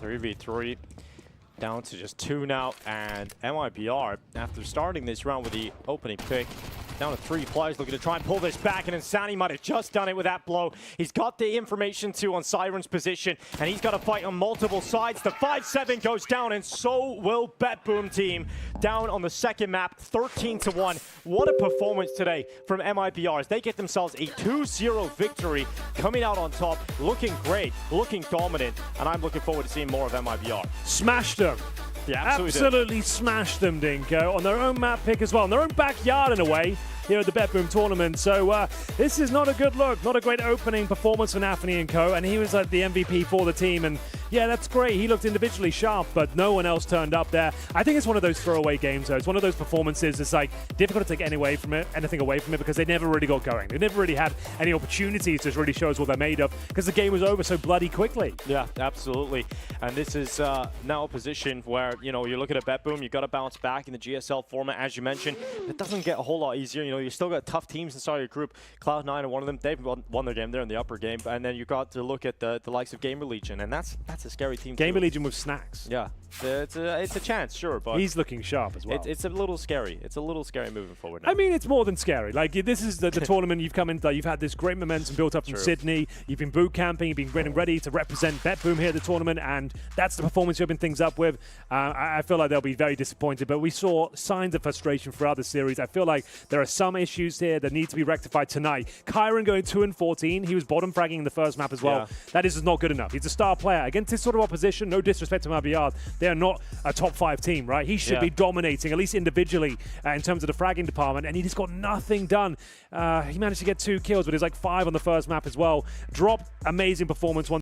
3v3 down to just 2 now, and Mibr, after starting this round with the opening pick, down to 3 players, looking to try and pull this back, and Insani might have just done it with that blow. He's got the information too on Siren's position, and he's got to fight on multiple sides. The 5-7 goes down, and so will BetBoom team. Down on the second map, 13-1. What a performance today from Mibr as they get themselves a 2-0 victory, coming out on top, looking great, looking dominant, and I'm looking forward to seeing more of Mibr. Smashed them. Yeah, absolutely smashed them, Dinko, on their own map pick as well, in their own backyard in a way, here at the BetBoom tournament. So this is not a good look, not a great opening performance for Nafany and co, and he was like the MVP for the team, and yeah, that's great. He looked individually sharp, but no one else turned up there. I think it's one of those throwaway games, though. It's one of those performances that's like difficult to take anything away from it because they never really got going. They never really had any opportunities to really show us what they're made of because the game was over so bloody quickly. Yeah, absolutely. And this is now a position where, you know, you're looking at BetBoom, you've got to bounce back in the GSL format, as you mentioned. It doesn't get a whole lot easier. You know, you still got tough teams inside your group. Cloud9 are one of them. They've won their game. They're in the upper game. And then you've got to look at the likes of GamerLegion, and that's a scary team. GamerLegion with snacks. Yeah, it's a chance, sure, but he's looking sharp as well. It's a little scary. It's a little scary moving forward now. I mean, it's more than scary. Like, this is the tournament you've come into. You've had this great momentum built up from Sydney. You've been boot camping. You've been getting ready to represent BetBoom here at the tournament, and that's the performance you've been things up with. I feel like they'll be very disappointed, but we saw signs of frustration throughout the series. I feel like there are some issues here that need to be rectified tonight. Kyron going 2-14. He was bottom fragging in the first map as well. Yeah. That is just not good enough. He's a star player. Against this sort of opposition, no disrespect to Mibr, they are not a top 5 team, right? He should be dominating, at least individually, in terms of the fragging department, and he just got nothing done. He managed to get 2 kills, but he's like 5 on the first map as well. Dropped, amazing performance.